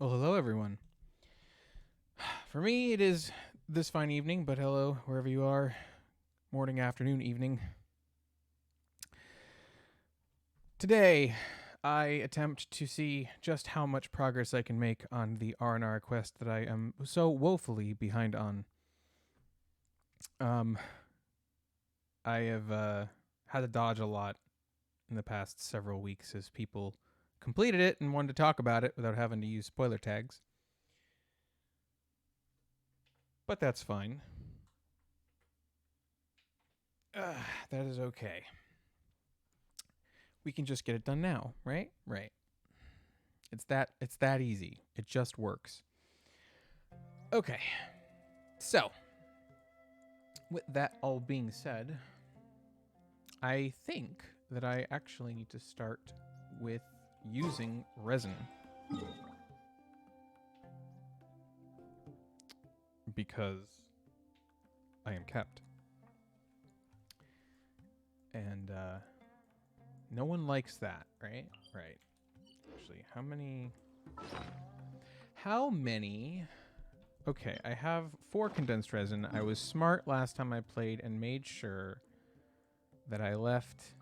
Well, hello, everyone. For me, it is this fine evening, but hello, wherever you are. Morning, afternoon, evening. Today, I attempt to see just how much progress I can make on the R&R quest that I am so woefully behind on. Um, I have had to dodge a lot in the past several weeks as people completed it and wanted to talk about it without having to use spoiler tags. But that's fine. That is okay. We can just get it done now, right? Right. It's that easy. It just works. Okay. So, with that all being said, I think that I actually need to start with using resin because I am kept. And no one likes that, right? Right. Actually, how many Okay, I have 4 condensed resin. I was smart last time I played and made sure that I left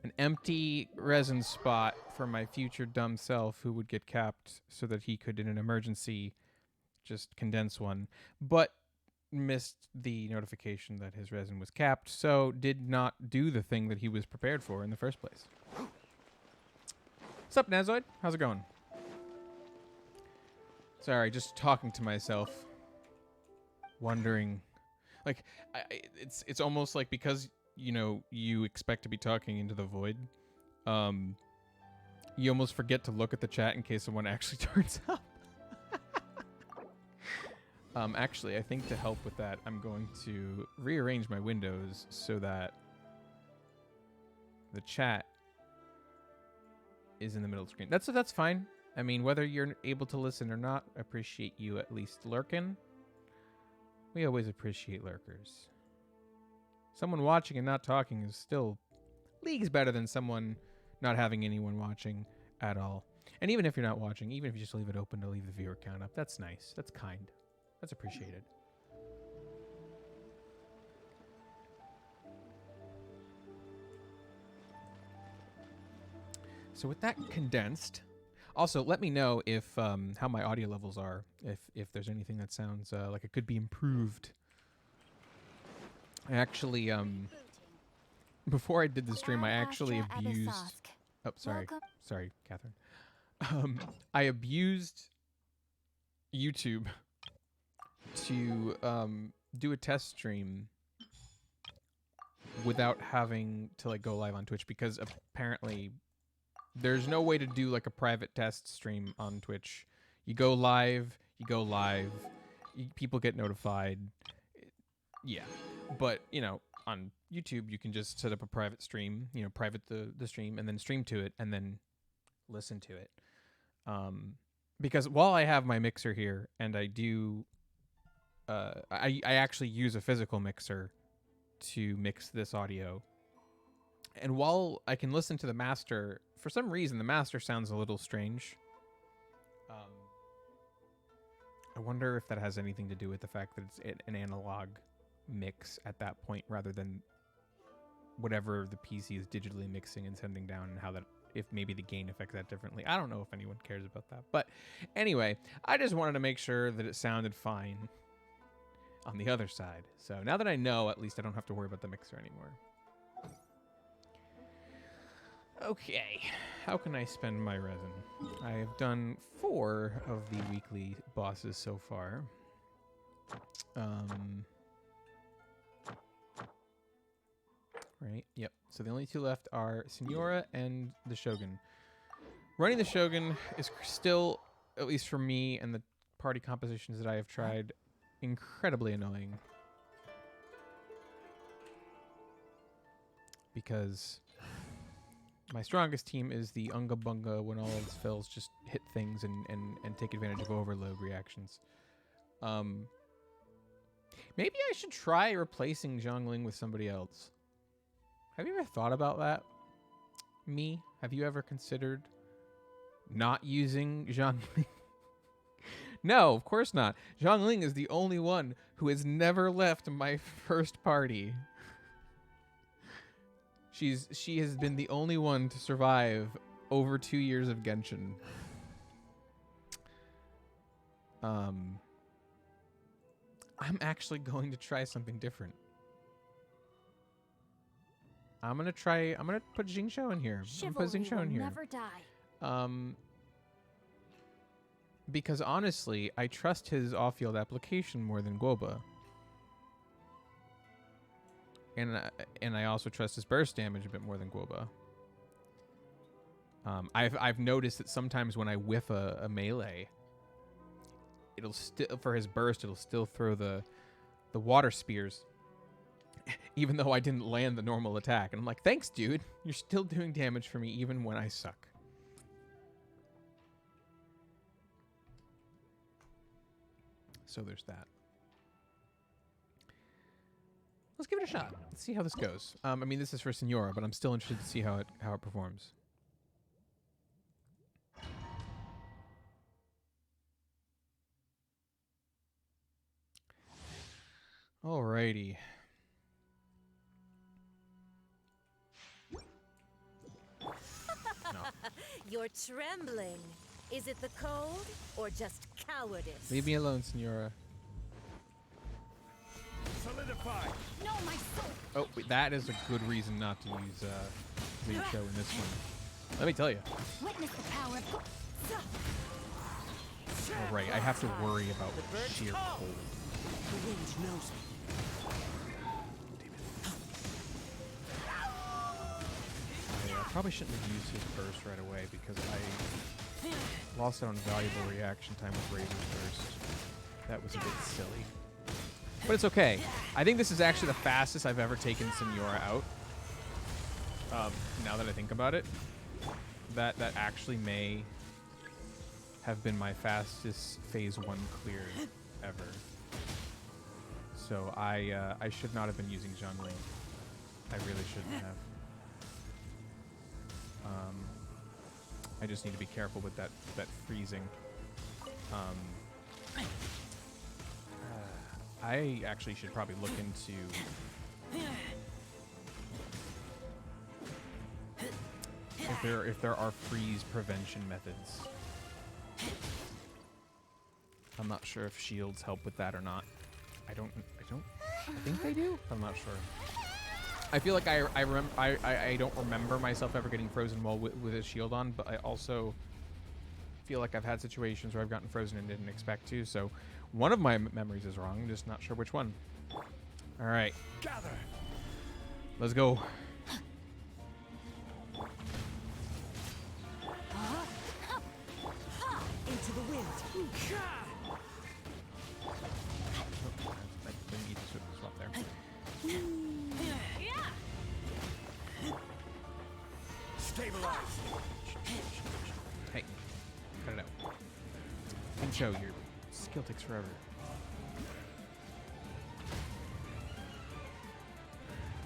an empty resin spot for my future dumb self who would get capped so that he could, in an emergency, just condense one. But missed the notification that his resin was capped, so did not do the thing that he was prepared for in the first place. What's up, Nazoid? How's it going? Sorry, just talking to myself, wondering. Like, it's almost like because you expect to be talking into the void, um, you almost forget to look at the chat in case someone actually turns up. Actually, I think to help with that, I'm going to rearrange my windows so that the chat is in the middle of the screen. That's fine. I mean, whether you're able to listen or not, I appreciate you at least lurking. We always appreciate lurkers. Someone watching and not talking is still leagues better than someone not having anyone watching at all. And even if you're not watching, even if you just leave it open to leave the viewer count up, that's nice. That's kind. That's appreciated. So with that condensed, also let me know if how my audio levels are, if there's anything that sounds like it could be improved. I actually before I did the stream, I actually abused. Oh, sorry, Catherine. I abused YouTube to do a test stream without having to like go live on Twitch because apparently there's no way to do like a private test stream on Twitch. You go live, people get notified. Yeah. But, on YouTube, you can just set up a private stream, private the stream and then stream to it and then listen to it. Because while I have my mixer here and I do, I actually use a physical mixer to mix this audio. And while I can listen to the master, for some reason, the master sounds a little strange. I wonder if that has anything to do with the fact that it's an analog mix at that point rather than whatever the PC is digitally mixing and sending down, and how that, if maybe the gain affects that differently. I don't know if anyone cares about that. But anyway, I just wanted to make sure that it sounded fine on the other side. So now that I know, at least I don't have to worry about the mixer anymore. Okay, how can I spend my resin? I have done 4 of the weekly bosses so far. Right, yep. So the only 2 left are Senora and the Shogun. Running the Shogun is still, at least for me and the party compositions that I have tried, incredibly annoying. Because my strongest team is the Unga Bunga when all else fails, just hit things and take advantage of overload reactions. Maybe I should try replacing Zhongling with somebody else. Have you ever thought about that? Me? Have you ever considered not using Zhongling? No, of course not. Zhongling is the only one who has never left my first party. She has been the only one to survive over 2 years of Genshin. I'm actually going to try something different. I'm gonna put Jingshou in here. I'm gonna put Jingshou in here. Never die. Because honestly, I trust his off-field application more than Guoba. And I also trust his burst damage a bit more than Guoba. I've noticed that sometimes when I whiff a melee, it'll still, for his burst, it'll still throw the water spears, even though I didn't land the normal attack. And I'm like, thanks, dude. You're still doing damage for me even when I suck. So there's that. Let's give it a shot. Let's see how this goes. I mean, this is for Senora, but I'm still interested to see how it performs. Alrighty. No. You're trembling. Is it the cold or just cowardice? Leave me alone, Senora. Solidify. No, my soul. Oh, wait, that is a good reason not to use Zincho in this one. Let me tell you. Witness the power of. All right, I have to worry about sheer cold. The wind knows me. I probably shouldn't have used his burst right away because I lost out on valuable reaction time with Razor's burst. That was a bit silly. But it's okay. I think this is actually the fastest I've ever taken Senora out. Now that I think about it, that actually may have been my fastest phase 1 clear ever. So I should not have been using Zhongling. I really shouldn't have. I just need to be careful with that freezing. I actually should probably look into if there are freeze prevention methods. I'm not sure if shields help with that or not. I think they do. I'm not sure. I feel like I don't remember myself ever getting frozen while with a shield on, but I also feel like I've had situations where I've gotten frozen and didn't expect to. So one of my memories is wrong. I'm just not sure which one. All right. Gather. Let's go. Into the wind. I didn't need to swap there. Stabilize. Hey, cut it out. And show your skill takes forever.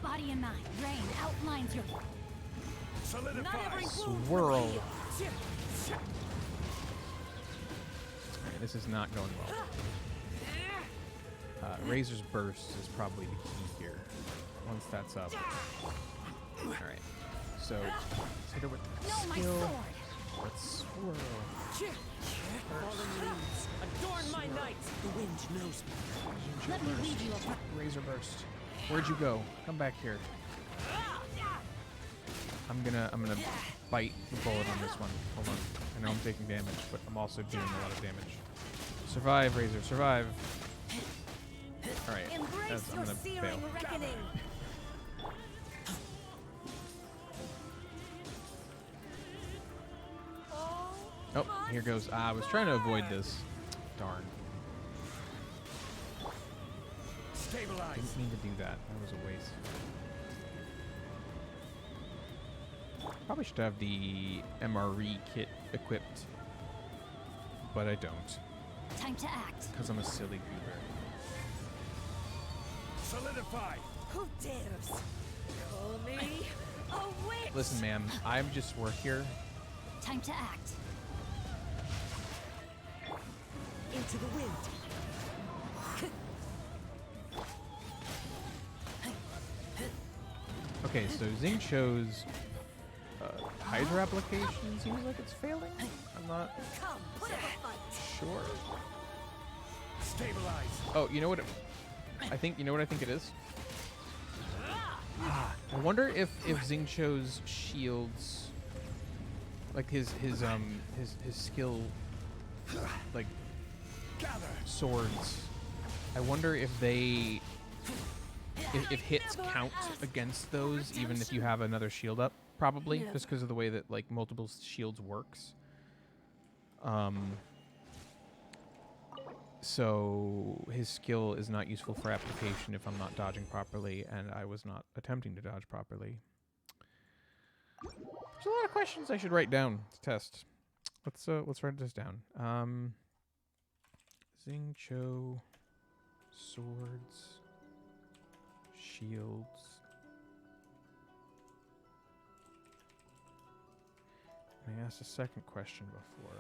Body and mind. Rain outlines your. Solidify. Swirl. Alright, this is not going well. Razor's burst is probably the key here. Once that's up. Alright. So let's hit her with the skill. Let's swirl. Fallen leaves. Adorn my night. The wind knows me. Let me lead you up. Razor burst. Where'd you go? Come back here. I'm gonna bite the bullet on this one. Hold on. I know I'm taking damage, but I'm also doing a lot of damage. Survive, Razor. Survive. All right. Embrace I'm your gonna searing fail. reckoning. Oh, here goes. I was trying to avoid this. Darn. Stabilize. Didn't mean to do that. That was a waste. Probably should have the MRE kit equipped, but I don't. Time to act. Because I'm a silly goober. Solidify. Who dares call me a witch? Listen, ma'am, I'm just work here. Time to act. Into the wind. Okay, so Xingqiu's Hydra application seems like it's failing. I'm not Come, put up a fight. sure. Stabilize. Oh, you know what? I think you know what I think it is. I wonder if Xingqiu's shields, like his skill, like Gather. swords. I wonder if they if hits count against those, even if you have another shield up. Probably, just because of the way that like multiple shields works. So his skill is not useful for application if I'm not dodging properly, and I was not attempting to dodge properly. There's a lot of questions I should write down to test. Let's write this down. Xingqiu swords, shields. I asked a second question before,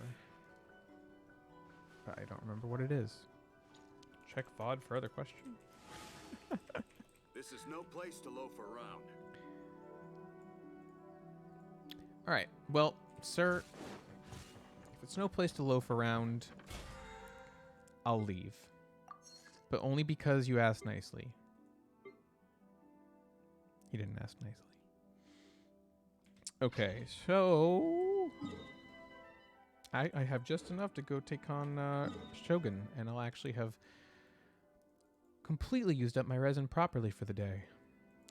but I don't remember what it is. Check VOD for other question. This is no place to loaf around. All right. Well, sir, if it's no place to loaf around, I'll leave. But only because you asked nicely. He didn't ask nicely. Okay, so I have just enough to go take on Shogun, and I'll actually have completely used up my resin properly for the day.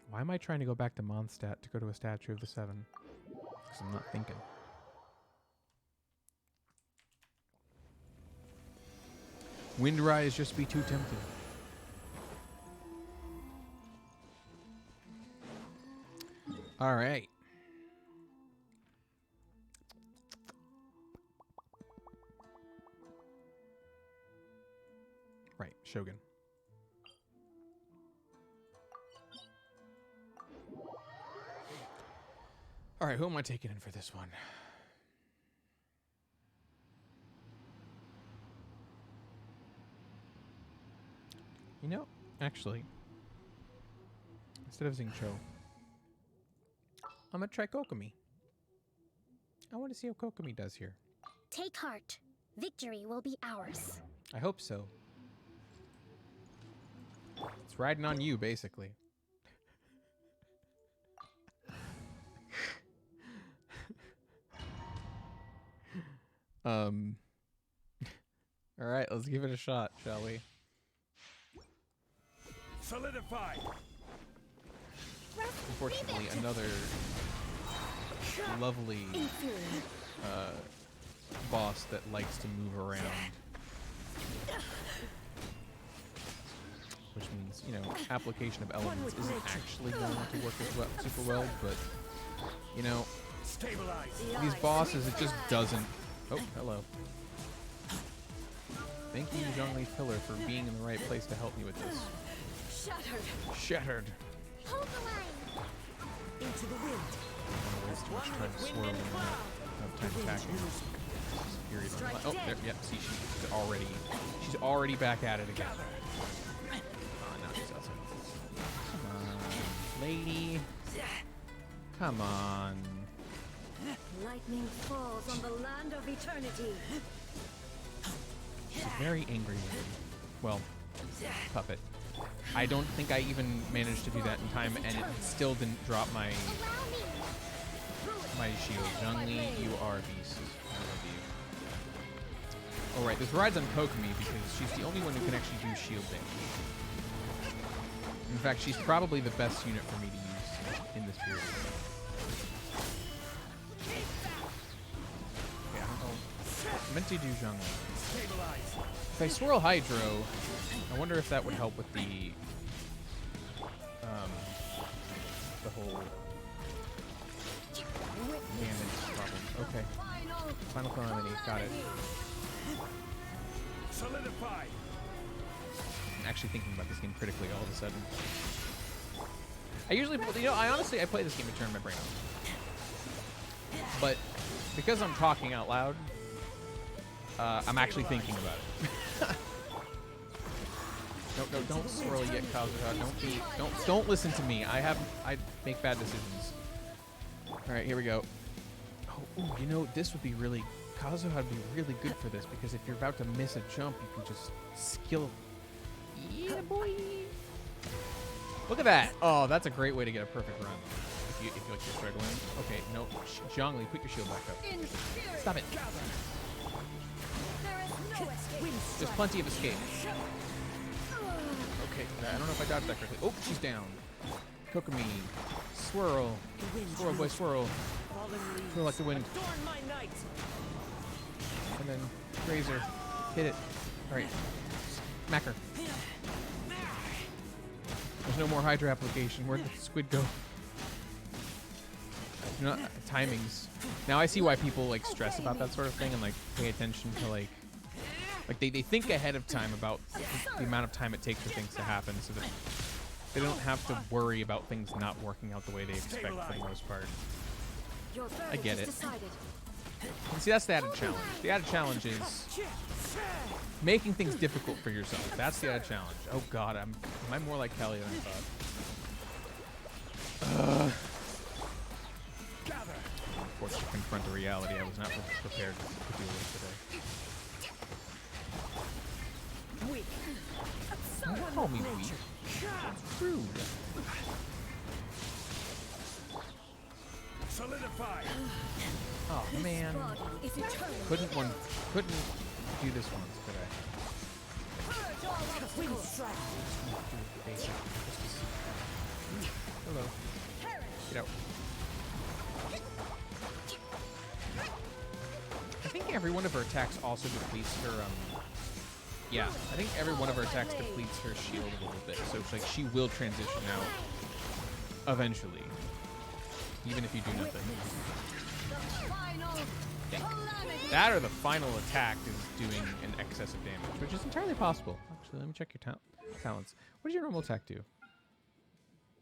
Why am I trying to go back to Mondstadt to go to a Statue of the Seven? Because I'm not thinking. Windrise just be too tempting. All right. Right, Shogun. All right, who am I taking in for this one? You know, actually, instead of Xingqiu, I'm gonna try Kokomi. I want to see how Kokomi does here. Take heart. Victory will be ours. I hope so. It's riding on you, basically. All right, let's give it a shot, shall we? Solidify. Unfortunately, another lovely boss that likes to move around. Which means, you know, application of elements isn't actually going to work as well, super well, but, you know, Stabilize. these bosses, it just doesn't... Oh, hello. Thank you, Zhongli Pillar, for being in the right place to help me with this. Shattered. Shattered. Hold the line. Into the wind. I don't want to waste too much time swirling and not have time attacking. Period. Oh, there, yeah, see, she's already back at it again. Oh, now she's outside. Come on, lady. Come on. Lightning falls on the land of eternity. She's a very angry lady. Well, puppet. I don't think I even managed to do that in time, and it still didn't drop my shield. Zhongli, you are a beast. I love you. Alright, this rides on Kokomi because she's the only one who can actually do shield damage. In fact, she's probably the best unit for me to use in this period. Okay, I don't know. I meant to do Zhongli. If I swirl Hydro, I wonder if that would help with the whole damage problem. Okay. Final Calamity, got it. Solidify. I'm actually thinking about this game critically all of a sudden. I usually, you know, I play this game to turn my brain off. But because I'm talking out loud, I'm actually thinking about it. No, don't swirl yet, Kazuha. Don't listen to me. I make bad decisions. All right, here we go. Oh, ooh, you know, this would be really, Kazuha would be really good for this because if you're about to miss a jump, you can just skill. Yeah, boy. Look at that. Oh, that's a great way to get a perfect run. If you like you're struggling. Okay, no, Zhongli, put your shield back up. Stop it. There's plenty of escape. Okay, I don't know if I dodged that correctly. Oh, she's down. Kokomi. Swirl. Swirl, boy, swirl. Swirl like the wind. And then Razor. Hit it. Alright. Smack her. There's no more Hydra application. Where'd the squid go? You know, timings. Now I see why people like stress about that sort of thing and like pay attention to like they think ahead of time about the amount of time it takes for things to happen so that they don't have to worry about things not working out the way they expect for the most part. I get it. And see, that's the added challenge. The added challenge is making things difficult for yourself. That's the added challenge. Oh god, am I more like Kelly than I thought? Forced to confront a reality I was not prepared to deal with today. Don't call me weak. It's rude. Solidify. Oh man. Couldn't do this once, could I? Hello. Get out. I think every one of her attacks also depletes her, yeah, I think every one of her attacks depletes her shield a little bit, so it's like she will transition out eventually, even if you do nothing. Yeah. That or the final attack is doing an excess of damage, which is entirely possible. Actually, let me check your talents. What does your normal attack do?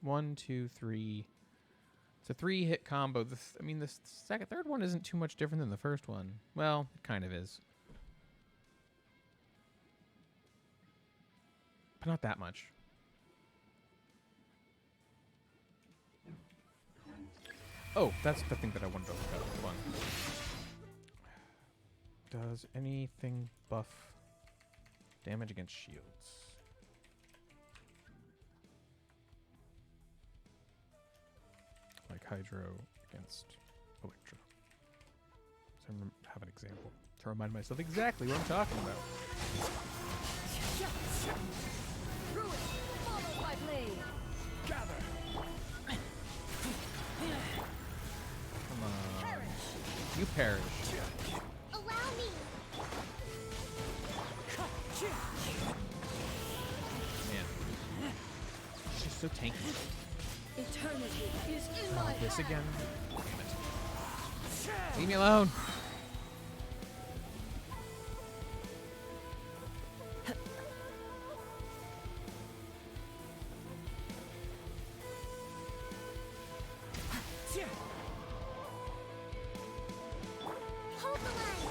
1, 2, 3. It's a 3-hit combo. I mean, the third one isn't too much different than the first one. Well, it kind of is. But not that much. Oh, that's the thing that I wanted to look at. Hold on. Does anything buff damage against shields? Like Hydro against Electro. So I have an example to remind myself exactly what I'm talking about. Come on. You perish. Allow me. Man. She's so tanky. Eternity is in Oh, my this hand. again? Damn it. Leave me alone. Hold the line.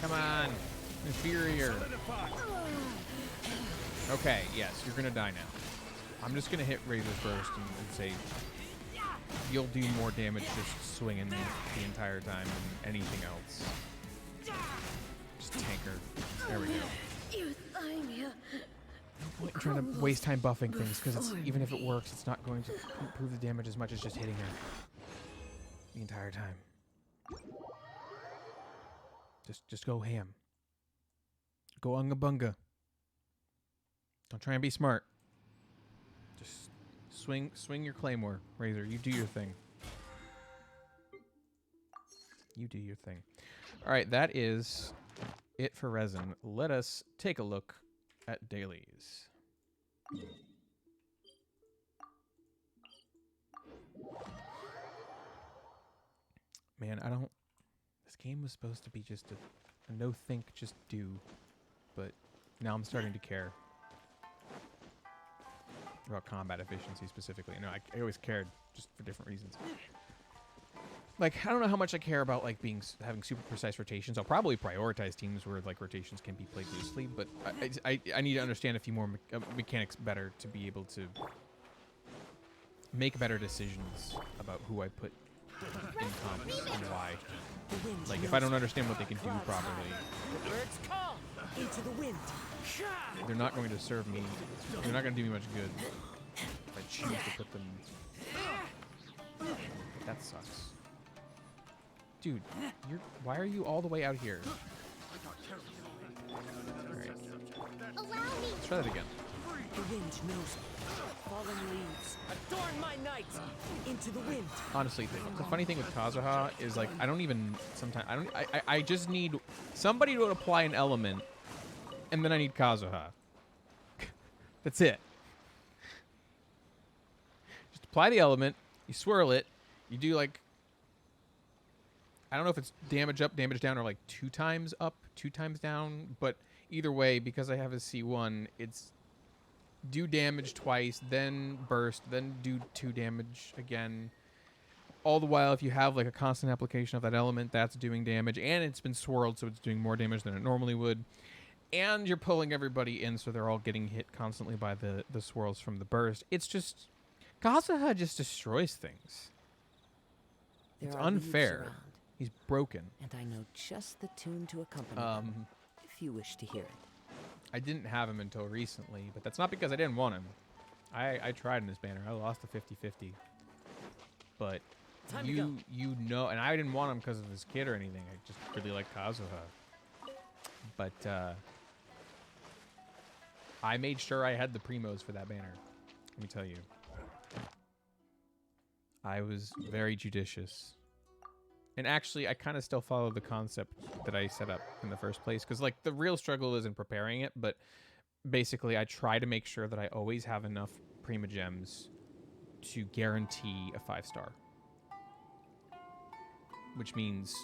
Come on. Inferior. Solidify. Okay, yes, you're gonna die now. I'm just gonna hit Razor first and say you'll do more damage just swinging the entire time than anything else. Just tank her. There we go. Euthymia. No point in trying to waste time buffing things because even if it works, it's not going to improve the damage as much as just hitting her the entire time. Just go ham. Go unga bunga. Don't try and be smart. Just swing your claymore, Razor. You do your thing. You do your thing. All right, that is it for resin. Let us take a look at dailies. Man, I don't... This game was supposed to be just a no-think, just do. But now I'm starting to care. About combat efficiency specifically. No, I always cared, just for different reasons. like, I don't know how much I care about like having super precise rotations. I'll probably prioritize teams where like rotations can be played loosely, but I need to understand a few more mechanics better to be able to make better decisions about who I put in comps and why. The wind Like, if knows I don't understand what they can do clouds properly, high. The birds call into the wind. they're not going to serve me. They're not going to do me much good if I choose to put them. That sucks. Dude, why are you all the way out here? Alright, Allow me. let's try that again. The wind knows fallen leaves. Adorn my night. Into the wind. Honestly, the funny thing with Kazuha is like I don't even sometimes I just need somebody to apply an element, and then I need Kazuha. That's it. Just apply the element, you swirl it, you do like I don't know if it's damage up, damage down, or like 2 times up, 2 times down, but either way, because I have a C1, it's do damage twice, then burst, then do 2 damage again. All the while, if you have like a constant application of that element, that's doing damage, and it's been swirled, so it's doing more damage than it normally would. And you're pulling everybody in, so they're all getting hit constantly by the swirls from the burst. It's just Kazuha just destroys things. There It's are leaves unfair. around, He's broken. and I know just the tune to accompany them, if you wish to hear it. I didn't have him until recently, but that's not because I didn't want him. I tried in this banner. I lost the 50-50. But Time to go. you know, and I didn't want him because of his kid or anything. I just really like Kazuha. But I made sure I had the primos for that banner. Let me tell you. I was very judicious. And actually, I kind of still follow the concept that I set up in the first place. Because, like, the real struggle isn't preparing it. But basically, I try to make sure that I always have enough Prima Gems to guarantee a 5-star. Which means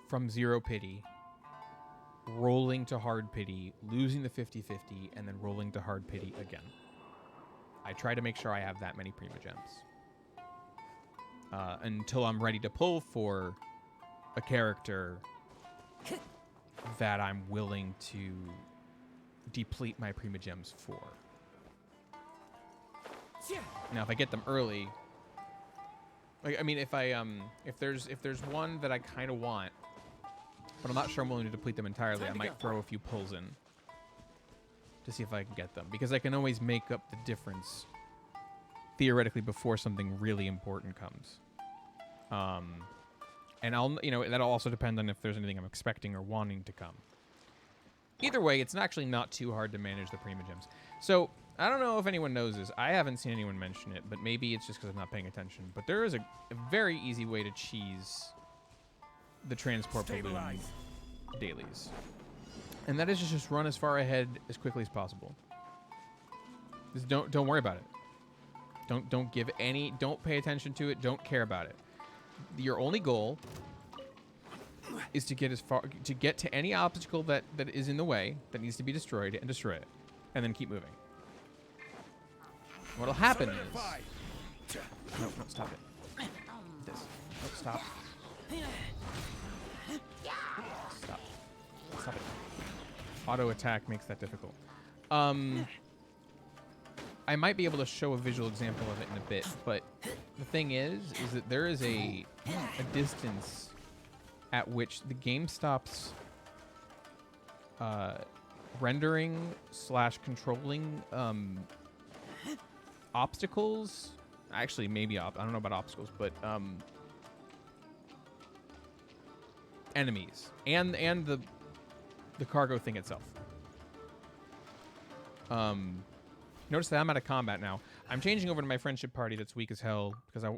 from 0 pity, rolling to hard pity, losing the 50-50, and then rolling to hard pity again. I try to make sure I have that many Prima Gems. Until I'm ready to pull for a character that I'm willing to deplete my Prima Gems for. Now, if I get them early, like, I mean, if there's one that I kind of want, but I'm not sure I'm willing to deplete them entirely, I might throw a few pulls in to see if I can get them, because I can always make up the difference theoretically before something really important comes. And that'll also depend on if there's anything I'm expecting or wanting to come. Either way, it's actually not too hard to manage the Prima Gems. So, I don't know if anyone knows this. I haven't seen anyone mention it, but maybe it's just because I'm not paying attention. But there is a very easy way to cheese the transport balloon Stabilize. dailies. And that is just run as far ahead as quickly as possible. Just don't worry about it. Don't pay attention to it. Don't care about it. Your only goal is to get to any obstacle that is in the way that needs to be destroyed and destroy it, and then keep moving. What'll happen is no, stop it. This. No, stop. Stop it. Auto attack makes that difficult. I might be able to show a visual example of it in a bit, but the thing is that there is a distance at which the game stops rendering / controlling obstacles. Actually, maybe I don't know about obstacles, but enemies and the cargo thing itself. Notice that I'm out of combat now. I'm changing over to my friendship party that's weak as hell because I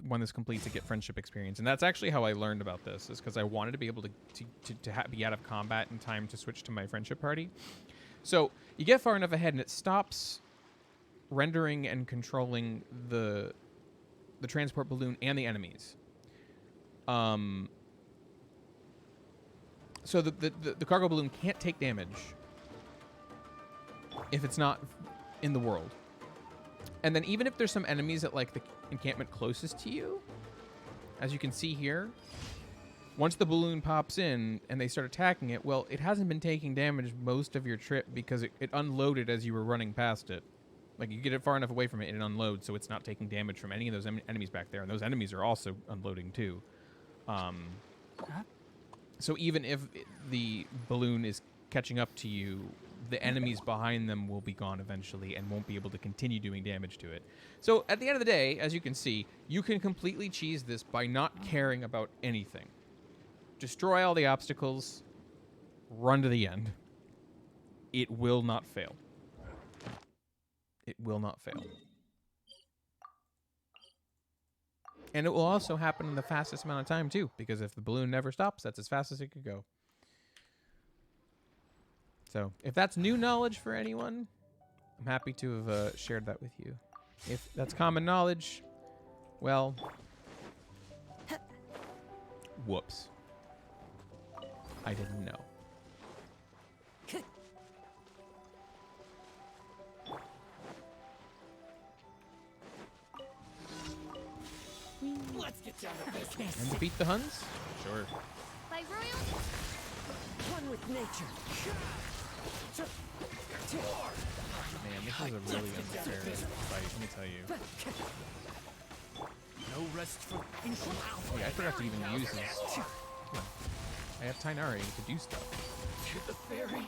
won this complete to get friendship experience. And that's actually how I learned about this, is because I wanted to be able to be out of combat in time to switch to my friendship party. So you get far enough ahead and it stops rendering and controlling the transport balloon and the enemies. So the cargo balloon can't take damage if it's not in the world. And then even if there's some enemies at like the encampment closest to you, as you can see here, once the balloon pops in and they start attacking it, well, it hasn't been taking damage most of your trip because it unloaded as you were running past it. Like, you get it far enough away from it and it unloads, so it's not taking damage from any of those enemies back there. And those enemies are also unloading, too. So even if the balloon is catching up to you, the enemies behind them will be gone eventually and won't be able to continue doing damage to it. So at the end of the day, as you can see, you can completely cheese this by not caring about anything. Destroy all the obstacles, run to the end. It will not fail. It will not fail. And it will also happen in the fastest amount of time, too, because if the balloon never stops, that's as fast as it could go. So, if that's new knowledge for anyone, I'm happy to have shared that with you. If that's common knowledge, well, whoops. I didn't know. Let's get down to business. And defeat the Huns? Sure. By royal. One with nature. Man, this is a really unfair fight, let me tell you. No rest for Yeah, I forgot to even use this. Yeah. I have Tainari to do stuff. the ferry.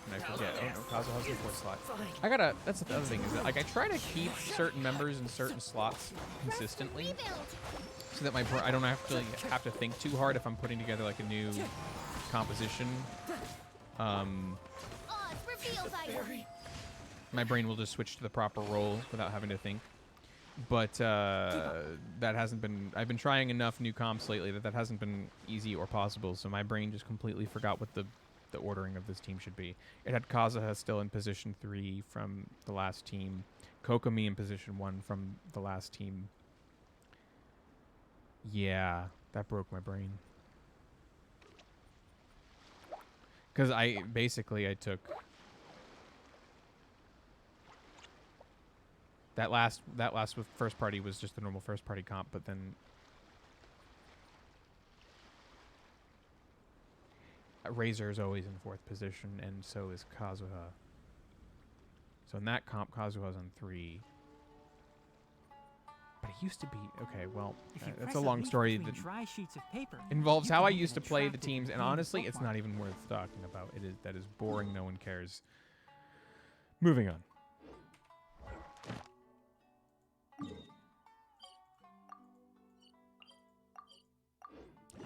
And I forget. Oh no, Kazuha has the fourth slot. I gotta, that's the other thing, is that like I try to keep certain members in certain slots consistently so that I don't have to think too hard if I'm putting together like a new composition. Oz reveals item. My brain will just switch to the proper role without having to think. But that hasn't been, I've been trying enough new comps lately that hasn't been easy or possible, so my brain just completely forgot what the ordering of this team should be. It had Kazuha still in position 3 from the last team, Kokomi in position 1 from the last team. Yeah, that broke my brain. Because I took that last with first party was just the normal first party comp, but then Razor is always in 4th position, and so is Kazuha. So in that comp, Kazuha's on 3. But it used to be okay. Well, that's a long story that dry sheets of paper, involves you how can I make used to an play the attractive teams, and painted honestly, it's bookmark. not even worth talking about. That is boring. No one cares. Moving on.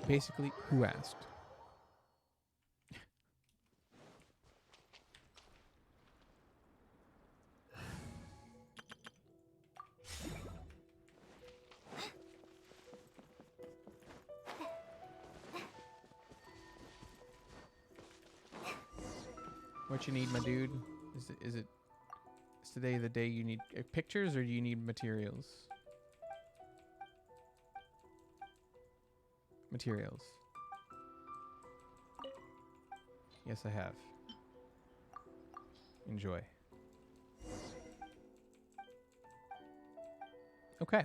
Basically, who asked? What you need, my dude? Is today the day you need pictures, or do you need materials? Materials. Yes, I have. Enjoy. Okay.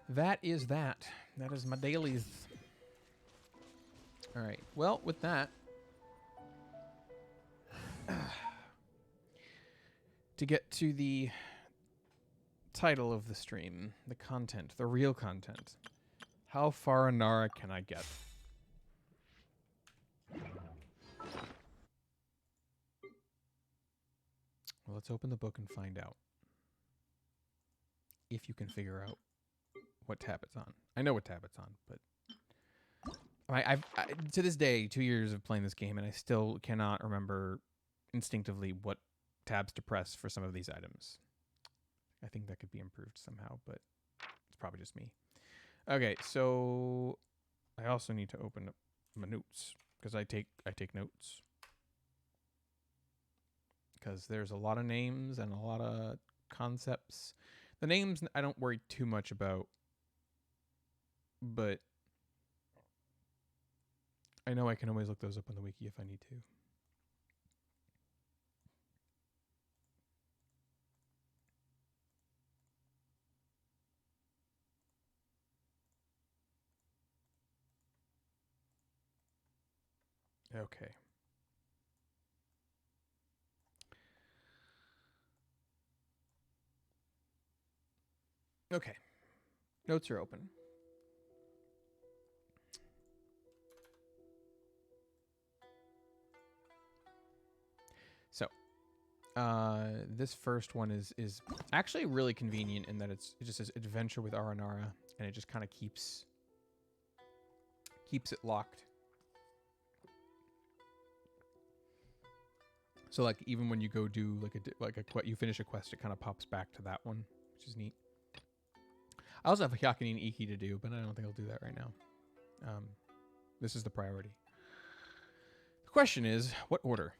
That is that. That is my dailies. All right. Well, with that, to get to the title of the stream, the content, the real content. How Faranara can I get? Well, let's open the book and find out. If you can figure out what tab it's on. I know what tab it's on, but I to this day, 2 years of playing this game, and I still cannot remember instinctively what tabs to press for some of these items. I think that could be improved somehow, but it's probably just me. Okay, so I also need to open up my notes because I take notes. Because there's a lot of names and a lot of concepts. The names I don't worry too much about, but I know I can always look those up on the wiki if I need to. Okay. Okay. Notes are open. So, this first one is actually really convenient in that it just says adventure with Faranara, and it just kind of keeps it locked. So like even when you go do you finish a quest, it kind of pops back to that one, which is neat. I also have a Hyakunin Iki to do, but I don't think I'll do that right now. This is the priority. The question is, what order?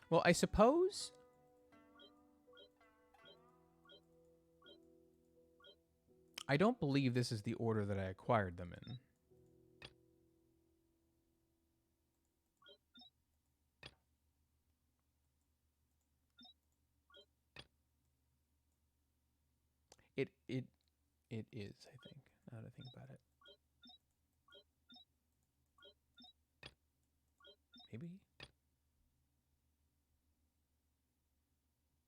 Well, I suppose I don't believe this is the order that I acquired them in. It is, I think, now that I think about it. Maybe?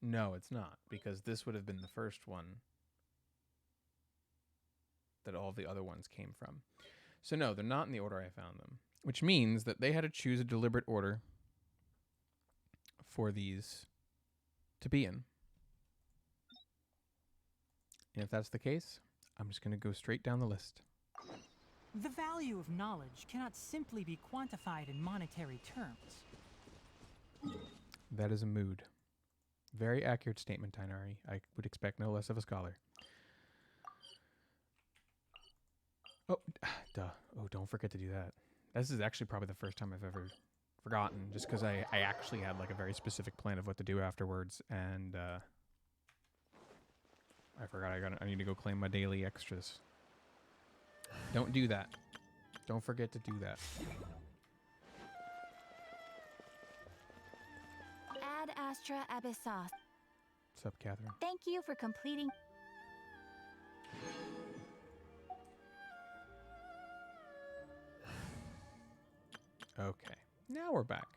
No, it's not, because this would have been the first one that all the other ones came from. So no, they're not in the order I found them, which means that they had to choose a deliberate order for these to be in. And if that's the case, I'm just going to go straight down the list. The value of knowledge cannot simply be quantified in monetary terms. That is a mood. Very accurate statement, Tainari. I would expect no less of a scholar. Oh, duh. Oh, don't forget to do that. This is actually probably the first time I've ever forgotten, just because I actually had like a very specific plan of what to do afterwards, and I forgot I need to go claim my daily extras. Don't do that. Don't forget to do that. Ad Astra Abyssos. What's up, Catherine? Thank you for completing. Okay, now we're back.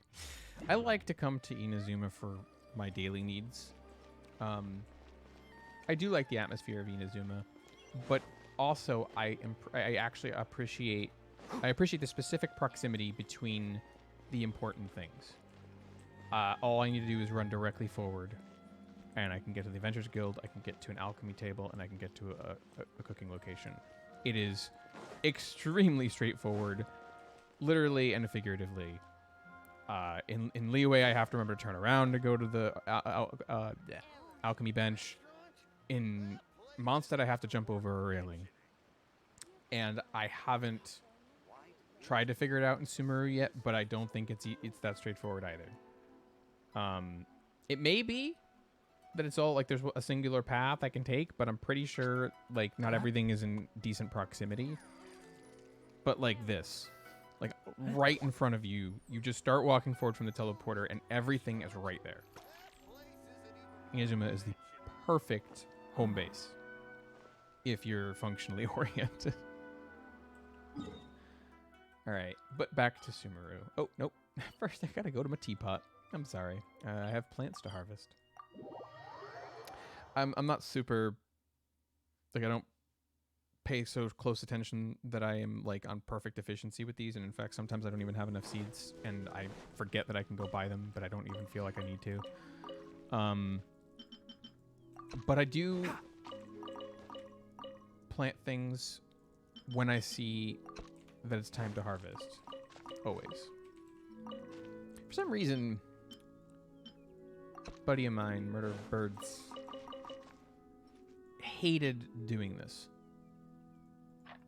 I like to come to Inazuma for my daily needs. I do like the atmosphere of Inazuma, but also I actually appreciate the specific proximity between the important things. All I need to do is run directly forward, and I can get to the Adventurers Guild, I can get to an alchemy table, and I can get to a cooking location. It is extremely straightforward, literally and figuratively. In Liyue, I have to remember to turn around to go to the alchemy bench. In Mondstadt, I have to jump over a railing. And I haven't tried to figure it out in Sumeru yet, but I don't think it's that straightforward either. It may be that it's all like there's a singular path I can take, but I'm pretty sure like not everything is in decent proximity. But like this, like right in front of you, you just start walking forward from the teleporter and everything is right there. Inazuma is the perfect home base if you're functionally oriented. All right, but back to Sumeru. Oh, nope. First, I gotta go to my teapot. I'm sorry. I have plants to harvest. I'm not super... Like, I don't pay so close attention that I am, like, on perfect efficiency with these. And, in fact, sometimes I don't even have enough seeds. And I forget that I can go buy them, but I don't even feel like I need to. But I do plant things when I see that it's time to harvest. Always. For some reason, a buddy of mine, Murder of Birds, hated doing this.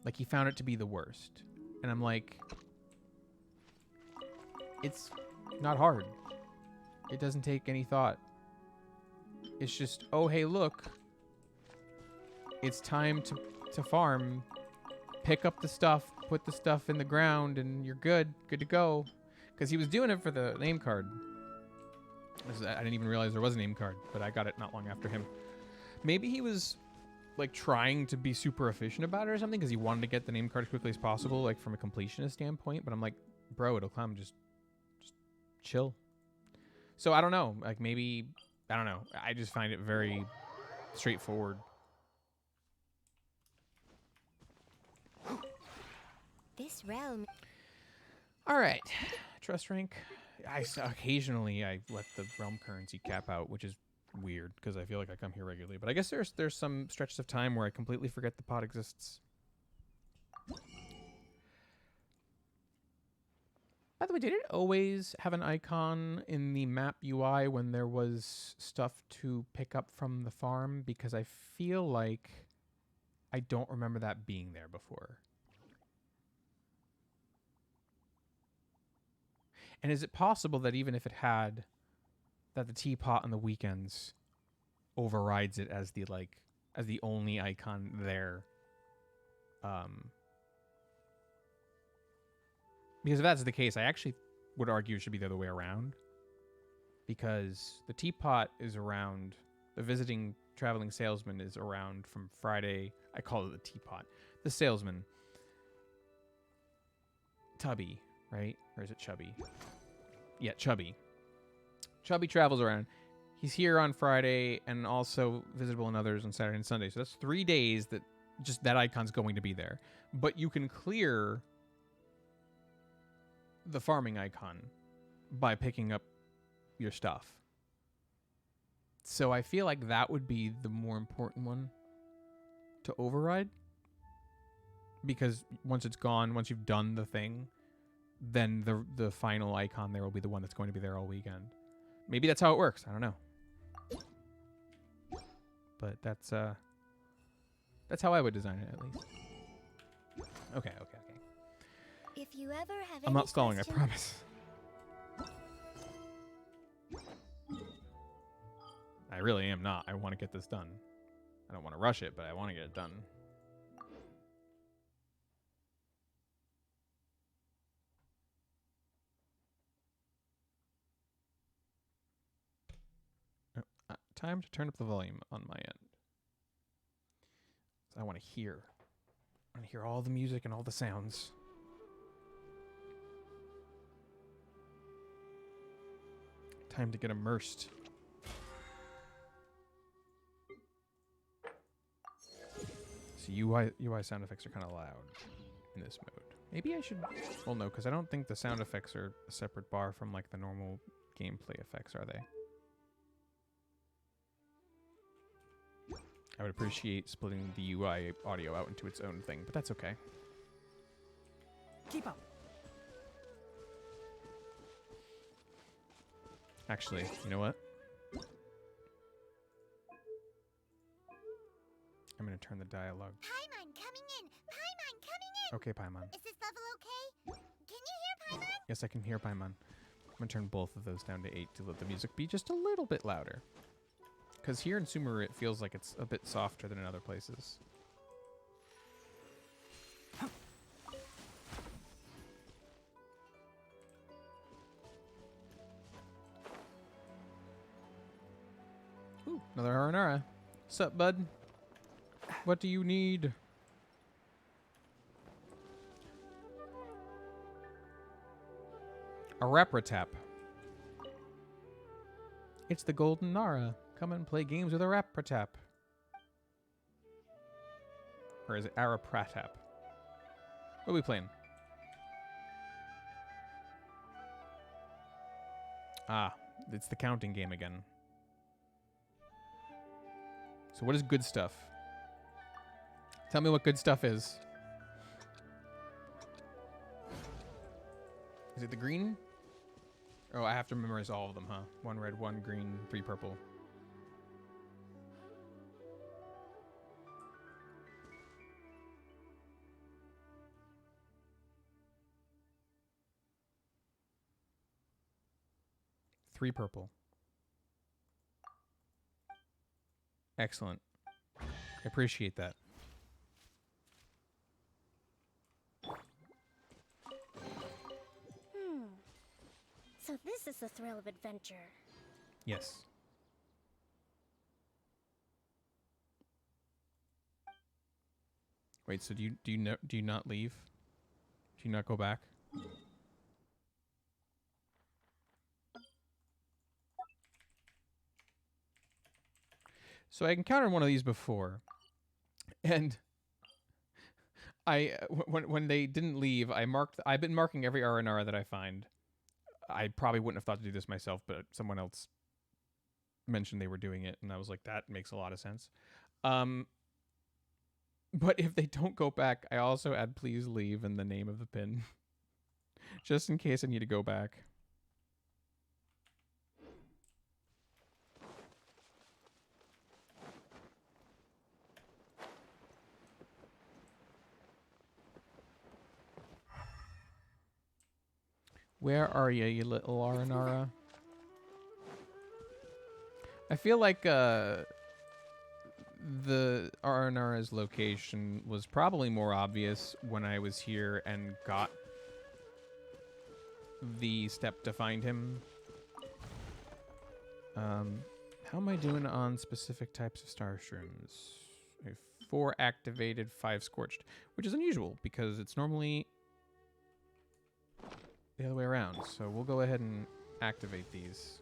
Like, he found it to be the worst. And I'm like, it's not hard. It doesn't take any thought. It's just, oh, hey, look. It's time to farm. Pick up the stuff, put the stuff in the ground, and you're good. Good to go. Because he was doing it for the name card. I didn't even realize there was a name card, but I got it not long after him. Maybe he was like trying to be super efficient about it or something because he wanted to get the name card as quickly as possible, like from a completionist standpoint. But I'm like, bro, it'll come. Just chill. So I don't know. Like maybe I don't know. I just find it very straightforward. This realm. All right, trust rank. Occasionally I let the realm currency cap out, which is weird because I feel like I come here regularly. But I guess there's some stretches of time where I completely forget the pod exists. By the way, did it always have an icon in the map UI when there was stuff to pick up from the farm? Because I feel like I don't remember that being there before. And is it possible that even if it had, that the teapot on the weekends overrides it as the only icon there? Because if that's the case, I actually would argue it should be the other way around. Because the teapot is around, the visiting traveling salesman is around from Friday. I call it the teapot. The salesman. Tubby, right? Or is it Chubby? Yeah, Chubby. Chubby travels around. He's here on Friday and also visitable in others on Saturday and Sunday. So that's 3 days that just that icon's going to be there. But you can clear the farming icon by picking up your stuff. So I feel like that would be the more important one to override. Because once it's gone, once you've done the thing, then the final icon there will be the one that's going to be there all weekend. Maybe that's how it works. I don't know. But that's how I would design it, at least. Okay. If you ever have I'm not stalling, I promise. I really am not. I want to get this done. I don't want to rush it, but I want to get it done. Time to turn up the volume on my end. I want to hear. I want to hear all the music and all the sounds. Time to get immersed. So UI sound effects are kind of loud in this mode. Maybe I should... Well, no, because I don't think the sound effects are a separate bar from like the normal gameplay effects, are they? I would appreciate splitting the UI audio out into its own thing, but that's okay. Keep up. Actually, you know what? I'm going to turn the dialogue. Paimon coming in! Paimon coming in! Okay, Paimon. Is this level okay? Can you hear Paimon? Yes, I can hear Paimon. I'm going to turn both of those down to 8 to let the music be just a little bit louder. Because here in Sumeru, it feels like it's a bit softer than in other places. Ooh, another Faranara. Sup, bud? What do you need? A Rapratap. It's the Golden Nara. Come and play games with a Rapratap. Or is it Arapratap? What are we playing? Ah, it's the counting game again. So what is good stuff? Tell me what good stuff is. Is it the green? Oh, I have to memorize all of them, huh? 1 red, 1 green, 3 purple. Three purple. Excellent. I appreciate that. So this is the thrill of adventure. Yes. Wait, so do you not leave? Do you not go back? So I encountered one of these before, and when they didn't leave, I've been marking every Faranara that I find. I probably wouldn't have thought to do this myself, but someone else mentioned they were doing it, and I was like, that makes a lot of sense. But if they don't go back, I also add please leave in the name of the pin. Just in case I need to go back. Where are you little Faranara? I feel like the Faranara's location was probably more obvious when I was here and got the step to find him. How am I doing on specific types of star shrooms? I have 4 activated, 5 scorched, which is unusual because it's normally the other way around. So we'll go ahead and activate these.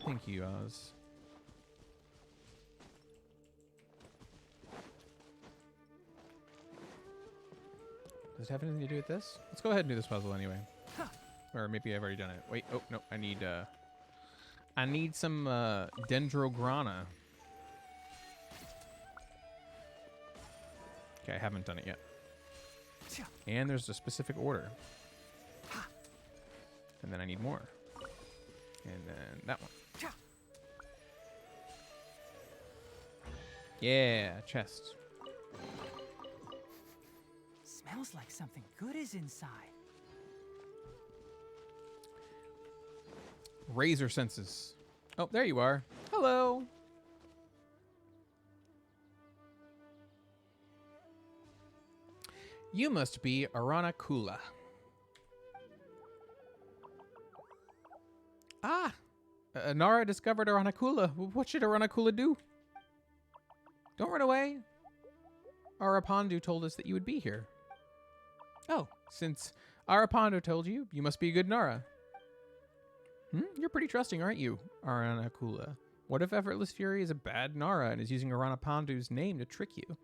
Thank you, Oz. Does it have anything to do with this? Let's go ahead and do this puzzle anyway. Or maybe I've already done it. Wait, oh no, I need some dendrograna. Okay, I haven't done it yet. And there's a specific order. And then I need more. And then that one. Yeah, chest. Smells like something good is inside. Razor senses. Oh, there you are. Hello. You must be Faranara. Ah! Nara discovered Faranara. What should Faranara do? Don't run away. Arapandu told us that you would be here. Oh, since Arapandu told you, you must be a good Nara. You're pretty trusting, aren't you, Faranara? What if Effortless Fury is a bad Nara and is using Arapandu's name to trick you?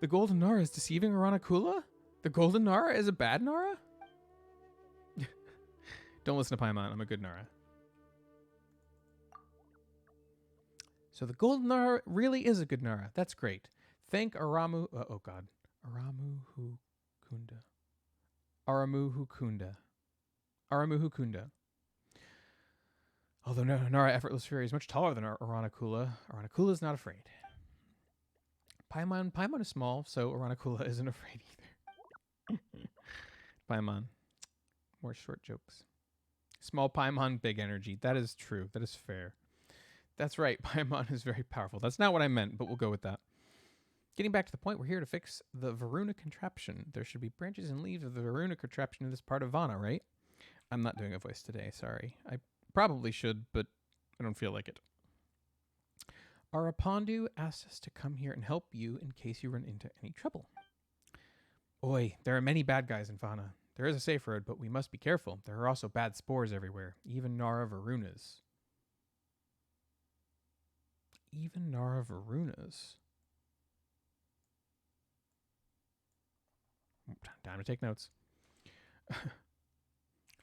The Golden Nara is deceiving Faranara? The Golden Nara is a bad Nara? Don't listen to Paimon. I'm a good Nara. So the Golden Nara really is a good Nara. That's great. Thank Aramu... oh, God. Aramuhukunda. Although Nara Effortless Fury is much taller than Faranara is not afraid. Paimon is small, so Faranara isn't afraid either. Paimon. More short jokes. Small Paimon, big energy. That is true. That is fair. That's right. Paimon is very powerful. That's not what I meant, but we'll go with that. Getting back to the point, we're here to fix the Varuna contraption. There should be branches and leaves of the Varuna contraption in this part of Vana, right? I'm not doing a voice today, sorry. I probably should, but I don't feel like it. Arapandu asked us to come here and help you in case you run into any trouble. Oi, there are many bad guys in Vana. There is a safe road, but we must be careful. There are also bad spores everywhere, even Nara Varunas. Even Nara Varunas. Time to take notes.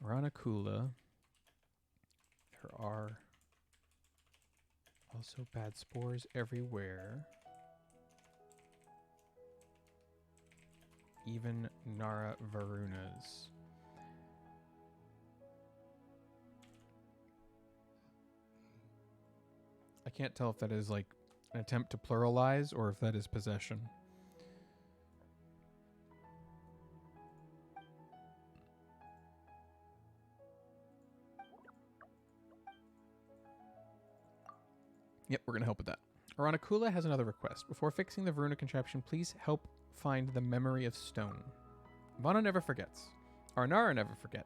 Faranara. There are also bad spores everywhere. Even Nara Varunas. I can't tell if that is like an attempt to pluralize or if that is possession. Yep, we're going to help with that. Faranara has another request. Before fixing the Varuna contraption, please help find the memory of stone. Vana never forgets. Faranara never forget.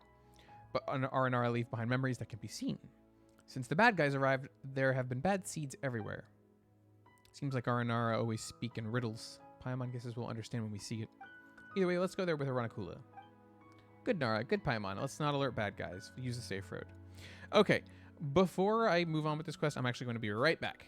But Faranara leave behind memories that can be seen. Since the bad guys arrived, there have been bad seeds everywhere. Seems like Faranara always speak in riddles. Paimon guesses we'll understand when we see it. Either way, let's go there with Aranakula. Good Nara, good Paimon. Let's not alert bad guys. Use the safe road. Okay, before I move on with this quest, I'm actually going to be right back.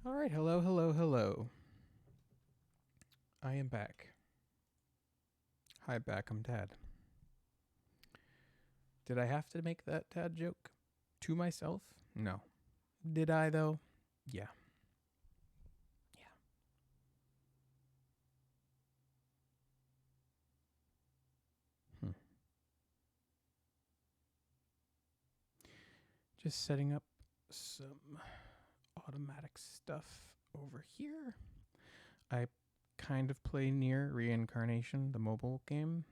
All right, hello, hello, hello. I am back. Hi, back. I'm Dad. Did I have to make that Dad joke to myself? No. Did I, though? Yeah. Yeah. Just setting up some automatic stuff over here. I kind of play near Reincarnation, the mobile game,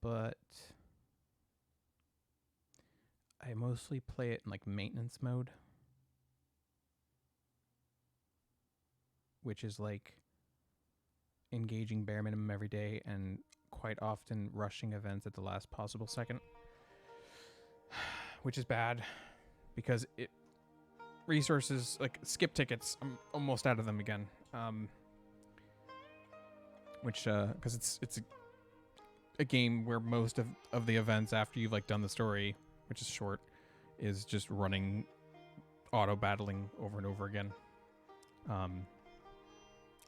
but I mostly play it in like maintenance mode, which is like engaging bare minimum every day and quite often rushing events at the last possible second, which is bad because it resources like skip tickets. I'm almost out of them again. Which because it's a game where most of the events after you've like done the story, which is short, is just running auto battling over and over again.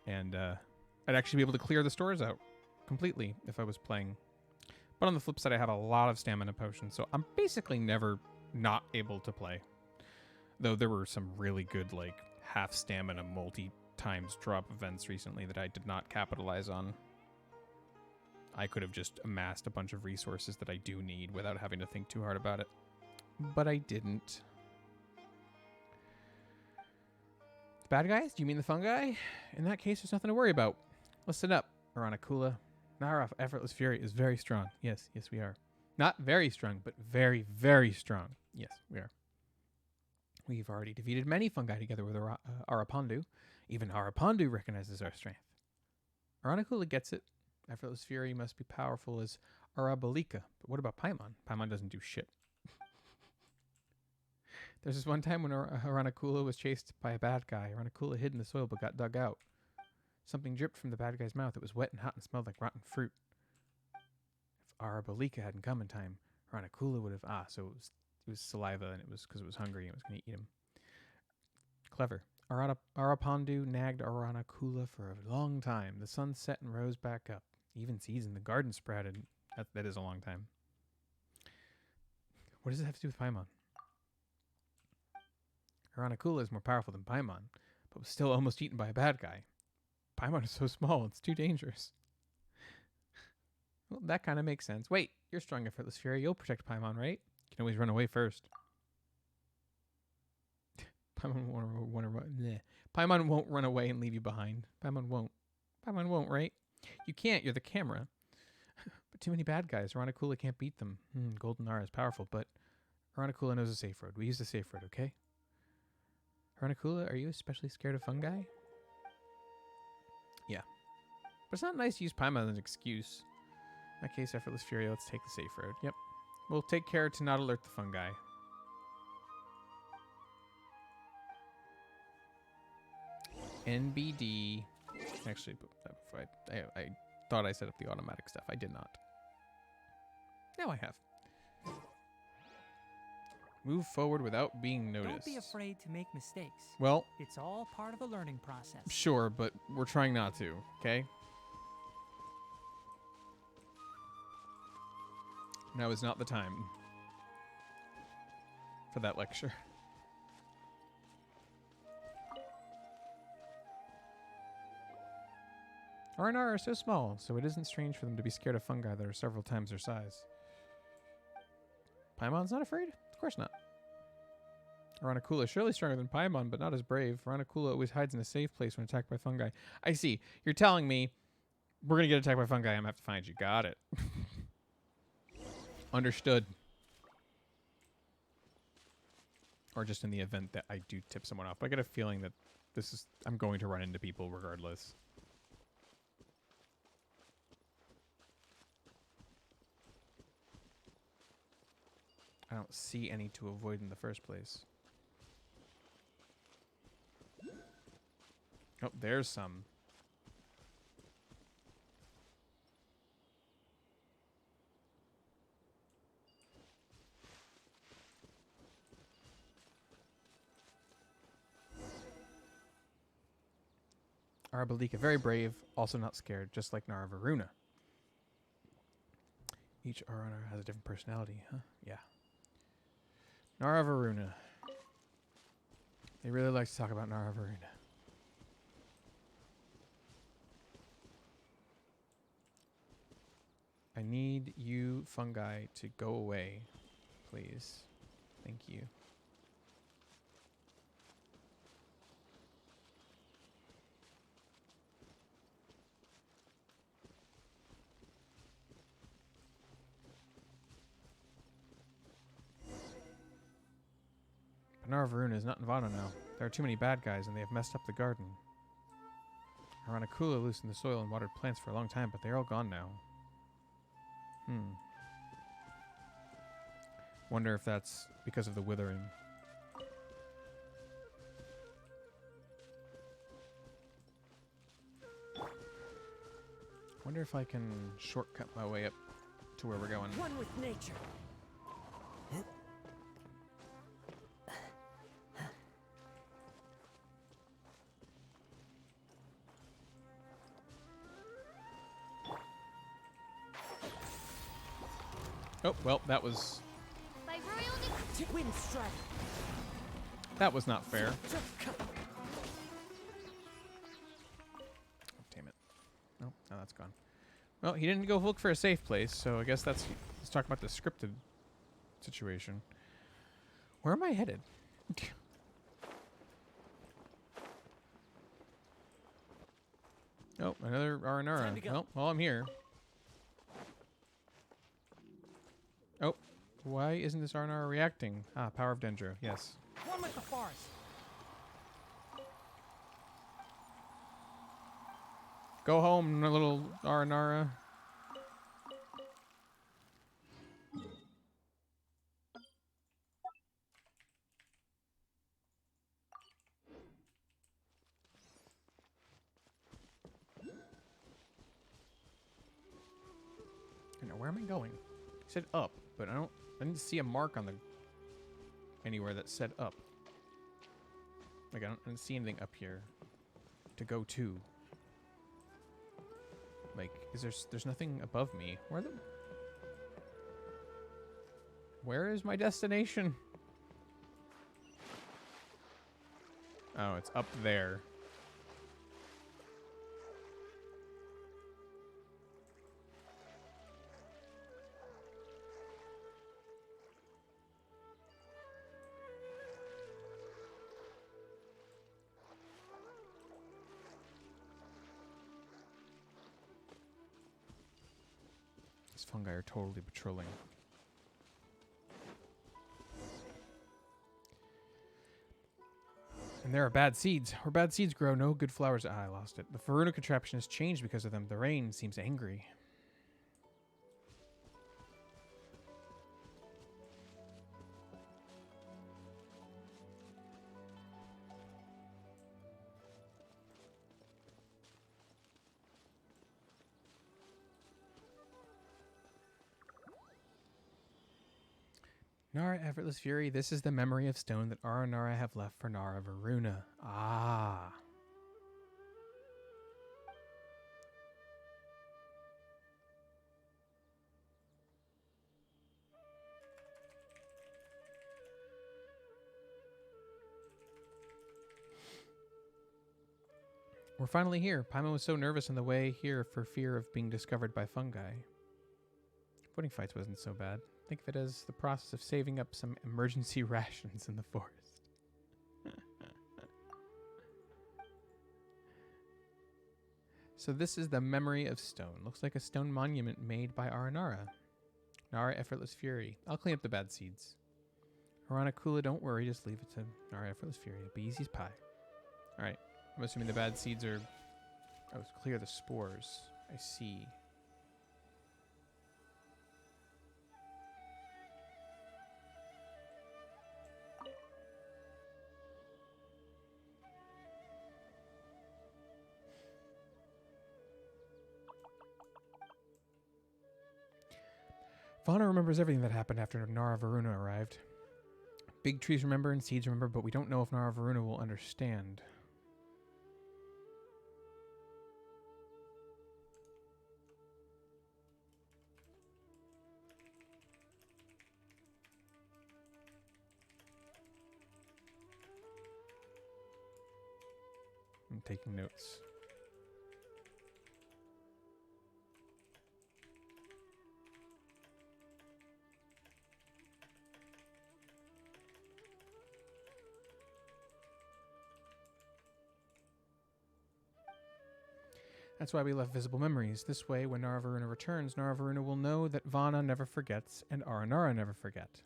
And I'd actually be able to clear the stores out completely if I was playing. But on the flip side, I have a lot of stamina potions, so I'm basically never not able to play. Though there were some really good, like, half stamina multi-times drop events recently that I did not capitalize on. I could have just amassed a bunch of resources that I do need without having to think too hard about it. But I didn't. The bad guys? Do you mean the fungi? In that case, there's nothing to worry about. Listen up, Aranakula. Nara of Effortless Fury is very strong. Yes, yes, we are. Not very strong, but very, very strong. Yes, we are. We've already defeated many fungi together with Arapandu. Even Arapandu recognizes our strength. Aranakula gets it. Effortless Fury must be powerful as Arabalika. But what about Paimon? Paimon doesn't do shit. There's this one time when Aranakula was chased by a bad guy. Aranakula hid in the soil but got dug out. Something dripped from the bad guy's mouth. It was wet and hot and smelled like rotten fruit. If Arabalika hadn't come in time, Aranakula would have... so it was saliva, and it was because it was hungry and it was going to eat him. Clever. Arapandu nagged Aranakula for a long time. The sun set and rose back up. Even seeds in the garden sprouted. That is a long time. What does it have to do with Paimon? Aranakula is more powerful than Paimon, but was still almost eaten by a bad guy. Paimon is so small, it's too dangerous. Well, that kind of makes sense. Wait, you're strong, Effortless Fury. You'll protect Paimon, right? You can always run away first. Paimon won't run away and leave you behind. Paimon won't. Paimon won't, right? You can't. You're the camera. But too many bad guys. Aranakula can't beat them. Golden Nara is powerful, but Aranakula knows a safe road. We use the safe road, okay? Aranakula, are you especially scared of fungi? Yeah. But it's not nice to use Paimon as an excuse. In that case, Effortless Fury, let's take the safe road. Yep. We'll take care to not alert the fungi. NBD. Actually, I thought I set up the automatic stuff. I did not. Now I have. Move forward without being noticed. Don't be afraid to make mistakes. Well, It's all part of the learning process. sure, but we're trying not to, okay? Now is not the time for that lecture. Faranara are so small, so it isn't strange for them to be scared of fungi that are several times their size. Paimon's not afraid? Of course not. Aranakula is surely stronger than Paimon, but not as brave. Aranakula always hides in a safe place when attacked by fungi. I see. You're telling me we're going to get attacked by fungi. I'm going to have to find you. Got it. Understood. Or just in the event that I do tip someone off. But I get a feeling that I'm going to run into people regardless. I don't see any to avoid in the first place. Oh, there's some. Arabalika, very brave, also not scared, just like Naravaruna. Each Arana has a different personality, huh? Yeah. Naravaruna. They really like to talk about Naravaruna. I need you fungi to go away, please. Thank you. Naravaruna is not in Vano now. There are too many bad guys and they have messed up the garden. Aranakula loosened the soil and watered plants for a long time, but they're all gone now. Wonder if that's because of the withering. Wonder if I can shortcut my way up to where we're going. One with nature. Oh, well, that was By royal Wind strike. not fair. Damn it. Oh, now that's gone. Well, he didn't go look for a safe place, so I guess let's talk about the scripted situation. Where am I headed? Oh, another Faranara. Time to go. Well, while I'm here. Oh, why isn't this Faranara reacting? Ah, power of Dendro. Yes. One with the forest. Go home, little Faranara. I know, where am I going? It said up, but I didn't see a mark on the anywhere that said up. Like I didn't see anything up here to go to. Like, there's nothing above me. Where is my destination? Oh, it's up there. These fungi are totally patrolling. And there are bad seeds. Where bad seeds grow, no good flowers. Ah, I lost it. The Faranara contraption has changed because of them. The rain seems angry. Nara, effortless fury. This is the memory of stone that Faranara have left for Nara Varuna. Ah. We're finally here. Paimon was so nervous on the way here for fear of being discovered by fungi. Footing fights wasn't so bad. Think of it as the process of saving up some emergency rations in the forest. So this is the memory of stone. Looks like a stone monument made by Faranara. Nara, effortless fury. I'll clean up the bad seeds. Kula, don't worry. Just leave it to Nara, effortless fury. It'll be easy as pie. All right. I'm assuming the bad seeds are... Oh, clear the spores. I see. Fauna remembers everything that happened after Nara Varuna arrived. Big trees remember and seeds remember, but we don't know if Nara Varuna will understand. I'm taking notes. That's why we left visible memories. This way, when Nara Varuna returns, Nara Varuna will know that Vana never forgets and Faranara never forget.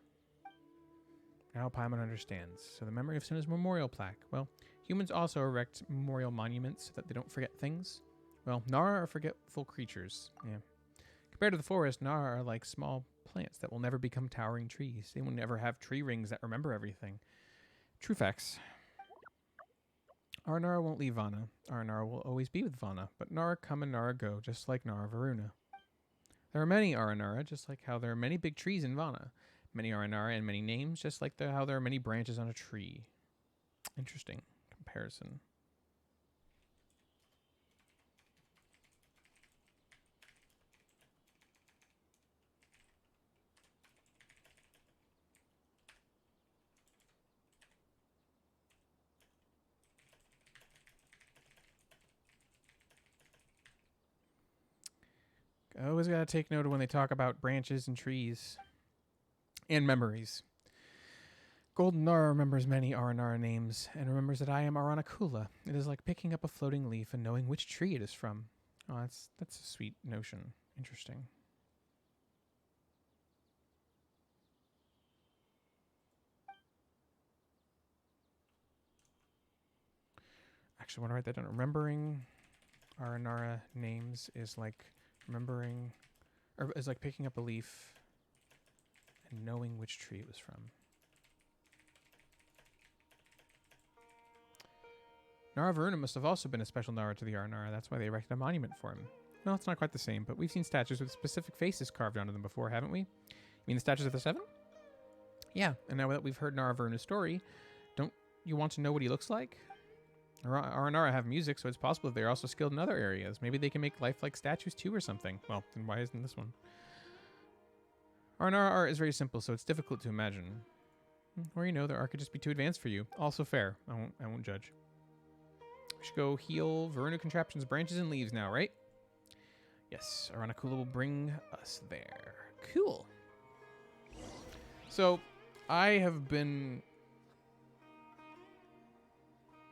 Now Paimon understands. So the memory of sin is a memorial plaque. Well, humans also erect memorial monuments so that they don't forget things. Well, Nara are forgetful creatures. Yeah. Compared to the forest, Nara are like small plants that will never become towering trees. They will never have tree rings that remember everything. True facts. Faranara won't leave Vana. Faranara will always be with Vana, but Nara come and Nara go, just like Nara Varuna. There are many Faranara, just like how there are many big trees in Vana. Many Faranara and many names, just like how there are many branches on a tree. Interesting comparison. Always gotta take note of when they talk about branches and trees. And memories. Golden Nara remembers many Faranara names, and remembers that I am Aranakula. It is like picking up a floating leaf and knowing which tree it is from. Oh, that's a sweet notion. Interesting. Actually, I want to write that down. Remembering Faranara names is like remembering, or is like picking up a leaf and knowing which tree it was from. Nara Varuna must have also been a special Nara to the Faranara. That's why they erected a monument for him. No, it's not quite the same, but we've seen statues with specific faces carved onto them before, haven't we? You mean the statues of the Seven? Yeah, and now that we've heard Nara Varuna's story, don't you want to know what he looks like? Faranara have music, so it's possible that they're also skilled in other areas. Maybe they can make lifelike statues too or something. Well, then why isn't this one? Faranara art is very simple, so it's difficult to imagine. Or, you know, their art could just be too advanced for you. Also fair. I won't judge. We should go heal Varuna Contraption's branches and leaves now, right? Yes, Aranakula will bring us there. Cool. So, I have been...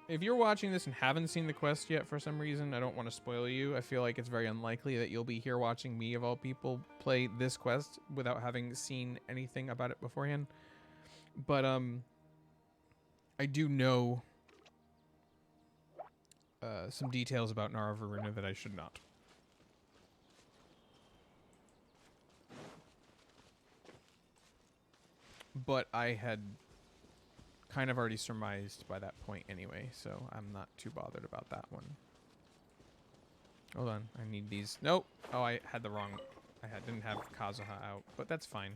If you're watching this and haven't seen the quest yet for some reason, I don't want to spoil you. I feel like it's very unlikely that you'll be here watching me, of all people, play this quest without having seen anything about it beforehand. But, I do know some details about Nara Varuna that I should not. But I had kind of already surmised by that point anyway, so I'm not too bothered about that one. Hold on, I need these. Nope. Oh, I had the wrong... didn't have Kazuha out, but that's fine.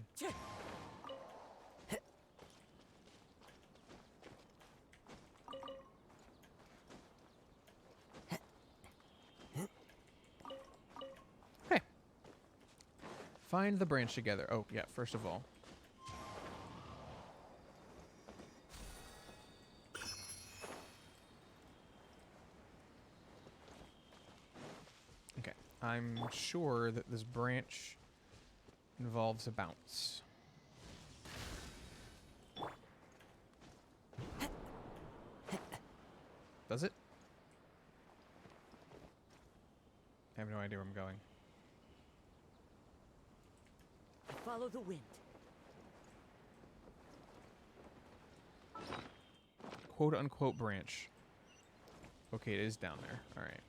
Okay. Find the branch together. Oh, yeah, first of all. I'm sure that this branch involves a bounce. Does it? I have no idea where I'm going. Follow the wind. Quote unquote branch. Okay, it is down there. All right.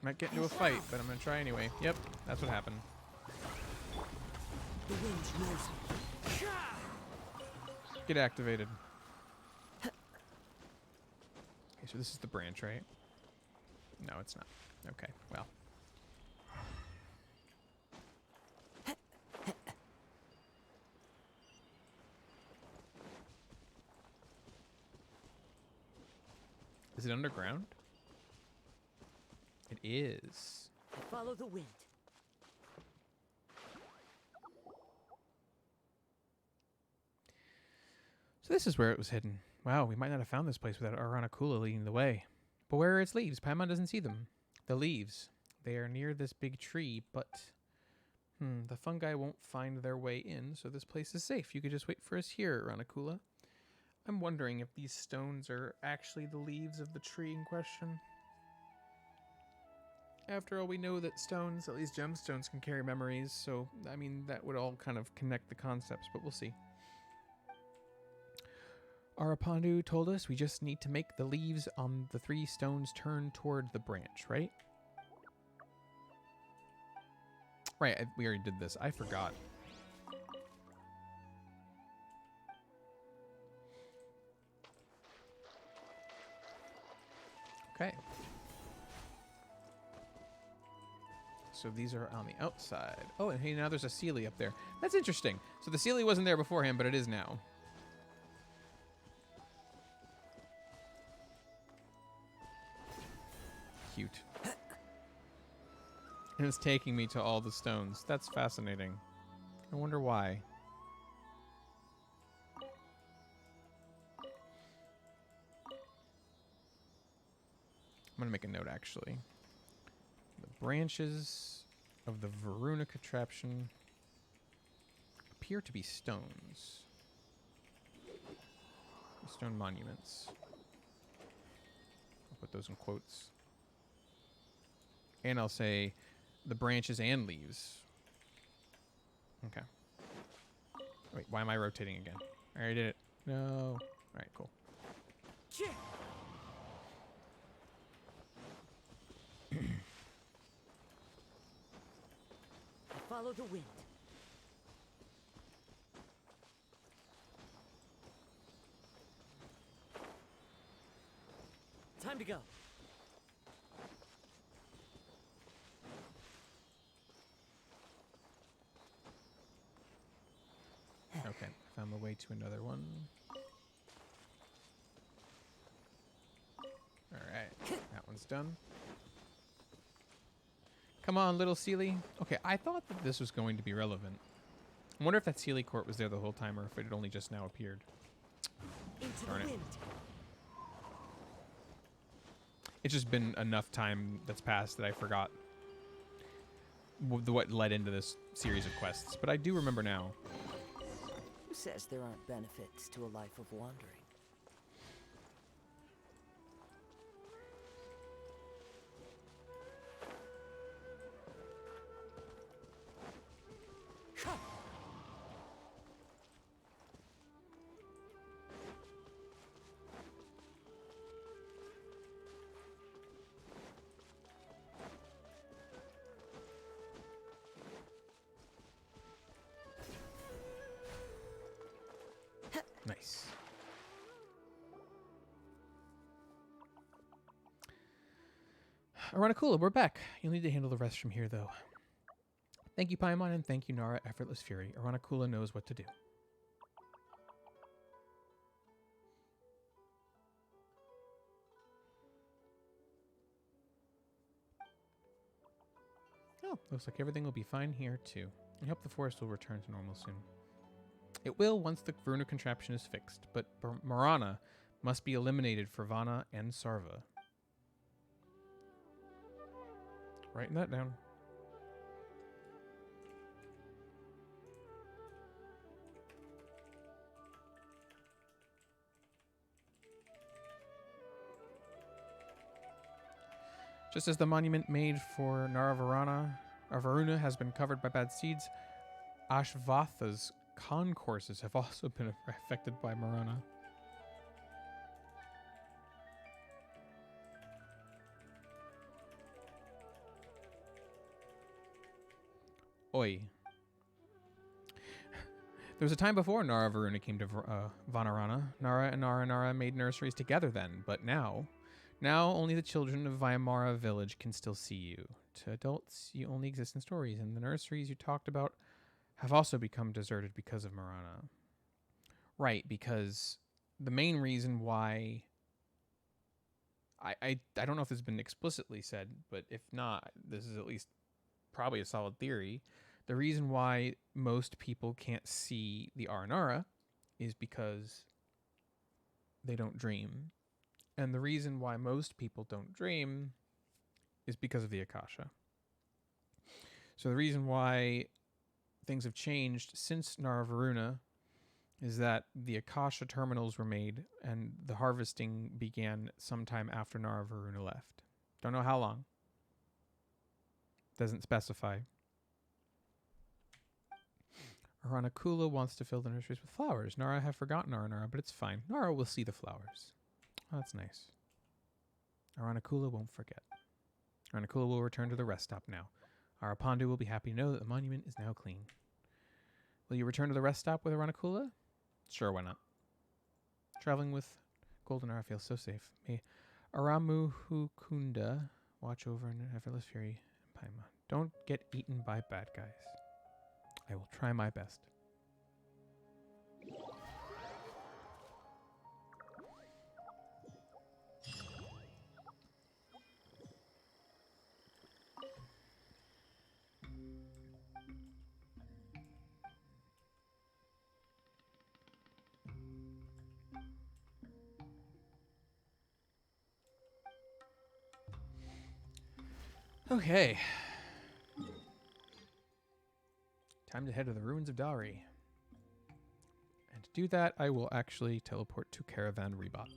Might get into a fight, but I'm gonna try anyway. Yep, that's what happened. The wind knows. Get activated. Okay, so this is the branch, right? No, it's not. Okay, well. Is it underground? It is. Follow the wind. So this is where it was hidden. Wow, we might not have found this place without Aranakula leading the way. But where are its leaves? Paimon doesn't see them. The leaves. They are near this big tree, but... the fungi won't find their way in, so this place is safe. You could just wait for us here, Aranakula. I'm wondering if these stones are actually the leaves of the tree in question. After all, we know that stones, at least gemstones, can carry memories, so, I mean, that would all kind of connect the concepts, but we'll see. Arapandu told us we just need to make the leaves on the 3 stones turn toward the branch, right? Right, we already did this. I forgot. Okay. So these are on the outside. Oh, and hey, now there's a Sealy up there. That's interesting. So the Sealy wasn't there beforehand, but it is now. Cute. And it's taking me to all the stones. That's fascinating. I wonder why. going to make a note, actually. The branches of the Varuna contraption appear to be stones. Stone monuments. I'll put those in quotes. And I'll say the branches and leaves. Okay. Wait, why am I rotating again? I already did it. No. Alright, cool. Follow the wind. Time to go. Okay, found the way to another one. Alright, that one's done. Come on, little Sealy. Okay, I thought that this was going to be relevant. I wonder if that Sealy court was there the whole time or if it had only just now appeared. Into Darn the it. wind. It's just been enough time that's passed that I forgot what led into this series of quests. But I do remember now. Who says there aren't benefits to a life of wandering? Nice. Aranakula, we're back. You'll need to handle the rest from here, though. Thank you, Paimon, and thank you, Nara, Effortless Fury. Aranakula knows what to do. Oh, looks like everything will be fine here, too. I hope the forest will return to normal soon. It will once the Varuna contraption is fixed, but Marana must be eliminated for Vana and Sarva. Writing that down. Just as the monument made for Varuna has been covered by bad seeds, Ashvatha's concourses have also been affected by Marana. Oi. There was a time before Nara Varuna came to Vanarana. Nara and Nara made nurseries together then, but now only the children of Vaimara village can still see you. To adults, you only exist in stories, and the nurseries you talked about have also become deserted because of Marana. Right, because the main reason why... I don't know if this has been explicitly said, but if not, this is at least probably a solid theory. The reason why most people can't see the Aranara is because they don't dream. And the reason why most people don't dream is because of the Akasha. So the reason why things have changed since Naravaruna is that the Akasha terminals were made and the harvesting began sometime after Naravaruna left. Don't know how long. Doesn't specify. Aranakula wants to fill the nurseries with flowers. Nara have forgotten Aranara, but it's fine. Nara will see the flowers. Oh, that's nice. Aranakula won't forget. Aranakula will return to the rest stop now. Arapandu will be happy to know that the monument is now clean. Will you return to the rest stop with Aranakula? Sure, why not? Traveling with Golden Ara feels so safe. May Aramuhukunda watch over an effortless fury and Paimon. Don't get eaten by bad guys. I will try my best. Okay. Time to head to the ruins of Dari. And to do that, I will actually teleport to Caravan Rebot.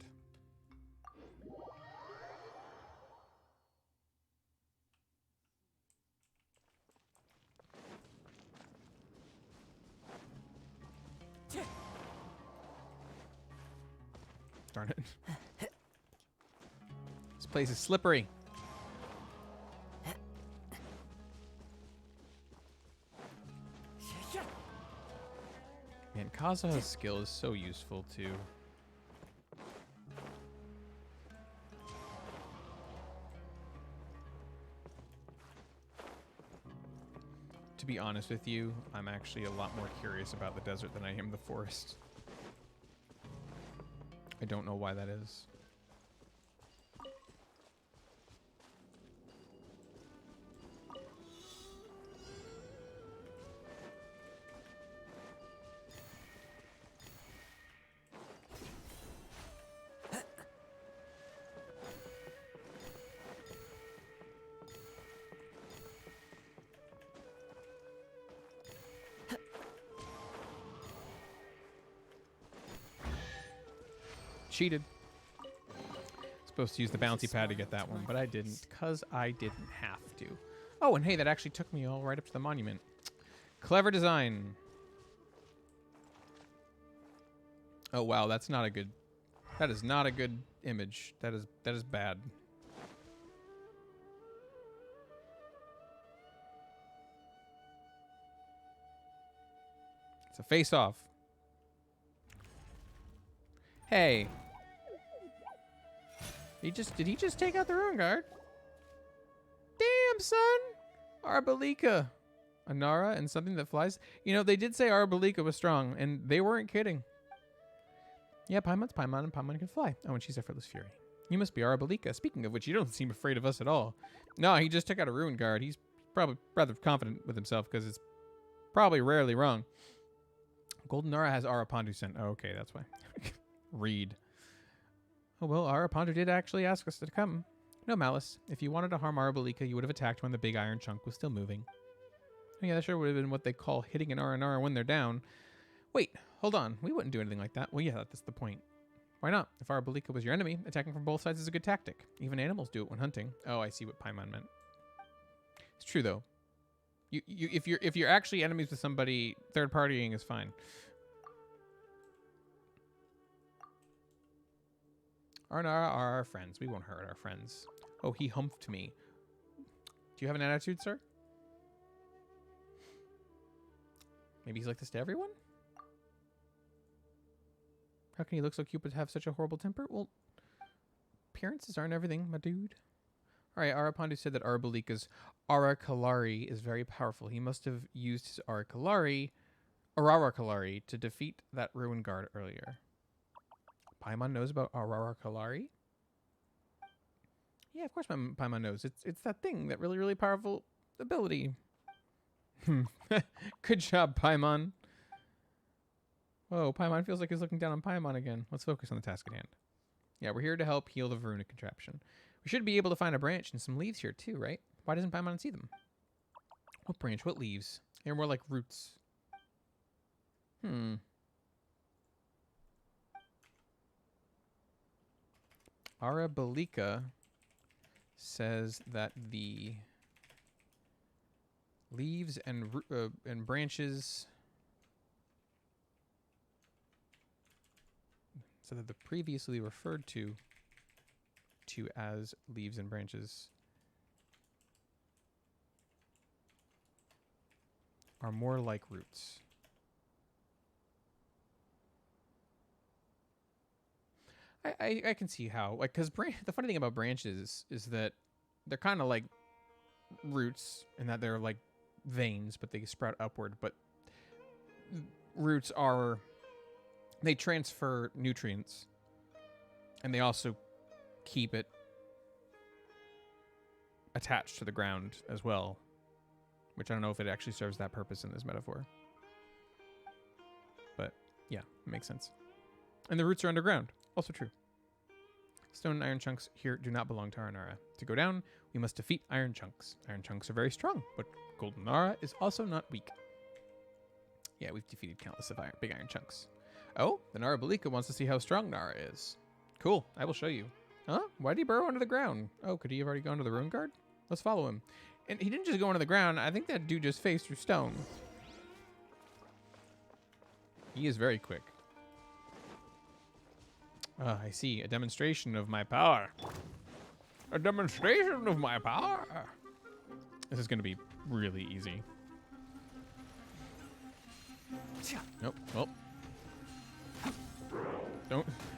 Darn it. This place is slippery. Man, Kazuha's skill is so useful too. To be honest with you, I'm actually a lot more curious about the desert than I am the forest. I don't know why that is. Cheated. Supposed to use the bouncy pad to get that one, but I didn't, because I didn't have to. Oh, and hey, that actually took me all right up to the monument. Clever design. Oh, wow, that's not a good... That is not a good image. That is bad. It's a face-off. Hey. Did he just take out the ruin guard? Damn, son. Arbalica. Anara and something that flies. You know, they did say Arbalica was strong, and they weren't kidding. Yeah, Paimon's Paimon, and Paimon can fly. Oh, and she's Effortless Fury. You must be Arbalica. Speaking of which, you don't seem afraid of us at all. No, he just took out a ruin guard. He's probably rather confident with himself, because it's probably rarely wrong. Golden Nara has Arapondu sent. Oh, okay, that's why. Read. Oh, well, Arapondu did actually ask us to come. No malice. If you wanted to harm Arbalica, you would have attacked when the big iron chunk was still moving. Oh, yeah, that sure would have been what they call hitting an R&R when they're down. Wait, hold on. We wouldn't do anything like that. Well, yeah, that's the point. Why not? If Arbalica was your enemy, attacking from both sides is a good tactic. Even animals do it when hunting. Oh, I see what Paimon meant. It's true, though. If you're actually enemies with somebody, third partying is fine. R&R are our friends. We won't hurt our friends. Oh, he humped me. Do you have an attitude, sir? Maybe he's like this to everyone? How can he look so cute but have such a horrible temper? Well, appearances aren't everything, my dude. Alright, Arapondu said that Arbalica's Arakalari is very powerful. He must have used his Arakalari to defeat that ruin guard earlier. Paimon knows about Arakalari? Yeah, of course Paimon knows. It's that thing, that really, really powerful ability. Good job, Paimon. Whoa, Paimon feels like he's looking down on Paimon again. Let's focus on the task at hand. Yeah, we're here to help heal the runic contraption. We should be able to find a branch and some leaves here too, right? Why doesn't Paimon see them? What branch? What leaves? They're more like roots. Arabalika says that the leaves and branches... So that the previously referred to as leaves and branches are more like roots. I can see how, like, because the funny thing about branches is that they're kind of like roots in that they're like veins, but they sprout upward. But roots are... They transfer nutrients, and they also keep it attached to the ground as well, which I don't know if it actually serves that purpose in this metaphor. But yeah, it makes sense. And the roots are underground. Also true. Stone and iron chunks here do not belong to Faranara. To go down, we must defeat iron chunks. Iron chunks are very strong, but golden Nara is also not weak. Yeah, we've defeated countless of big iron chunks. Oh, the Nara Balika wants to see how strong Nara is. Cool, I will show you. Huh? Why did he burrow under the ground? Oh, could he have already gone to the ruin guard? Let's follow him. And he didn't just go under the ground. I think that dude just phased through stone. He is very quick. I see. A demonstration of my power. A demonstration of my power. This is going to be really easy. Nope. Well.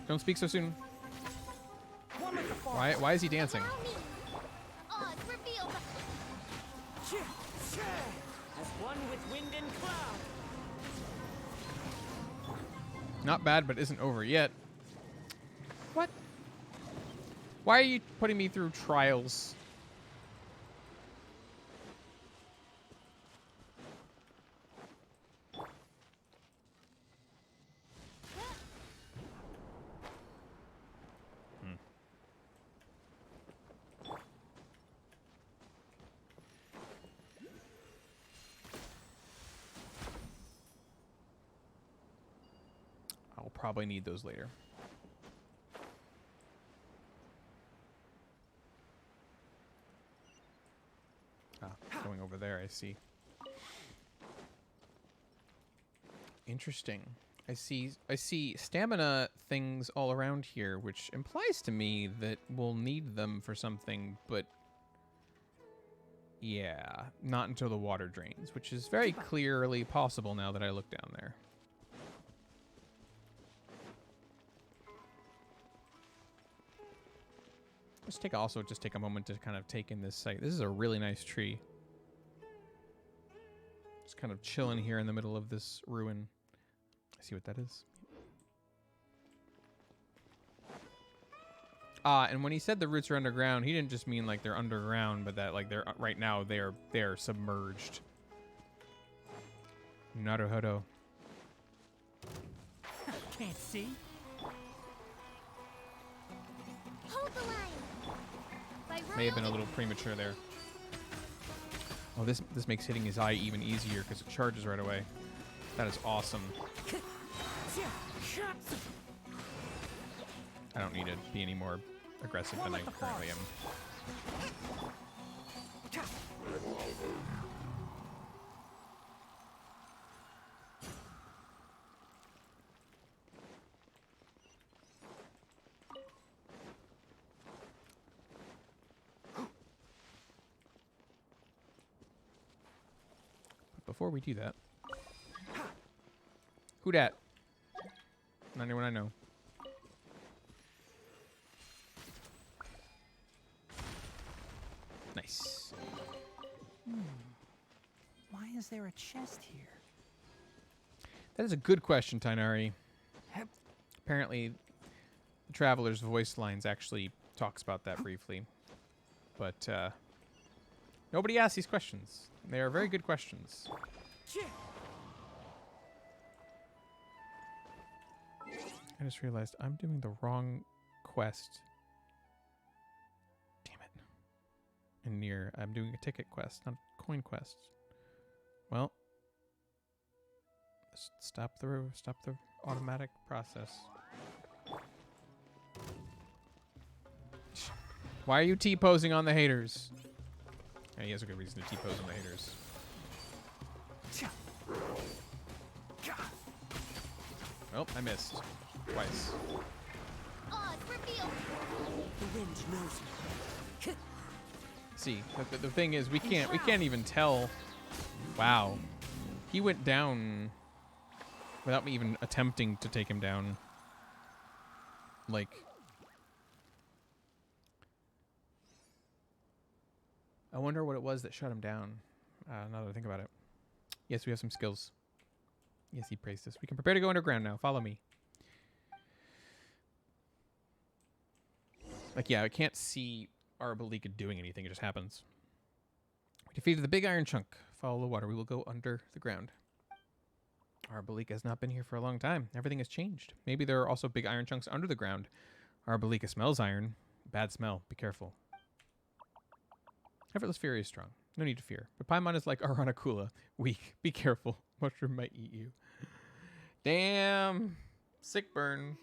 Don't speak so soon. Why is he dancing? Allow me. Oz, reveal. As one with wind and cloud. Not bad, but isn't over yet. What? Why are you putting me through trials? I'll probably need those later. Going over there, I see. Interesting. I see stamina things all around here, which implies to me that we'll need them for something, but yeah, not until the water drains, which is very clearly possible now that I look down there. Just take a moment to kind of take in this site. This is a really nice tree. Just kind of chilling here in the middle of this ruin. I see what that is. And when he said the roots are underground, he didn't just mean like they're underground, but that like they're right now they're submerged. Naruhodo. Can't see. Hold the line. May have been a little premature there. Oh, this makes hitting his eye even easier because it charges right away. That is awesome. I don't need to be any more aggressive than I currently am. Before we do that, who dat? Not anyone I know. Nice. Why is there a chest here? That is a good question, Tainari. Apparently, the Traveler's voice lines actually talks about that briefly. But nobody asks these questions. They are very good questions. I just realized I'm doing the wrong quest. Damn it. And I'm doing a ticket quest, not a coin quest. Well, stop the automatic process. Why are you T-posing on the haters? Yeah, he has a good reason to T-pose on the haters. Oh, I missed. Twice. Oz, reveal. The wind knows me. See, the thing is, we can't even tell. Wow, he went down without me even attempting to take him down. Like, I wonder what it was that shut him down. Now that I think about it. Yes, we have some skills. Yes, he praised us. We can prepare to go underground now. Follow me. Like, yeah, I can't see our Balika doing anything. It just happens. We defeated the big iron chunk. Follow the water. We will go under the ground. Our Balika has not been here for a long time. Everything has changed. Maybe there are also big iron chunks under the ground. Arbalika smells iron. Bad smell. Be careful. Effortless Fury is strong. No need to fear. But Paimon is like Aranakula. Weak. Be careful. Mushroom might eat you. Damn. Sick burn.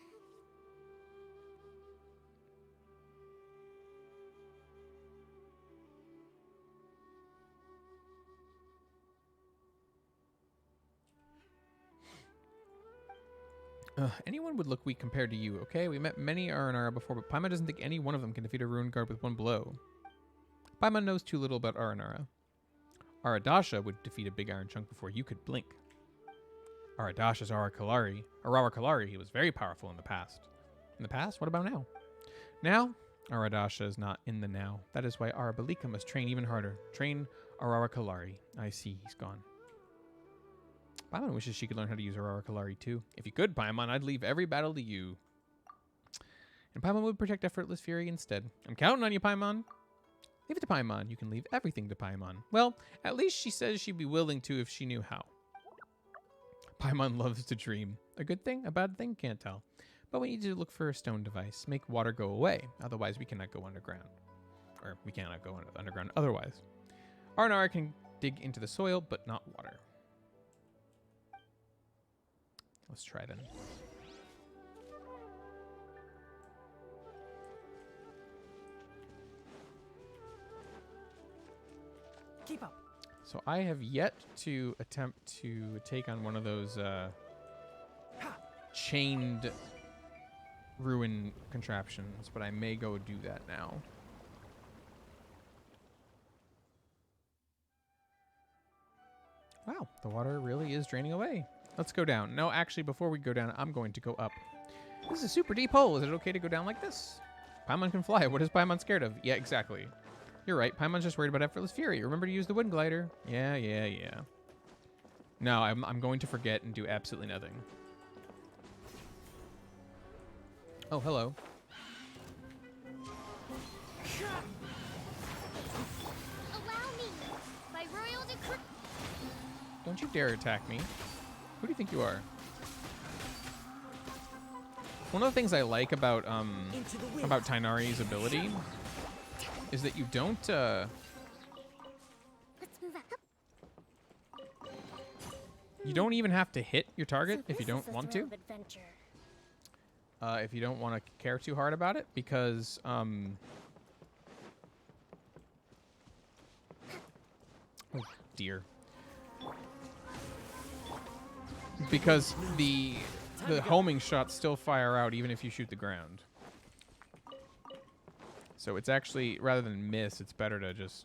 Anyone would look weak compared to you, okay? We met many Aranara before, but Paimon doesn't think any one of them can defeat a Ruined Guard with one blow. Paimon knows too little about Aranara. Aradasha would defeat a big iron chunk before you could blink. Aradasha's Arakalari, he was very powerful in the past. In the past? What about now? Now? Aradasha is not in the now. That is why Arabalika must train even harder. Train Arakalari. I see, he's gone. Paimon wishes she could learn how to use Arakalari too. If you could, Paimon, I'd leave every battle to you. And Paimon would protect Effortless Fury instead. I'm counting on you, Paimon. Leave it to Paimon. You can leave everything to Paimon. Well, at least she says she'd be willing to if she knew how. Paimon loves to dream. A good thing? A bad thing? Can't tell. But we need to look for a stone device. Make water go away. Otherwise, we cannot go underground. Or we cannot go underground otherwise. Aranara can dig into the soil, but not water. Let's try then. Keep up. So I have yet to attempt to take on one of those chained ruin contraptions, but I may go do that now. Wow, the water really is draining away. Let's go down. No, actually, before we go down, I'm going to go up. This is a super deep hole. Is it okay to go down like this? Paimon can fly. What is Paimon scared of? Yeah, exactly. You're right. Paimon's just worried about Effortless Fury. Remember to use the Wind Glider. Yeah. No, I'm going to forget and do absolutely nothing. Oh, hello. Allow me! By royal decree. Don't you dare attack me. Who do you think you are? One of the things I like about Tighnari's ability is that you don't Let's move up. you don't even have to hit your target So if you this don't is the want thrill to. of adventure. If you don't want to care too hard about it, because oh dear. Because the homing shots still fire out even if you shoot the ground. So it's actually, rather than miss, it's better to just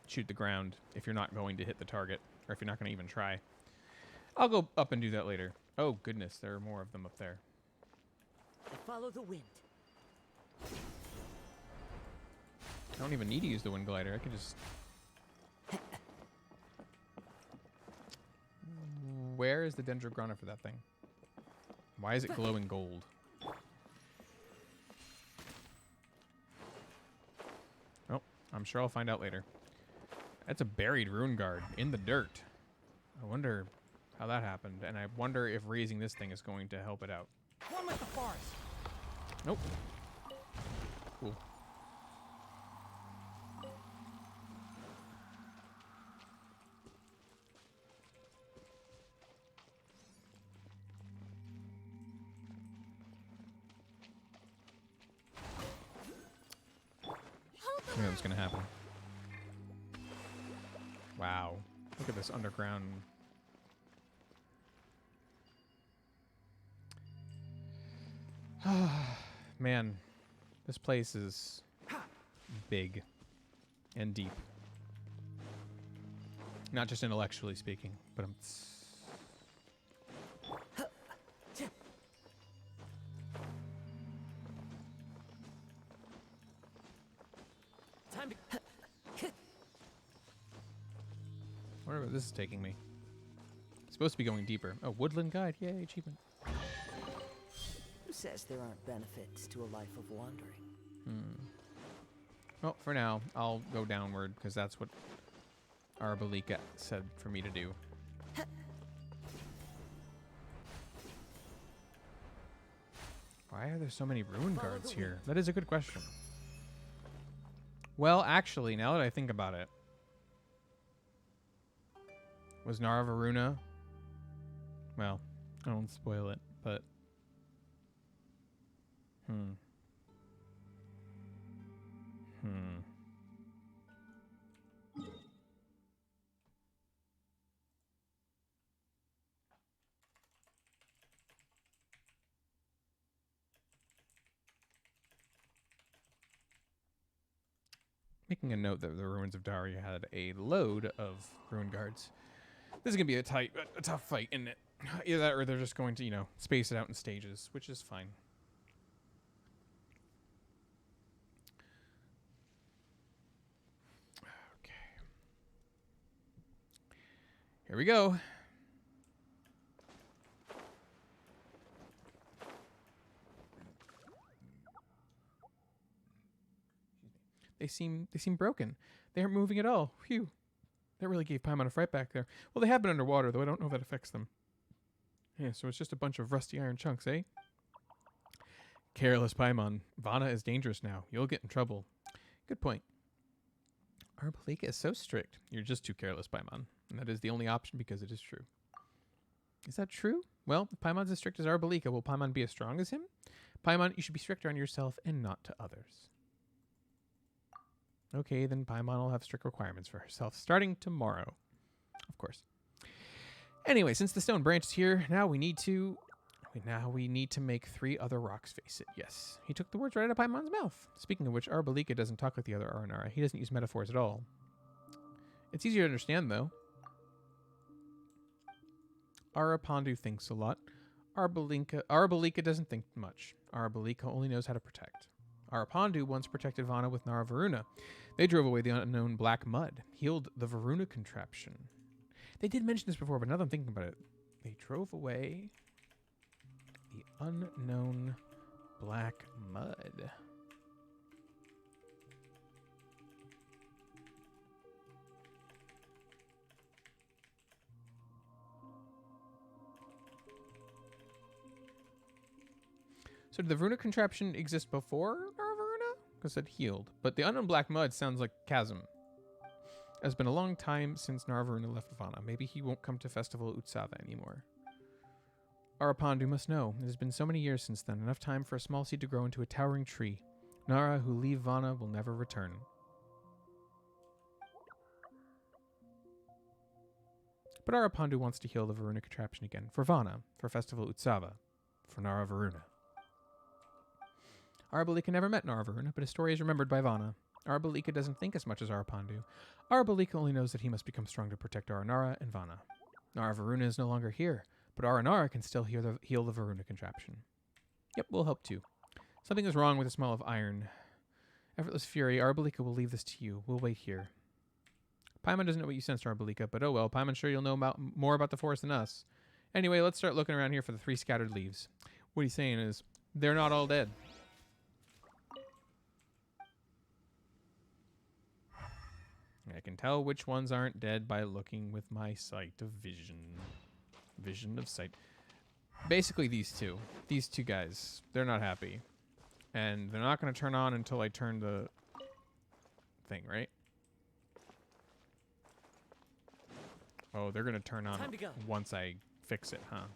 shoot the ground if you're not going to hit the target, or if you're not going to even try. I'll go up and do that later. Oh, goodness, there are more of them up there. Follow the wind. I don't even need to use the Wind Glider. I can just... Where is the Dendrograna for that thing? Why is it glowing gold? Oh, I'm sure I'll find out later. That's a buried Rune Guard in the dirt. I wonder how that happened, and I wonder if raising this thing is going to help it out. One with the forest. Nope. Cool. I knew that was going to happen. Wow. Look at this underground. Man, this place is big and deep. Not just intellectually speaking, but Time to... I wonder where this is taking me. It's supposed to be going deeper. Oh, Woodland Guide. Yay, achievement. Who says there aren't benefits to a life of wandering? Well, for now, I'll go downward, because that's what Arabalika said for me to do. Why are there so many ruin guards here? That is a good question. Well, actually, now that I think about it, was Nara Varuna? Well, I don't spoil it, but making a note that the ruins of Daria had a load of ruin guards. This is gonna be a tough fight, isn't it? Either that, or they're just going to, you know, space it out in stages, which is fine. Okay. Here we go. They seem broken. They aren't moving at all. Phew. That really gave Paimon a fright back there. Well, they have been underwater, though I don't know if that affects them. Yeah, so it's just a bunch of rusty iron chunks, eh? Careless Paimon. Vana is dangerous now. You'll get in trouble. Good point. Our Palika is so strict. You're just too careless, Paimon. And that is the only option because it is true. Is that true? Well, if Paimon's as strict as our Balika, will Paimon be as strong as him? Paimon, you should be stricter on yourself and not to others. Okay, then Paimon will have strict requirements for herself starting tomorrow. Of course. Anyway, since the stone branch is here, now we need to make 3 other rocks face it. Yes. He took the words right out of Paimon's mouth. Speaking of which, our Balika doesn't talk like the other Faranara. He doesn't use metaphors at all. It's easier to understand, though. Arapandu thinks a lot. Arabalika doesn't think much. Arabalika only knows how to protect. Arapandu once protected Vana with Nara Varuna. They drove away the unknown black mud, healed the Varuna contraption. They did mention this before, but now that I'm thinking about it, they drove away the unknown black mud. So did the Varuna contraption exist before Nara Varuna? Because it healed. But the unknown black mud sounds like chasm. It's been a long time since Nara Varuna left Vana. Maybe he won't come to Festival Utsava anymore. Arapandu must know. It has been so many years since then. Enough time for a small seed to grow into a towering tree. Nara who leave Vana will never return. But Arapandu wants to heal the Varuna contraption again. For Vana. For Festival Utsava. For Nara Varuna. Arabalika never met Nara Varuna, but his story is remembered by Vana. Arabalika doesn't think as much as Arapandu. Arabalika only knows that he must become strong to protect Aranara and Vana. Nara Varuna is no longer here, but Aranara can still heal the Varuna contraption. Yep, we'll help too. Something is wrong with the smell of iron. Effortless fury, Arabalika will leave this to you. We'll wait here. Paimon doesn't know what you sensed, Arabalika, but oh well, Paimon's sure you'll know more about the forest than us. Anyway, let's start looking around here for the 3 scattered leaves. What he's saying is, they're not all dead. I can tell which ones aren't dead by looking with my sight of vision. Vision of sight. Basically these two. These 2 guys. They're not happy. And they're not going to turn on until I turn the thing, right? Oh, they're going to turn on once I fix it, huh?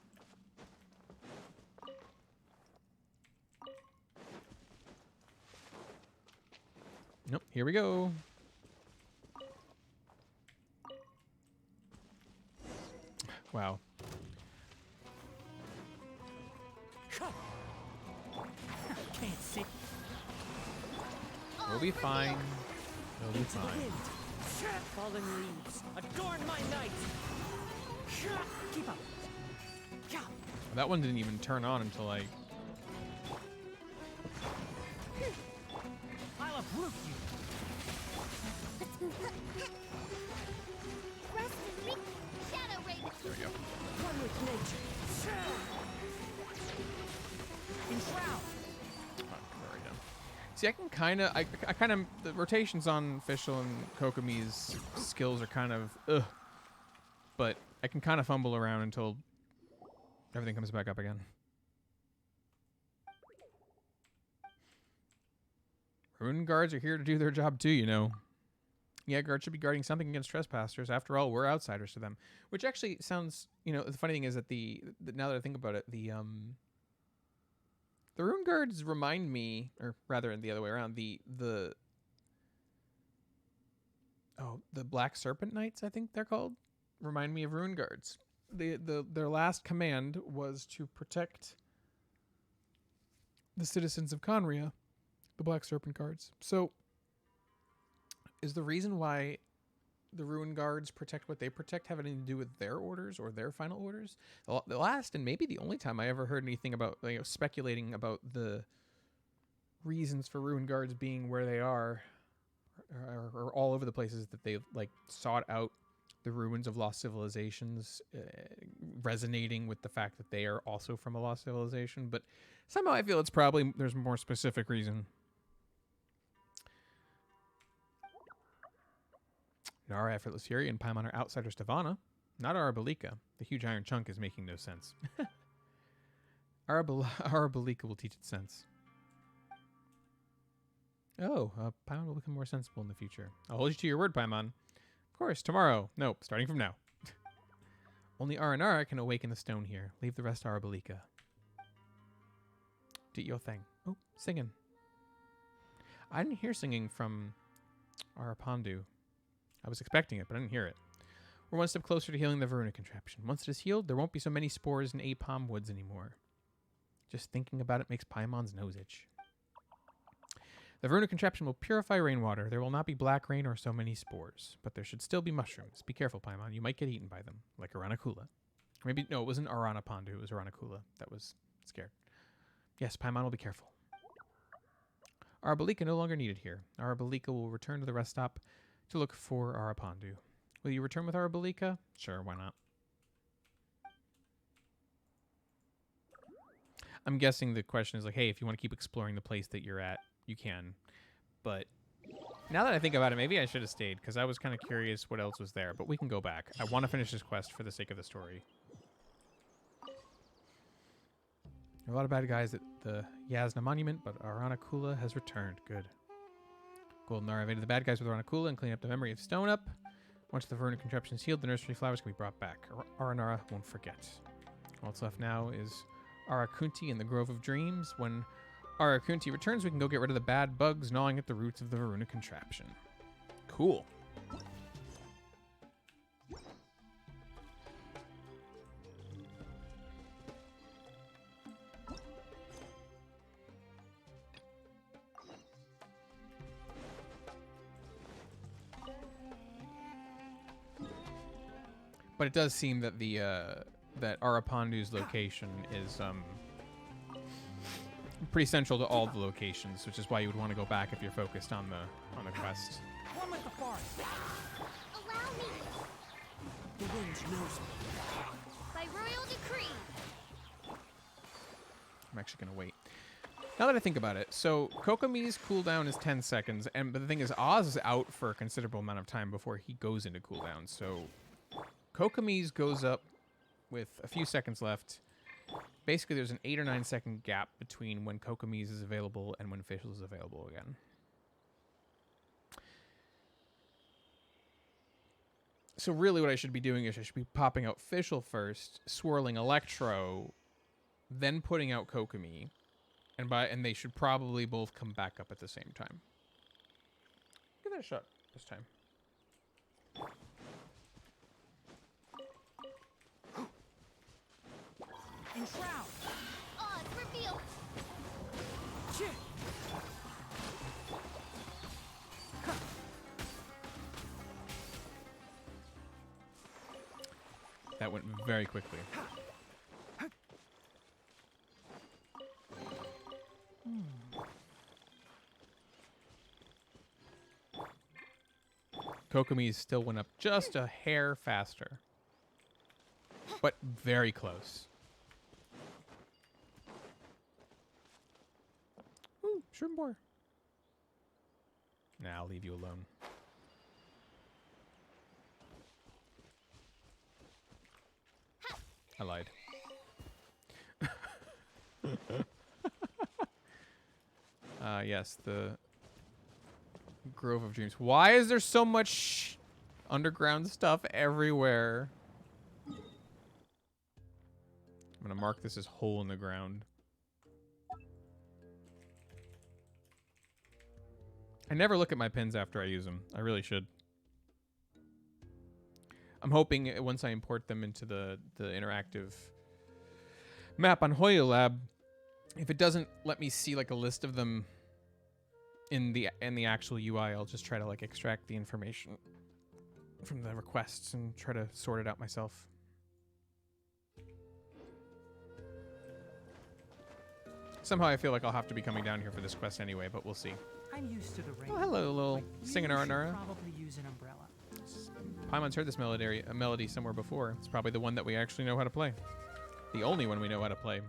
Nope, here we go. Wow. Can't see. We'll be fine. We'll be fine. Fallen leaves, adorn my night. Keep up. That one didn't even turn on until I... I'll uproot you. Rest and reach. Shadow Raven. There we go. One with nature. Enshroud. There we go. See, I can kind of... I kind of... The rotations on Fischl and Kokomi's skills are kind of... Ugh. But I can kind of fumble around until everything comes back up again. Rune guards are here to do their job too, you know. Yeah, guards should be guarding something against trespassers. After all, we're outsiders to them. Which actually sounds, you know, the funny thing is that now that I think about it, the rune guards remind me, or rather the other way around, the Black Serpent Knights, I think they're called, remind me of rune guards. Their last command was to protect the citizens of Conria, the Black Serpent guards. So is the reason why the Ruin Guards protect what they protect have anything to do with their orders or their final orders? The last and maybe the only time I ever heard anything about, you know, speculating about the reasons for Ruin Guards being where they are or all over the places that they like sought out the ruins of lost civilizations, resonating with the fact that they are also from a lost civilization. But somehow I feel it's probably there's a more specific reason. Nara, Effortless Fury, and Paimon are outsiders to Vana, not Arabelika. The huge iron chunk is making no sense. Arabelika will teach it sense. Oh, Paimon will become more sensible in the future. I'll hold you to your word, Paimon. Of course, tomorrow. Nope, starting from now. Only Faranara can awaken the stone here. Leave the rest to Arabelika. Do your thing. Oh, singing. I didn't hear singing from Arapandu. I was expecting it, but I didn't hear it. We're one step closer to healing the Veruna contraption. Once it is healed, there won't be so many spores in Apom Woods anymore. Just thinking about it makes Paimon's nose itch. The Veruna contraption will purify rainwater. There will not be black rain or so many spores, but there should still be mushrooms. Be careful, Paimon. You might get eaten by them, like Aranakula. Maybe, no, it wasn't Aranapandu. It was Aranakula that was scared. Yes, Paimon will be careful. Arabelika no longer needed here. Arabelika will return to the rest stop to look for Arapandu. Will you return with Arabelika? Sure, why not? I'm guessing the question is like, hey, if you want to keep exploring the place that you're at, you can. But now that I think about it, maybe I should have stayed, because I was kind of curious what else was there. But we can go back. I want to finish this quest for the sake of the story. There are a lot of bad guys at the Yasna Monument, but Aranakula has returned. Good. Goldenar evaded the bad guys with Aranakula and cleaned up the memory of Stone Up. Once the Veruna contraption is healed, the nursery flowers can be brought back. Faranara won't forget. All that's left now is Arakunti in the Grove of Dreams. When Arakunti returns, we can go get rid of the bad bugs gnawing at the roots of the Veruna contraption. Cool. But it does seem that the that Arapandu's location is pretty central to all the locations, which is why you would want to go back if you're focused on the quest. One with the forest. Allow me, The wind knows me. by royal decree. I'm actually gonna wait. Now that I think about it, so Kokomi's cooldown is 10 seconds, but the thing is, Oz is out for a considerable amount of time before he goes into cooldown. So Kokomi's goes up with a few seconds left. Basically, there's an 8 or 9 second gap between when Kokomi's is available and when Fischl is available again. So really what I should be doing is I should be popping out Fischl first, swirling Electro, then putting out Kokomi, and they should probably both come back up at the same time. Give that a shot this time. Enshroud. Oz, reveal. Shit. That went very quickly. Kokomi still went up just a hair faster, but very close. Ooh, shrimp boar. Nah, I'll leave you alone. I lied. Yes, the Grove of Dreams. Why is there so much underground stuff everywhere? I'm gonna mark this as hole in the ground. I never look at my pins after I use them. I really should. I'm hoping once I import them into the interactive map on Hoya Lab, if it doesn't let me see like a list of them in the actual UI, I'll just try to like extract the information from the requests and try to sort it out myself. Somehow I feel like I'll have to be coming down here for this quest anyway, but we'll see. I'm used to the rain. Oh, hello, little Wait, singing maybe we should Faranara. probably use an umbrella. Paimon's heard this melody somewhere before. It's probably the one that we actually know how to play. The only one we know how to play.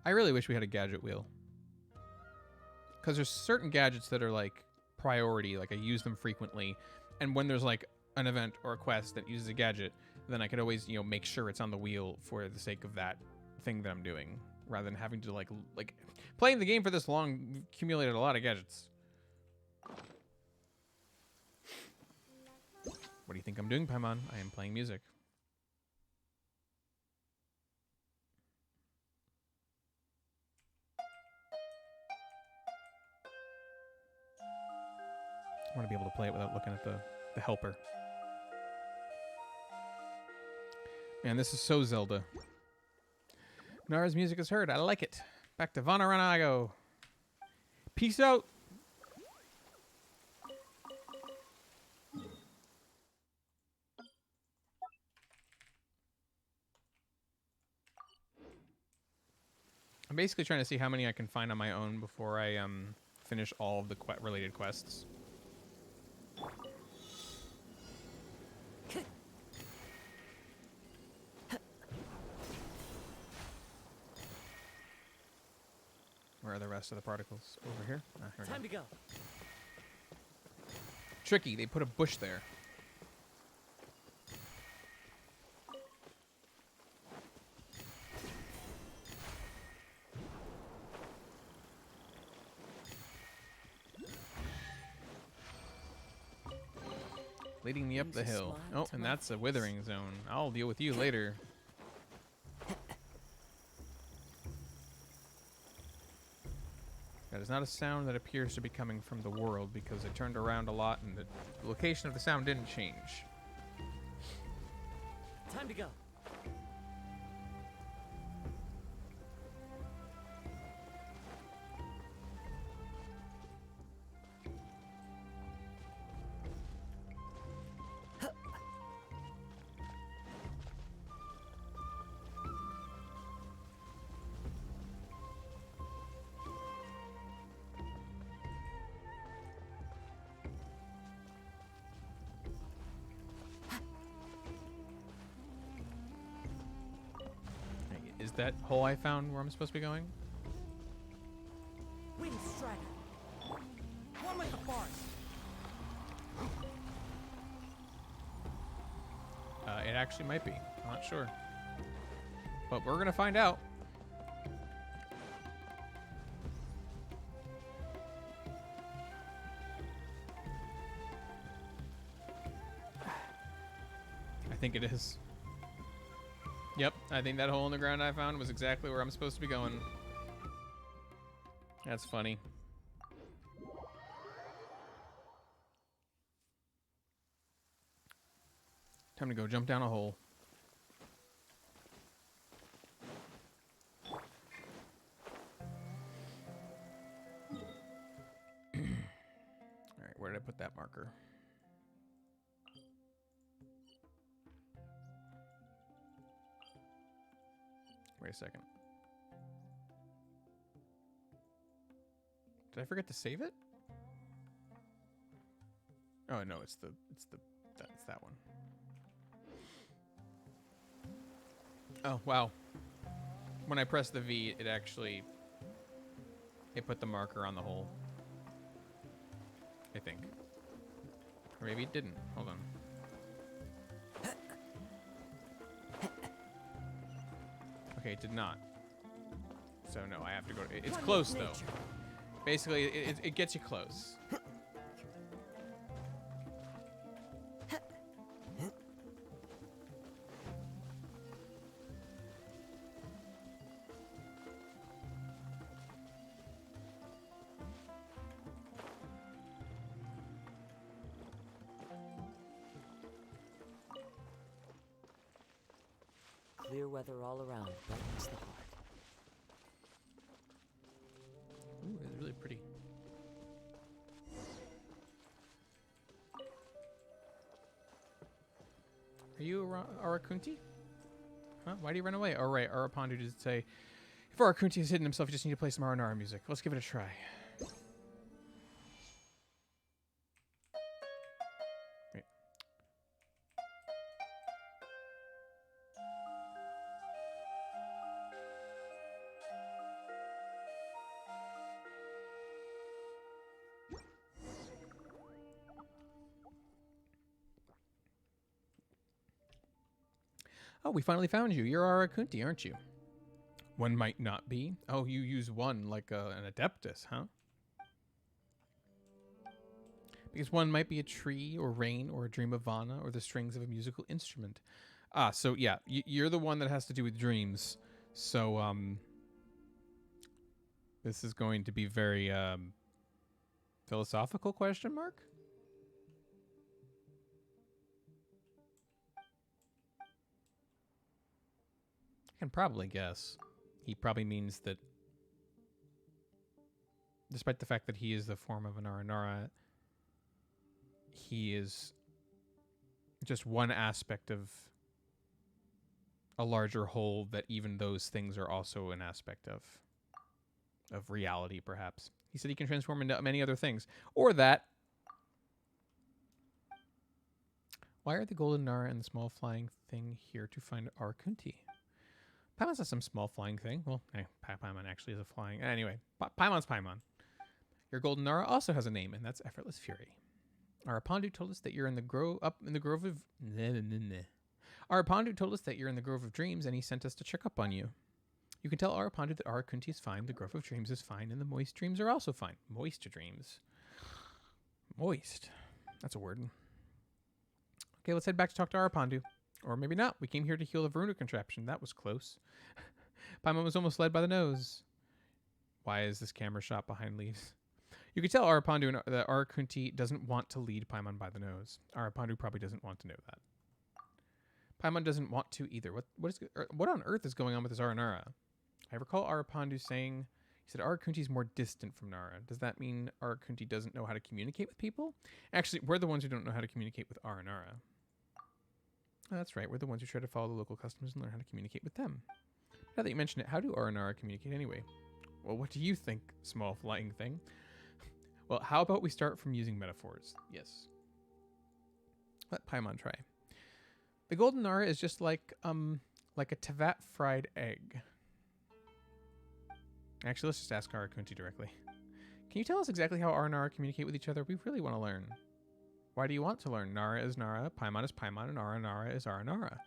I really wish we had a gadget wheel. Because there's certain gadgets that are like priority, like I use them frequently. And when there's like an event or a quest that uses a gadget, then I could always, you know, make sure it's on the wheel for the sake of that thing that I'm doing, rather than having to like playing the game for this long, we've accumulated a lot of gadgets. What do you think I'm doing, Paimon? I am playing music. I want to be able to play it without looking at the helper. Man, this is so Zelda. Nara's music is heard. I like it. Back to Faranara I go. Peace out. I'm basically trying to see how many I can find on my own before I finish all of the related quests. Where are the rest of the particles? Over here? Ah, here we Time to go. Tricky, they put a bush there. Leading me up the hill. Oh, and that's a withering zone. I'll deal with you later. That is not a sound that appears to be coming from the world because it turned around a lot and the location of the sound didn't change. Time to go. Is that hole I found where I'm supposed to be going? Wind Strider. One with the forest. It actually might be. I'm not sure. But we're going to find out. I think it is. Yep, I think that hole in the ground I found was exactly where I'm supposed to be going. That's funny. Time to go jump down a hole. Alright, where did I put that marker? Wait a second. Did I forget to save it? Oh no, it's that one. Oh wow. When I pressed the V, it put the marker on the hole. I think. Or maybe it didn't. Hold on. Okay, it did not. So no, I have to go. It's One close with though. nature. Basically, it gets you close. Clear weather all around. Brightens the heart. Ooh, it's really pretty. Are you Arakunti? Huh? Why do you run away? Oh, right. Arapandu did say, if Arakunti has hidden himself, you just need to play some Faranara music. Let's give it a try. Wait. Oh, we finally found you. You're Arakunti, aren't you? One might not be. Oh, you use one like an Adeptus, huh? Because one might be a tree or rain or a dream of Vana or the strings of a musical instrument. Ah, so yeah, you're the one that has to do with dreams. So, this is going to be very, philosophical question mark? I can probably guess. He probably means that despite the fact that he is the form of an Aranara, he is just one aspect of a larger whole that even those things are also an aspect of reality, perhaps. He said he can transform into many other things. Or that. Why are the golden Nara and the small flying thing here to find Arakunti? Paimon's not some small flying thing. Well, Paimon actually is a flying. Anyway, Paimon's Paimon. Your golden Nara also has a name, and that's Effortless Fury. Arapandu told us that you're in the grove of. Arapandu told us that you're in the Grove of Dreams, and he sent us to check up on you. You can tell Arapandu that Arakunti is fine, the Grove of Dreams is fine, and the moist dreams are also fine. Moist dreams. Moist. That's a word. Okay, let's head back to talk to Arapandu. Or maybe not. We came here to heal the Varuna contraption. That was close. Paimon was almost led by the nose. Why is this camera shot behind leaves? You can tell Arapandu that Arakunti doesn't want to lead Paimon by the nose. Arapandu probably doesn't want to know that. Paimon doesn't want to either. What on earth is going on with this Aranara? I recall Arapandu saying, he said Arakunti is more distant from Nara. Does that mean Arakunti doesn't know how to communicate with people? Actually, we're the ones who don't know how to communicate with Aranara. Oh, that's right. We're the ones who try to follow the local customs and learn how to communicate with them. Now that you mention it, how do Aranara communicate anyway? Well, what do you think, small flying thing? Well, how about we start from using metaphors? Yes. Let Paimon try. The golden Nara is just like a Tevat fried egg. Actually, let's just ask Arakunti directly. Can you tell us exactly how Aranara communicate with each other? We really want to learn. Why do you want to learn? Nara is Nara, Paimon is Paimon, and Aranara is Aranara.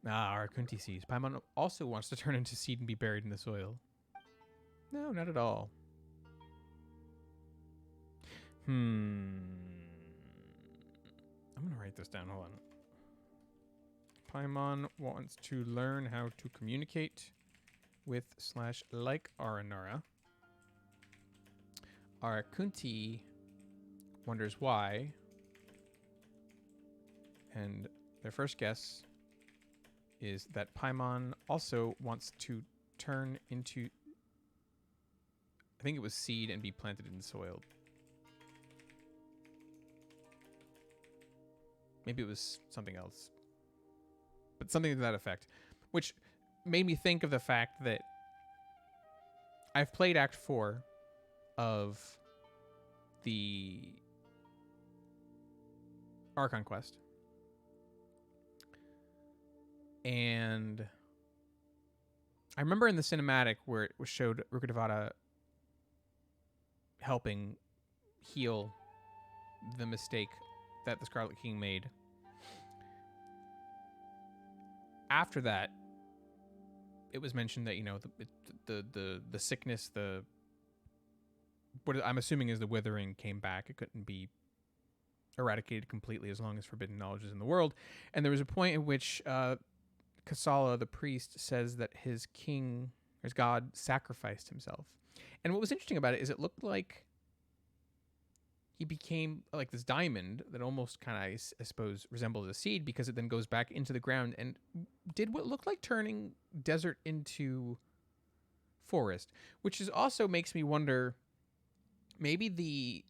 Ah, Arakunti sees. Paimon also wants to turn into seed and be buried in the soil. No, not at all. I'm going to write this down. Hold on. Paimon wants to learn how to communicate with / like Aranara. Arakunti wonders why. And their first guess is that Paimon also wants to turn into, I think it was seed, and be planted in the soil. Maybe it was something else. But something to that effect. Which made me think of the fact that I've played Act 4 of the Archon Quest. And I remember in the cinematic where it was showed Rukkhadevata helping heal the mistake that the Scarlet King made. After that, it was mentioned that the sickness, the what I'm assuming is the withering, came back. It couldn't be eradicated completely as long as forbidden knowledge is in the world. And there was a point in which Kasala, the priest, says that his king, his god, sacrificed himself. And what was interesting about it is it looked like he became like this diamond that almost kind of, I suppose, resembles a seed, because it then goes back into the ground and did what looked like turning desert into forest, which is also makes me wonder, maybe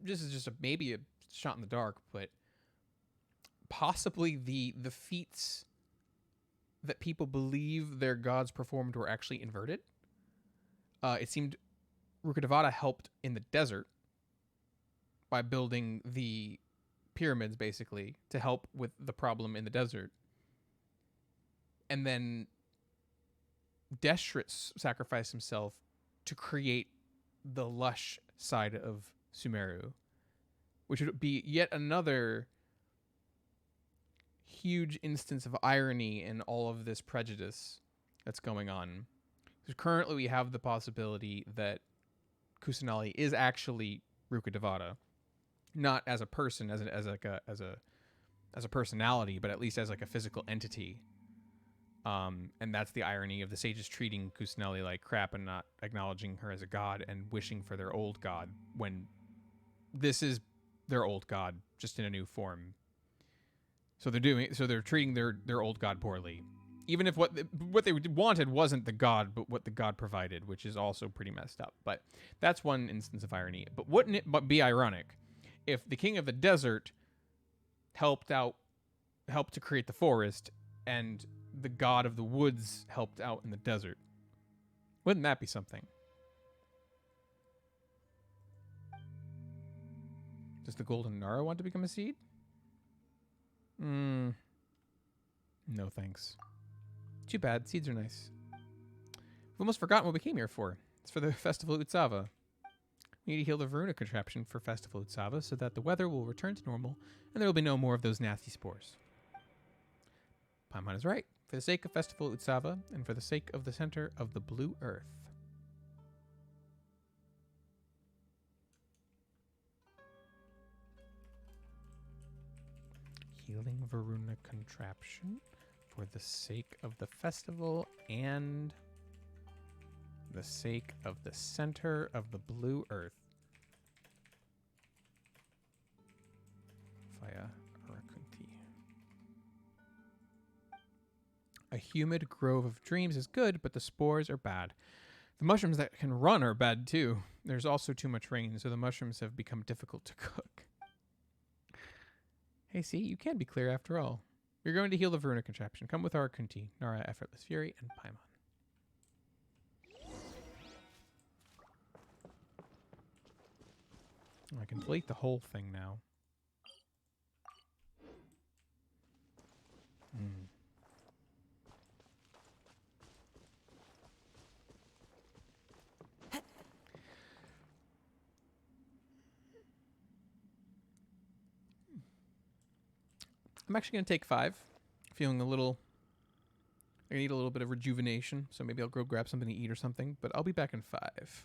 this is just maybe a shot in the dark, but possibly the feats that people believe their gods performed were actually inverted. It seemed Rukkhadevata helped in the desert by building the pyramids, basically, to help with the problem in the desert. And then Deshret sacrificed himself to create the lush side of Sumeru, which would be yet another huge instance of irony in all of this prejudice that's going on. Because currently we have the possibility that Kusanali is actually Rukkhadevata, not as a person, as a personality, but at least as like a physical entity. And that's the irony of the sages treating Kusanali like crap and not acknowledging her as a god and wishing for their old god, when this is their old god just in a new form. So they're treating their old god poorly, even if what they wanted wasn't the god, but what the god provided, which is also pretty messed up. But that's one instance of irony. But wouldn't it be ironic if the king of the desert helped to create the forest, and the god of the woods helped out in the desert? Wouldn't that be something? Does the golden Nara want to become a seed? No thanks. Too bad. Seeds are nice. We've almost forgotten what we came here for. It's for the Festival Utsava. We need to heal the Varuna contraption for Festival Utsava so that the weather will return to normal and there will be no more of those nasty spores. Paimon is right. For the sake of Festival Utsava and for the sake of the center of the blue earth. Healing Varuna contraption for the sake of the festival and the sake of the center of the blue earth. Via Arakunti. A humid grove of dreams is good, but the spores are bad. The mushrooms that can run are bad too. There's also too much rain, so the mushrooms have become difficult to cook. Hey, see, you can be clear after all. You're going to heal the Varuna contraption. Come with our Kunti, Nara, Effortless Fury, and Paimon. I can delete the whole thing now. I'm actually going to take 5. Feeling I need a little bit of rejuvenation, so maybe I'll go grab something to eat or something, but I'll be back in 5.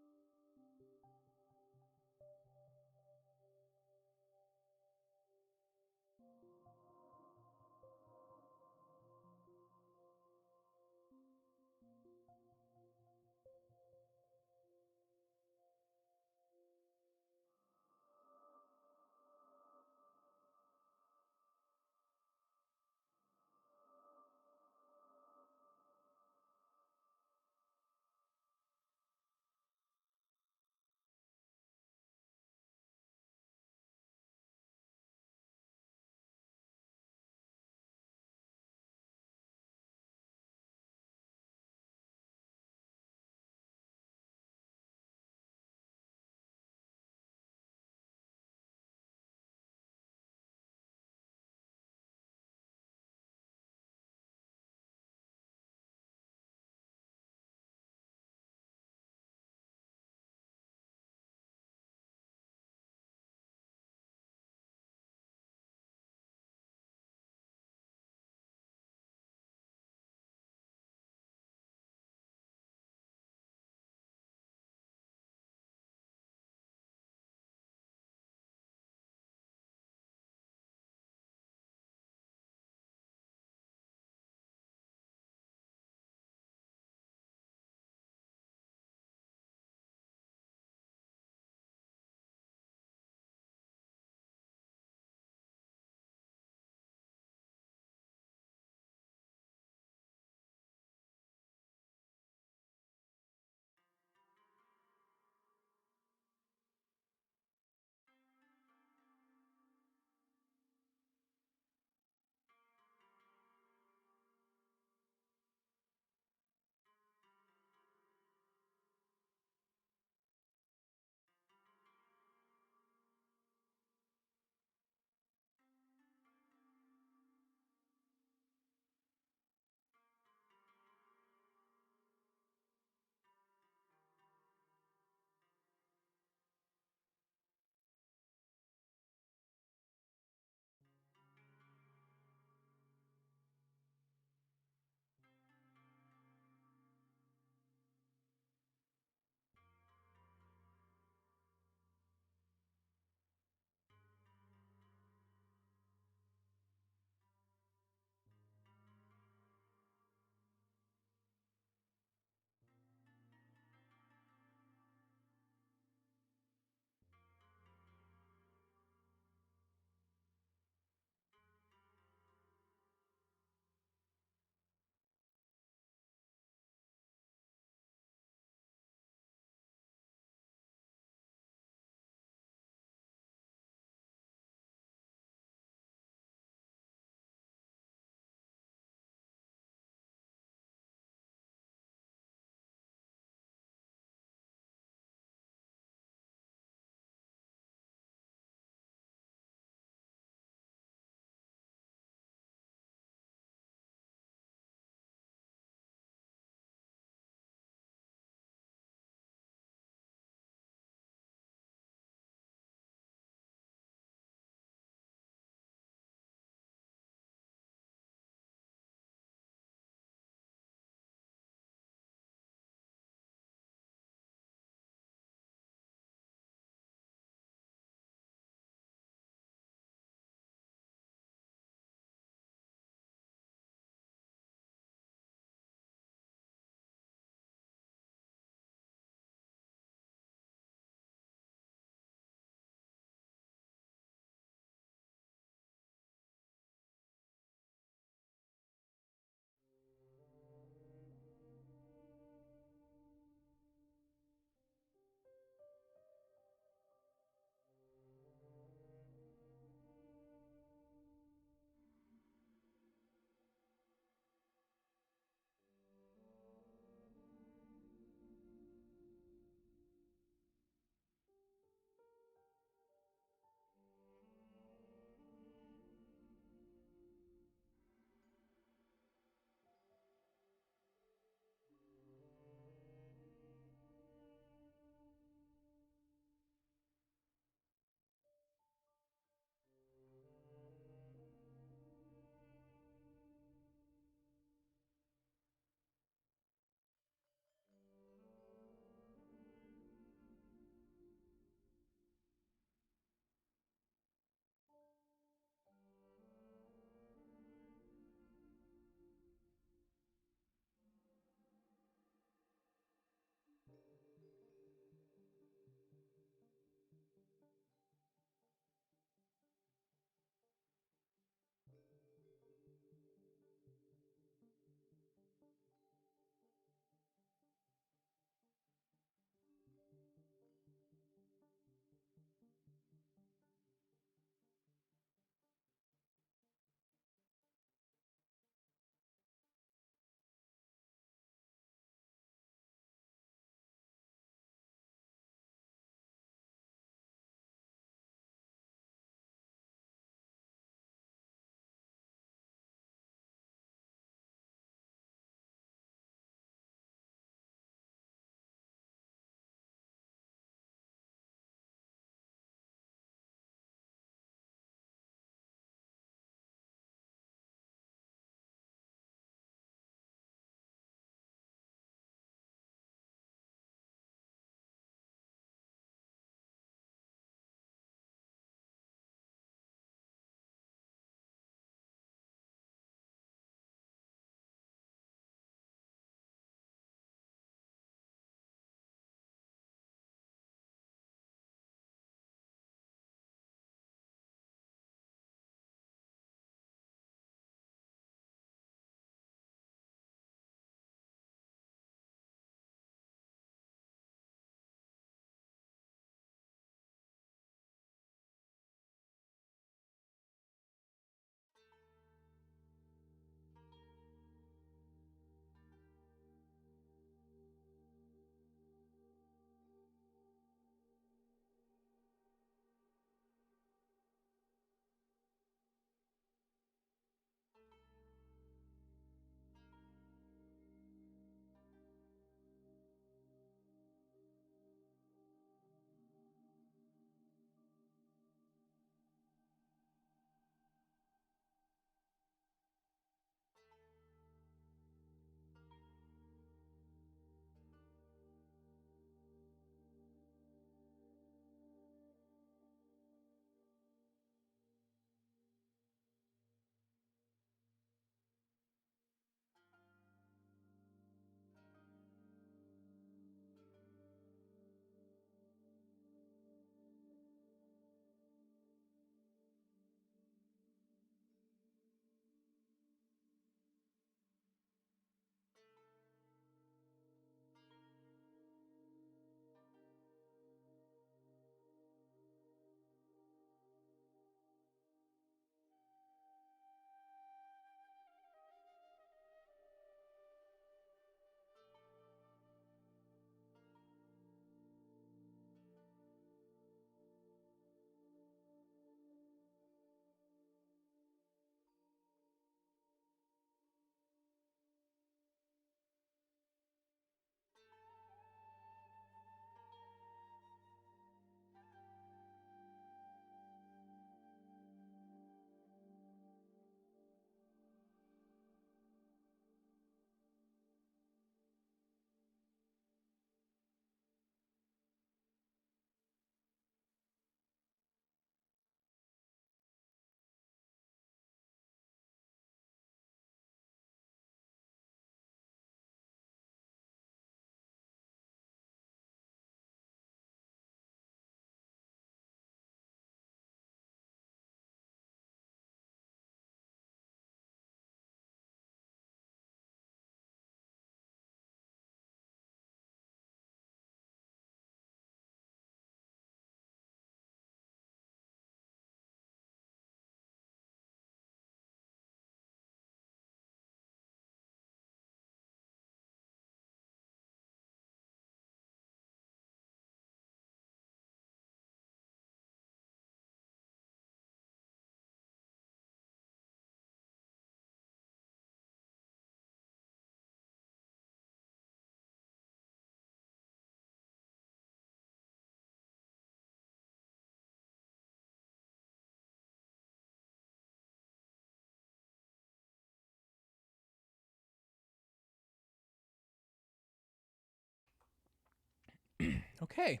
Okay,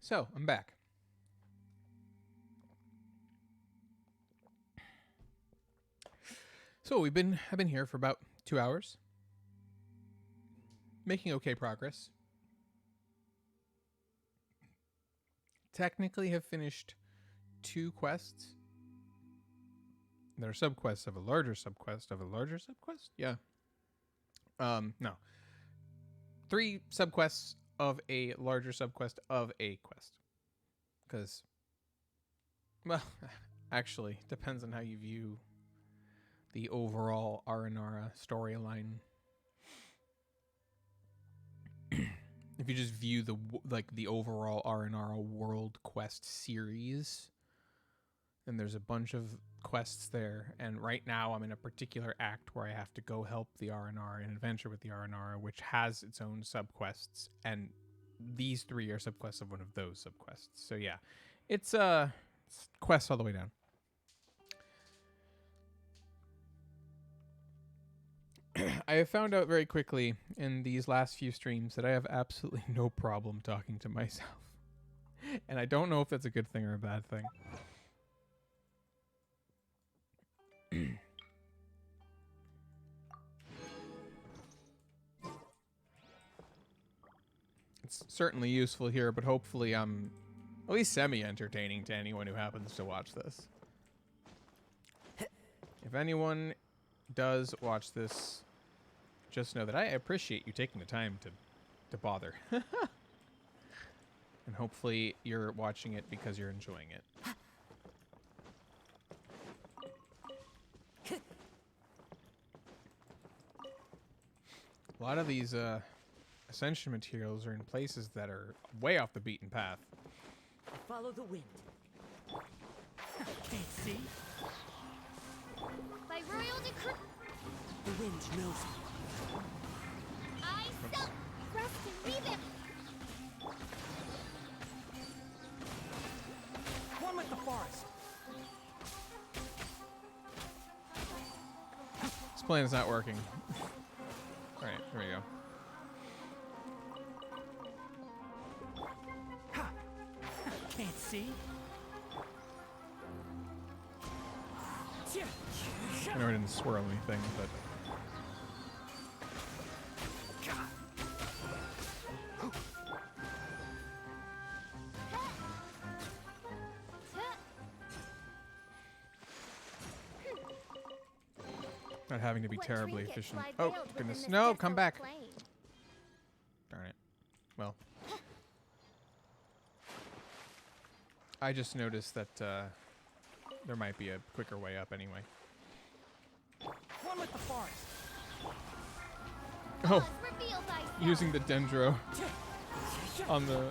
so I'm back. So I've been here for about 2 hours, making okay progress. Technically have finished 2 quests. There are subquests of a larger subquest of a larger subquest? Yeah. No. 3 subquests of a larger subquest of a quest. Because, well, actually, depends on how you view the overall Faranara storyline. If you just view the overall Faranara world quest series, then there's a bunch of quests there, and right now I'm in a particular act where I have to go help the Faranara and adventure with the Faranara, which has its own subquests, and these 3 are subquests of one of those subquests. So yeah, it's quests all the way down. I have found out very quickly in these last few streams that I have absolutely no problem talking to myself. And I don't know if that's a good thing or a bad thing. It's certainly useful here, but hopefully I'm at least semi-entertaining to anyone who happens to watch this. If anyone does watch this, just know that I appreciate you taking the time to bother. And hopefully you're watching it because you're enjoying it. A lot of these ascension materials are in places that are way off the beaten path. Follow the wind. Can't see. By royal decree, The wind knows me. I suck. Rest and leave it. One with the forest. This plan is not working. Alright, here we go. Can't see. I know I didn't swirl anything, but... Not having to be What terribly trinkets efficient. lie Oh, veiled within goodness. this No, come desolate back. plain? Darn it. Well. I just noticed that there might be a quicker way up anyway. One with the forest. Oh, Reveal thyself. using the dendro on the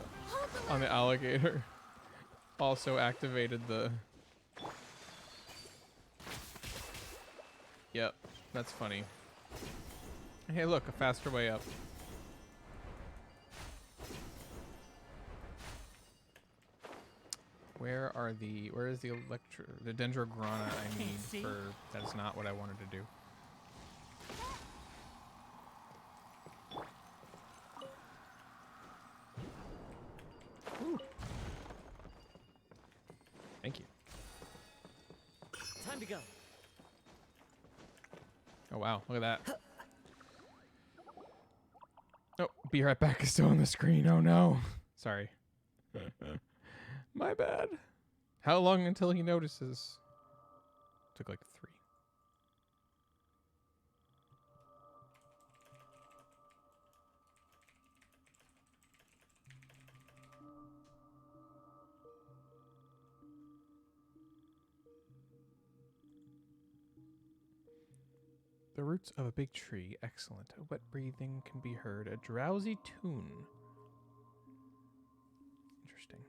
alligator also activated the... Yep, that's funny. Hey, look, a faster way up. Where is the the dendrograna I need see. for... That's not what I wanted to do. Ooh. Thank you. Time to go. Oh wow, look at that. Oh, be right back is still on the screen. Oh no. Sorry. My bad. How long until he notices? Took like 3. The roots of a big tree. Excellent. A wet breathing can be heard. A drowsy tune. Interesting.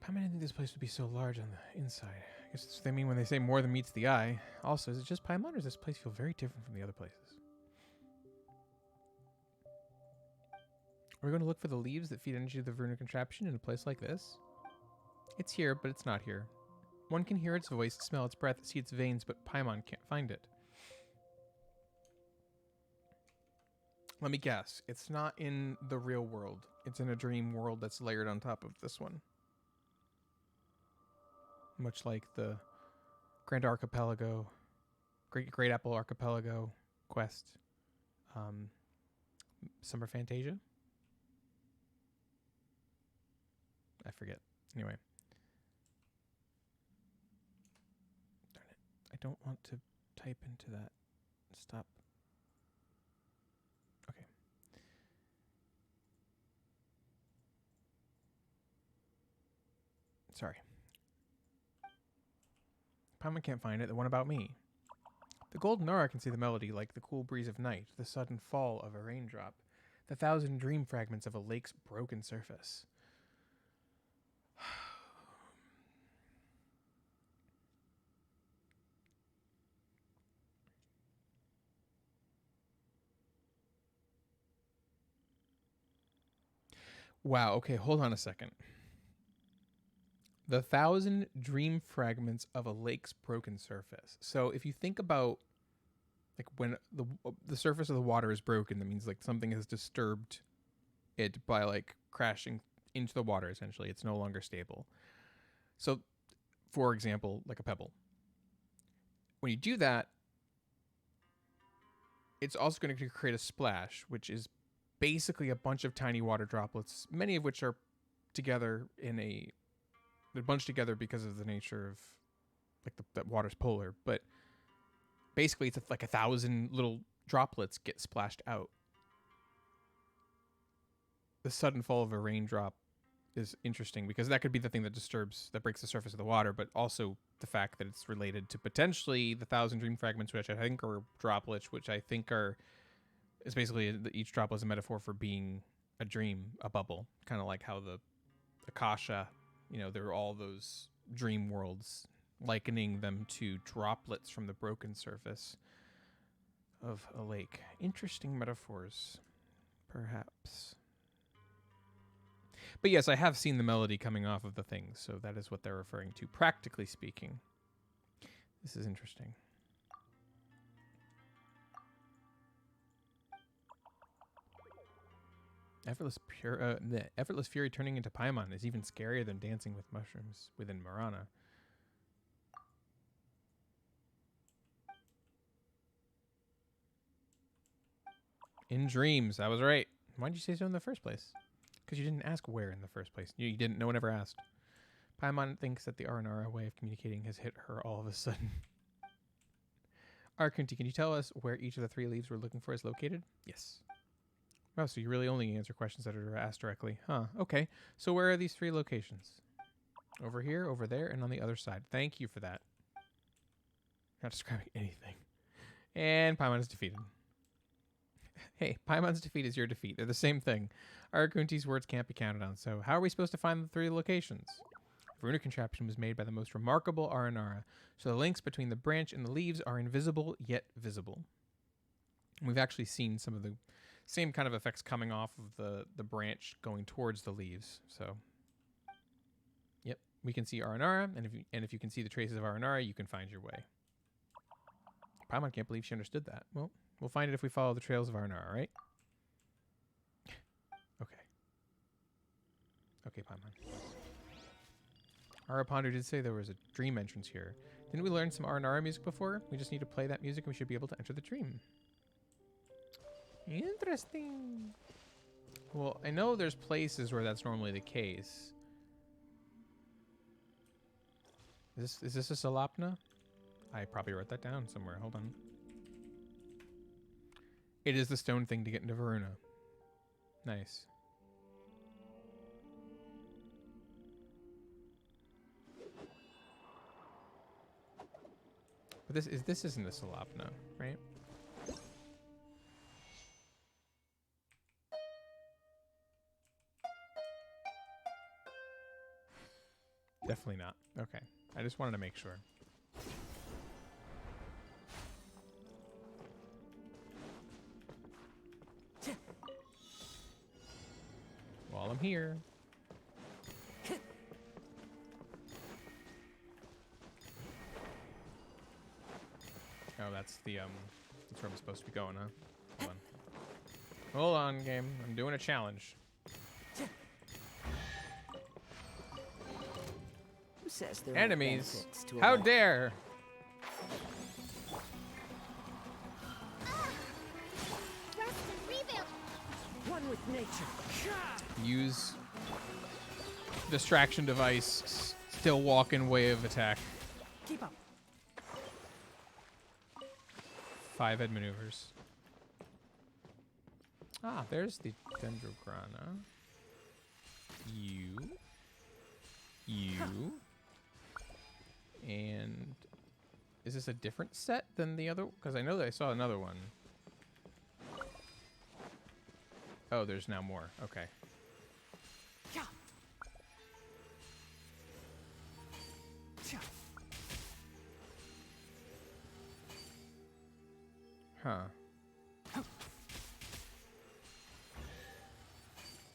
I didn't think this place would be so large on the inside. guess that's what they mean when they say more than meets the eye. Also, is it just Paimon, or does this place feel very different from the other places? We're going to look for the leaves that feed energy to the Veruna contraption in a place like this? It's here, but it's not here. One can hear its voice, smell its breath, see its veins, but Paimon can't find it. Let me guess. It's not in the real world. It's in a dream world that's layered on top of this one. Much like the Grand Archipelago, Great Apple Archipelago quest. Summer Fantasia? I forget. Anyway. Darn it. I don't want to type into that. Stop. Okay. Sorry. Paimon can't find it. The one about me. The golden aura can see the melody like the cool breeze of night, the sudden fall of a raindrop, the thousand dream fragments of a lake's broken surface. Wow, okay, hold on a second. The thousand dream fragments of a lake's broken surface. So if you think about like when the surface of the water is broken, that means like something has disturbed it by like crashing into the water, essentially. It's no longer stable. So, for example, like a pebble. When you do that, it's also going to create a splash, which is basically a bunch of tiny water droplets, many of which are together they're bunched together because of the nature of like that water's polar, but basically it's like 1,000 little droplets get splashed out. The sudden fall of a raindrop is interesting because that could be the thing that breaks the surface of the water, but also the fact that it's related to potentially the 1,000 dream fragments, which I think are droplets, which I think is basically each droplet is a metaphor for being a dream, a bubble, kind of like how the Akasha, there are all those dream worlds, likening them to droplets from the broken surface of a lake. Interesting metaphors, perhaps. But yes, I have seen the melody coming off of the thing, so that is what they're referring to, practically speaking. This is interesting. Effortless fury turning into Paimon is even scarier than dancing with mushrooms within Marana. In dreams, I was right. Why'd you say so in the first place? Because you didn't ask where in the first place. You didn't. No one ever asked. Paimon thinks that the Faranara way of communicating has hit her all of a sudden. Arkunti, can you tell us where each of the 3 leaves we're looking for is located? Yes. Oh, so you really only answer questions that are asked directly. Huh, okay. So where are these 3 locations? Over here, over there, and on the other side. Thank you for that. Not describing anything. And Paimon is defeated. Hey, Paimon's defeat is your defeat. They're the same thing. Arkunti's words can't be counted on, so how are we supposed to find the 3 locations? The Veruna contraption was made by the most remarkable Faranara, so the links between the branch and the leaves are invisible yet visible. And we've actually seen some of the same kind of effects coming off of the branch going towards the leaves. So, yep, we can see Faranara, and if you can see the traces of Faranara, you can find your way. Paimon can't believe she understood that. Well, we'll find it if we follow the trails of Faranara, right? Okay. Okay, Paimon. Arapondu did say there was a dream entrance here. Didn't we learn some Faranara music before? We just need to play that music and we should be able to enter the dream. Interesting. Well, I know there's places where that's normally the case. Is this a Salapna? I probably wrote that down somewhere. Hold on. It is the stone thing to get into Veruna. Nice. But this isn't a Salapna, right? Definitely not. Okay. I just wanted to make sure. While I'm here. Oh, that's the that's where I'm supposed to be going, huh? Hold on. Hold on, game. I'm doing a challenge. Who says there are Enemies. benefits to a How life- dare! Rest and revamp. One with nature. Use distraction device. Still walk in way of attack. Keep up. 5 head maneuvers. Ah, there's the Dendrograna. You. And is this a different set than the other? Because I know that I saw another one. Oh, there's now more. Okay. Yeah. Huh.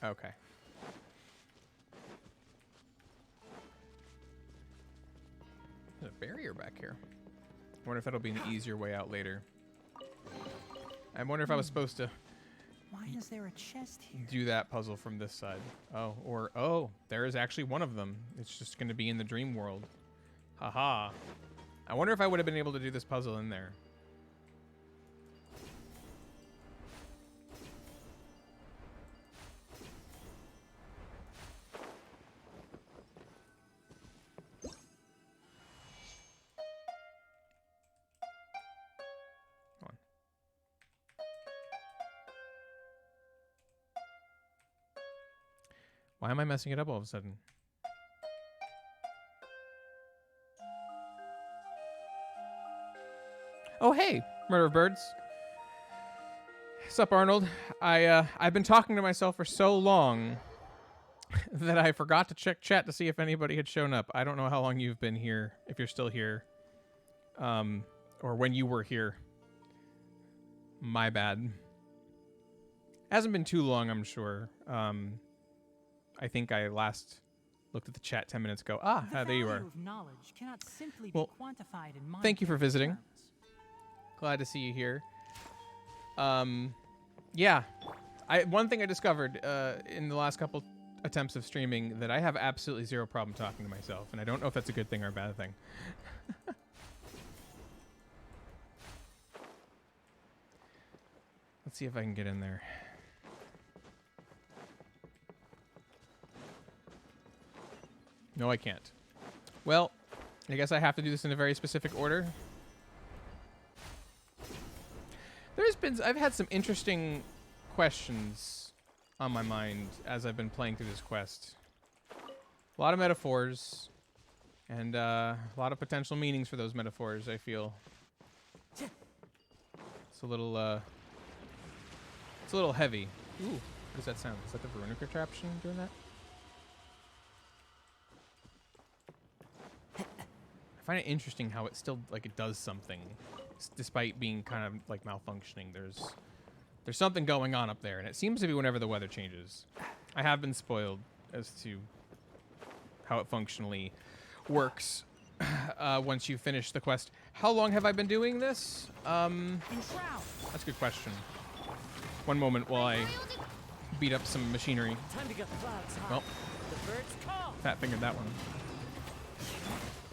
Okay. There's a barrier back here. I wonder if that'll be an easier way out later. I wonder if I was supposed to Why is there a chest here? do that puzzle from this side. Oh, there is actually one of them. It's just going to be in the dream world. Haha. I wonder if I would have been able to do this puzzle in there. Come on. Why am I messing it up all of a sudden? Oh, hey, Murder of Birds. Sup, Arnold? I've been talking to myself for so long that I forgot to check chat to see if anybody had shown up. I don't know how long you've been here, if you're still here, or when you were here. My bad. Hasn't been too long, I'm sure. I think I last looked at the chat 10 minutes ago. Ah, The there you are. value of knowledge cannot simply Well, be quantified in thank you for monetary visiting. terms. Glad to see you here. Yeah. One thing I discovered in the last couple attempts of streaming that I have absolutely zero problem talking to myself, and I don't know if that's a good thing or a bad thing. Let's see if I can get in there. No, I can't. Well, I guess I have to do this in a very specific order. I've had some interesting questions on my mind as I've been playing through this quest. A lot of metaphors, and a lot of potential meanings for those metaphors, I feel. It's a little heavy. Ooh, what does that sound? Is that the Veronica contraption doing that? I find it interesting how it still, like, it does something, despite being kind of, like, malfunctioning. There's something going on up there, and it seems to be whenever the weather changes. I have been spoiled as to how it functionally works once you finish the quest. How long have I been doing this? That's a good question. One moment while I beat up some machinery. Time to get the clouds high. Well, The birds call. fat fingered that one.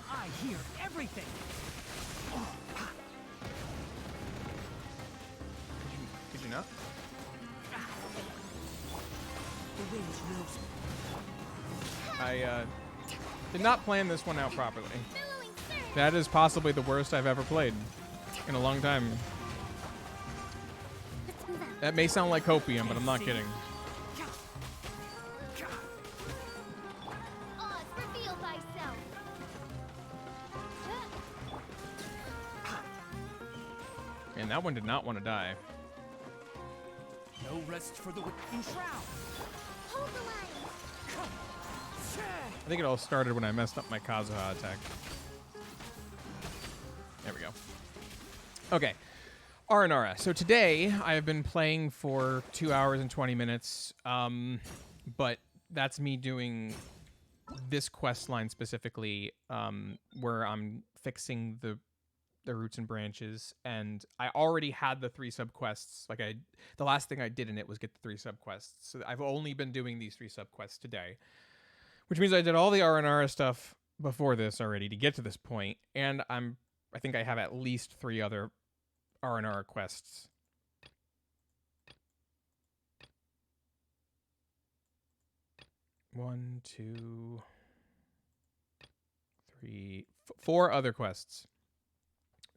I hear everything. Did you not? The wind knows me. I did not plan this one out properly. Billowing surge. That is possibly the worst I've ever played in a long time. Let's move out. That may sound like copium, but I'm not kidding. Oz, reveal thyself. And that one did not want to die. No rest for the Enshroud. Hold the line. I think it all started when I messed up my Kazuha attack. Okay. Faranara. So today I have been playing for 2 hours and 20 minutes, but that's me doing this quest line specifically, where I'm fixing the roots and branches, and I already had the 3 subquests. Like the last thing I did in it was get the 3 subquests. So I've only been doing these 3 subquests today, which means I did all the Faranara stuff before this already to get to this point, and I think I have at least 3 other Faranara quests. One, two, three, 4 other quests.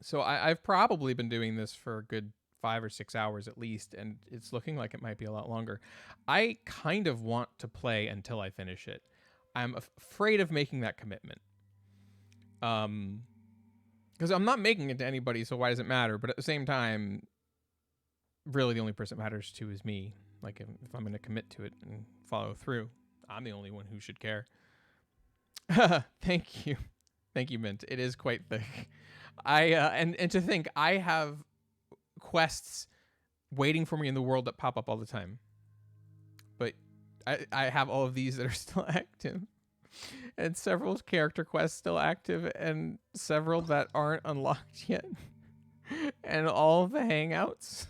So I've probably been doing this for a good 5 or 6 hours at least, and it's looking like it might be a lot longer. I kind of want to play until I finish it. I'm afraid of making that commitment. Because I'm not making it to anybody, so why does it matter? But at the same time, really the only person it matters to is me. Like, if I'm going to commit to it and follow through, I'm the only one who should care. Thank you. Thank you, Mint. It is quite thick. And to think, I have quests waiting for me in the world that pop up all the time. But I have all of these that are still active. And several character quests still active, and several that aren't unlocked yet. And all the hangouts.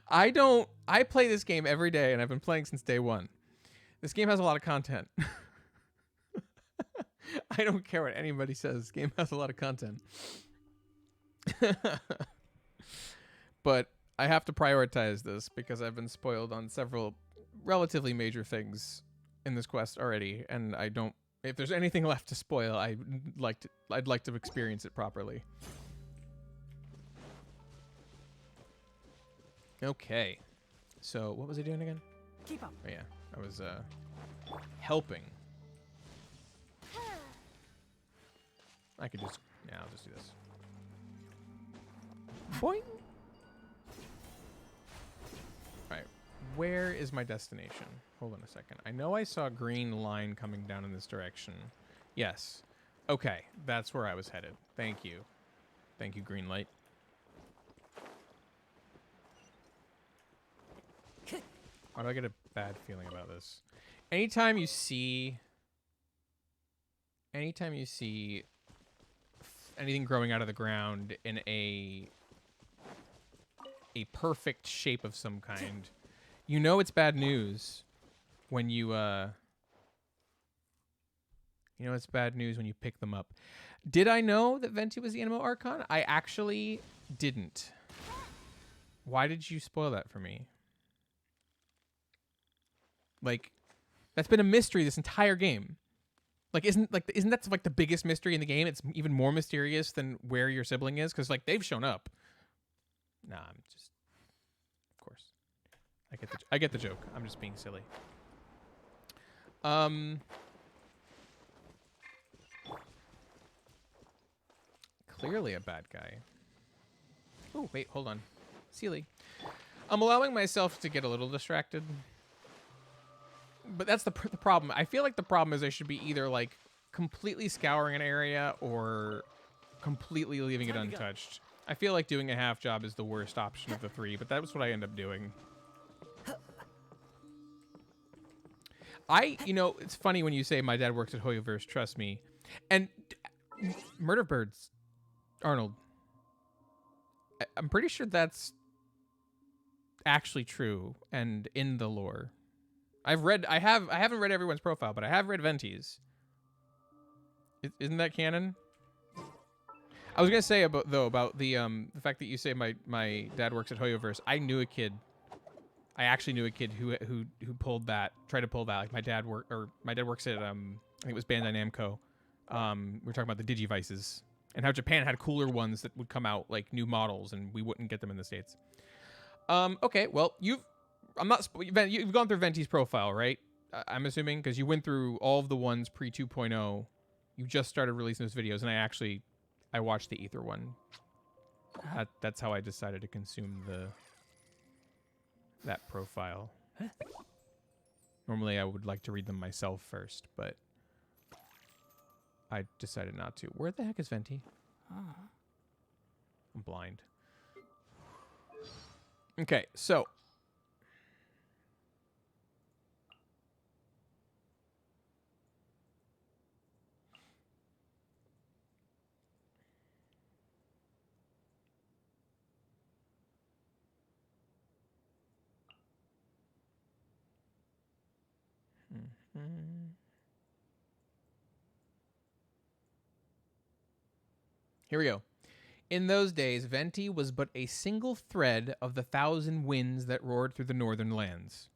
I play this game every day, and I've been playing since day one. This game has a lot of content. I don't care what anybody says. This game has a lot of content. But I have to prioritize this because I've been spoiled on several relatively major things in this quest already, and I don't. If there's anything left to spoil, I'd like to experience it properly. Okay, so what was I doing again? Keep up. Oh yeah, I was helping. I could just, yeah, I'll just do this. Boing. Alright, where is my destination? Hold on a second. I know I saw a green line coming down in this direction. Yes. Okay, that's where I was headed. Thank you. Thank you, green light. Why do I get a bad feeling about this? Anytime you see anything growing out of the ground in a perfect shape of some kind, you know it's bad news when you know it's bad news when you pick them up. Did I know that Venti was the Anemo Archon? I actually didn't. Why did you spoil that for me? Like, that's been a mystery this entire game. Like, isn't that like the biggest mystery in the game? It's even more mysterious than where your sibling is, because like they've shown up. Nah, I'm just, of course, I get the joke. I'm just being silly. Clearly a bad guy. Oh wait, hold on, Sealy. I'm allowing myself to get a little distracted. But that's the problem. I feel like the problem is I should be either like completely scouring an area or completely leaving it untouched. I feel like doing a half job is the worst option of the 3, but that's what I end up doing. You know, it's funny when you say my dad works at Hoyoverse, trust me. And Murder Birds, Arnold. I'm pretty sure that's actually true and in the lore. I haven't read everyone's profile, but I have read Venti's. Isn't that canon? I was gonna say about the fact that you say my dad works at Hoyoverse. I actually knew a kid who tried to pull that. Like my dad works at I think it was Bandai Namco. We were talking about the Digivices and how Japan had cooler ones that would come out, like new models, and we wouldn't get them in the States. Okay, well you've gone through Venti's profile, right? I'm assuming, because you went through all of the ones pre 2.0. You just started releasing those videos, and I watched the Ether one. That's how I decided to consume that profile. Normally, I would like to read them myself first, but I decided not to. Where the heck is Venti? I'm blind. Okay, so here we go. In those days, Venti was but a single thread of the 1,000 winds that roared through the northern lands.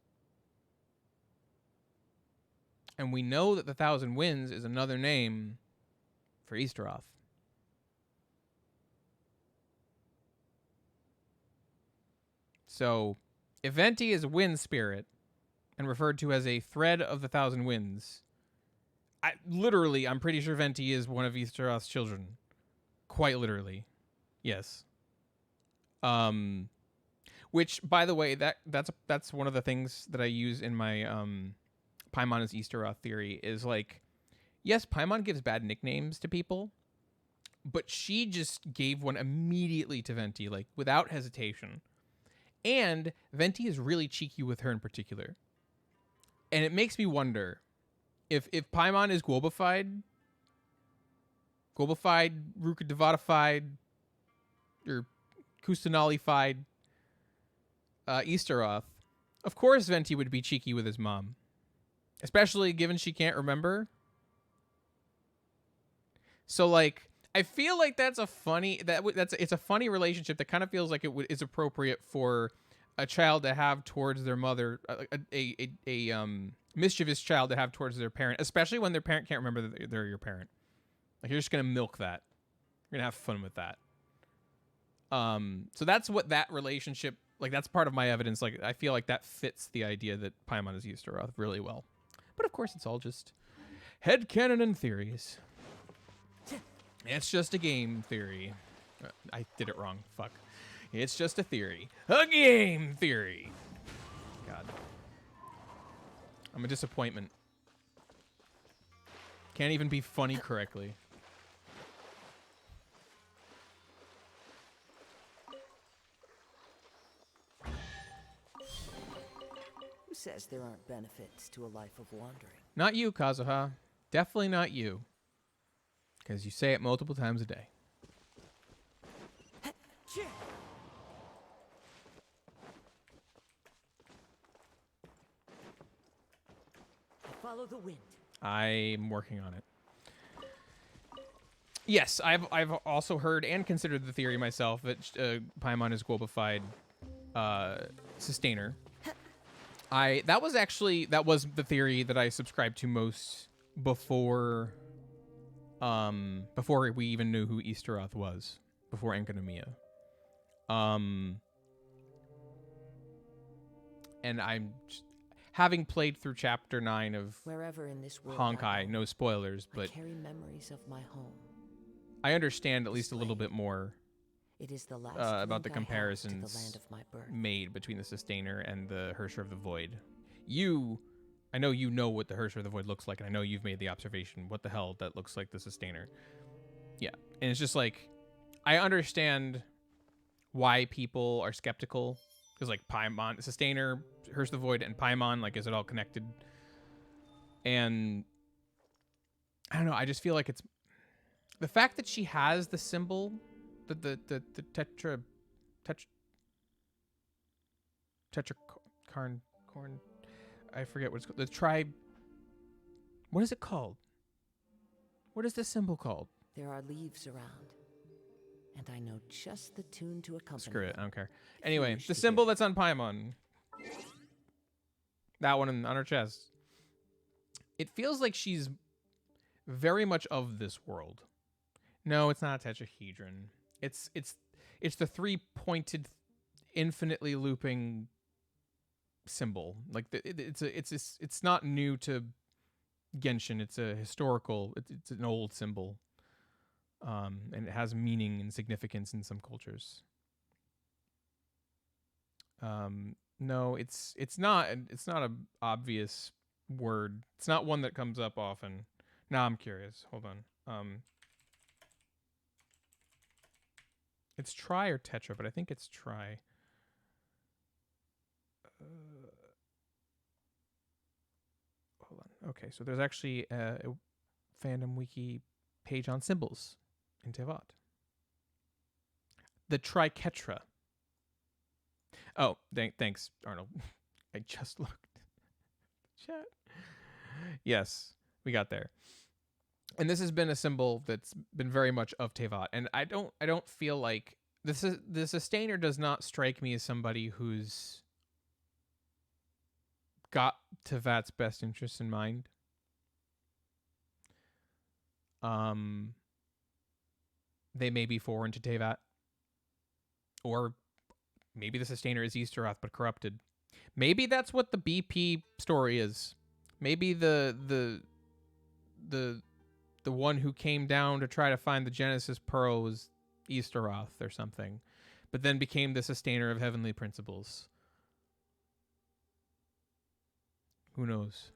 And we know that the 1,000 winds is another name for Easteroth. So, if Venti is a wind spirit and referred to as a thread of the 1,000 winds, I'm pretty sure Venti is one of Easteroth's children. Quite literally. Yes. Which, by the way, that's one of the things that I use in my Paimon is Easteroth theory is like, yes, Paimon gives bad nicknames to people, but she just gave one immediately to Venti, like without hesitation. And Venti is really cheeky with her in particular. And it makes me wonder if Paimon is Globified, Rukadevatified, or Kustanalified Easteroth, of course Venti would be cheeky with his mom. Especially given she can't remember. So, like, I feel like that's a funny it's a funny relationship that kind of feels like it is appropriate for a child to have towards their mother, a mischievous child to have towards their parent, especially when their parent can't remember that they're your parent. Like, you're just gonna milk that. You're gonna have fun with that. So that's what that relationship, like, that's part of my evidence. Like, I feel like that fits the idea that Paimon is Easteroth really well. But of course, it's all just headcanon and theories. It's just a game theory. I did it wrong. Fuck. It's just a theory. A game theory. God. I'm a disappointment. Can't even be funny correctly. Who says there aren't benefits to a life of wandering? Not you, Kazuha. Definitely not you. Because you say it multiple times a day. Follow the wind. I'm working on it. Yes, I've also heard and considered the theory myself that Paimon is Globified Sustainer. That was the theory that I subscribed to most before we even knew who Easteroth was, before Enkanomiya. And I'm having played through chapter 9 of Wherever in this world Honkai, no spoilers, but I carry memories of my home. I understand at least a little bit more It is the last about the link I have comparisons to the land of my birth. made between the Sustainer and the Hersher of the Void. I know you know what the Hersher of the Void looks like, and I know you've made the observation, what the hell, that looks like the Sustainer. Yeah, and it's just like, I understand why people are skeptical, because like Paimon, Sustainer, Hersher of the Void, and Paimon, like, is it all connected? And I don't know, I just feel like it's the fact that she has the symbol, the tetracarn, I forget what it's called. The tribe. What is it called? What is this symbol called? There are leaves around, and I know just the tune to accompany. Screw it, them. I don't care. Anyway, wish the to symbol hear that's on Paimon. That one on her chest. It feels like she's very much of this world. No, it's not a tetrahedron. It's the three-pointed, infinitely looping symbol. Like it's not new to Genshin. It's a historical. It's an old symbol, and it has meaning and significance in some cultures. No, it's not a obvious word. It's not one that comes up often. Now I'm curious. Hold on. It's tri or tetra, but I think it's tri. Hold on. Okay, so there's actually a fandom wiki page on symbols in Tevat. The triquetra. Oh, thanks, Arnold. I just looked. Chat. Yes, we got there. And this has been a symbol that's been very much of Tevat, and I don't feel like the sustainer does not strike me as somebody who's got Tevat's best interests in mind. They may be foreign to Tevat, or maybe the sustainer is Easteroth but corrupted. Maybe that's what the BP story is. Maybe the one who came down to try to find the Genesis Pearl was Easteroth or something, but then became the sustainer of heavenly principles. Who knows?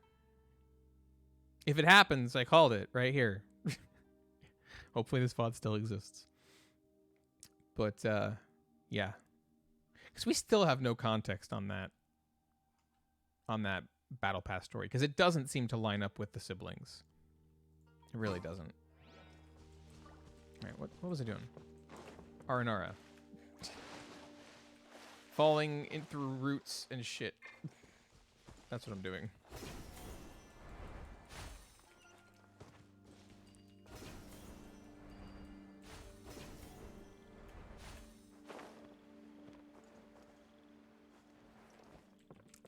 If it happens, I called it right here. Hopefully this VOD still exists. But, yeah. Because we still have no context on that Battle Pass story, because it doesn't seem to line up with the siblings. It really doesn't. All right, what was I doing? Faranara. Falling in through roots and shit. That's what I'm doing.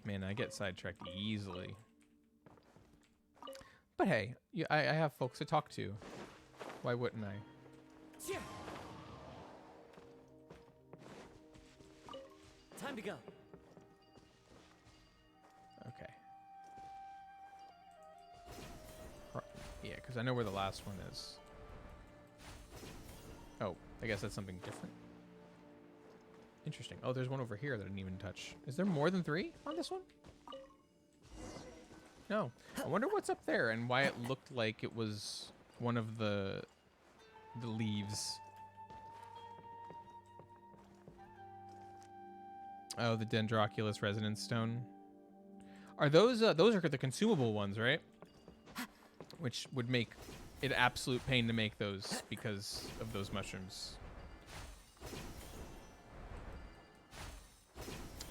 Man, I get sidetracked easily. But hey, I have folks to talk to. Why wouldn't I? Time to go. Okay. Yeah, because I know where the last one is. Oh, I guess that's something different. Interesting. Oh, there's one over here that I didn't even touch. Is there more than 3 on this one? No. I wonder what's up there and why it looked like it was one of the leaves. Oh, the Dendroculus Resonance Stone. Are those are the consumable ones, right? Which would make it absolute pain to make those because of those mushrooms.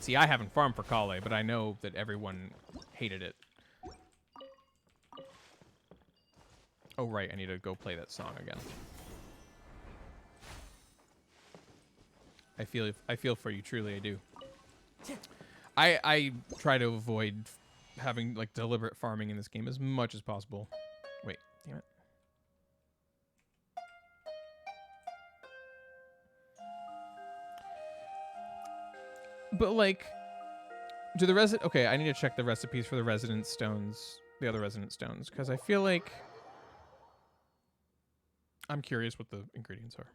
See, I haven't farmed for Kale, but I know that everyone hated it. Oh, right, I need to go play that song again. I feel for you, truly, I do. I try to avoid having, like, deliberate farming in this game as much as possible. Wait, damn it. But, like, do the okay, I need to check the recipes for the resident stones, the other resident stones, because I feel like I'm curious what the ingredients are.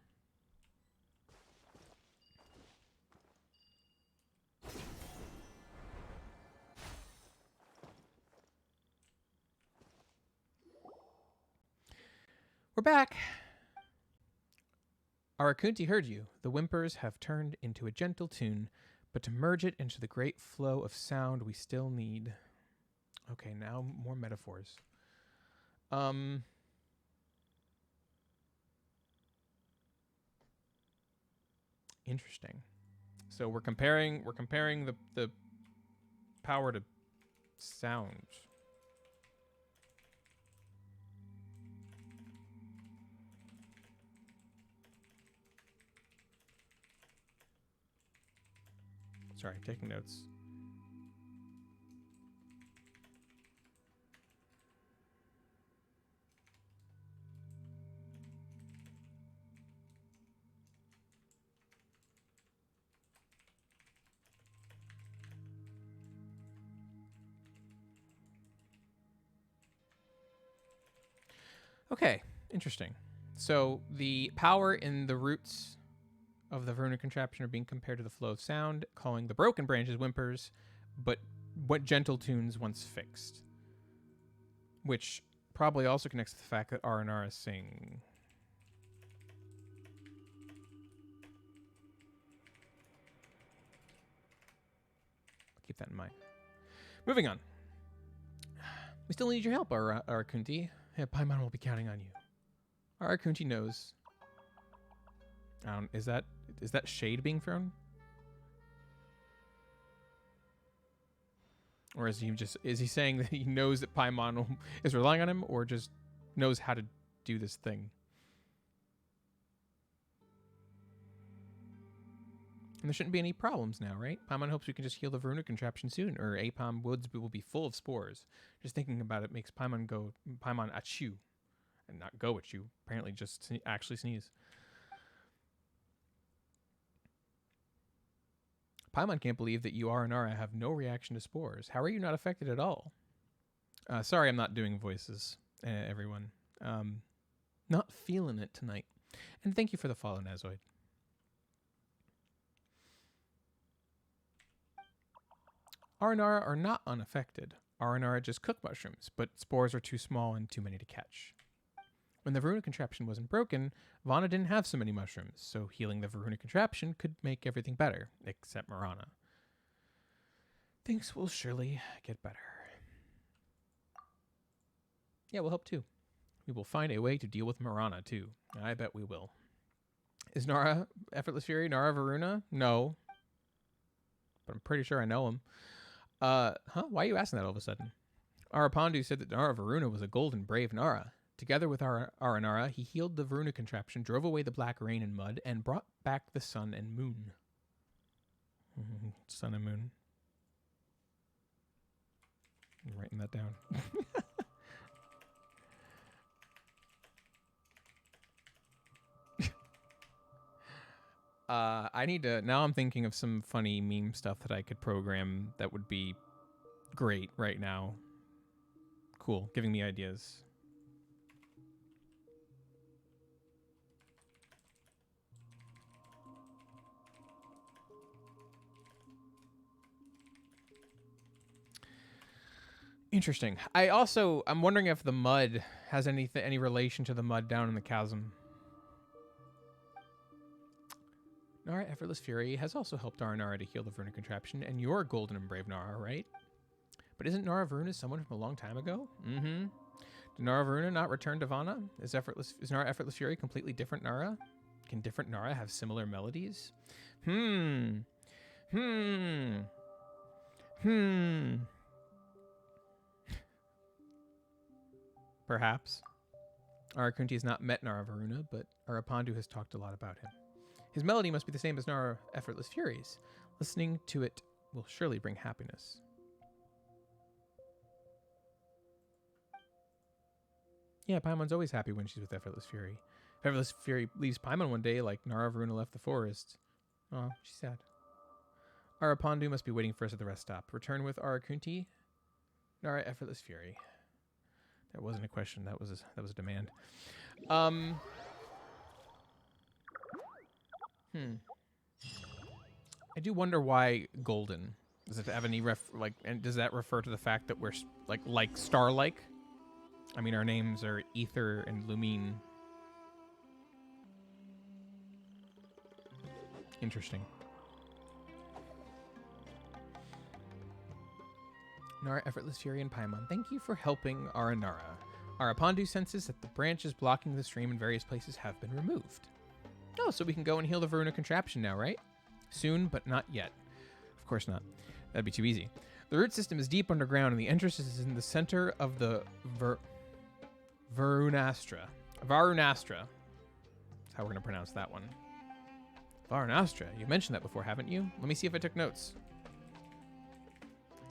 We're back. Arakunti heard you. The whimpers have turned into a gentle tune, but to merge it into the great flow of sound we still need. Okay, now more metaphors. Interesting. So we're comparing the power to sound. Sorry, taking notes. Okay, interesting. So the power in the roots of the runic contraption are being compared to the flow of sound, calling the broken branches whimpers, but what gentle tunes once fixed. Which probably also connects to the fact that Faranara sing. keep that in mind. Moving on. We still need your help, Arakunti. Yeah, Paimon will be counting on you. Arakunti knows. Is that shade being thrown? Or is he saying that he knows that Paimon is relying on him, or just knows how to do this thing? And there shouldn't be any problems now, right? Paimon hopes we can just heal the Varuna contraption soon, or Apom Woods will be full of spores. Just thinking about it makes Paimon achoo. And not go at you. Apparently just actually sneeze. Paimon can't believe that you, Faranara, have no reaction to spores. How are you not affected at all? Sorry, I'm not doing voices, everyone. Not feeling it tonight. And thank you for the follow, Nazoid. Faranara are not unaffected. Faranara just cook mushrooms, but spores are too small and too many to catch. When the Varuna contraption wasn't broken, Vana didn't have so many mushrooms, so healing the Varuna contraption could make everything better, except Marana. Things will surely get better. Yeah, we'll hope too. We will find a way to deal with Marana too. I bet we will. Is Nara Effortless Fury Nara Varuna? No. But I'm pretty sure I know him. Why are you asking that all of a sudden? Arapandu said that Nara Varuna was a golden brave Nara. Together with Faranara, he healed the Varuna contraption, drove away the black rain and mud, and brought back the sun and moon. Sun and moon. I'm writing that down. Now I'm thinking of some funny meme stuff that I could program that would be great right now. Cool, giving me ideas. Interesting. I'm wondering if the mud has any relation to the mud down in the chasm. Nara Effortless Fury has also helped Faranara to heal the Varuna contraption, and you're golden and brave Nara, right? But isn't Nara Varuna someone from a long time ago? Mm-hmm. Did Nara Varuna not return to Vana? Is Nara Effortless Fury completely different Nara? Can different Nara have similar melodies? Perhaps. Arakunti has not met Nara Varuna, but Arapandu has talked a lot about him. His melody must be the same as Nara Effortless Fury's. Listening to it will surely bring happiness. Yeah, Paimon's always happy when she's with Effortless Fury. If Effortless Fury leaves Paimon one day, like Nara Varuna left the forest, oh, she's sad. Arapandu must be waiting for us at the rest stop. Return with Arakunti. Nara Effortless Fury. That wasn't a question. That was a demand. I do wonder why golden. Does it have any and does that refer to the fact that we're like star-like? I mean, our names are Ether and Lumine. Interesting. Nara Effortless Fury and Paimon, thank you for helping Faranara. Arapandu senses that the branches blocking the stream in various places have been removed. Oh, so we can go and heal the Varuna contraption now, right? Soon, but not yet. Of course not. That'd be too easy. The root system is deep underground, and the entrance is in the center of the Varunastra. Varunastra. That's how we're going to pronounce that one. Varunastra. You've mentioned that before, haven't you? Let me see if I took notes.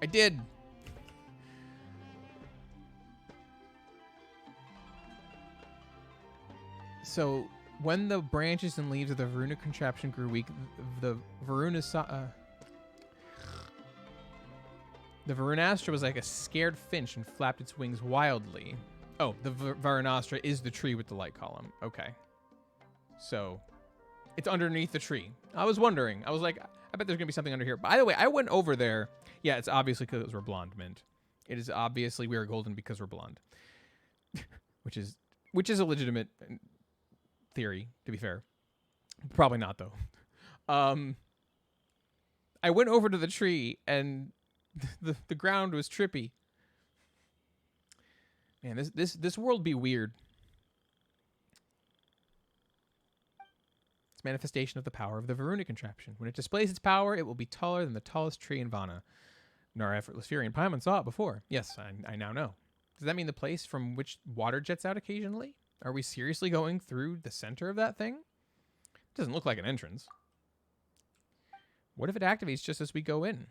I did. So, when the branches and leaves of the Varuna contraption grew weak, the Varunastra was like a scared finch and flapped its wings wildly. Oh, the Varunastra is the tree with the light column. Okay. So, it's underneath the tree. I was wondering. I was like, I bet there's going to be something under here. By the way, I went over there. Yeah, it's obviously because we're blonde, Mint. It is obviously we are golden because we're blonde. which is a legitimate theory, to be fair. Probably not, though. I went over to the tree, and the ground was trippy. Man, this world be weird. It's manifestation of the power of the Varuna contraption. When it displays its power, it will be taller than the tallest tree in Vana. Nor effortless fury and Paimon saw it before. Yes, I now know. Does that mean the place from which water jets out occasionally? Are we seriously going through the center of that thing? It doesn't look like an entrance. What if it activates just as we go in?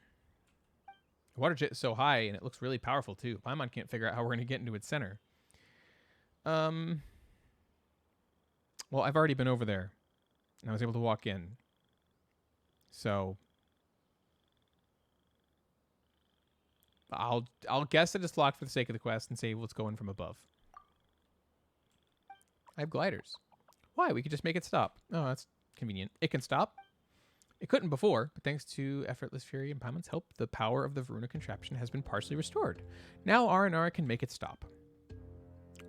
The water jet is so high, and it looks really powerful, too. Paimon can't figure out how we're going to get into its center. Well, I've already been over there, and I was able to walk in. So I'll guess that it's locked for the sake of the quest and say let's go in from above. I have gliders. Why? We could just make it stop. Oh, that's convenient. It can stop. It couldn't before, but thanks to effortless fury and Paimon's help, the power of the Varuna contraption has been partially restored. Now Faranara can make it stop.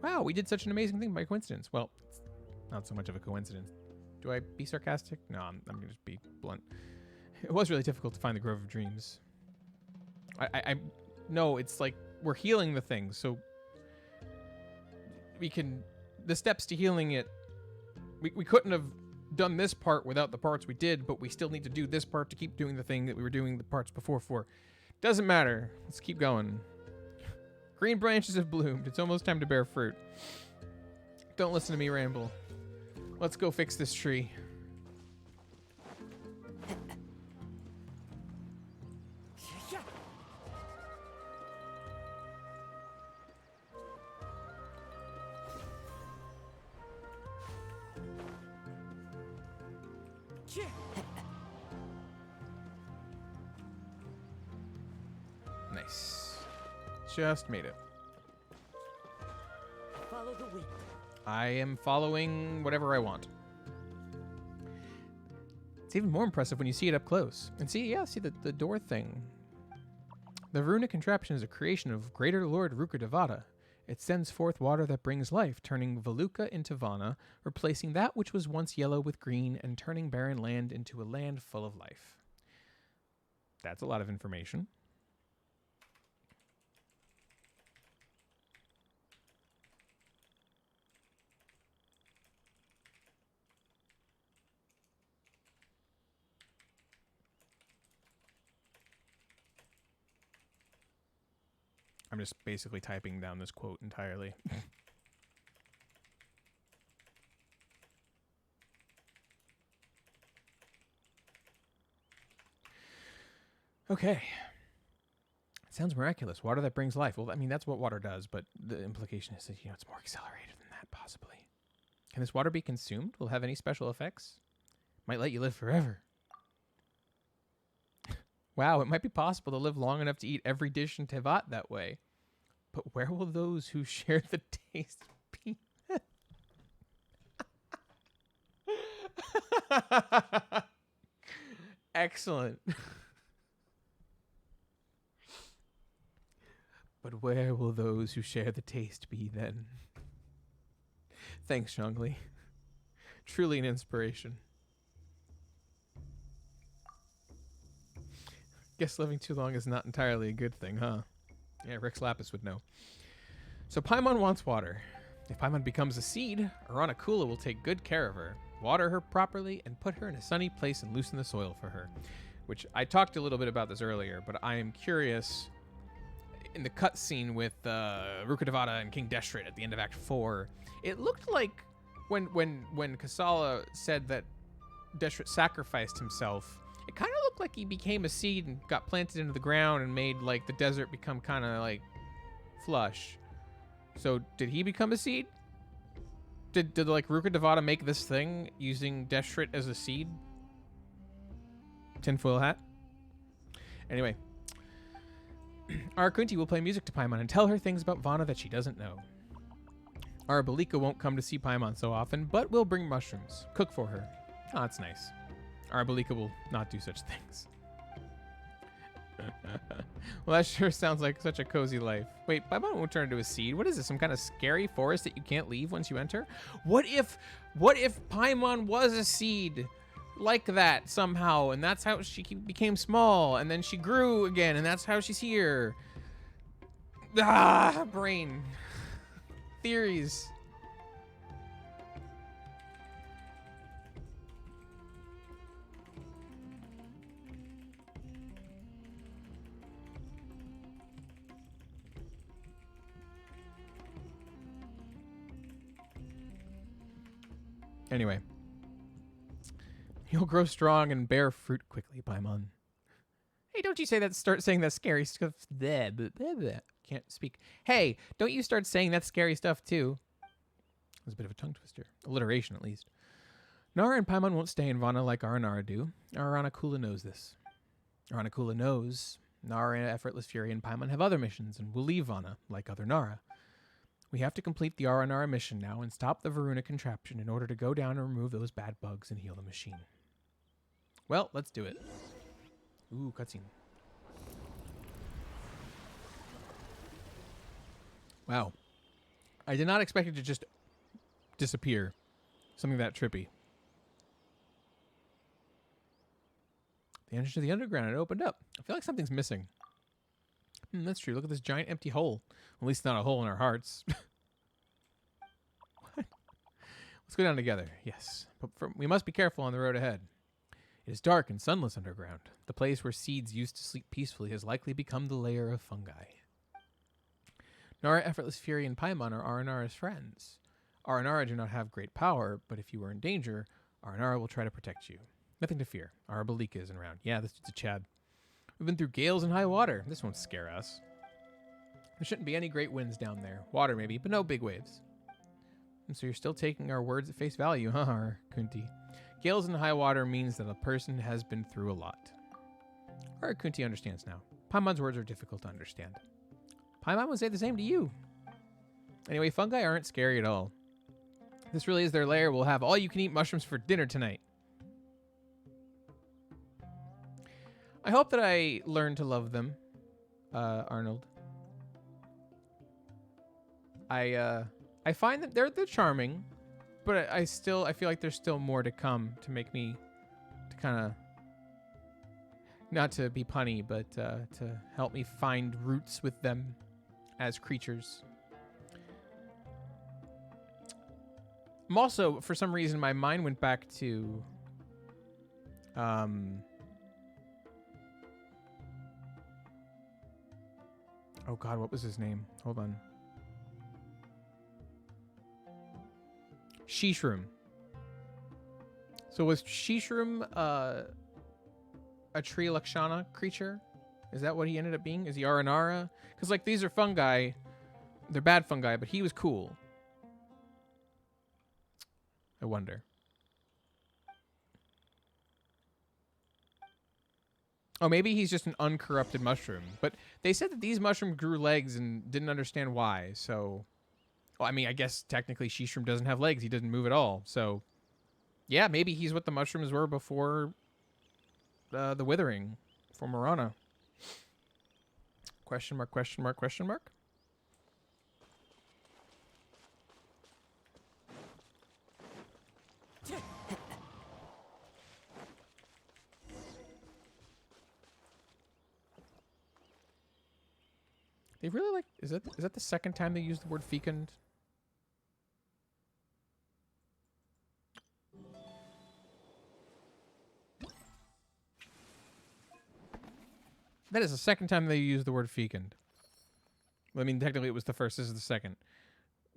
Wow, we did such an amazing thing by coincidence. Well, it's not so much of a coincidence. Do I be sarcastic? No, I'm going to just be blunt. It was really difficult to find the Grove of Dreams. No, it's like we're healing the thing, so we can... The steps to healing it, we couldn't have done this part without the parts we did, but we still need to do this part to keep doing the thing that we were doing the parts before for. Doesn't matter. Let's keep going. Green branches have bloomed. It's almost time to bear fruit. Don't listen to me ramble. Let's go fix this tree. Nice. Just made it. Follow the wind. I am following whatever I want. It's even more impressive when you see it up close. And see the door thing. The Varuna contraption is a creation of Greater Lord Rukkhadevata. It sends forth water that brings life, turning Valuka into Vana, replacing that which was once yellow with green, and turning barren land into a land full of life. That's a lot of information. I'm just basically typing down this quote entirely. Okay. Sounds miraculous. Water that brings life. Well, I mean, that's what water does, but the implication is that, it's more accelerated than that, possibly. Can this water be consumed? Will it have any special effects? Might let you live forever. Wow, it might be possible to live long enough to eat every dish in Tevat that way. But where will those who share the taste be? Excellent. But where will those who share the taste be then? Thanks, Zhongli. Truly an inspiration. Guess living too long is not entirely a good thing, huh? Yeah, Rex Lapis would know. So Paimon wants water. If Paimon becomes a seed, Arana Kula will take good care of her, water her properly, and put her in a sunny place and loosen the soil for her. Which, I talked a little bit about this earlier, but I am curious, in the cutscene with Rukkhadevata and King Deshret at the end of Act 4, it looked like when Kasala said that Deshret sacrificed himself, it kind of looked like he became a seed and got planted into the ground and made, like, the desert become kind of, like, flush. So, did he become a seed? Did like, Rukkhadevata make this thing using Deshret as a seed? Tinfoil hat? Anyway. Arakunti will play music to Paimon and tell her things about Vana that she doesn't know. Arabalika won't come to see Paimon so often, but will bring mushrooms. Cook for her. Oh, that's nice. Arabalika will not do such things. Well, that sure sounds like such a cozy life. Wait, Paimon won't turn into a seed. What is this, some kind of scary forest that you can't leave once you enter? What if Paimon was a seed? like that somehow, and that's how she became small, and then she grew again, and that's how she's here. Ah, brain. Theories. Anyway. You'll grow strong and bear fruit quickly, Paimon. Hey, don't you start saying that scary stuff. Blah, blah, blah, blah. Can't speak. Hey, don't you start saying that scary stuff too. It was a bit of a tongue twister. Alliteration, at least. Nara and Paimon won't stay in Vana like Aranara do. Aranakula knows this. Aranakula knows Nara, Effortless Fury, and Paimon have other missions and will leave Vana, like other Nara. We have to complete the Aranara mission now and stop the Varuna contraption in order to go down and remove those bad bugs and heal the machine. Well, let's do it. Ooh, cutscene. Wow. I did not expect it to just disappear. Something that trippy. The entrance to the underground, it opened up. I feel like something's missing. That's true. Look at this giant empty hole. At least not a hole in our hearts. What? Let's go down together. Yes. But we must be careful on the road ahead. It is dark and sunless underground. The place where seeds used to sleep peacefully has likely become the lair of fungi. Nara, Effortless Fury, and Paimon are Aranara's friends. Aranara do not have great power, but if you are in danger, Aranara will try to protect you. Nothing to fear. Arabalika isn't around. Yeah, this dude's a Chad. We've been through gales and high water. This won't scare us. There shouldn't be any great winds down there. Water maybe, but no big waves. And so you're still taking our words at face value, huh, Kunti? Gales and high water means that a person has been through a lot. Kunti understands now. Paimon's words are difficult to understand. Paimon would say the same to you. Anyway, fungi aren't scary at all. This really is their lair. We'll have all-you-can-eat mushrooms for dinner tonight. I hope that I learn to love them, Arnold. I find that they're charming, but I feel like there's still more to come to make me to kind of not to be punny, but to help me find roots with them as creatures. I'm also, for some reason, my mind went back to oh God, what was his name? Hold on. Shishroom. So was Shishroom a tree Lakshana creature? Is that what he ended up being? Is he Aranara? Because like these are fungi. They're bad fungi, but he was cool. I wonder. Oh, maybe he's just an uncorrupted mushroom. But they said that these mushrooms grew legs and didn't understand why. So, well, I mean, I guess technically Shishroom doesn't have legs. He doesn't move at all. So, yeah, maybe he's what the mushrooms were before the withering for Marana. Question mark, question mark, question mark? They really like... Is that the second time they used the word fecund? That is the second time they used the word fecund. I mean, technically it was the first. This is the second.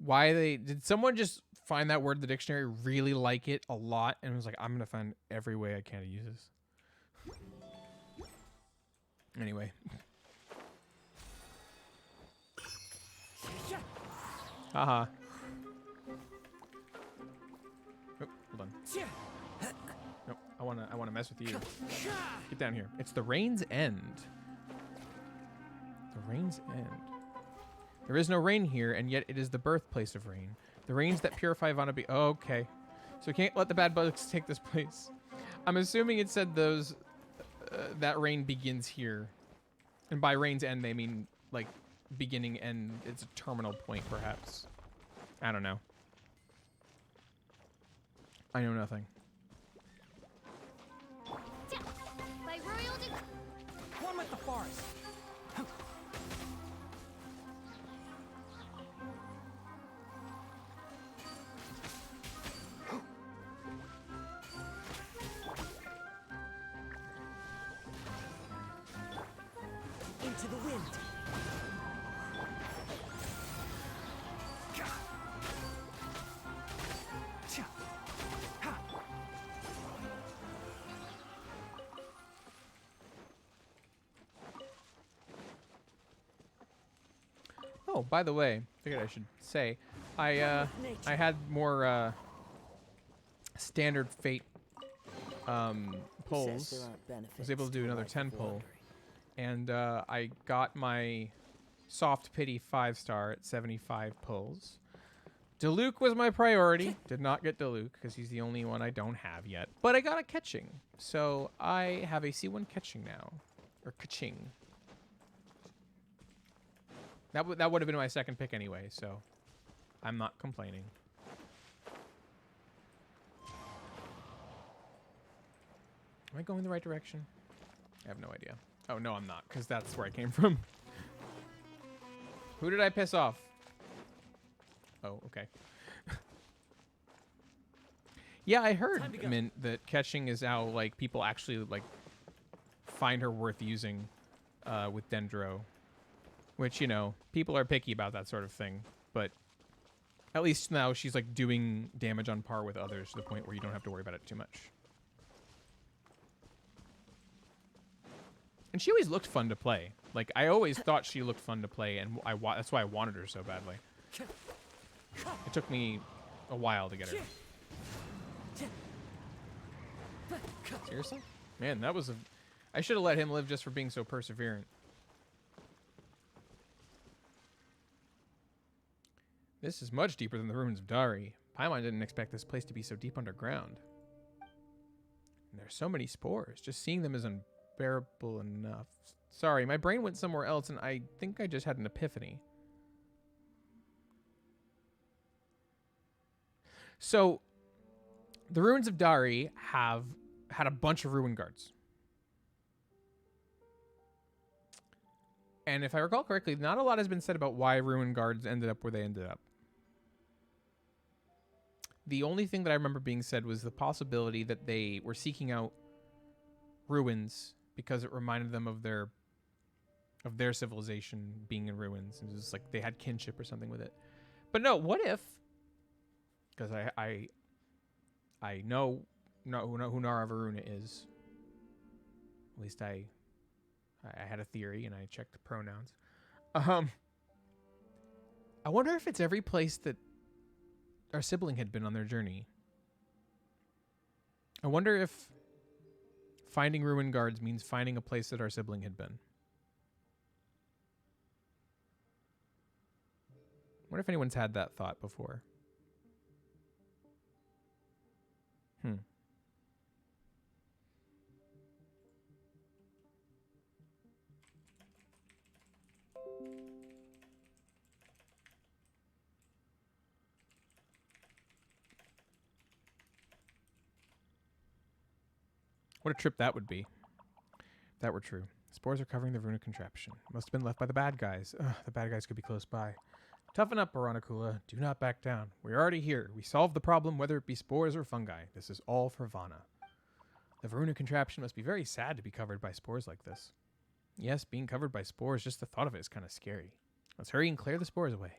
Why did someone just find that word in the dictionary, really like it a lot, and was like, I'm going to find every way I can to use this. Anyway. Haha. Oh, hold on. No, I wanna mess with you. Get down here. It's the Rain's End. The Rain's End. There is no rain here, and yet it is the birthplace of rain. The rains that purify Vanabi. Oh, okay. So we can't let the bad bugs take this place. I'm assuming it said those that rain begins here. And by Rain's End, they mean like beginning end. It's a terminal point, perhaps. I don't know. I know nothing. the forest. Into the wind. Oh, by the way, figured I should say, I had more standard fate pulls. I was able to do another 10 pull, and I got my soft pity 5-star at 75 pulls. Diluc was my priority. Did not get Diluc because he's the only one I don't have yet. But I got a catching, so I have a C1 catching now, or catching. That would have been my second pick anyway, so I'm not complaining. Am I going the right direction? I have no idea. Oh, no, I'm not, because that's where I came from. Who did I piss off? Oh, okay. Yeah, I heard, Mint, that catching is how, like, people actually, like, find her worth using with Dendro. Which, you know, people are picky about that sort of thing. But at least now she's, like, doing damage on par with others to the point where you don't have to worry about it too much. And she always looked fun to play. Like, I always thought she looked fun to play, and that's why I wanted her so badly. It took me a while to get her. Seriously? Man, that was a... I should have let him live just for being so perseverant. This is much deeper than the ruins of Dari. Paimon didn't expect this place to be so deep underground. And there's so many spores. Just seeing them is unbearable enough. Sorry, my brain went somewhere else, and I think I just had an epiphany. So, the ruins of Dari have had a bunch of ruin guards. And if I recall correctly, not a lot has been said about why ruin guards ended up where they ended up. The only thing that I remember being said was the possibility that they were seeking out ruins because it reminded them of their civilization being in ruins. It was like they had kinship or something with it. But no, what if? Because I know who Nara Varuna is. At least I had a theory and I checked the pronouns. I wonder if it's every place that our sibling had been on their journey. I wonder if finding ruin guards means finding a place that our sibling had been. I wonder if anyone's had that thought before. What a trip that would be. If that were true. Spores are covering the runic contraption. Must have been left by the bad guys. Ugh, the bad guys could be close by. Toughen up, Baranakula. Do not back down. We're already here. We solved the problem, whether it be spores or fungi. This is all for Vana. The Varuna contraption must be very sad to be covered by spores like this. Yes, being covered by spores, just the thought of it is kind of scary. Let's hurry and clear the spores away.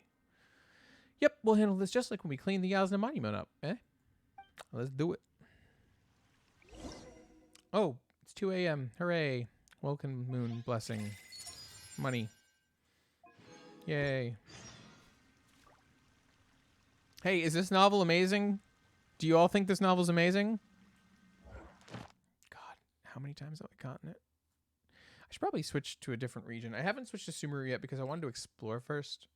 Yep, we'll handle this just like when we cleaned the Yasna monument up, eh? Let's do it. Oh, it's 2 a.m. Hooray. Welcome, moon, blessing. Money. Yay. Hey, is this novel amazing? Do you all think this novel's amazing? God, how many times have I gotten it? I should probably switch to a different region. I haven't switched to Sumeru yet because I wanted to explore first.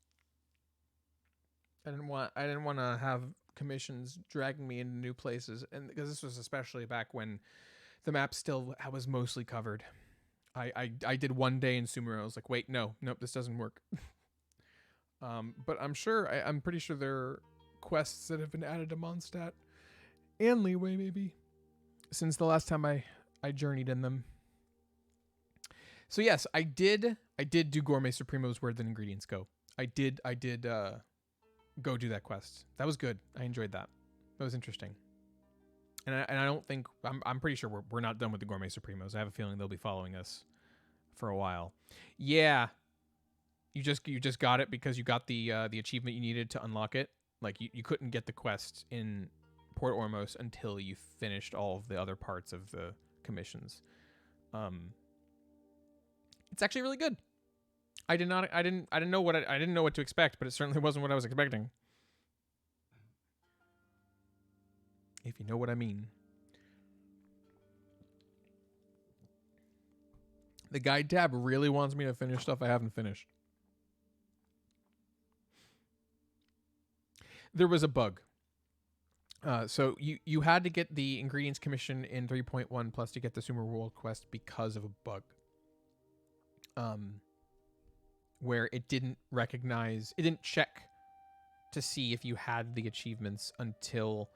I didn't want to have commissions dragging me into new places, and because this was especially back when the map still was mostly covered. I did one day in Sumeru. I was like, wait, nope, this doesn't work. But I'm pretty sure there are quests that have been added to Mondstadt and Leeway maybe since the last time I journeyed in them. So yes, I did do Gourmet Supremos Where the Ingredients Go. I did go do that quest. That was good. I enjoyed that. That was interesting. And I don't think I'm pretty sure we're not done with the Gourmet Supremos. I have a feeling they'll be following us for a while. Yeah. You just got it because you got the achievement you needed to unlock it. Like you couldn't get the quest in Port Ormos until you finished all of the other parts of the commissions. It's actually really good. I didn't know what to expect, but it certainly wasn't what I was expecting. If you know what I mean. The guide tab really wants me to finish stuff I haven't finished. There was a bug. So you had to get the ingredients commission in 3.1 plus to get the Sumer World quest because of a bug. Where it didn't check to see if you had the achievements until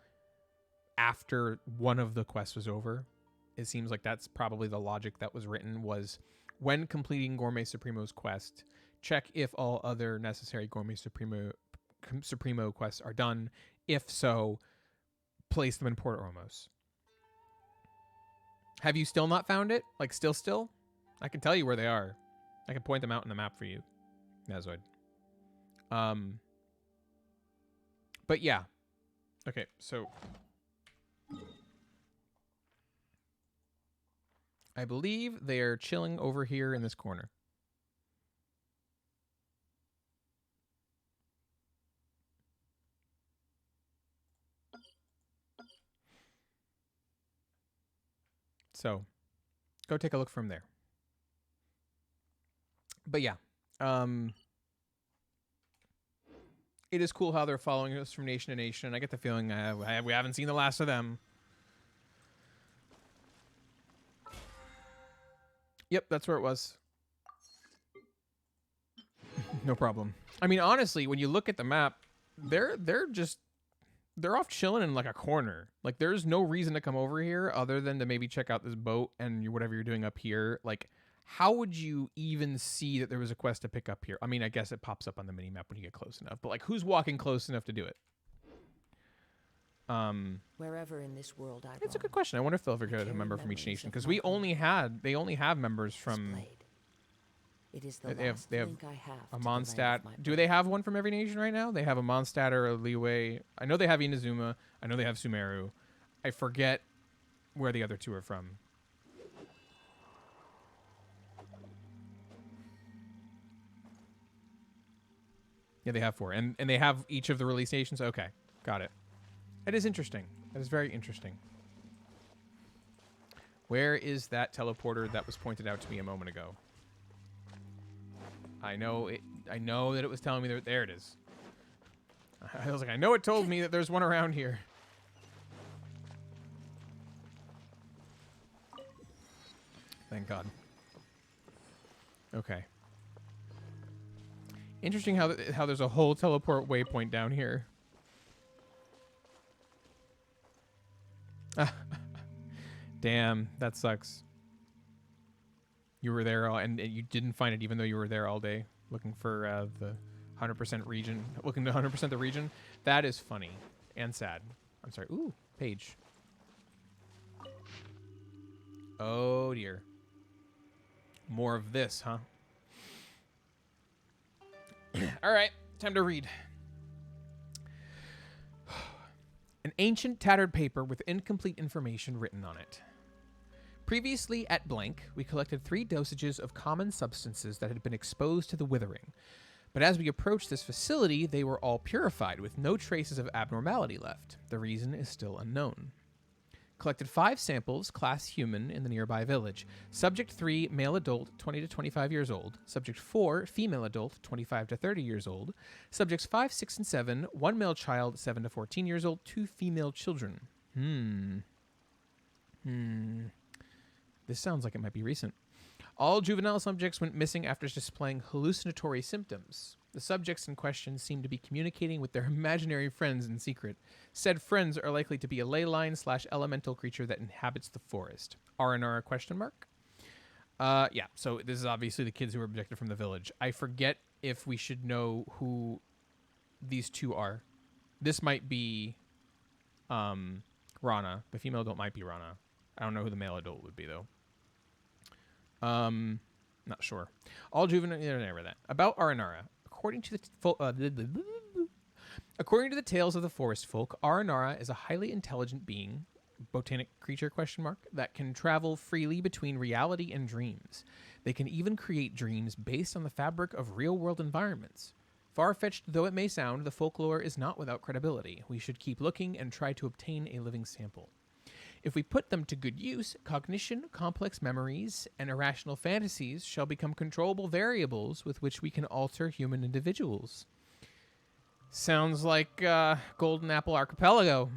after one of the quests was over. It seems like that's probably the logic that was written, was when completing Gourmet Supremo's quest, check if all other necessary Gourmet Supremo quests are done. If so, place them in Port Ormos. Have you still not found it? Like still? I can tell you where they are. I can point them out in the map for you, Nazoid. But yeah. Okay, so I believe they're chilling over here in this corner. So, go take a look from there. But yeah, it is cool how they're following us from nation to nation. I get the feeling we haven't seen the last of them. Yep, that's where it was. No problem. I mean, honestly, when you look at the map, they're off chilling in like a corner. Like there's no reason to come over here other than to maybe check out this boat and whatever you're doing up here. Like, how would you even see that there was a quest to pick up here? I mean, I guess it pops up on the mini map when you get close enough, but like, who's walking close enough to do it? Wherever in this world I It's a good question. I wonder if they'll ever get a member from each nation, because they only have members from. It is the They have link I have a to the land Mondstadt. of my Do they have one from every nation right now? They have a Mondstadt or a Liyue. I know they have Inazuma. I know they have Sumeru. I forget where the other two are from. Yeah, they have 4. And they have each of the release stations? Okay, got it. It is interesting. That is very interesting. Where is that teleporter that was pointed out to me a moment ago? I know that it was telling me there it is. I was like, I know it told me that there's one around here. Thank God. Okay. Interesting how there's a whole teleport waypoint down here. Damn, that sucks. You were there and you didn't find it even though you were there all day looking for the 100% region, looking to 100% the region. That is funny and sad. I'm sorry. Ooh, page. Oh dear. More of this, huh? All right, time to read. An ancient tattered paper with incomplete information written on it. Previously at blank, we collected 3 dosages of common substances that had been exposed to the withering. But as we approached this facility, they were all purified with no traces of abnormality left. The reason is still unknown. Collected 5 samples, class human, in the nearby village. Subject 3, male adult, 20 to 25 years old. Subject 4, female adult, 25 to 30 years old. Subjects 5, 6, and 7, 1 male child, 7 to 14 years old, 2 female children. This sounds like it might be recent. All juvenile subjects went missing after displaying hallucinatory symptoms. The subjects in question seem to be communicating with their imaginary friends in secret. Said friends are likely to be a ley line / elemental creature that inhabits the forest. Faranara ? Yeah. So this is obviously the kids who were abducted from the village. I forget if we should know who these two are. This might be Rana. The female adult might be Rana. I don't know who the male adult would be though. Not sure. All juvenile. Never that. About Faranara. According to the tales of the forest folk, Faranara is a highly intelligent being, botanic creature ? That can travel freely between reality and dreams. They can even create dreams based on the fabric of real-world environments. Far-fetched though it may sound, the folklore is not without credibility. We should keep looking and try to obtain a living sample. If we put them to good use, cognition, complex memories, and irrational fantasies shall become controllable variables with which we can alter human individuals. Sounds like Golden Apple Archipelago.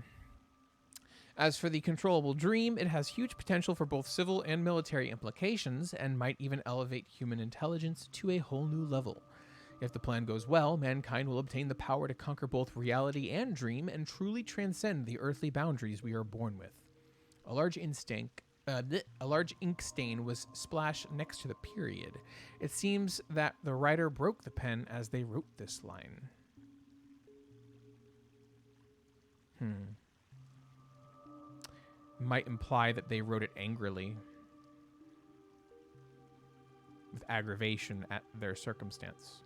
As for the controllable dream, it has huge potential for both civil and military implications and might even elevate human intelligence to a whole new level. If the plan goes well, mankind will obtain the power to conquer both reality and dream and truly transcend the earthly boundaries we are born with. A large ink stain was splashed next to the period. It seems that the writer broke the pen as they wrote this line. Might imply that they wrote it angrily, with aggravation at their circumstance.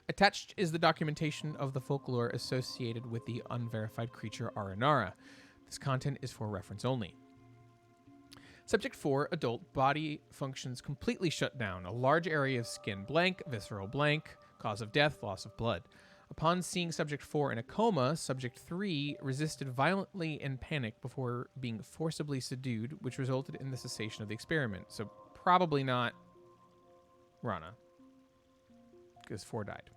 Attached is the documentation of the folklore associated with the unverified creature Faranara. This content is for reference only. Subject 4, adult, body functions completely shut down. A large area of skin blank, visceral blank, cause of death, loss of blood. Upon seeing Subject 4 in a coma, Subject 3 resisted violently in panic before being forcibly subdued, which resulted in the cessation of the experiment. So probably not Rana, because 4 died.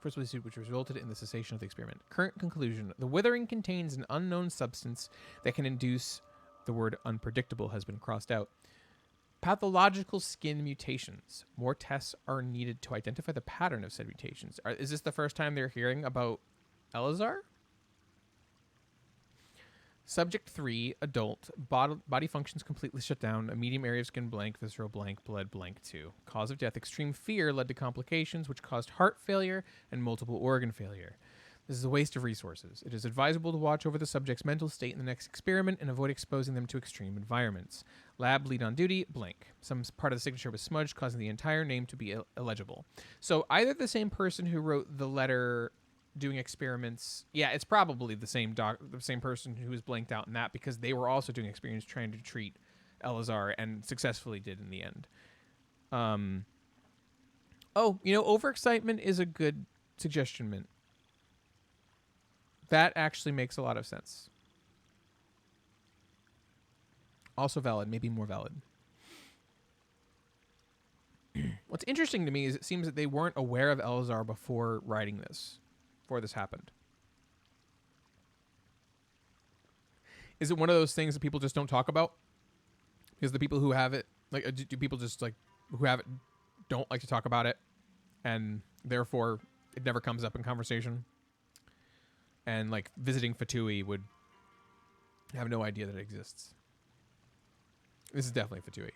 Forcibly subdued, which resulted in the cessation of the experiment. Current conclusion. The withering contains an unknown substance that can induce, the word unpredictable has been crossed out, pathological skin mutations. More tests are needed to identify the pattern of said mutations. Is this the first time they're hearing about Elazar? Subject 3, adult, body functions completely shut down, a medium area of skin blank, visceral blank, blood blank 2. Cause of death, extreme fear led to complications which caused heart failure and multiple organ failure. This is a waste of resources. It is advisable to watch over the subject's mental state in the next experiment and avoid exposing them to extreme environments. Lab lead on duty, blank. Some part of the signature was smudged, causing the entire name to be illegible. So either the same person who wrote the letter doing experiments, yeah, it's probably the same person who was blanked out in that, because they were also doing experiments trying to treat Elazar and successfully did in the end. Overexcitement is a good suggestion, Mint. That actually makes a lot of sense. Also valid, maybe more valid. What's interesting to me is it seems that they weren't aware of Elazar before writing this, before this happened. Is it one of those things that people just don't talk about? Because the people who have it, do people just who have it don't like to talk about it, and therefore it never comes up in conversation? And visiting Fatui would have no idea that it exists. This is definitely Fatui.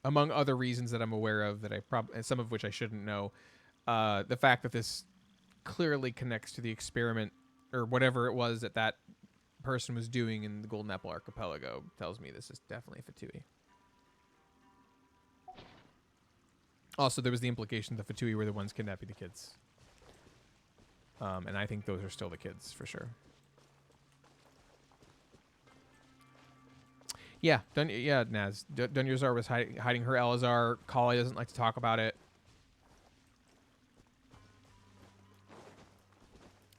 Among other reasons that I'm aware of that some of which I shouldn't know, the fact that this clearly connects to the experiment or whatever it was that person was doing in the Golden Apple Archipelago tells me this is definitely Fatui. Also, there was the implication that Fatui were the ones kidnapping the kids. And I think those are still the kids, for sure. Yeah, Naz. Dunyazar was hiding her Elazar. Kali doesn't like to talk about it.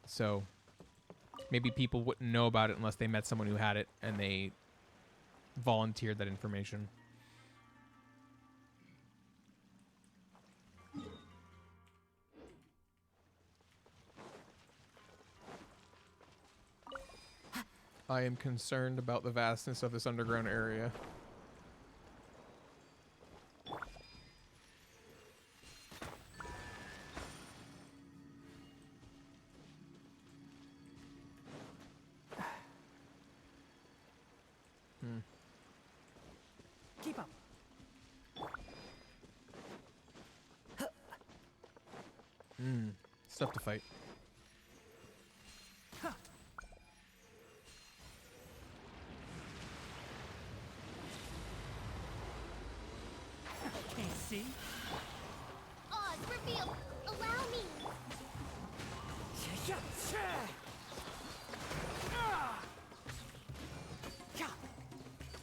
So, maybe people wouldn't know about it unless they met someone who had it and they volunteered that information. I am concerned about the vastness of this underground area. Keep up. Stuff to fight. Can't see. Oz, reveal. Allow me.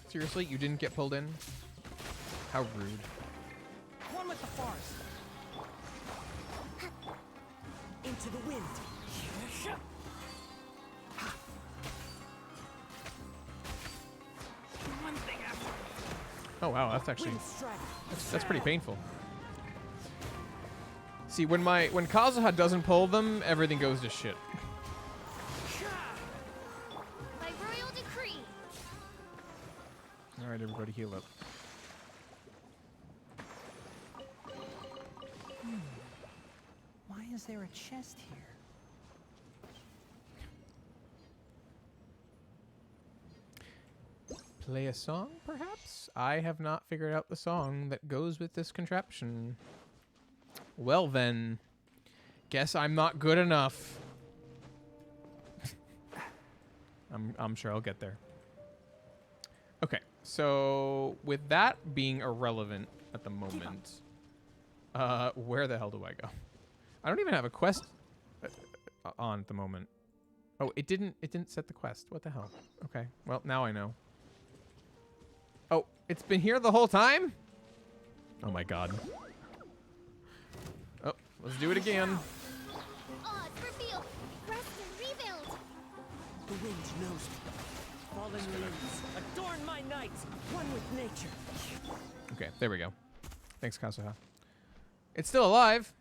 Seriously, you didn't get pulled in? How rude. One with the forest. Into the wind. One thing after. Oh wow, that's actually Wind strike. that's pretty painful. See, when Kazuha doesn't pull them, everything goes to shit. By royal decree. All right, everybody, heal up. Why is there a chest here? Play a song, perhaps? I have not figured out the song that goes with this contraption. Well then, guess I'm not good enough. I'm sure I'll get there. Okay, so with that being irrelevant at the moment, where the hell do I go? I don't even have a quest on at the moment. Oh, it didn't set the quest. What the hell? Okay, well now I know. Oh, it's been here the whole time? Oh my god. Oh, let's do it again. Oz, reveal. Rest and rebuild. The wind knows me. Fallen leaves. Adorn my night. One with nature. Okay, there we go. Thanks, Kazuha. It's still alive.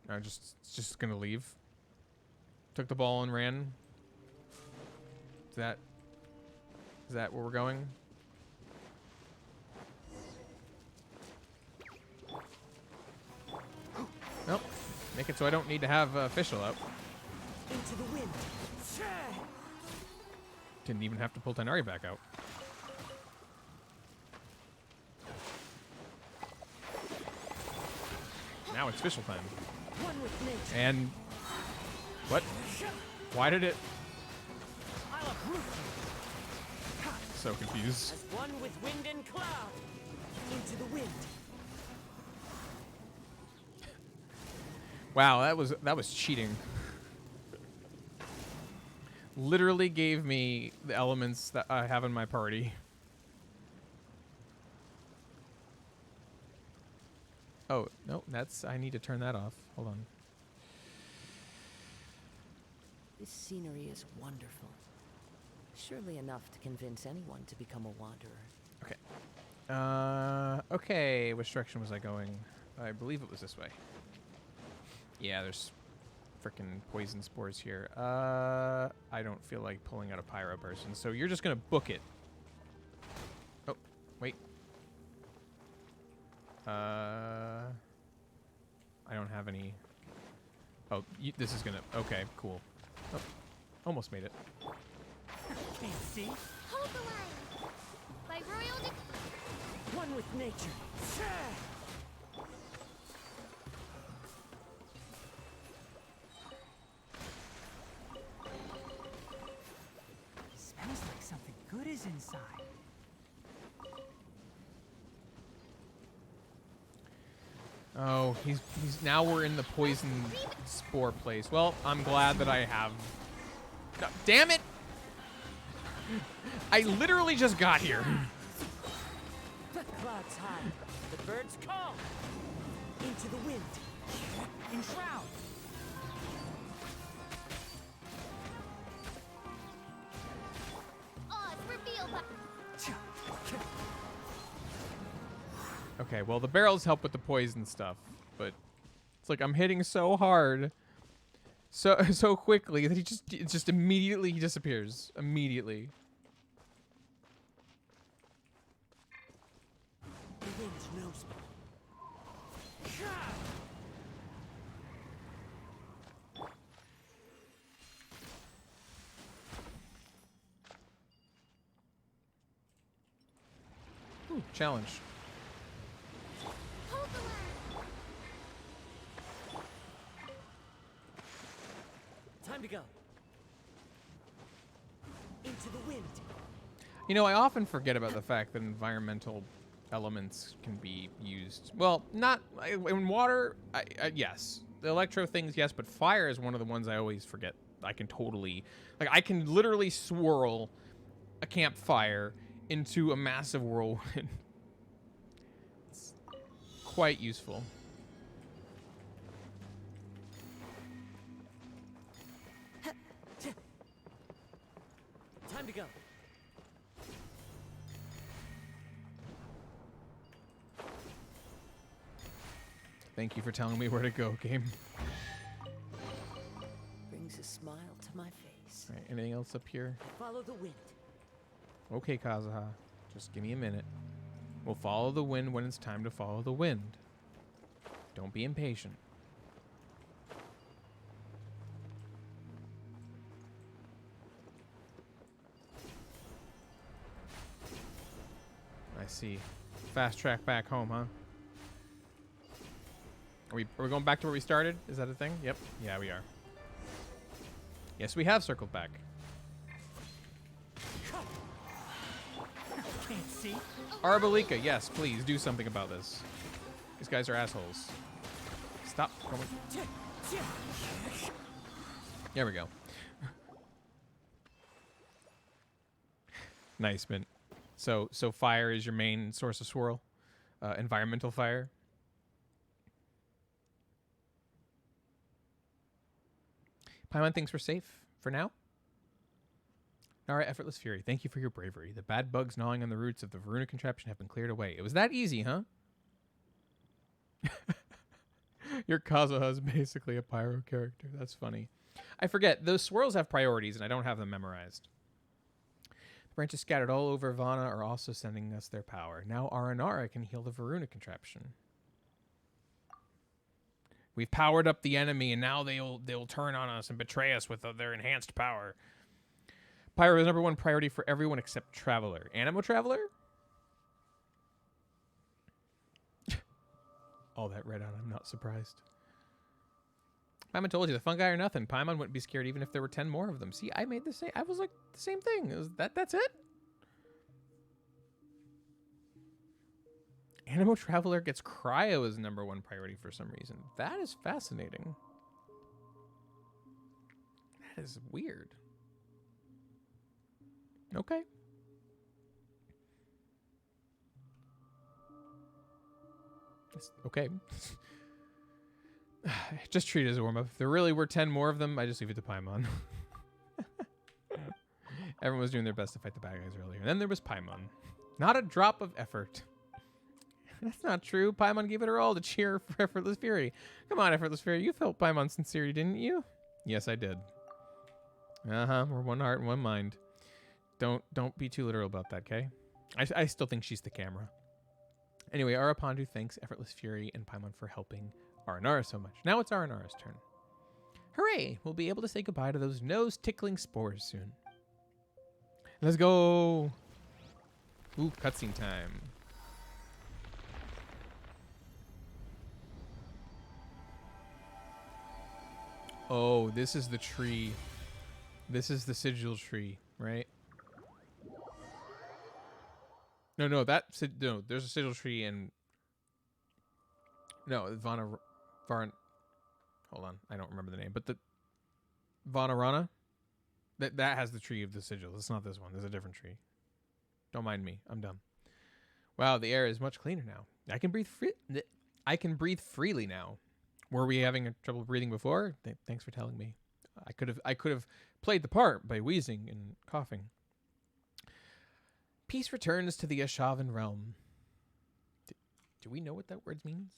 I'm just gonna leave. Took the ball and ran. Is that where we're going? Nope. Make it so I don't need to have official out. Into the wind. Didn't even have to pull Tenari back out. Now it's official time. One with nature. And what? Why did it? I'll uproot you. So confused. As one with wind and cloud. Into the wind. Wow, that was cheating. Literally gave me the elements that I have in my party. Oh, no, I need to turn that off. Hold on. This scenery is wonderful. Surely enough to convince anyone to become a wanderer. Okay. Okay, which direction was I going? I believe it was this way. Yeah, there's frickin' poison spores here. I don't feel like pulling out a pyro person, so you're just gonna book it. Oh, wait. I don't have any. Oh, this is gonna. Okay, cool. Oh, almost made it. Can't see. Hold the line. By royal decree. One with nature. Smells like something good is inside. Oh, he's now we're in the poison spore place. Well, I'm glad that I have. No, damn it! I literally just got here. The clouds high. The birds call. Into the wind. Enshroud. Oz, reveal. Okay, well the barrels help with the poison stuff, but it's like I'm hitting so hard, so quickly that it just immediately disappears. Immediately. The wind knows me. Challenge. Hold the line. Time to go. Into the wind. You know, I often forget about the fact that environmental elements can be used. Well, not in water. Yes, the electro things, yes, but fire is one of the ones I always forget. I can totally, like, I can literally swirl a campfire into a massive whirlwind. It's quite useful. Time to go. Thank you for telling me where to go, game. Brings a smile to my face. All right, anything else up here? Follow the wind. Okay, Kazuha. Just give me a minute. We'll follow the wind when it's time to follow the wind. Don't be impatient. I see. Fast track back home, huh? Are we going back to where we started? Is that a thing? Yep. Yeah, we are. Yes, we have circled back. Can't see. Arbalika, yes, please do something about this. These guys are assholes. Stop going. There we go. Nice, Mint. So fire is your main source of swirl? Environmental fire? Paimon thinks we're safe for now. Nara, Effortless Fury, thank you for your bravery. The bad bugs gnawing on the roots of the Varuna contraption have been cleared away. It was that easy, huh? Your Kazuha is basically a pyro character. That's funny. I forget. Those swirls have priorities, and I don't have them memorized. The branches scattered all over Vana are also sending us their power. Now Faranara can heal the Varuna contraption. We've powered up the enemy, and now they'll turn on us and betray us with their enhanced power. Pyro is #1 priority for everyone except Traveler. Animo Traveler? All that read out, I'm not surprised. Paimon told you, the fungi are nothing. Paimon wouldn't be scared even if there were 10 more of them. See, I made the same. I was like the same thing. That's it? Animo Traveler gets cryo as #1 priority for some reason. That is fascinating. That is weird. Okay. Okay. Just treat it as a warm-up. If there really were 10 more of them, I just leave it to Paimon. Everyone was doing their best to fight the bad guys earlier. And then there was Paimon. Not a drop of effort. That's not true. Paimon gave it her all to cheer for Effortless Fury. Come on, Effortless Fury. You felt Paimon's sincerity, didn't you? Yes, I did. Uh-huh. We're one heart and one mind. Don't be too literal about that, okay? I still think she's the camera. Anyway, Arapandu thanks Effortless Fury and Paimon for helping Faranara so much. Now it's Faranara's turn. Hooray! We'll be able to say goodbye to those nose-tickling spores soon. Let's go! Ooh, cutscene time. Oh, this is the tree. This is the sigil tree, right? No, no, there's a sigil tree in... No, Hold on, I don't remember the name, but the... Vanarana? That has the tree of the sigil. It's not this one. There's a different tree. Don't mind me. I'm done. Wow, the air is much cleaner now. I can breathe freely now. Were we having trouble breathing before? Thanks for telling me. I could have played the part by wheezing and coughing. Peace returns to the Ashavan realm. Do we know what that word means?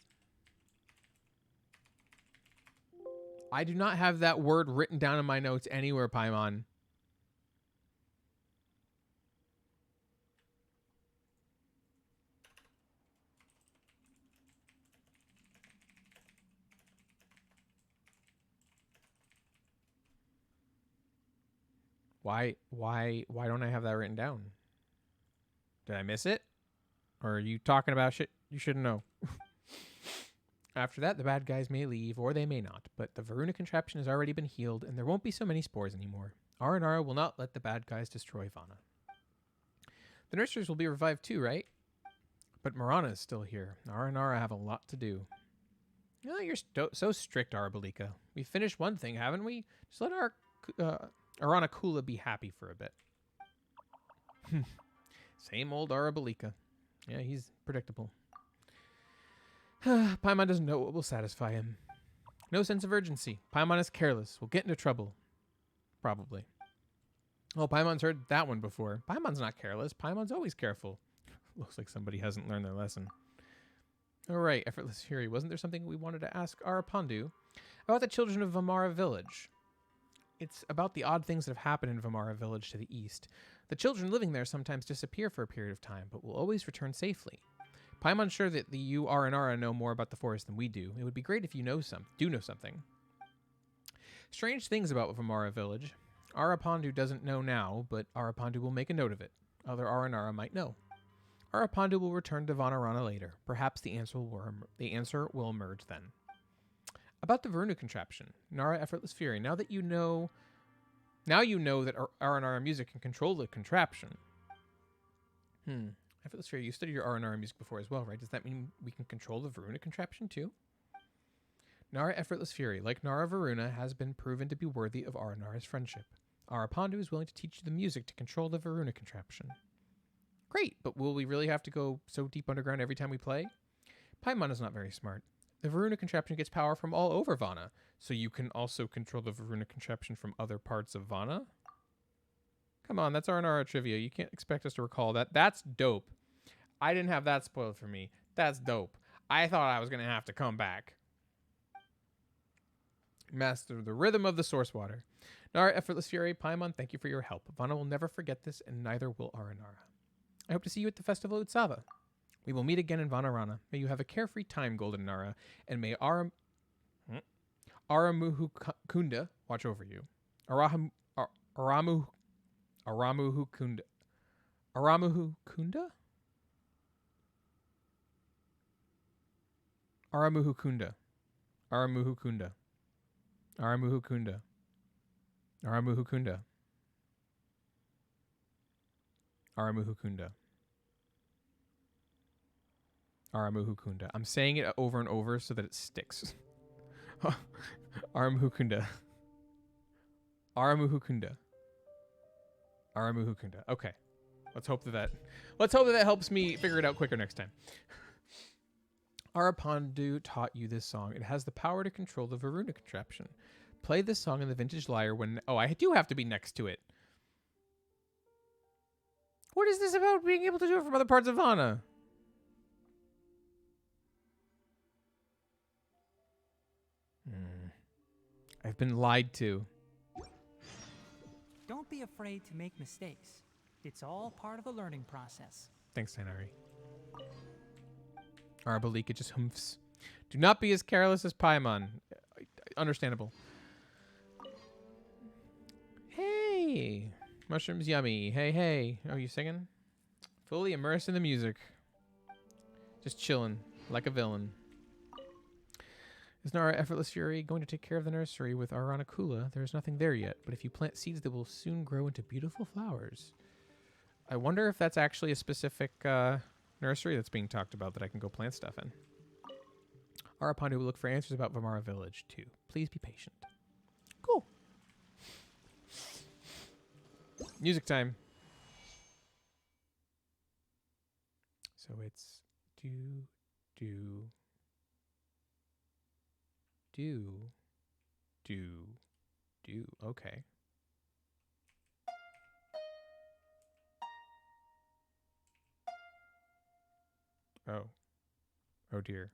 I do not have that word written down in my notes anywhere, Paimon. Why don't I have that written down? Did I miss it? Or are you talking about shit you shouldn't know? After that, the bad guys may leave, or they may not, but the Varuna contraption has already been healed, and there won't be so many spores anymore. Aranara will not let the bad guys destroy Vana. The nurseries will be revived too, right? But Marana is still here. Aranara have a lot to do. Oh, you're so strict, Arabalika. We finished one thing, haven't we? Just let our Aranakula be happy for a bit. Same old Arabalika. Yeah, he's predictable. Paimon doesn't know what will satisfy him. No sense of urgency. Paimon is careless. We'll get into trouble. Probably. Oh, Paimon's heard that one before. Paimon's not careless. Paimon's always careful. Looks like somebody hasn't learned their lesson. All right, Effortless Fury. Wasn't there something we wanted to ask Arapandu about the children of Vamara Village? It's about the odd things that have happened in Vamara Village to the east. The children living there sometimes disappear for a period of time, but will always return safely. Paimon's sure that you Aranara know more about the forest than we do. It would be great if you know something. Strange things about Vamara Village. Arapandu doesn't know now, but Arapandu will make a note of it. Other Aranara might know. Arapandu will return to Vanarana later. Perhaps the answer will emerge then. About the Varuna contraption, Nara Effortless Fury. Now you know that Aranara music can control the contraption. Effortless Fury, you studied your Aranara music before as well, right? Does that mean we can control the Varuna contraption too? Nara Effortless Fury, like Nara Varuna, has been proven to be worthy of Aranara's friendship. Arapandu is willing to teach you the music to control the Varuna contraption. Great, but will we really have to go so deep underground every time we play? Paimon is not very smart. The Varuna contraption gets power from all over Vana, so you can also control the Varuna contraption from other parts of Vana? Come on, that's Aranara trivia. You can't expect us to recall that. That's dope. I didn't have that spoiled for me. That's dope. I thought I was going to have to come back. Master the rhythm of the source water. Nara Effortless Fury, Paimon, thank you for your help. Vana will never forget this, and neither will Aranara. I hope to see you at the Festival Utsava. We will meet again in Vanarana. May you have a carefree time, Golden Nara, and may Aramuhukunda watch over you. Aramuhukunda? Aramuhukunda? Aramuhukunda. Aramuhukunda. Aramuhukunda. Aramuhukunda. Aramuhukunda. Aramuhukunda. I'm saying it over and over so that it sticks. Aramuhukunda. Aramuhukunda. Aramuhukunda. Okay. Let's hope that helps me figure it out quicker next time. Arapandu taught you this song. It has the power to control the Varuna contraption. Play this song in the Vintage Lyre when... Oh, I do have to be next to it. What is this about being able to do it from other parts of Vana? I've been lied to. Don't be afraid to make mistakes. It's all part of the learning process. Thanks, Tainari. Arabalika just humphs. Do not be as careless as Paimon. Understandable. Hey! Mushrooms yummy. Hey, hey. Oh, you singing? Fully immersed in the music. Just chilling, like a villain. Is Nara Effortless Fury going to take care of the nursery with Aranakula? There is nothing there yet, but if you plant seeds, they will soon grow into beautiful flowers. I wonder if that's actually a specific nursery that's being talked about that I can go plant stuff in. Arapandu will look for answers about Vamara Village, too. Please be patient. Cool. Music time. So it's do. Okay. Oh. Oh dear.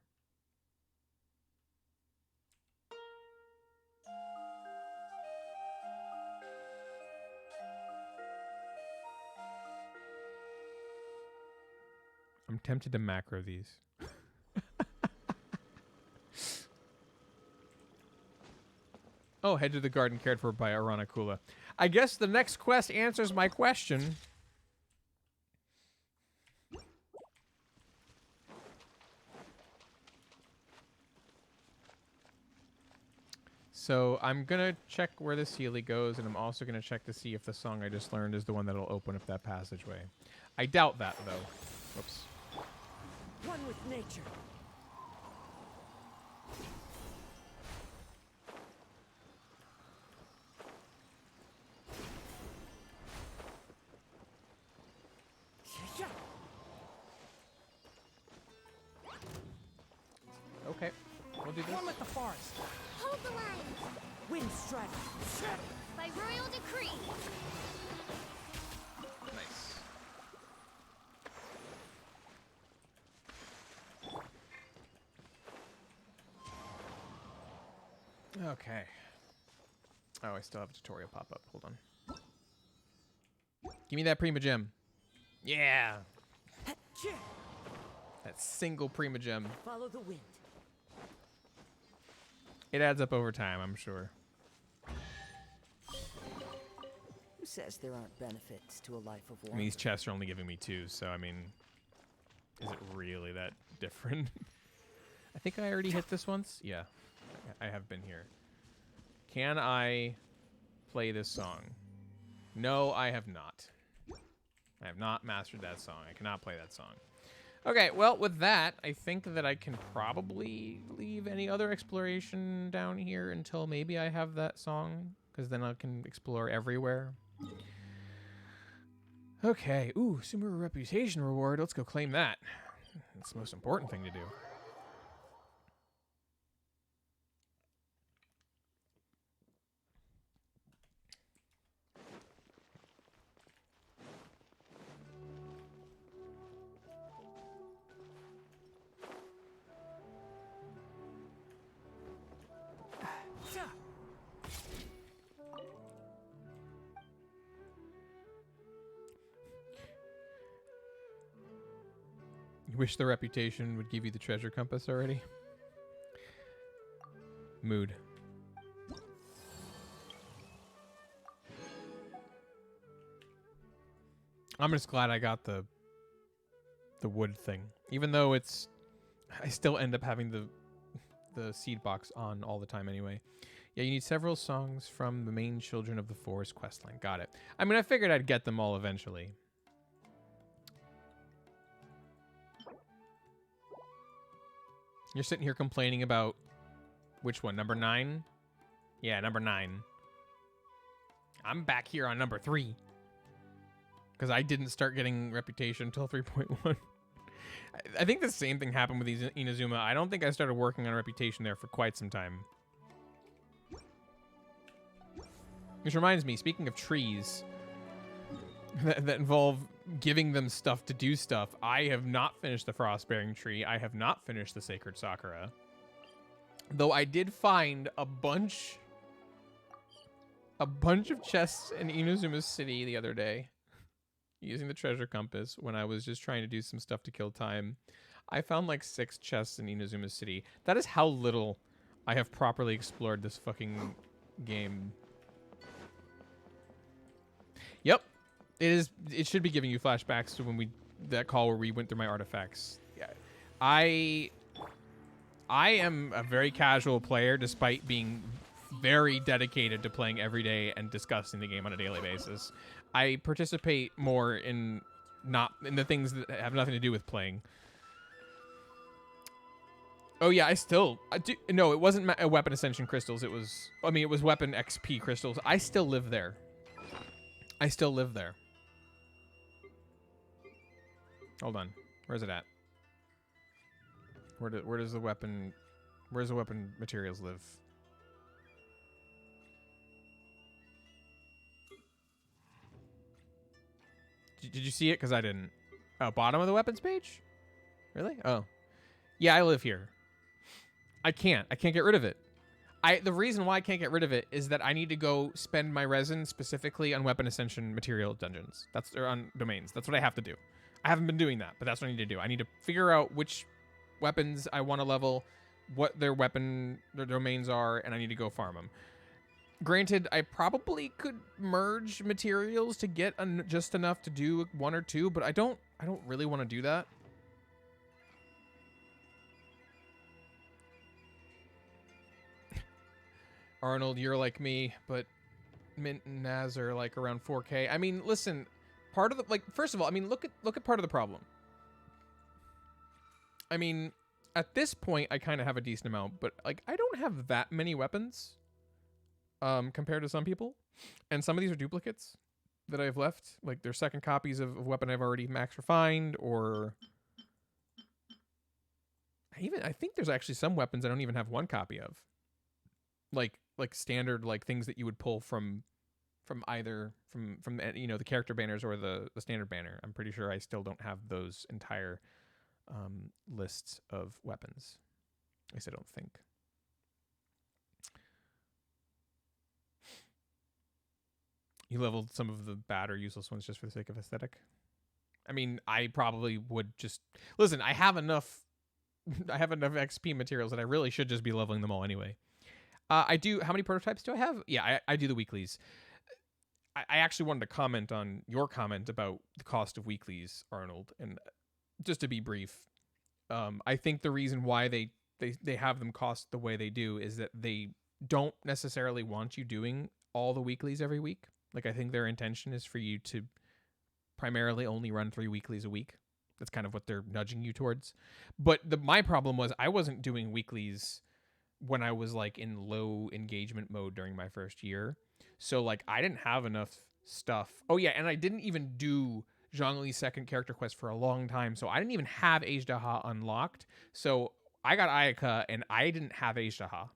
I'm tempted to macro these. Oh, head to the garden cared for by Aranakula. I guess the next quest answers my question. So I'm going to check where the Sealy goes, and I'm also going to check to see if the song I just learned is the one that'll open up that passageway. I doubt that, though. Whoops. One with nature. Yeah. Okay, we'll do this. One with the forest. Hold the line. Wind strike. By royal decree. Nice. Okay. Oh, I still have a tutorial pop up. Hold on. Give me that Prima Gem. Yeah. That single Prima Gem. Follow the wind. It adds up over time, I'm sure. Who says there aren't benefits to a life of I war? mean, these chests are only giving me 2, so I mean, is it really that different? I think I already hit this once. Yeah, I have been here. Can I play this song? No, I have not. I have not mastered that song. I cannot play that song. Okay, well, with that, I think that I can probably leave any other exploration down here until maybe I have that song, because then I can explore everywhere. Okay, ooh, Sumeru Reputation Reward. Let's go claim that. That's the most important thing to do. You wish the reputation would give you the treasure compass already? Mood. I'm just glad I got the wood thing. Even though it's... I still end up having the seed box on all the time anyway. Yeah, you need several songs from the main Children of the Forest questline. Got it. I mean, I figured I'd get them all eventually. You're sitting here complaining about which one? Number 9? Yeah, number 9. I'm back here on number 3. Because I didn't start getting reputation until 3.1. I think the same thing happened with Inazuma. I don't think I started working on reputation there for quite some time. Which reminds me, speaking of trees that involve giving them stuff to do stuff, I have not finished the Frostbearing Tree. I have not finished the Sacred Sakura. Though I did find a bunch of chests in Inazuma City the other day using the treasure compass when I was just trying to do some stuff to kill time. I found like 6 chests in Inazuma City. That is how little I have properly explored this fucking game. Yep. It should be giving you flashbacks to when that call where we went through my artifacts. Yeah. I am a very casual player despite being very dedicated to playing every day and discussing the game on a daily basis. I participate more in the things that have nothing to do with playing. Oh yeah, no, it wasn't weapon ascension crystals. It was weapon XP crystals. I still live there. Hold on. Where's it at? Where's the weapon materials live? Did you see it? Because I didn't. Oh, bottom of the weapons page? Really? Oh. Yeah, I live here. I can't get rid of it. The reason why I can't get rid of it is that I need to go spend my resin specifically on weapon ascension material dungeons. Or on domains. That's what I have to do. I haven't been doing that, but that's what I need to do. I need to figure out which weapons I want to level, what their domains are, and I need to go farm them. Granted, I probably could merge materials to get just enough to do 1 or 2, but I don't really want to do that. Arnold, you're like me, but Mint and Naz are like around 4K. I mean, listen, part of the first of all, I mean, look at part of the problem. I mean, at this point, I kind of have a decent amount, but like I don't have that many weapons, compared to some people, and some of these are duplicates that I've left. Like they're second copies of a weapon I've already max refined, or I think there's actually some weapons I don't even have one copy of. Like standard like things that you would pull from either from the character banners or the standard banner. I'm pretty sure I still don't have those entire lists of weapons. At least I don't think. You leveled some of the bad or useless ones just for the sake of aesthetic. I mean, I probably would just listen. I have enough XP materials that I really should just be leveling them all anyway. I do. How many prototypes do I have? Yeah, I do the weeklies. I actually wanted to comment on your comment about the cost of weeklies, Arnold. And just to be brief, I think the reason why they have them cost the way they do is that they don't necessarily want you doing all the weeklies every week. Like, I think their intention is for you to primarily only run 3 weeklies a week. That's kind of what they're nudging you towards. But my problem was I wasn't doing weeklies when I was like in low engagement mode during my first year. So like I didn't have enough stuff. Oh yeah, and I didn't even do Zhongli's second character quest for a long time. So I didn't even have Ajdaha unlocked. So I got Ayaka and I didn't have Ajdaha.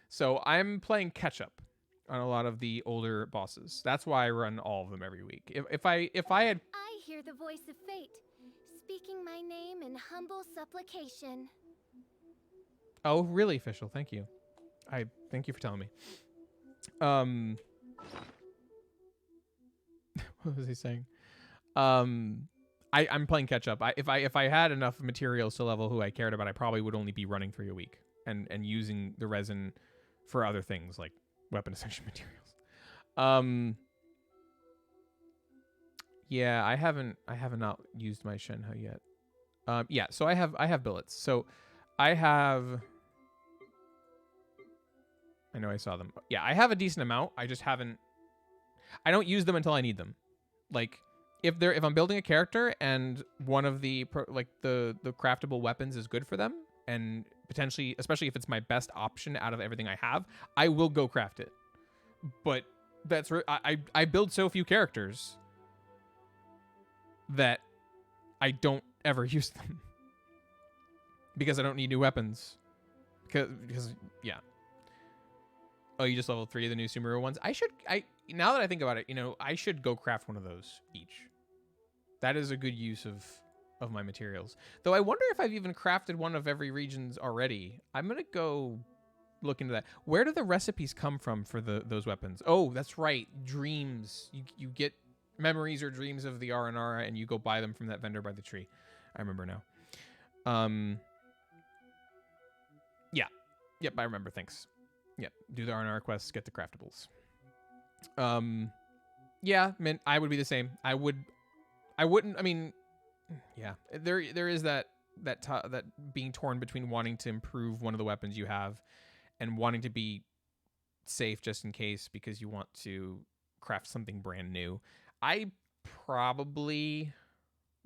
So I'm playing catch up on a lot of the older bosses. That's why I run all of them every week. If I had I hear the voice of fate, speaking my name in humble supplication. Oh, really, Official? Thank you. I thank you for telling me. What was he saying? I'm playing catch up. If I had enough materials to level who I cared about, I probably would only be running 3 a week and using the resin for other things like weapon ascension materials. Yeah, I haven't not used my Shenhe yet. Yeah, so I have billets. So I have. I know I saw them. Yeah, I have a decent amount. I just haven't. I don't use them until I need them. Like if I'm building a character and one of the the craftable weapons is good for them, and potentially, especially if it's my best option out of everything I have, I will go craft it. But that's I build so few characters that I don't ever use them because I don't need new weapons. Because yeah. Oh, you just leveled 3 of the new Sumeru ones? Now that I think about it, I should go craft one of those each. That is a good use of my materials. Though I wonder if I've even crafted one of every regions already. I'm going to go look into that. Where do the recipes come from for those weapons? Oh, that's right. Dreams. You get memories or dreams of the Faranara and you go buy them from that vendor by the tree. I remember now. Yeah. Yep, I remember. Thanks. Yeah, do the Faranara quests, get the craftables. Yeah, Mint, I would be the same. I wouldn't. I mean, yeah, there is that being torn between wanting to improve one of the weapons you have and wanting to be safe just in case because you want to craft something brand new. I probably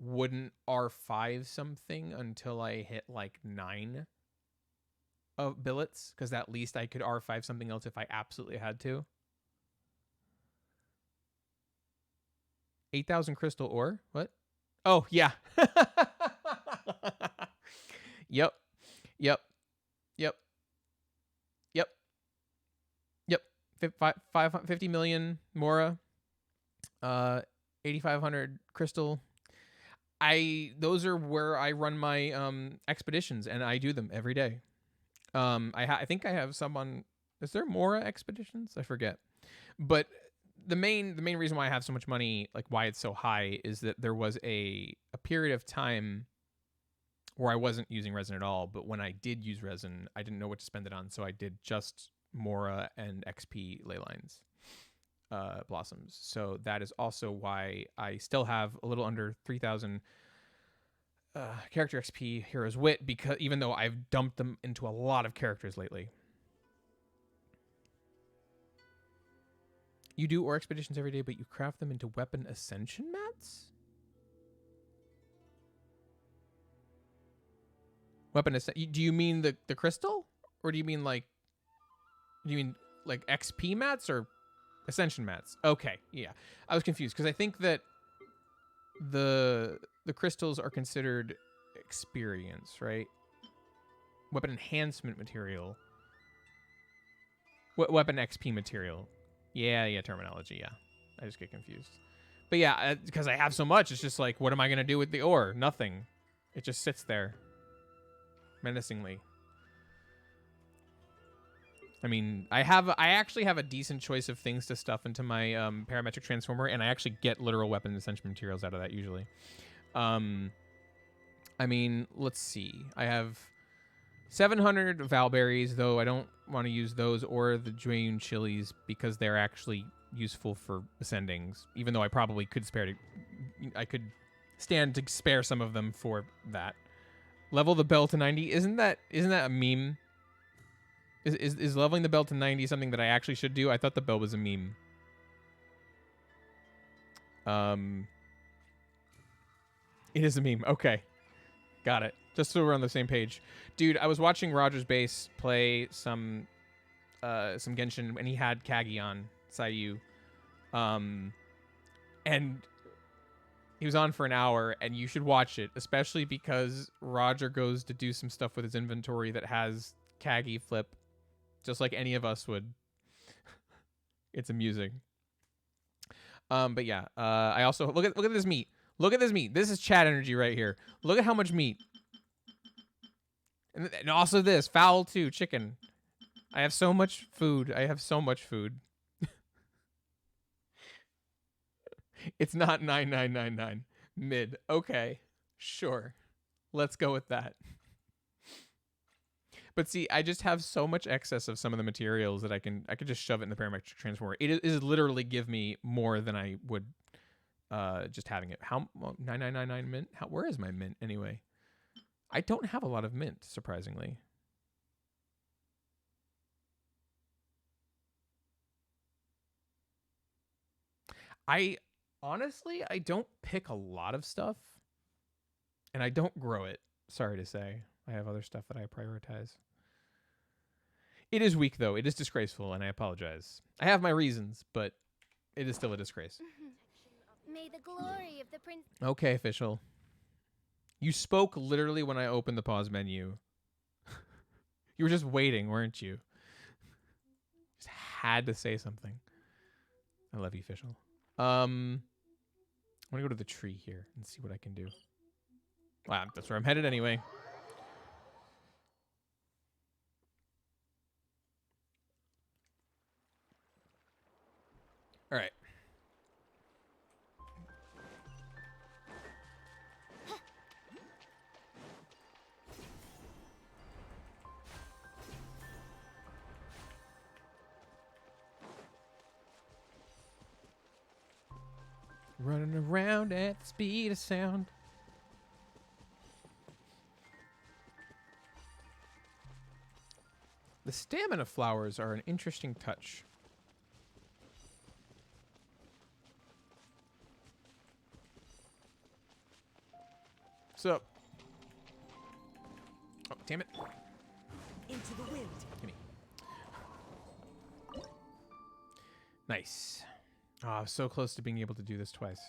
wouldn't R5 something until I hit like 9 of billets, because at least I could R5 something else if I absolutely had to. 8,000 crystal ore? What? Oh, yeah. Yep. Yep. Yep. Yep. Yep. 50 million Mora. 8,500 crystal. Those are where I run my expeditions, and I do them every day. I think I have some on. Is there Mora expeditions? I forget. But the main reason why I have so much money, like why it's so high, is that there was a period of time where I wasn't using resin at all. But when I did use resin, I didn't know what to spend it on, so I did just Mora and XP ley lines, blossoms. So that is also why I still have a little under 3,000. Character XP Heroes Wit, because even though I've dumped them into a lot of characters lately. You do ore expeditions every day, but you craft them into weapon ascension mats? Do you mean the crystal? Or do you mean like XP mats or ascension mats? Okay, yeah. I was confused because I think that the crystals are considered experience, right? Weapon enhancement material. Weapon XP material. Yeah, terminology, yeah. I just get confused. But yeah, because I have so much, it's just like, what am I going to do with the ore? Nothing. It just sits there. Menacingly. I mean, I actually have a decent choice of things to stuff into my parametric transformer, and I actually get literal weapon essential materials out of that usually. I mean, let's see. I have 700 Valberries, though I don't want to use those or the Jueyun chilies because they're actually useful for ascendings, even though I probably could I could stand to spare some of them for that. Level the bell to 90. Isn't that a meme? Is leveling the bell to 90 something that I actually should do? I thought the bell was a meme. It is a meme. Okay. Got it. Just so we're on the same page. Dude, I was watching Roger's Base play some Genshin, and he had Kagi on Sayu. And he was on for an hour, and you should watch it, especially because Roger goes to do some stuff with his inventory that has Kagi flip, just like any of us would. It's amusing. But yeah, I also look at this meat. Look at this meat. This is chat energy right here. Look at how much meat. And also this fowl too, chicken. I have so much food. It's not 9999 mid. Okay, sure. Let's go with that. But see, I just have so much excess of some of the materials that I could just shove it in the parametric transformer. It is literally give me more than I would just having it. How 9999 mint? Where is my mint anyway? I don't have a lot of mint, surprisingly. Honestly, I don't pick a lot of stuff, and I don't grow it. Sorry to say. I have other stuff that I prioritize. It is weak, though. It is disgraceful, and I apologize. I have my reasons, but it is still a disgrace. May the glory of the prince. Okay, official. You spoke literally when I opened the pause menu. You were just waiting, weren't you? Just had to say something. I love you, official. I'm gonna go to the tree here and see what I can do. Wow, that's where I'm headed anyway. All right. Running around at the speed of sound. The stamina flowers are an interesting touch. So, oh, damn it. Into the wind. Gimme. Nice. Oh, I was so close to being able to do this twice.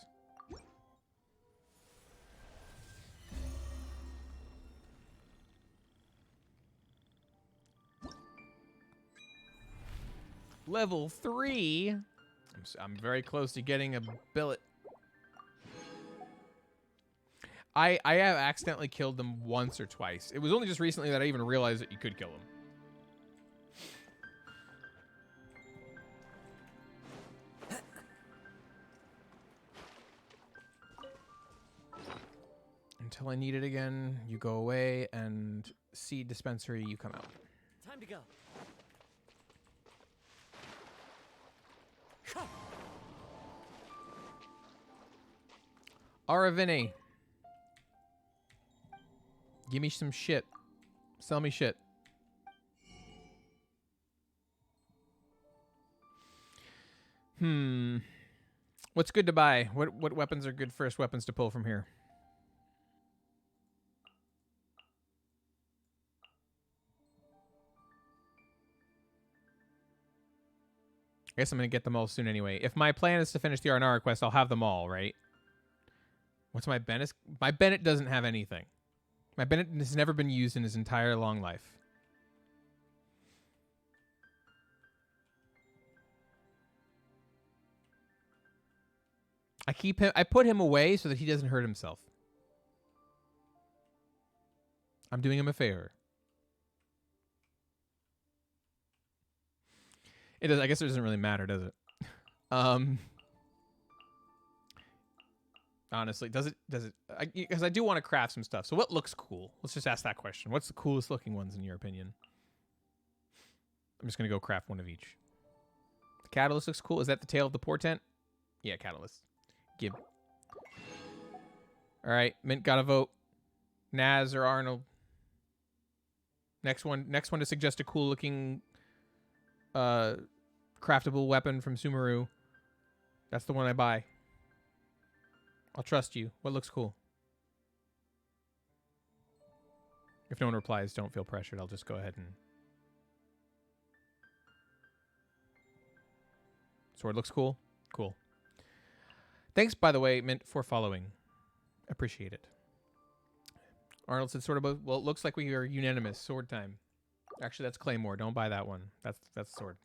Level 3. I'm very close to getting a billet. I have accidentally killed them once or twice. It was only just recently that I even realized that you could kill them. Until I need it again, you go away, and seed dispensary, you come out. Time to go. Aravini. Give me some shit. Sell me shit. What's good to buy? What weapons are good first weapons to pull from here? I guess I'm going to get them all soon anyway. If my plan is to finish the Faranara quest, I'll have them all, right? What's my Bennett? My Bennett doesn't have anything. My Bennett has never been used in his entire long life. I put him away so that he doesn't hurt himself. I'm doing him a favor. It does. I guess it doesn't really matter, does it? Honestly, does it? Because I do want to craft some stuff. So what looks cool? Let's just ask that question. What's the coolest looking ones in your opinion? I'm just gonna go craft one of each. The catalyst looks cool. Is that the tail of the portent? Yeah, catalyst. Gib. All right, Mint got a vote. Naz or Arnold. Next one to suggest a cool looking craftable weapon from Sumeru. That's the one I buy. I'll trust you. What looks cool? If no one replies, don't feel pressured. I'll just go ahead and... Sword looks cool? Cool. Thanks, by the way, Mint, for following. Appreciate it. Arnold said sort of, well, it looks like we are unanimous. Sword time. Actually, that's Claymore. Don't buy that one. That's sword.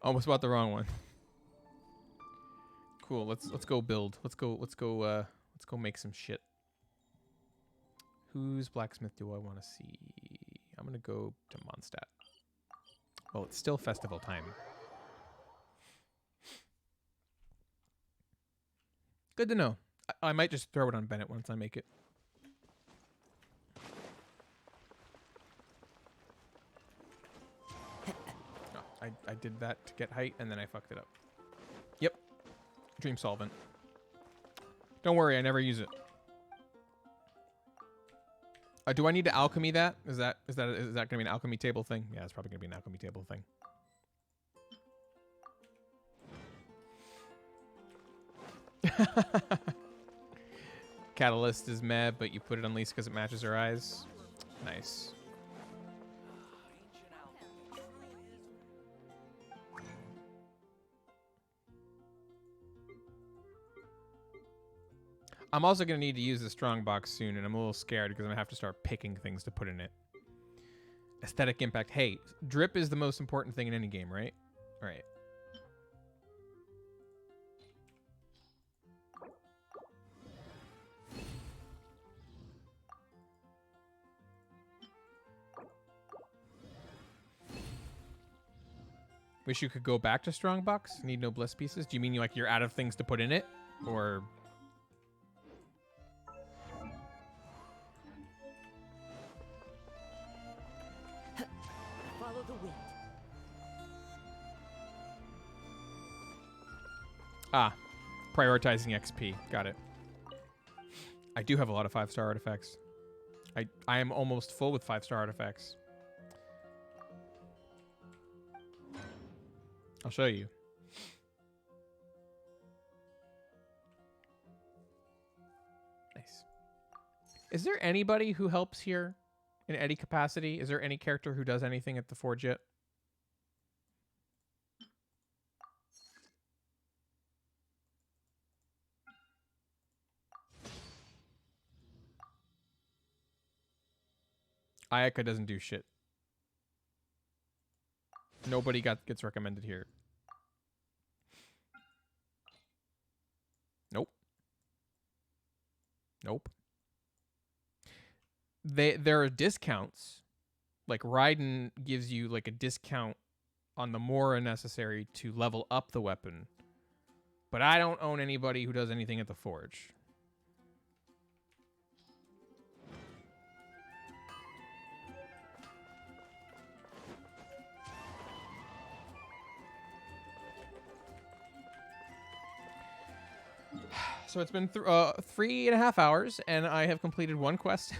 Almost bought the wrong one. Cool. Let's go build. Let's go make some shit. Whose blacksmith do I want to see? I'm gonna go to Mondstadt. Well, it's still festival time. Good to know. I might just throw it on Bennett once I make it. Oh, I did that to get height, and then I fucked it up. Yep. Dream solvent. Don't worry, I never use it. Do I need to alchemy that? Is that gonna be an alchemy table thing? Yeah, it's probably gonna be an alchemy table thing. Catalyst is meh, but you put it on least because it matches her eyes. Nice. I'm also going to need to use the strong box soon, and I'm a little scared because I'm going to have to start picking things to put in it. Aesthetic impact. Hey, drip is the most important thing in any game, right? All right. Wish you could go back to strongbox. Need no bliss pieces. Do you mean like you're out of things to put in it, or? Follow the wind. Ah, prioritizing XP. Got it. I do have a lot of 5-star artifacts. I am almost full with 5-star artifacts. I'll show you. Nice. Is there anybody who helps here in any capacity? Is there any character who does anything at the forge yet? Ayaka doesn't do shit. Nobody gets recommended here. Nope. Nope. There are discounts. Like Raiden gives you like a discount on the more necessary to level up the weapon. But I don't own anybody who does anything at the forge. So it's been 3.5 hours, and I have completed one quest.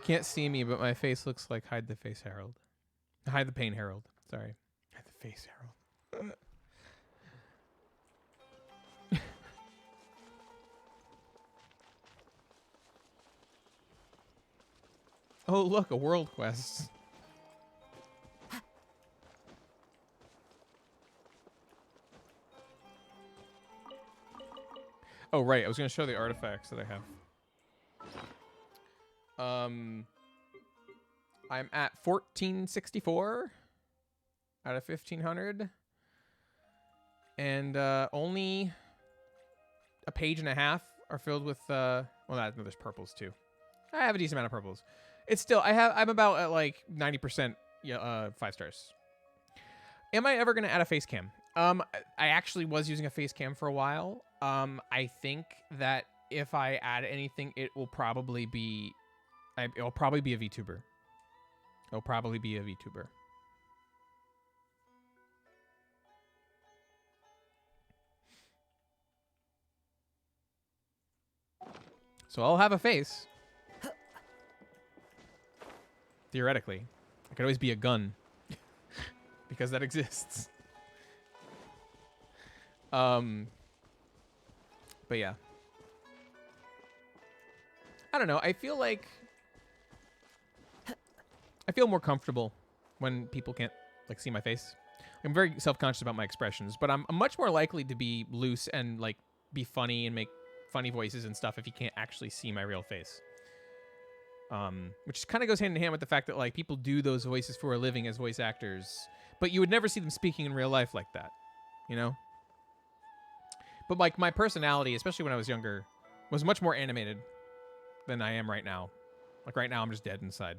You can't see me, but my face looks like Hide the Face Harold. Hide the Pain Harold. Sorry. Hide the Face Harold. Oh, look, a world quest. Oh, right. I was going to show the artifacts that I have. I'm at 1464 out of 1500. And only a page and a half are filled with well, there's purples too. I have a decent amount of purples. It's still I'm about at like 90% 5 stars. Am I ever going to add a face cam? I actually was using a face cam for a while. I think that if I add anything, it will probably be it'll probably be a VTuber. It'll probably be a VTuber. So I'll have a face. Theoretically. It could always be a gun. Because that exists. But yeah. I don't know. I feel more comfortable when people can't like see my face. I'm very self-conscious about my expressions, but I'm much more likely to be loose and like be funny and make funny voices and stuff if you can't actually see my real face. Which kind of goes hand in hand with the fact that like people do those voices for a living as voice actors, but you would never see them speaking in real life like that, you know? But like my personality, especially when I was younger, was much more animated than I am right now. Like right now I'm just dead inside.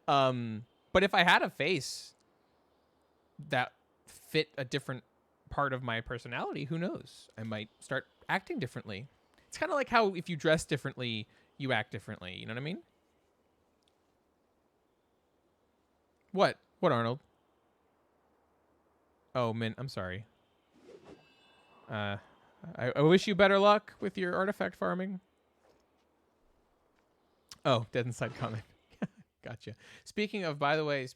But if I had a face that fit a different part of my personality, who knows? I might start acting differently. It's kind of like how if you dress differently, you act differently. You know what I mean? What? What, Arnold? Oh, Mint, I'm sorry. I wish you better luck with your artifact farming. Oh, dead inside comment. Gotcha. Speaking of, by the way,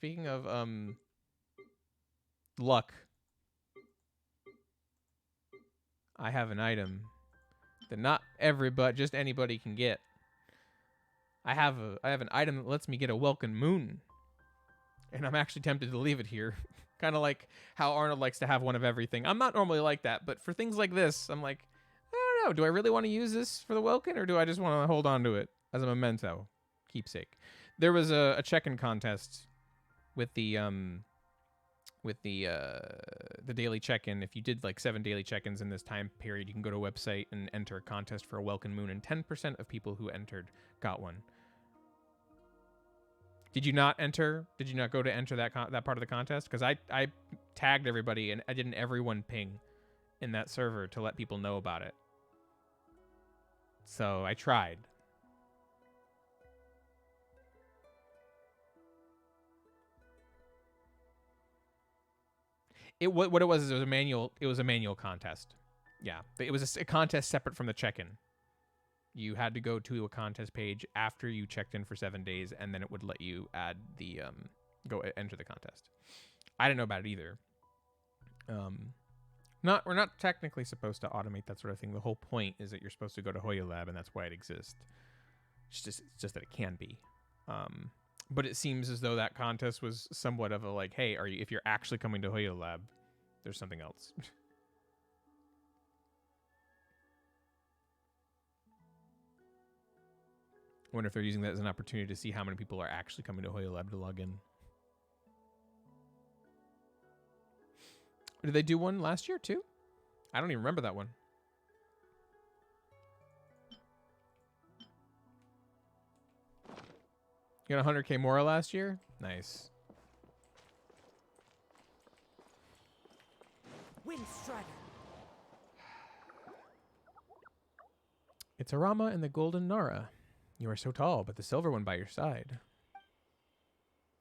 luck. I have an item that not everybody, just anybody can get. I have an item that lets me get a Welkin Moon. And I'm actually tempted to leave it here. Kind of like how Arnold likes to have one of everything. I'm not normally like that, but for things like this, I'm like, I don't know. Do I really want to use this for the Welkin, or do I just want to hold on to it as a memento, keepsake? There was a check-in contest with the daily check-in. If you did like 7 daily check-ins in this time period, you can go to a website and enter a contest for a Welkin Moon, and 10% of people who entered got one. Did you not enter? Did you not go to enter that part of the contest? Because I tagged everybody and I did an everyone ping in that server to let people know about it. So I tried. What it was a manual. It was a manual contest. Yeah, it was a contest separate from the check-in. You had to go to a contest page after you checked in for 7 days, and then it would let you add the go enter the contest. I didn't know about it either. We're not technically supposed to automate that sort of thing. The whole point is that you're supposed to go to Hoya Lab, and that's why it exists. It's just that it can be. But it seems as though that contest was somewhat of a like, hey, if you're actually coming to Hoya Lab, there's something else. I wonder if they're using that as an opportunity to see how many people are actually coming to Hoya Lab to log in. Did they do one last year too? I don't even remember that one. You got 100k more last year? Nice. Wind Strider. It's Arama and the Golden Nara. You are so tall, but the silver one by your side.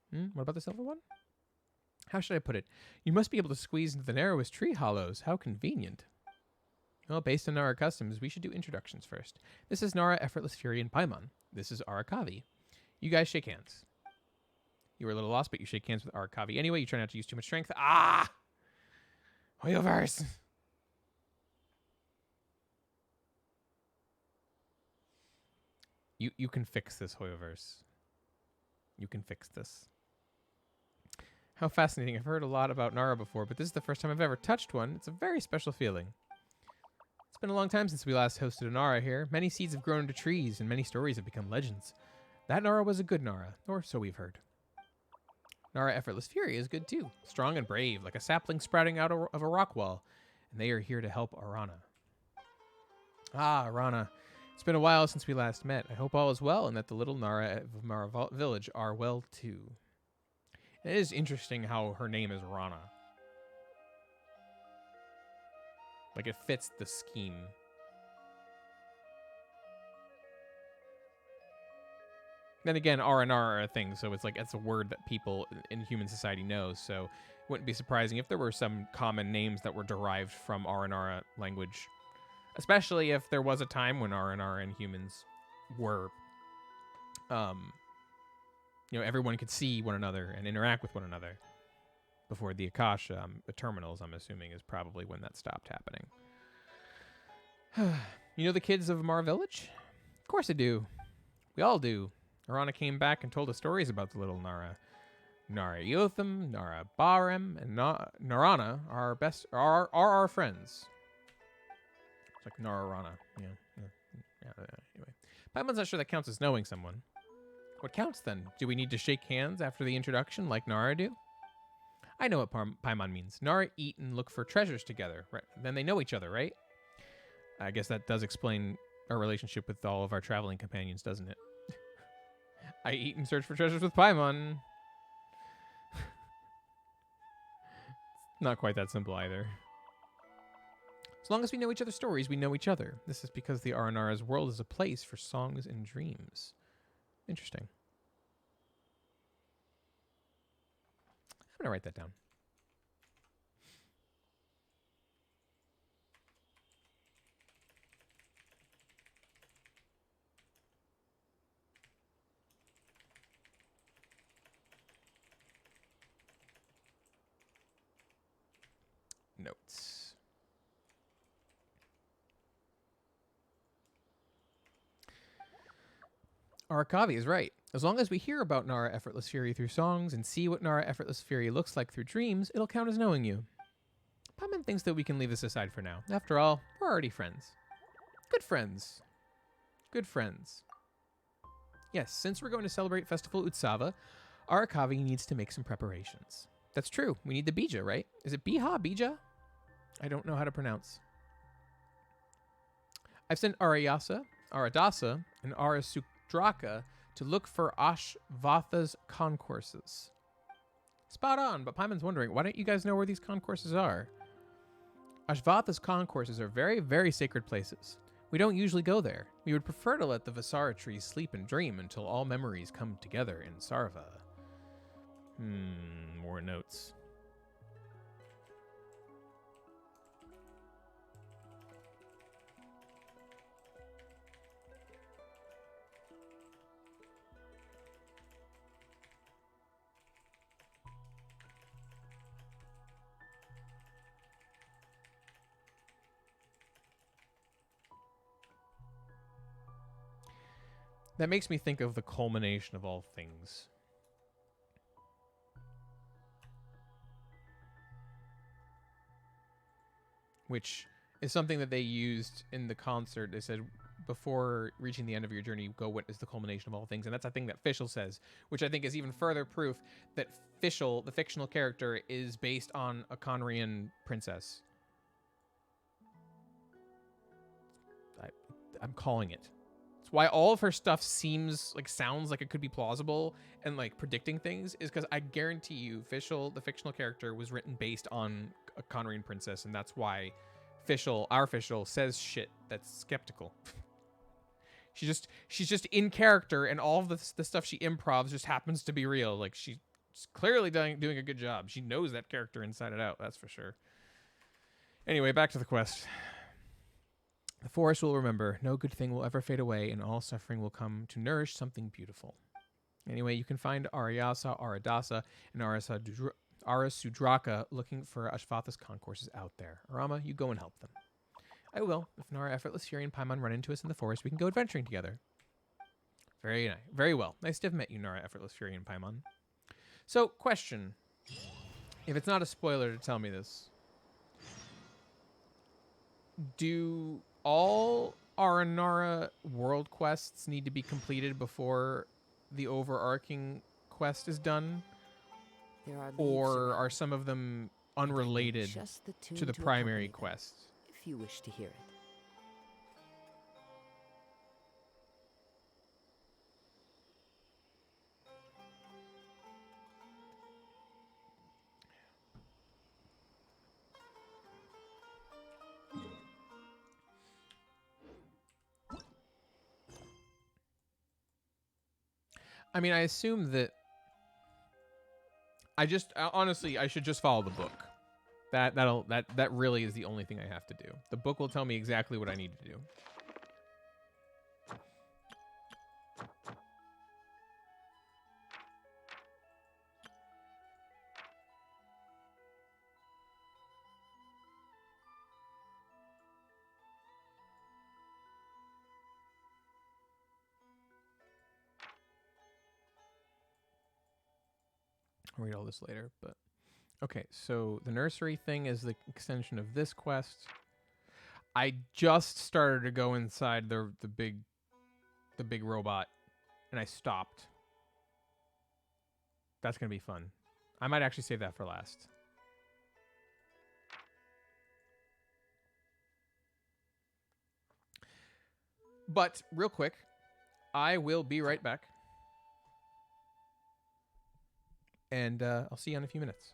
What about the silver one? How should I put it? You must be able to squeeze into the narrowest tree hollows. How convenient. Well, based on Nara customs, we should do introductions first. This is Nara, Effortless Fury, and Paimon. This is Arakavi. You guys shake hands. You were a little lost, but you shake hands with Arakavi. Anyway, you try not to use too much strength. Ah! Hoyoverse! You can fix this, Hoyoverse. You can fix this. How fascinating. I've heard a lot about Nara before, but this is the first time I've ever touched one. It's a very special feeling. It's been a long time since we last hosted a Nara here. Many seeds have grown into trees, and many stories have become legends. That Nara was a good Nara, or so we've heard. Nara Effortless Fury is good too. Strong and brave, like a sapling sprouting out of a rock wall. And they are here to help Arana. Ah, Arana. It's been a while since we last met. I hope all is well and that the little Nara of Mara Village are well too. It is interesting how her name is Rana. Like, it fits the scheme. Then again, R&R are a thing, so it's like, it's a word that people in human society know, so it wouldn't be surprising if there were some common names that were derived from R&R language. Especially if there was a time when R&R and humans were, everyone could see one another and interact with one another. Before the Akasha, the terminals, I'm assuming, is probably when that stopped happening. You know the kids of Mara Village? Of course I do. We all do. Arana came back and told us stories about the little Nara. Nara Yotham, Nara Barem, and Narana are our friends. It's like Nararana. Anyway. Paimon's not sure that counts as knowing someone. What counts then? Do we need to shake hands after the introduction like Nara do? I know what Paimon means. Nara eat and look for treasures together. Right? Then they know each other, right? I guess that does explain our relationship with all of our traveling companions, doesn't it? I eat and search for treasures with Paimon. Not quite that simple either. As long as we know each other's stories, we know each other. This is because the Aranara's world is a place for songs and dreams. Interesting. I'm going to write that down. Notes. Arakavi is right. As long as we hear about Nara Effortless Fury through songs and see what Nara Effortless Fury looks like through dreams, it'll count as knowing you. Paimon thinks that we can leave this aside for now. After all, we're already friends. Good friends. Good friends. Yes, since we're going to celebrate Festival Utsava, Arakavi needs to make some preparations. That's true. We need the bija, right? Is it Biha? Bija? I don't know how to pronounce. I've sent Aradasa, and Arasudraka to look for Ashvatha's concourses. Spot on, but Paimon's wondering, why don't you guys know where these concourses are? Ashvatha's concourses are very, very sacred places. We don't usually go there. We would prefer to let the Visara trees sleep and dream until all memories come together in Sarva. More notes. That makes me think of the culmination of all things. Which is something that they used in the concert. They said, before reaching the end of your journey, go witness the culmination of all things. And that's a thing that Fischl says, which I think is even further proof that Fischl, the fictional character, is based on a Conrian princess. I'm calling it. It's why all of her stuff sounds like it could be plausible and like predicting things, is because I guarantee you Fischl, the fictional character, was written based on a Conrian princess, and that's why our Fischl, says shit that's skeptical. she's just in character, and all of the stuff she improvs just happens to be real. Like, she's clearly doing a good job. She knows that character inside and out, that's for sure. Anyway, back to the quest. The forest will remember, no good thing will ever fade away, and all suffering will come to nourish something beautiful. Anyway, you can find Ariasa, Aradasa, and Arasudraka looking for Ashvatha's concourses out there. Arama, you go and help them. I will. If Nara, Effortless Fury, and Paimon run into us in the forest, we can go adventuring together. Very nice. Very well. Nice to have met you, Nara, Effortless Fury, and Paimon. So, question. If it's not a spoiler to tell me this, do all Faranara world quests need to be completed before the overarching quest is done? There are leaves Or around, are some of them and I know unrelated just the tune to the to primary accompany them, quest? if you wish to hear it. I mean, I assume that honestly, I should just follow the book. That really is the only thing I have to do. The book will tell me exactly what I need to do. I'll read all this later, but okay. So the nursery thing is the extension of this quest. I just started to go inside the big robot, and I stopped. That's gonna be fun. I might actually save that for last. But real quick, I will be right back, and I'll see you in a few minutes.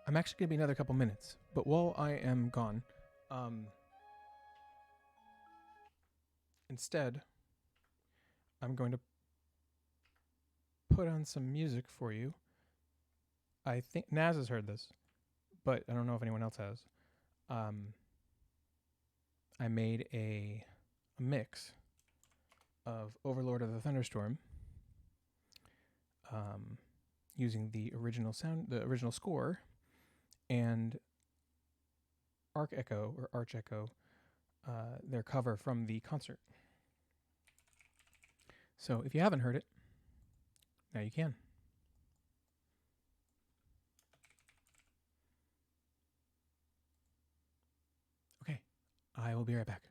I'm actually going to be another couple minutes, but while I am gone, instead, I'm going to put on some music for you. I think Naz has heard this, but I don't know if anyone else has. I made a mix of Overlord of the Thunderstorm, using the original score, and Arch Echo, their cover from the concert. So if you haven't heard it, now you can. Okay, I will be right back.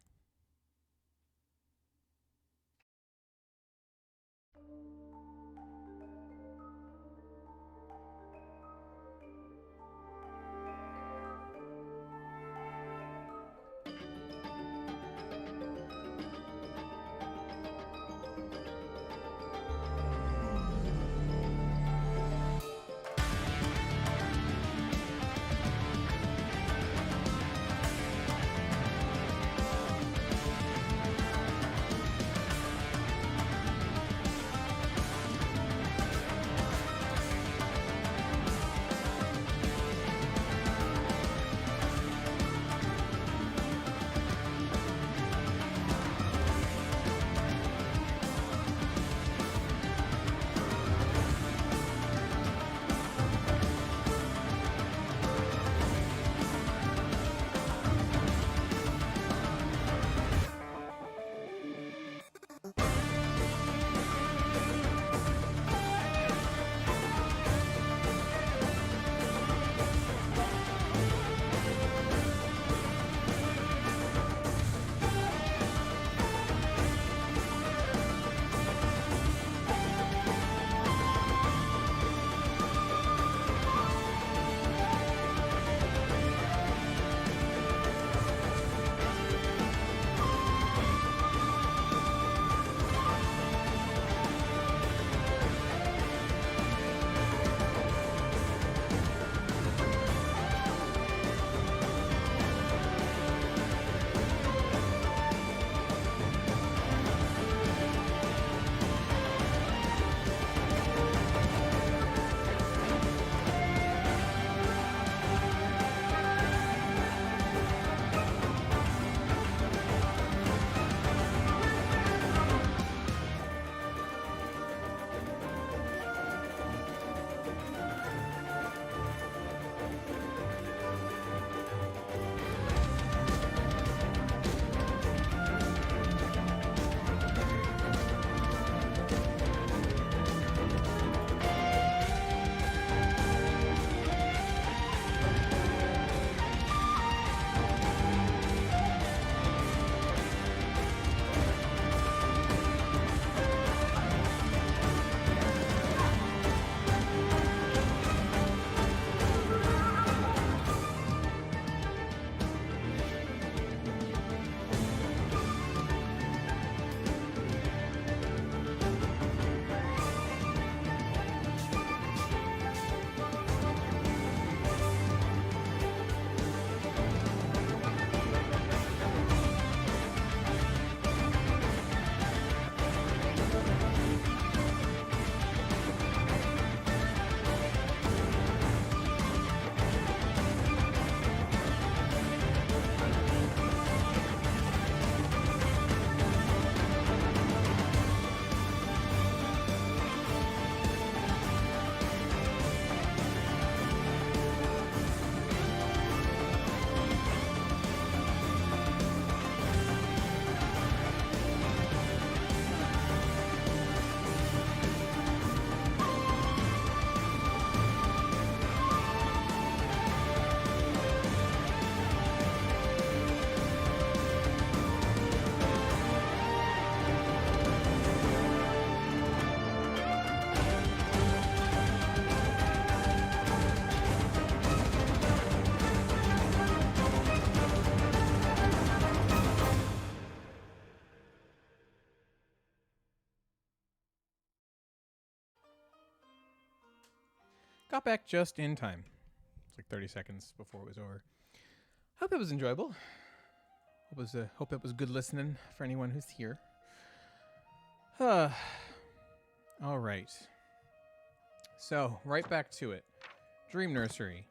Got back just in time. It's like 30 seconds before it was over. Hope it was enjoyable. Hope it was good listening for anyone who's here. All right. So, right back to it. Dream Nursery.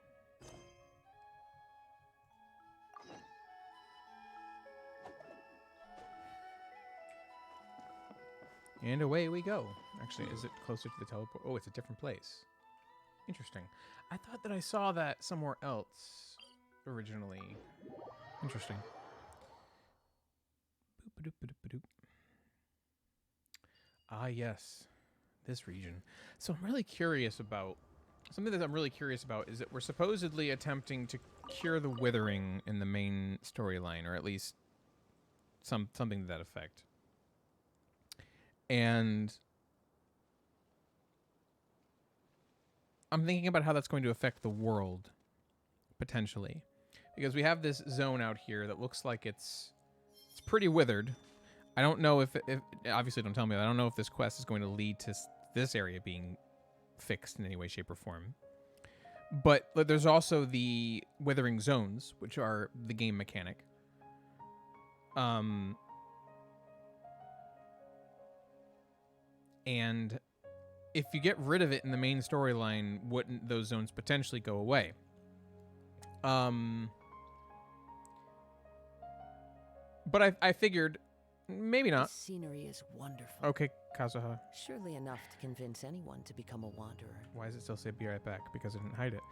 And away we go. Actually, is it closer to the teleport? Oh, it's a different place. Interesting. I thought that I saw that somewhere else originally. Interesting. Boop-a-doop-a-doop-a-doop. Ah, yes. This region. So I'm really curious about... Something that I'm really curious about is that we're supposedly attempting to cure the withering in the main storyline, or at least something to that effect. And I'm thinking about how that's going to affect the world, potentially. Because we have this zone out here that looks like it's pretty withered. I don't know if obviously don't tell me, I don't know if this quest is going to lead to this area being fixed in any way, shape, or form. But there's also the withering zones, which are the game mechanic. And if you get rid of it in the main storyline, wouldn't those zones potentially go away? But I figured maybe not. This scenery is wonderful. Okay, Kazuha. Surely enough to convince anyone to become a wanderer. Why does it still say be right back? Because I didn't hide it.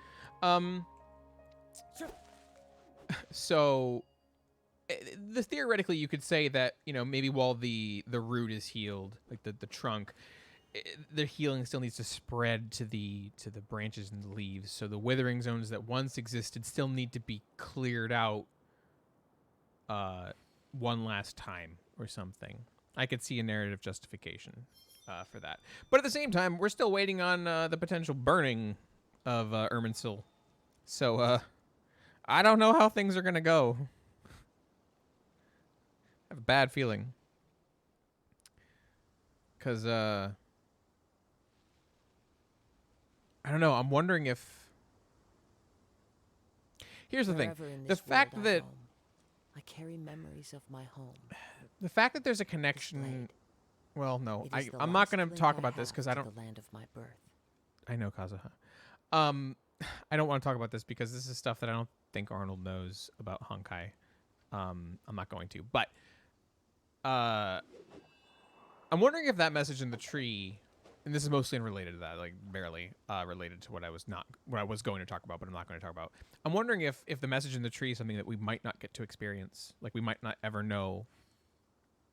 So theoretically you could say that, you know, maybe while the root is healed, like the trunk, the healing still needs to spread to the branches and the leaves. So the withering zones that once existed still need to be cleared out one last time or something. I could see a narrative justification for that. But at the same time, we're still waiting on the potential burning of Irminsul. So I don't know how things are going to go. I have a bad feeling. Because, I don't know. I'm wondering if... Here's the thing. Wherever in The this fact world I that... roam, I carry memories of my home. The fact that there's a connection... blade. Well, no. It is the I'm not last going to link talk I about this have because I to don't... the land of my birth. I know, Kazuha. I don't want to talk about this because this is stuff that I don't think Arnold knows about Honkai. I'm not going to. But I'm wondering if that message in the tree, and this is mostly unrelated to that, like barely related to what I was going to talk about, but I'm not going to talk about. I'm wondering if the message in the tree is something that we might not get to experience. Like we might not ever know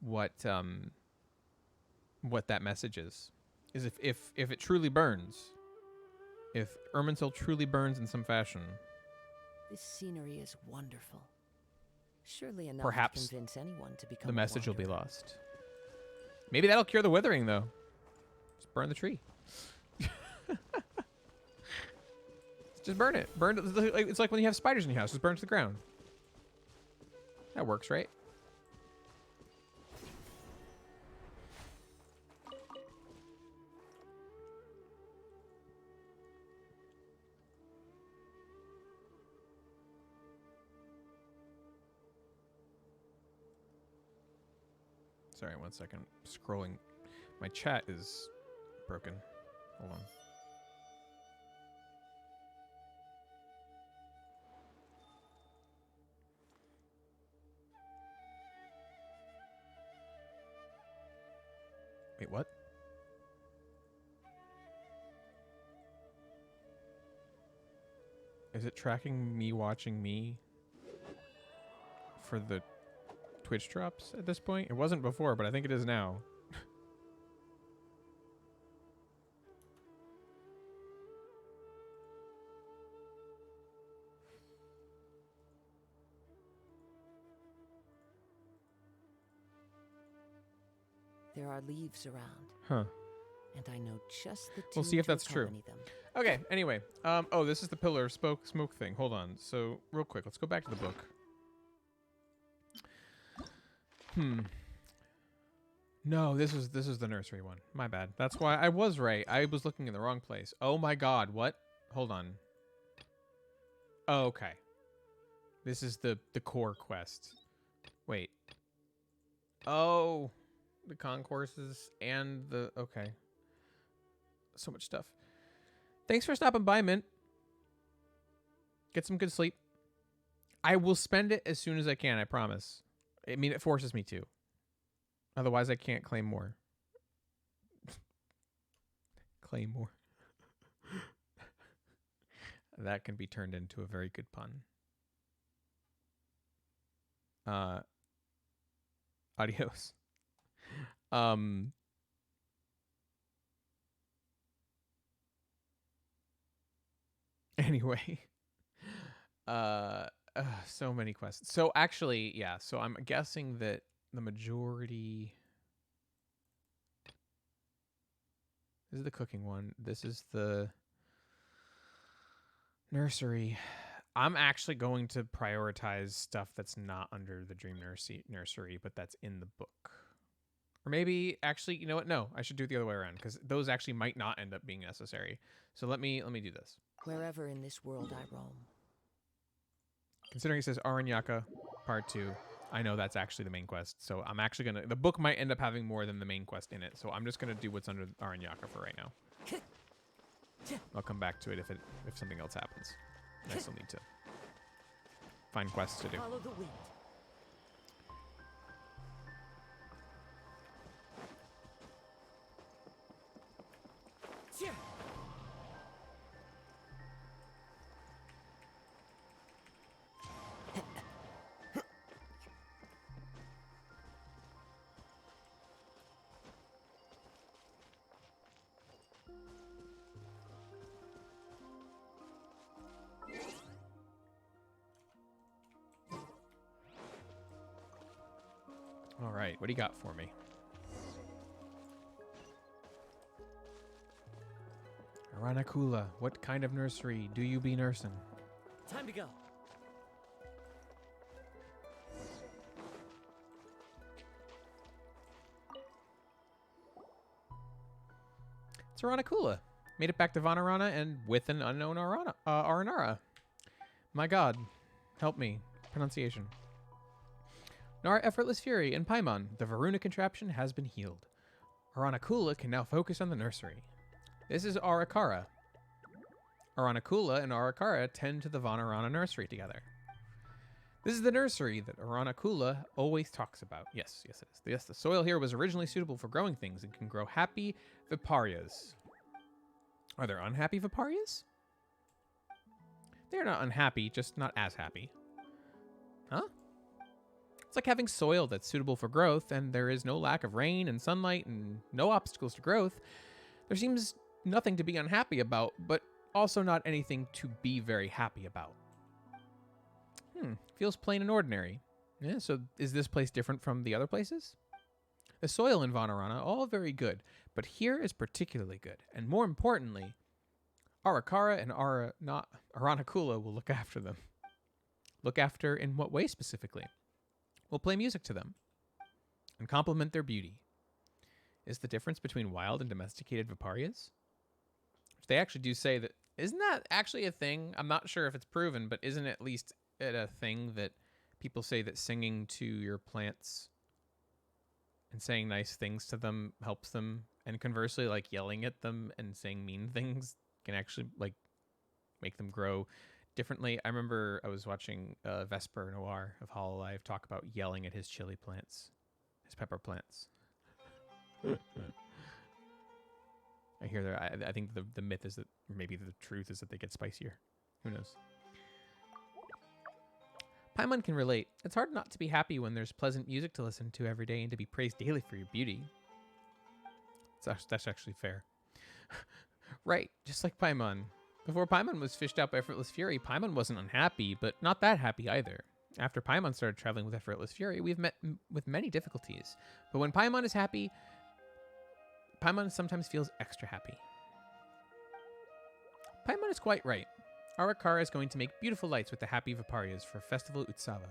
what that message is. Is if it truly burns. If Irminsul truly burns in some fashion, This scenery is wonderful. Surely enough Perhaps to convince anyone to become the a message will be wanderer. lost. Maybe that'll cure the withering, though. Just burn the tree. Just burn it. Burn it. It's like when you have spiders in your house. Just burn it to the ground. That works, right? Sorry, 1 second. Scrolling. My chat is broken. Hold on. Wait, what? Is it tracking me watching me for the Twitch drops at this point? It wasn't before, but I think it is now. There are leaves around, Huh. and I know just the We'll tune see if to that's true. accompany them. Okay, anyway. Oh, this is the pillar of smoke thing. Hold on. So, real quick, let's go back to the book. No, this is the nursery one. My bad. That's why I was right. I was looking in the wrong place. Oh my god, what? Hold on. Oh, okay. This is the core quest. Wait. Oh, the concourses and the... Okay. So much stuff. Thanks for stopping by, Mint. Get some good sleep. I will spend it as soon as I can, I promise. I mean, it forces me to. Otherwise, I can't claim more. Claim more. That can be turned into a very good pun. Adios. Anyway. So many questions. So actually, yeah, so I'm guessing that the majority... This is the cooking one. This is the nursery. I'm actually going to prioritize stuff that's not under the Dream Nursery, but that's in the book. Or maybe, actually, you know what? No, I should do it the other way around, because those actually might not end up being necessary. So let me do this. Wherever in this world I roam. Considering it says Aranyaka Part 2, I know that's actually the main quest. So I'm actually going to... The book might end up having more than the main quest in it. So I'm just going to do what's under Aranyaka for right now. I'll come back to it if something else happens. I still need to find quests to do. Follow the wind. Yeah. All right, what do you got for me? Aranakula, what kind of nursery do you be nursing? Time to go. It's Aranakula. Made it back to Faranara and with an unknown Faranara. My god, help me. Pronunciation. Nara Effortless Fury and Paimon, the Varuna contraption has been healed. Aranakula can now focus on the nursery. This is Arakara. Aranakula and Arakara tend to the Vanarana nursery together. This is the nursery that Aranakula always talks about. Yes, it is. Yes, the soil here was originally suitable for growing things and can grow happy Viparias. Are there unhappy Viparias? They're not unhappy, just not as happy. Huh? It's like having soil that's suitable for growth, and there is no lack of rain and sunlight and no obstacles to growth. There seems nothing to be unhappy about, but also not anything to be very happy about. Feels plain and ordinary. Yeah, so is this place different from the other places? The soil in Vanarana, all very good, but here is particularly good. And more importantly, Arakara and Aranakula will look after them. Look after in what way specifically? We'll play music to them and compliment their beauty. Is the difference between wild and domesticated Viparias? They actually do say that. Isn't that actually a thing? I'm not sure if it's proven, but isn't at least it a thing that people say that singing to your plants and saying nice things to them helps them, and conversely, like yelling at them and saying mean things can actually like make them grow differently. I remember I was watching Vesper Noir of Hololive talk about yelling at his chili plants, his pepper plants. I hear that. I think the myth is that, or maybe the truth is that they get spicier. Who knows? Paimon can relate. It's hard not to be happy when there's pleasant music to listen to every day and to be praised daily for your beauty. That's actually fair. Right, just like Paimon. Before Paimon was fished out by Effortless Fury, Paimon wasn't unhappy, but not that happy either. After Paimon started traveling with Effortless Fury, we've met with many difficulties. But when Paimon is happy, Paimon sometimes feels extra happy. Paimon is quite right. Arakara is going to make beautiful lights with the happy Viparias for Festival Utsava.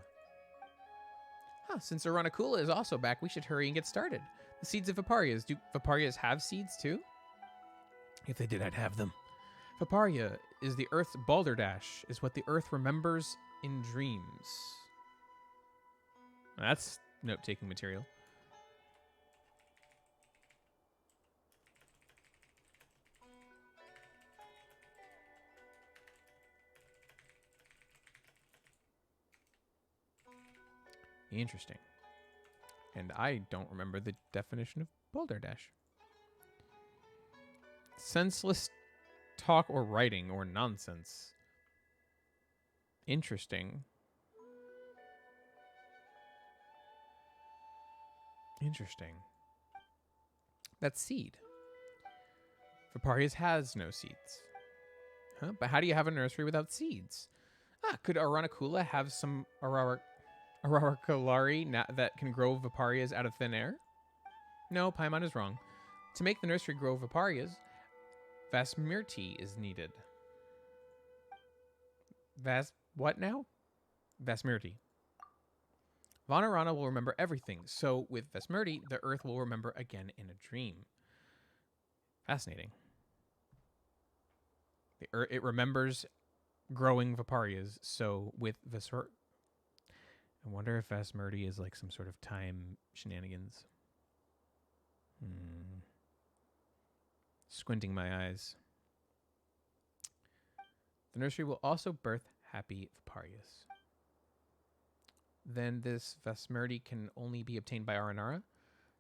Since Aranakula is also back, we should hurry and get started. The seeds of Viparias. Do Viparias have seeds too? If they did, I'd have them. Vaparia is the Earth's balderdash, is what the Earth remembers in dreams. That's note-taking material. Interesting. And I don't remember the definition of balderdash. Senseless talk or writing or nonsense. Interesting. Interesting. That's seed. Viparius has no seeds. Huh? But how do you have a nursery without seeds? Could Aranacula have some Auroricularii that can grow Viparias out of thin air? No, Paimon is wrong. To make the nursery grow Viparias, Vasmirti is needed. What now? Vasmirti. Faranara will remember everything, so with Vasmirti, the Earth will remember again in a dream. Fascinating. It remembers growing Viparias, so with Vasmirti... I wonder if Vasmirti is like some sort of time shenanigans. Squinting my eyes. The nursery will also birth happy Viparias. Then this Vasmirti can only be obtained by Faranara.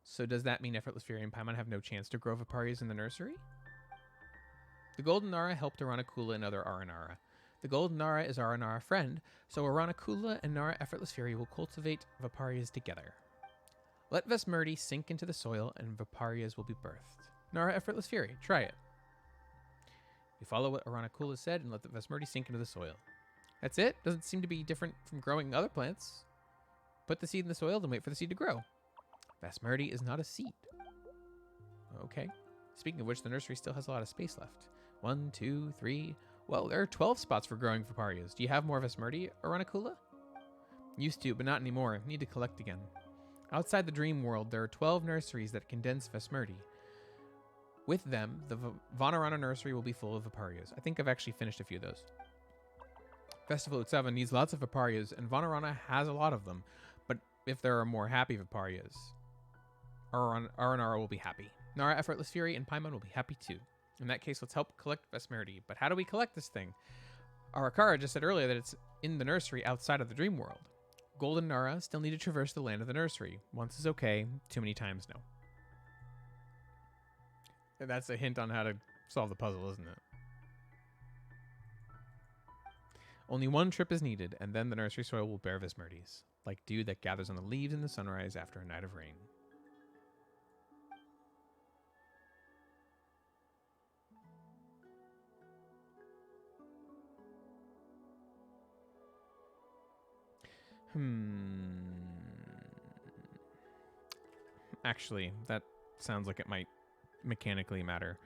So does that mean Effortless Fury and Paimon have no chance to grow Viparias in the nursery? The Golden Nara helped Aranacula and other Aranara. The Golden Nara is Aranara friend, so Aranacula and Nara Effortless Fury will cultivate Viparias together. Let Vasmirti sink into the soil and Viparias will be birthed. Nara Effortless Fury, try it. You follow what Aranacula said and let the Vasmirti sink into the soil. That's it? Doesn't seem to be different from growing other plants. Put the seed in the soil, then wait for the seed to grow. Vasmirti is not a seed. Okay. Speaking of which, the nursery still has a lot of space left. 1, 2, 3. Well, there are 12 spots for growing Viparias. Do you have more Vasmirti, Aranacula? Used to, but not anymore. Need to collect again. Outside the dream world, there are 12 nurseries that condense Vasmirti. With them, the Faranara nursery will be full of Viparias. I think I've actually finished a few of those. Festival at 7 needs lots of Viparias, and Faranara has a lot of them. But if there are more happy Viparias, Aranara will be happy. Nara Effortless Fury and Paimon will be happy too. In that case, let's help collect Vasmirti. But how do we collect this thing? Arakara just said earlier that it's in the nursery outside of the dream world. Golden Nara still need to traverse the land of the nursery. Once is okay, too many times no. And that's a hint on how to solve the puzzle, isn't it? Only one trip is needed, and then the nursery soil will bear Vasmirtis, like dew that gathers on the leaves in the sunrise after a night of rain. Actually, that sounds like it might mechanically matter.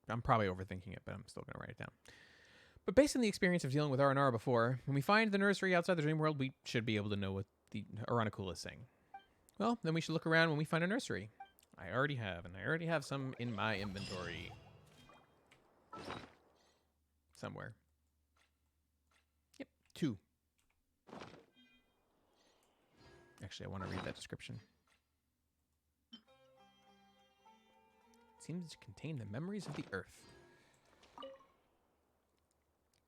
I'm probably overthinking it, but I'm still going to write it down. But based on the experience of dealing with Faranara before, when we find the nursery outside the dream world, we should be able to know what the Aranacula is saying. Well, then we should look around when we find a nursery. I already have, and I already have some in my inventory. Somewhere. Yep, 2. Actually, I want to read that description. Seems to contain the memories of the Earth.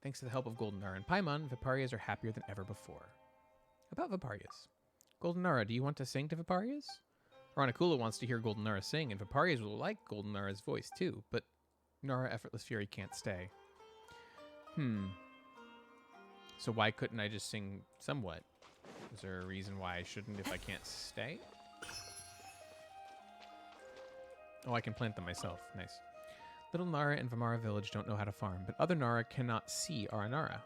Thanks to the help of Golden Nara and Paimon, Viparias are happier than ever before. About Viparias. Golden Nara, do you want to sing to Viparias? Aranacula wants to hear Golden Nara sing, and Viparias will like Golden Nara's voice too, but Nara Effortless Fury can't stay. So why couldn't I just sing somewhat? Is there a reason why I shouldn't if I can't stay? Oh, I can plant them myself. Nice. Little Nara and Vamara village don't know how to farm, but other Nara cannot see Aranara.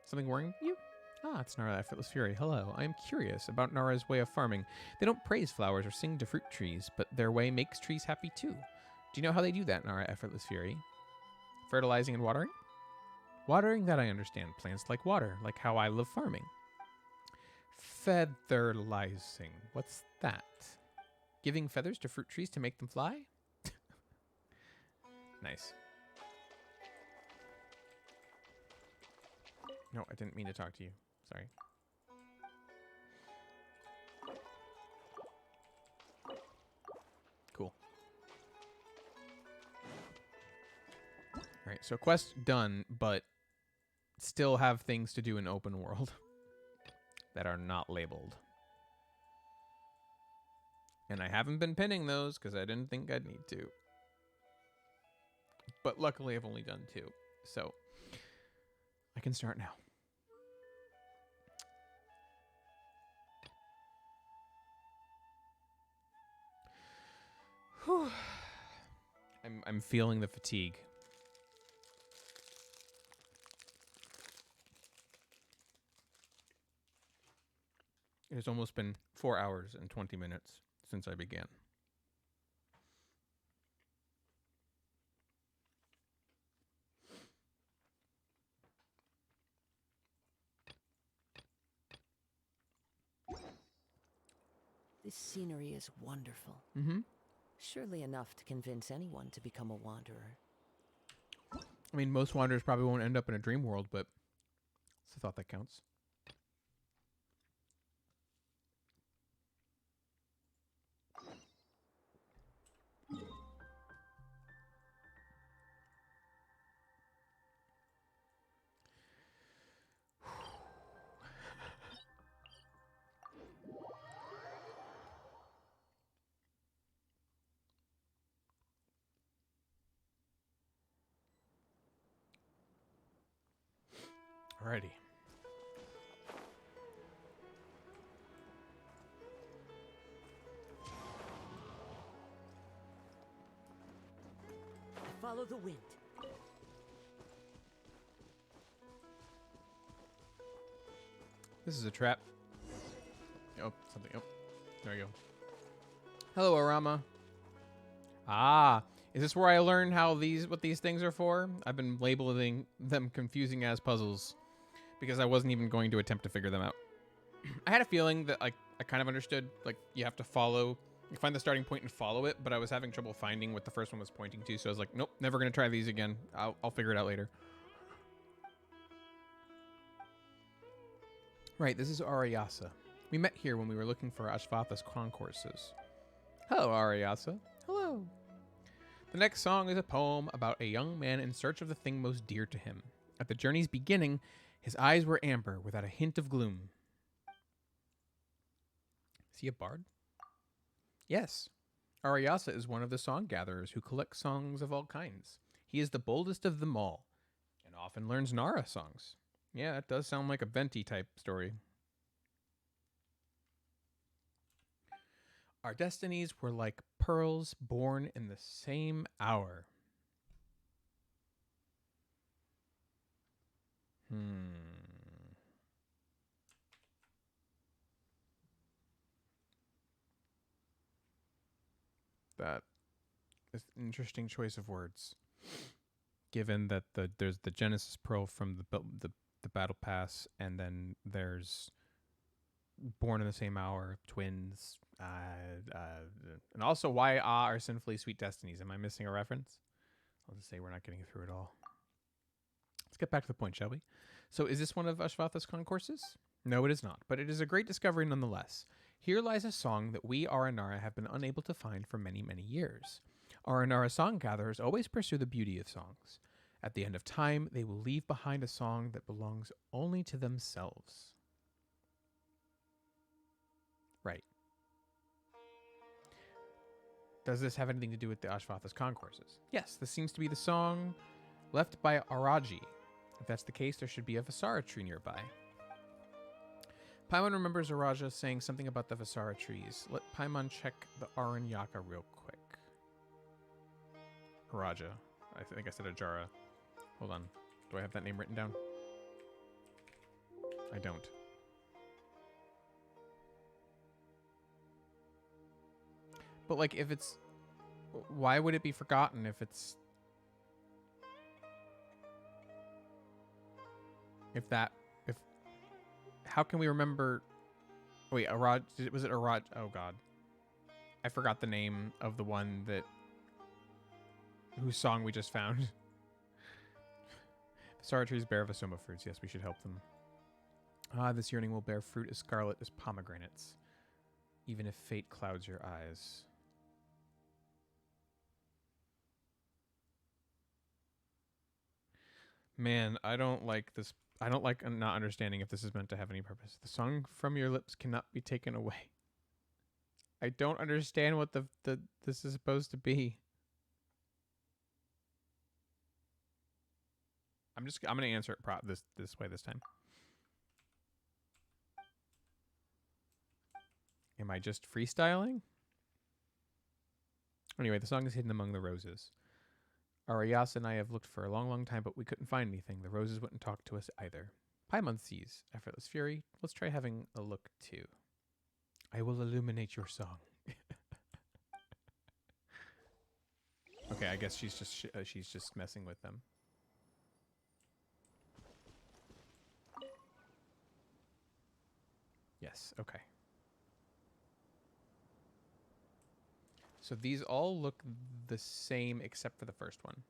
Something worrying you? Ah, it's Nara, Effortless Fury. Hello. I am curious about Nara's way of farming. They don't praise flowers or sing to fruit trees, but their way makes trees happy too. Do you know how they do that, Nara, Effortless Fury? Fertilizing and watering? Watering, that I understand. Plants like water, like how I love farming. Featherlizing. What's that? Giving feathers to fruit trees to make them fly? Nice. No, I didn't mean to talk to you. Sorry. Cool. Alright, so quest done, but still have things to do in open world that are not labeled. And I haven't been pinning those because I didn't think I'd need to. But luckily I've only done 2. So I can start now. Whew. I'm feeling the fatigue. It has almost been 4 hours and 20 minutes since I began. This scenery is wonderful. Mm-hmm. Surely enough to convince anyone to become a wanderer. I mean, most wanderers probably won't end up in a dream world, but it's a thought that counts. Alrighty. Follow the wind. This is a trap. Oh, something. Oh, there you go. Hello, Arama. Ah, is this where I learn how what these things are for? I've been labeling them confusing as puzzles because I wasn't even going to attempt to figure them out. I had a feeling that like I kind of understood, like you have to find the starting point and follow it, but I was having trouble finding what the first one was pointing to, so I was like, nope, never gonna try these again. I'll figure it out later. Right, this is Ariyasa. We met here when we were looking for Ashvatha's concourses. Hello, Ariyasa. Hello. The next song is a poem about a young man in search of the thing most dear to him. At the journey's beginning, his eyes were amber without a hint of gloom. Is he a bard? Yes. Ariyasa is one of the song gatherers who collect songs of all kinds. He is the boldest of them all, and often learns Nara songs. Yeah, that does sound like a Venti type story. Our destinies were like pearls born in the same hour. That is an interesting choice of words, given that there's the Genesis Pearl from the Battle Pass, and then there's Born in the Same Hour, twins, and also why are sinfully sweet destinies? Am I missing a reference? I'll just say we're not getting through it all. Let's get back to the point, shall we? So is this one of Ashvatha's concourses? No, it is not, but it is a great discovery nonetheless. Here lies a song that we Aranara have been unable to find for many, many years. Aranara song gatherers always pursue the beauty of songs. At the end of time, they will leave behind a song that belongs only to themselves. Right. Does this have anything to do with the Ashvatha's concourses? Yes, this seems to be the song left by Araji. If that's the case, there should be a Vasara tree nearby. Paimon remembers Araja saying something about the Vasara trees. Let Paimon check the Aranyaka real quick. Araja. I think I said Ajara. Hold on. Do I have that name written down? I don't. But like, if it's, why would it be forgotten if it's, if how can we remember? Wait, Araj, was it Araj? Oh God, I forgot the name of the one that, whose song we just found. Sorrow trees bear Vasoma fruits. Yes, we should help them. Ah, this yearning will bear fruit as scarlet as pomegranates, even if fate clouds your eyes. Man, I don't like this. I don't like not understanding if this is meant to have any purpose. The song from your lips cannot be taken away. I don't understand what the this is supposed to be. I'm gonna answer it this way this time. Am I just freestyling? Anyway, the song is hidden among the roses. Arias and I have looked for a long, long time, but we couldn't find anything. The roses wouldn't talk to us either. Paimon sees. Effortless fury. Let's try having a look too. I will illuminate your song. Okay, I guess she's just messing with them. Yes, okay. So these all look the same except for the first one.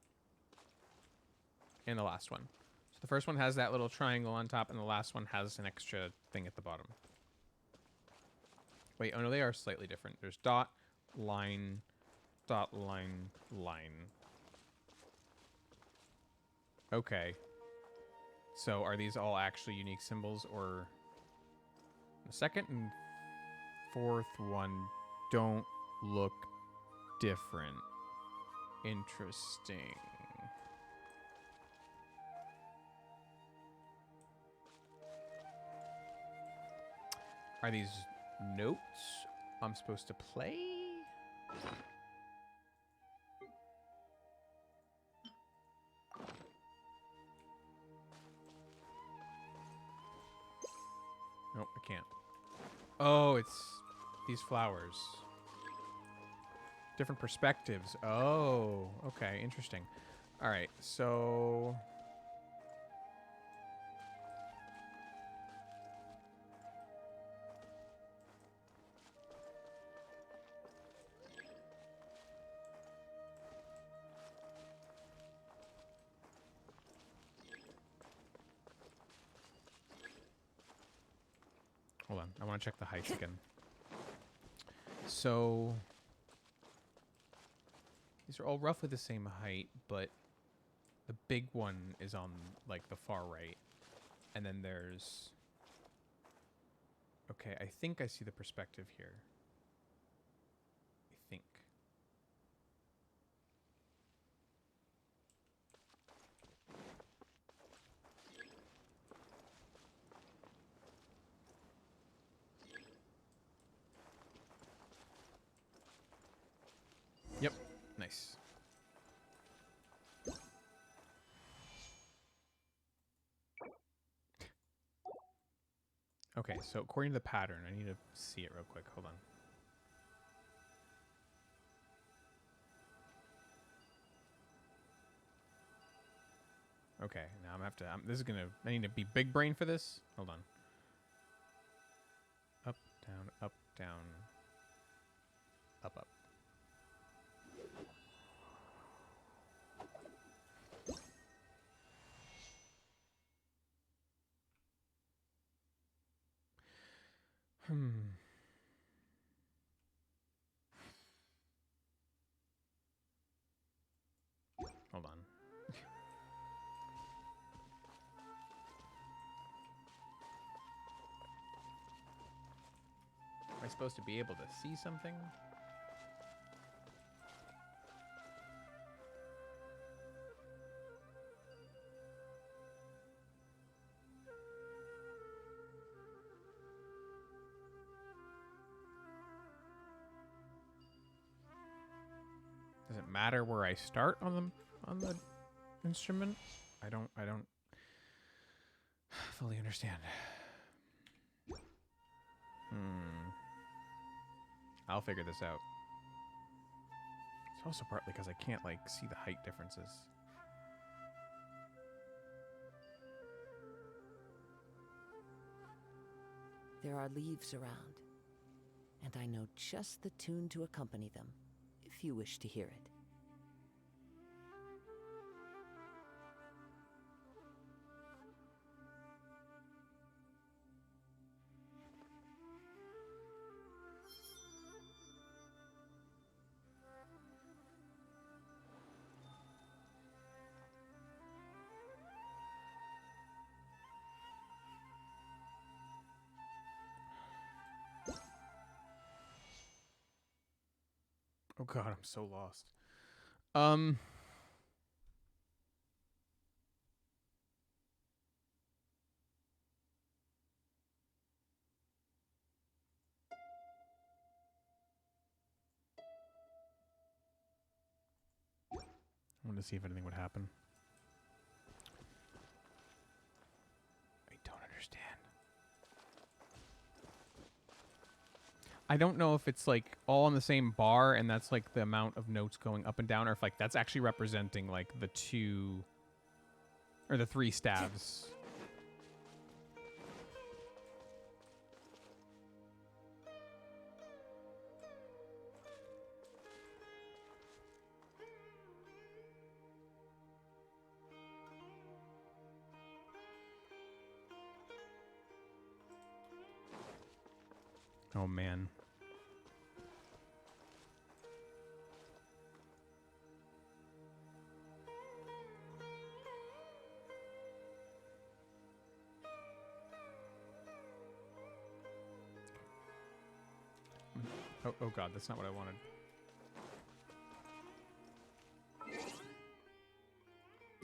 And the last one. So the first one has that little triangle on top, and the last one has an extra thing at the bottom. Wait, oh no, they are slightly different. There's dot, line, line. Okay. So are these all actually unique symbols, or... The second and fourth one don't look different. Interesting. Are these notes I'm supposed to play? Nope, I can't. Oh, it's these flowers. Different perspectives. Oh, okay, interesting. All right, so... Hold on, I want to check the heights again. So... These are all roughly the same height, but the big one is on, like, the far right. And then there's... Okay, I think I see the perspective here. I think. Yep, nice. Okay, so according to the pattern, I need to see it real quick. Hold on. Okay, now I'm gonna have to. This is gonna. I need to be big brain for this. Hold on. Up, down, up, down, up, up. Hold on. Am I supposed to be able to see something? Does it matter where I start on the instrument? I don't fully understand. I'll figure this out. It's also partly because I can't, like, see the height differences. There are leaves around, and I know just the tune to accompany them, if you wish to hear it. Oh god, I'm so lost. I wanted to see if anything would happen. I don't understand. I don't know if it's like all on the same bar and that's like the amount of notes going up and down, or if like that's actually representing like the two or the three staves. Oh man. Oh god, that's not what I wanted.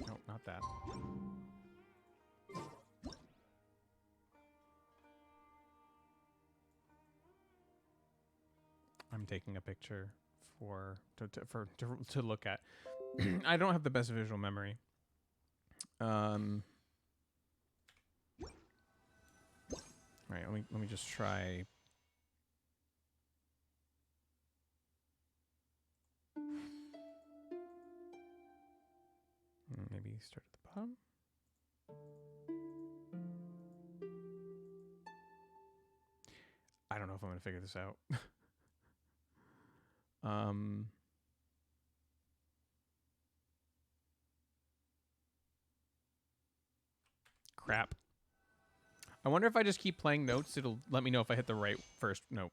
No, not that. I'm taking a picture to look at. I don't have the best visual memory. All right, let me just try. Maybe start at the bottom. I don't know if I'm gonna figure this out. Crap. I wonder if I just keep playing notes, it'll let me know if I hit the right first note.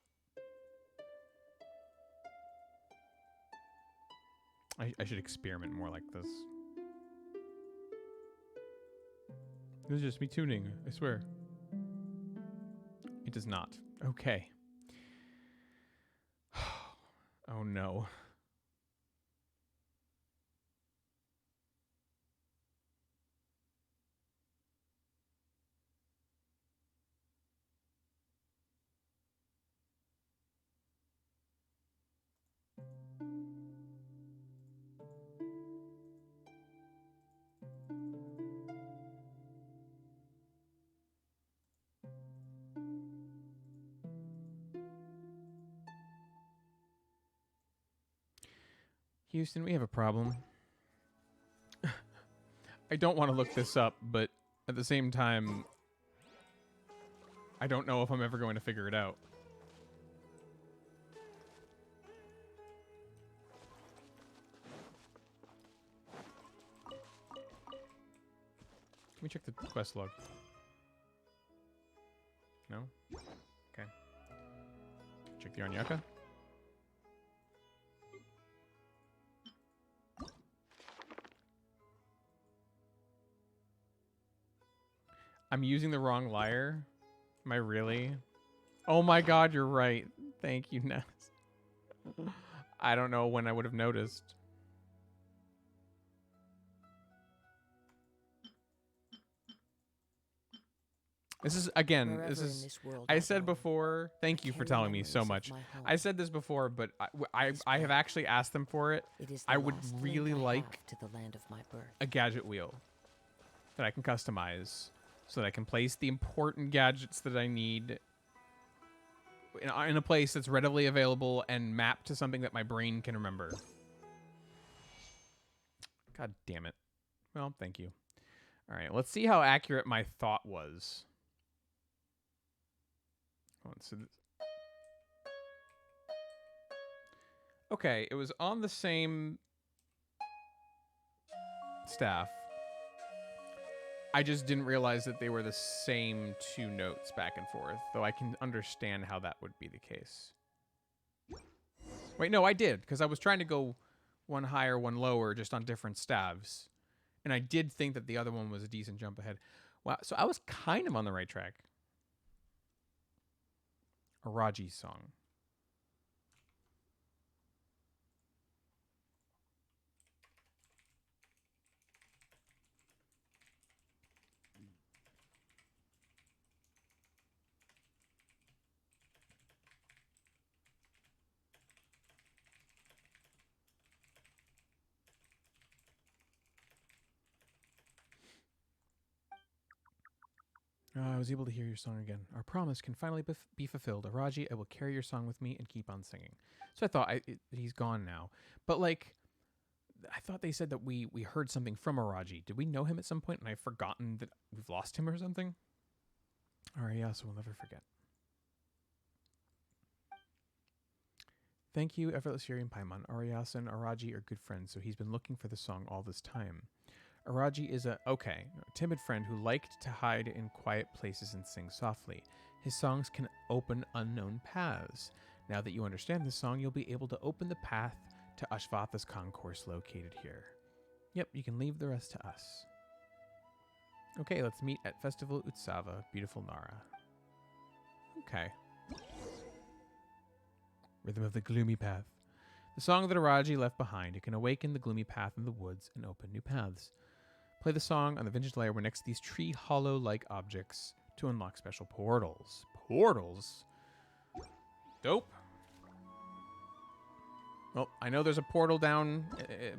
I should experiment more like this. This is just me tuning, I swear. It does not. Okay. Oh no. Houston, we have a problem. I don't want to look this up, but at the same time, I don't know if I'm ever going to figure it out. Let me check the quest log. No? Okay. Check the Arnyaka. I'm using the wrong lyre. Am I really? Oh my god, you're right. Thank you, Ness. I don't know when I would have noticed. This is, again, this is, I said before, thank you for telling me so much. I said this before, but I have actually asked them for it. I would really like to the land of my birth. a gadget wheel that I can customize so that I can place the important gadgets that I need in a place that's readily available and mapped to something that my brain can remember. God damn it. Well, thank you. All right, let's see how accurate my thought was. Okay, it was on the same staff. I just didn't realize that they were the same two notes back and forth, though I can understand how that would be the case. Wait, no, I did, because I was trying to go one higher, one lower, just on different staves. And I did think that the other one was a decent jump ahead. Wow, so I was kind of on the right track. A Raji song. I was able to hear your song again. Our promise can finally be fulfilled. Araji, I will carry your song with me and keep on singing. So I thought he's gone now. But, like, I thought they said that we heard something from Araji. Did we know him at some point and I've forgotten that we've lost him or something? All right, yeah, so we'll never forget. Thank you, Effortless Yuri and Paimon. Ariasa and Araji are good friends, so he's been looking for the song all this time. Araji is a timid friend who liked to hide in quiet places and sing softly. His songs can open unknown paths. Now that you understand this song, you'll be able to open the path to Ashvatha's concourse located here. Yep, you can leave the rest to us. Okay, let's meet at Festival Utsava, beautiful Nara. Okay. Rhythm of the Gloomy Path. The song that Araji left behind. It can awaken the gloomy path in the woods and open new paths. Play the song on the vintage layer. We're next to these tree hollow-like objects to unlock special portals. Portals? Dope. Well, I know there's a portal down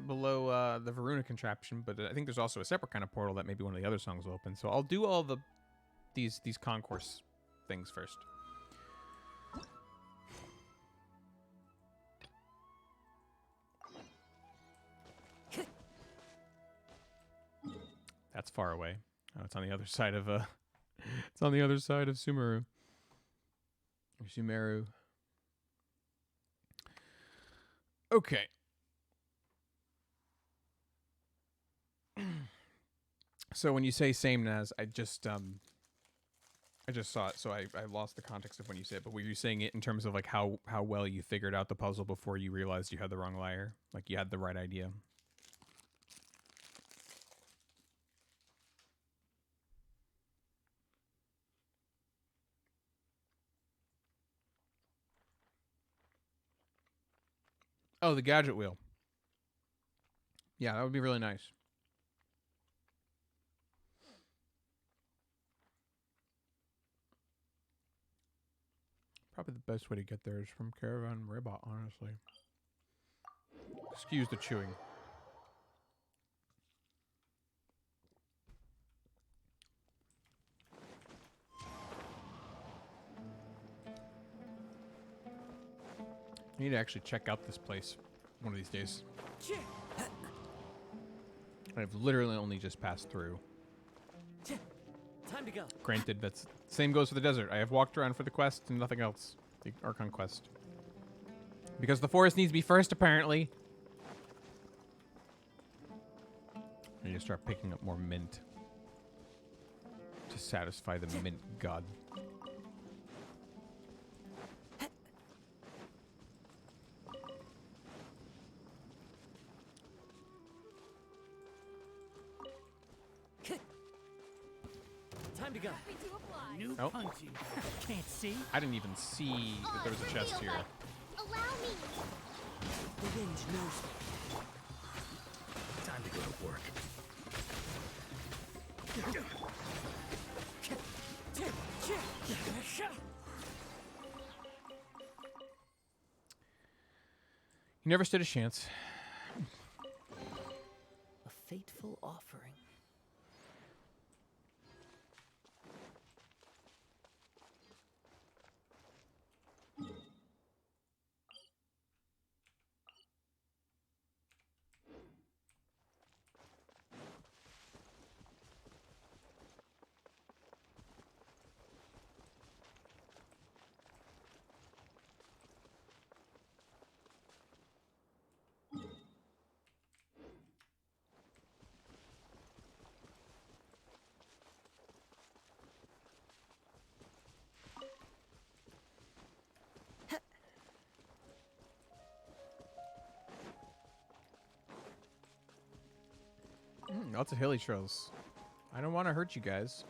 below the Varuna contraption, but I think there's also a separate kind of portal that maybe one of the other songs will open. So I'll do all these concourse things first. That's far away. Oh, it's on the other side of it's on the other side of Sumeru. Or Sumeru. Okay. So when you say same Naz, I just saw it, so I lost the context of when you said it. But were you saying it in terms of like how well you figured out the puzzle before you realized you had the wrong layer? Like you had the right idea? Oh, the gadget wheel. Yeah, that would be really nice. Probably the best way to get there is from Caravan Ribbot, honestly. Excuse the chewing. I need to actually check out this place one of these days. I've literally only just passed through. Time to go. Granted, that's same goes for the desert. I have walked around for the quest and nothing else. The Archon quest. Because the forest needs me first, apparently. I need to start picking up more mint. To satisfy the mint god. Time to go. New Oh. punching. Can't see. I didn't even see that there was a chest here. Allow me. The wind knows. Time to go to work. You never stood a chance. A fateful offering. Lots of hilly trails. I don't want to hurt you guys.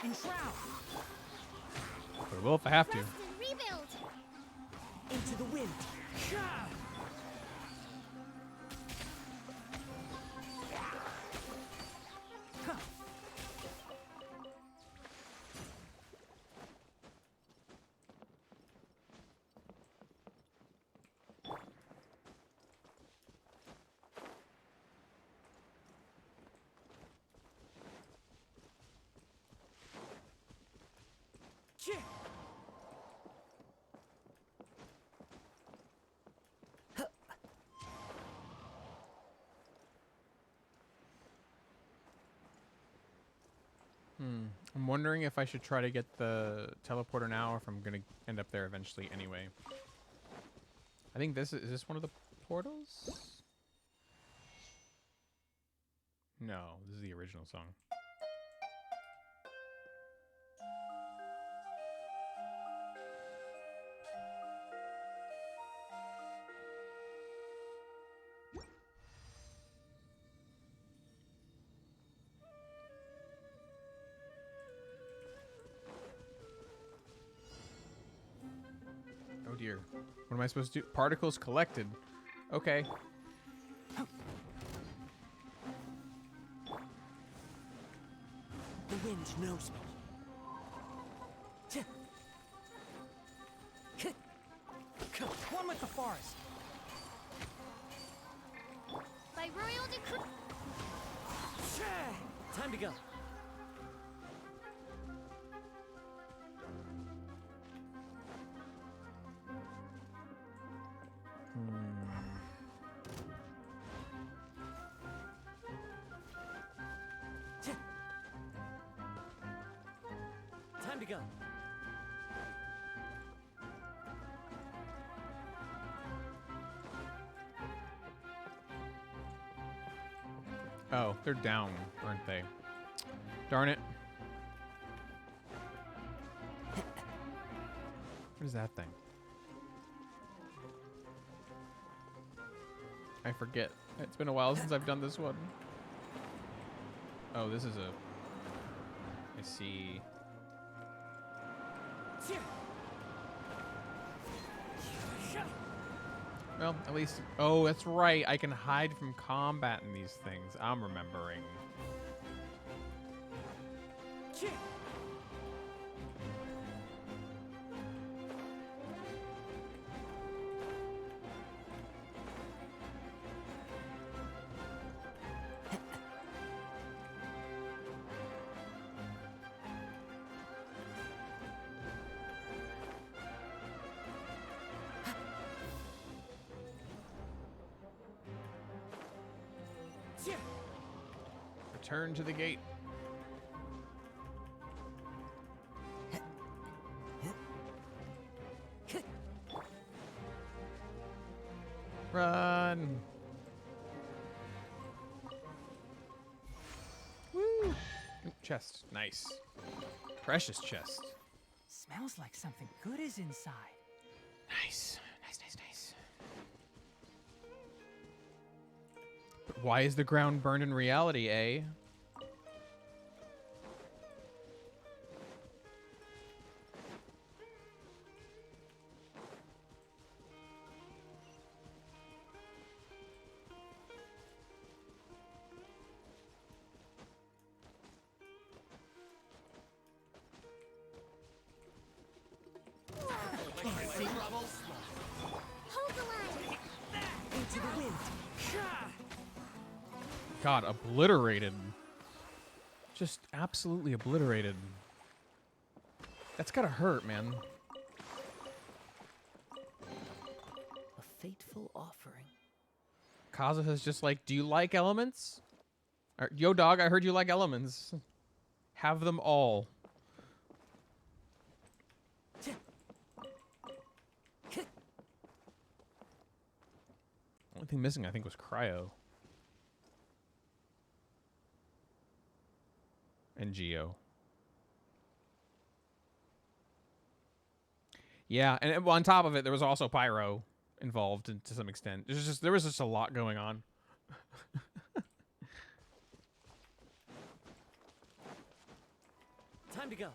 Enshroud! But I will if I have to. Rest and rebuild. Into the wind. I'm wondering if I should try to get the teleporter now or if I'm going to end up there eventually anyway. I think this is this one of the portals? No, this is the original song. Oh dear. What am I supposed to do? Particles collected. Okay. The wind knows me. One with the forest. By royal decree. Time to go. Time to go. Oh, they're down, aren't they? Darn it. What is that thing? I forget. It's been a while since I've done this one. Oh, this is a... I see. Well, at least... Oh, that's right. I can hide from combat in these things. I'm remembering. Return to the gate. Run. Woo. Ooh, chest. Nice. Precious chest. Smells like something good is inside. Nice. Nice, nice, nice. But why is the ground burned in reality, eh? Hold the line. Into the wind. God, obliterated. Just absolutely obliterated. That's gotta hurt, man. A fateful offering. Kazuha's just like, do you like elements? Yo, dog, I heard you like elements. Have them all. Only thing missing, I think, was Cryo. And Geo. Yeah, and on top of it, there was also Pyro. involved to some extent. There was just a lot going on. Time to go.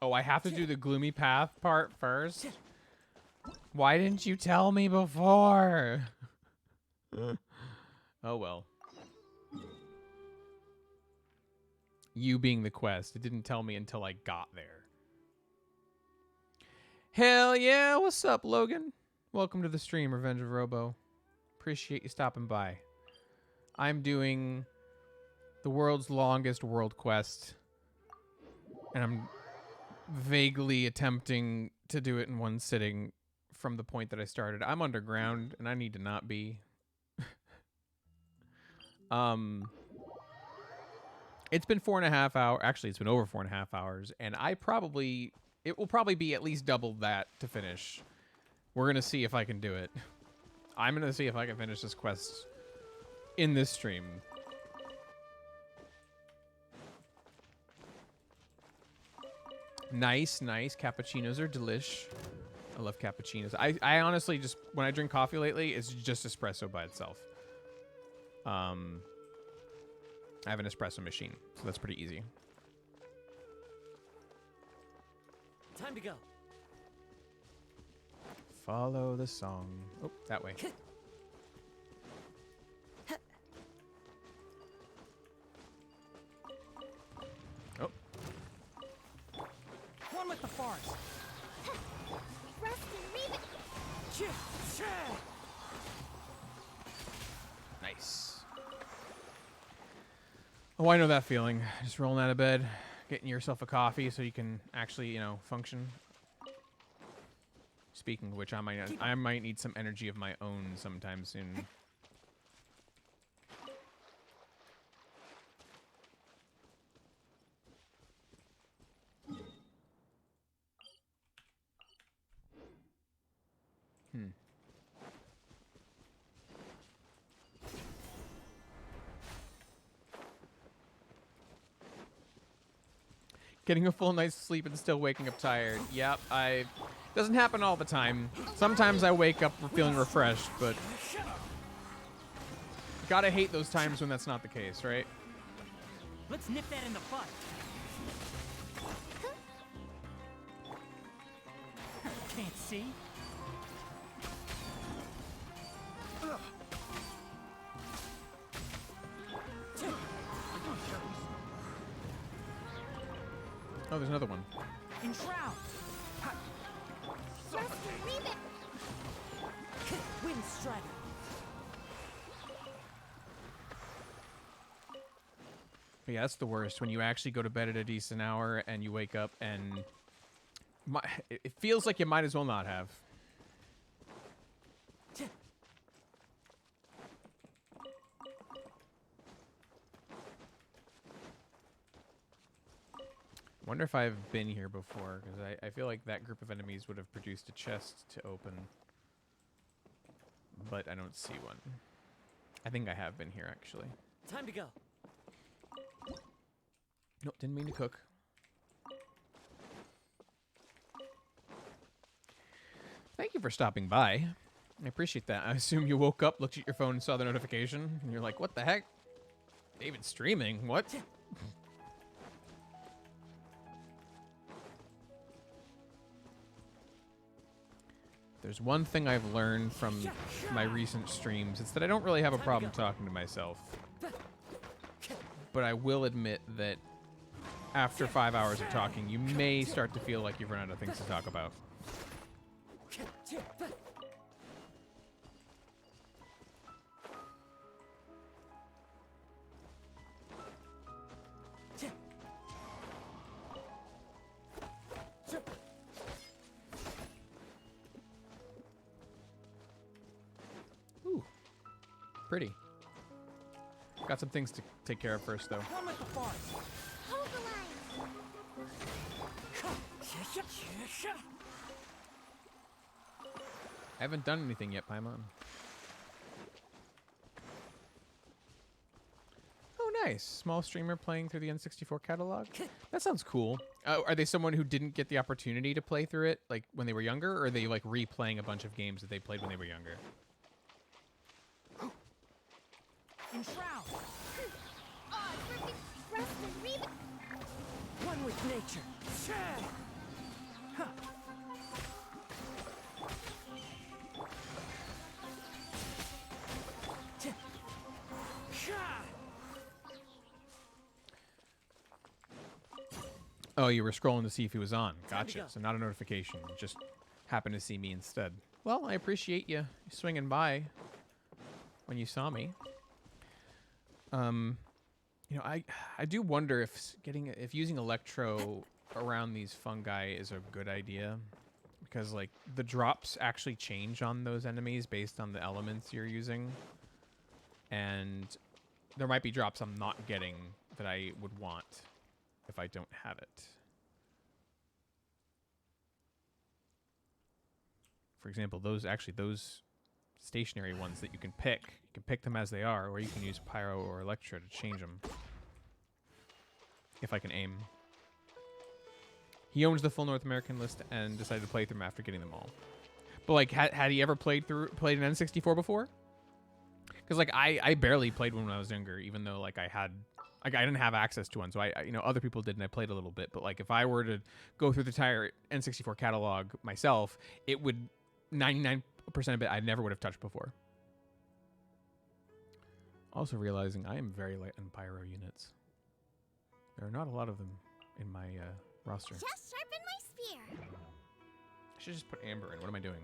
Oh, I have to do the gloomy path part first? Why didn't you tell me before? Oh, well. You being the quest. It didn't tell me until I got there. Hell yeah. What's up, Logan? Welcome to the stream, Revenge of Robo. Appreciate you stopping by. I'm doing the world's longest world quest. And I'm vaguely attempting to do it in one sitting from the point that I started. I'm underground, and I need to not be. It's been 4.5 hours. Actually, it's been over 4.5 hours, and it will probably be at least double that to finish. We're gonna see if I can do it. I'm gonna see if I can finish this quest in this stream. Nice, nice. Cappuccinos are delish. I love cappuccinos. I honestly just, when I drink coffee lately, it's just espresso by itself. I have an espresso machine, so that's pretty easy. Time to go. Follow the song. Oh, that way. Oh. One with the forest. Rust and read it. Nice. Oh, I know that feeling. Just rolling out of bed, getting yourself a coffee so you can actually, you know, function. Speaking of which, I might need some energy of my own sometime soon. Getting a full night's sleep and still waking up tired. Yep, doesn't happen all the time. Sometimes I wake up feeling refreshed, but gotta hate those times when that's not the case, right? Let's nip that in the bud. Can't see. Oh, there's another one. In shroud. Rust and read it. Wind strider. But yeah, that's the worst. When you actually go to bed at a decent hour and you wake up and it feels like you might as well not have. Wonder if I've been here before, because I feel like that group of enemies would have produced a chest to open. But I don't see one. I think I have been here, actually. Time to go. Nope, didn't mean to cook. Thank you for stopping by. I appreciate that. I assume you woke up, looked at your phone, and saw the notification, and you're like, what the heck? David's streaming? What? There's one thing I've learned from my recent streams. It's that I don't really have a problem talking to myself. But I will admit that after 5 hours of talking, you may start to feel like you've run out of things to talk about. Ooh, pretty. Got some things to take care of first, though. One with the forest. Hold the line. I haven't done anything yet, Paimon. Oh, Nice. Small streamer playing through the N64 catalog. That sounds cool. Are they someone who didn't get the opportunity to play through it like when they were younger, or are they like replaying a bunch of games that they played when they were younger? Enshroud! One with nature. Oh, you were scrolling to see if he was on. Time to Gotcha. go. So not a notification. You just happened to see me instead. Well, I appreciate you swinging by when you saw me. You know, I do wonder if using electro around these fungi is a good idea, because like the drops actually change on those enemies based on the elements you're using, and there might be drops I'm not getting that I would want if I don't have it. For example, those stationary ones that you can pick them as they are, or you can use pyro or electro to change them. If I can aim. He owns the full North American list and decided to play through them after getting them all. But like, had he ever played an N64 before? Because like I barely played one when I was younger, even though like I didn't have access to one, so I other people did, and I played a little bit. But like, if I were to go through the entire N64 catalog myself, it would 99% of it I never would have touched before. Also realizing I am very light on pyro units. There are not a lot of them in my roster. Just sharpen my spear. I should just put amber in. What am I doing?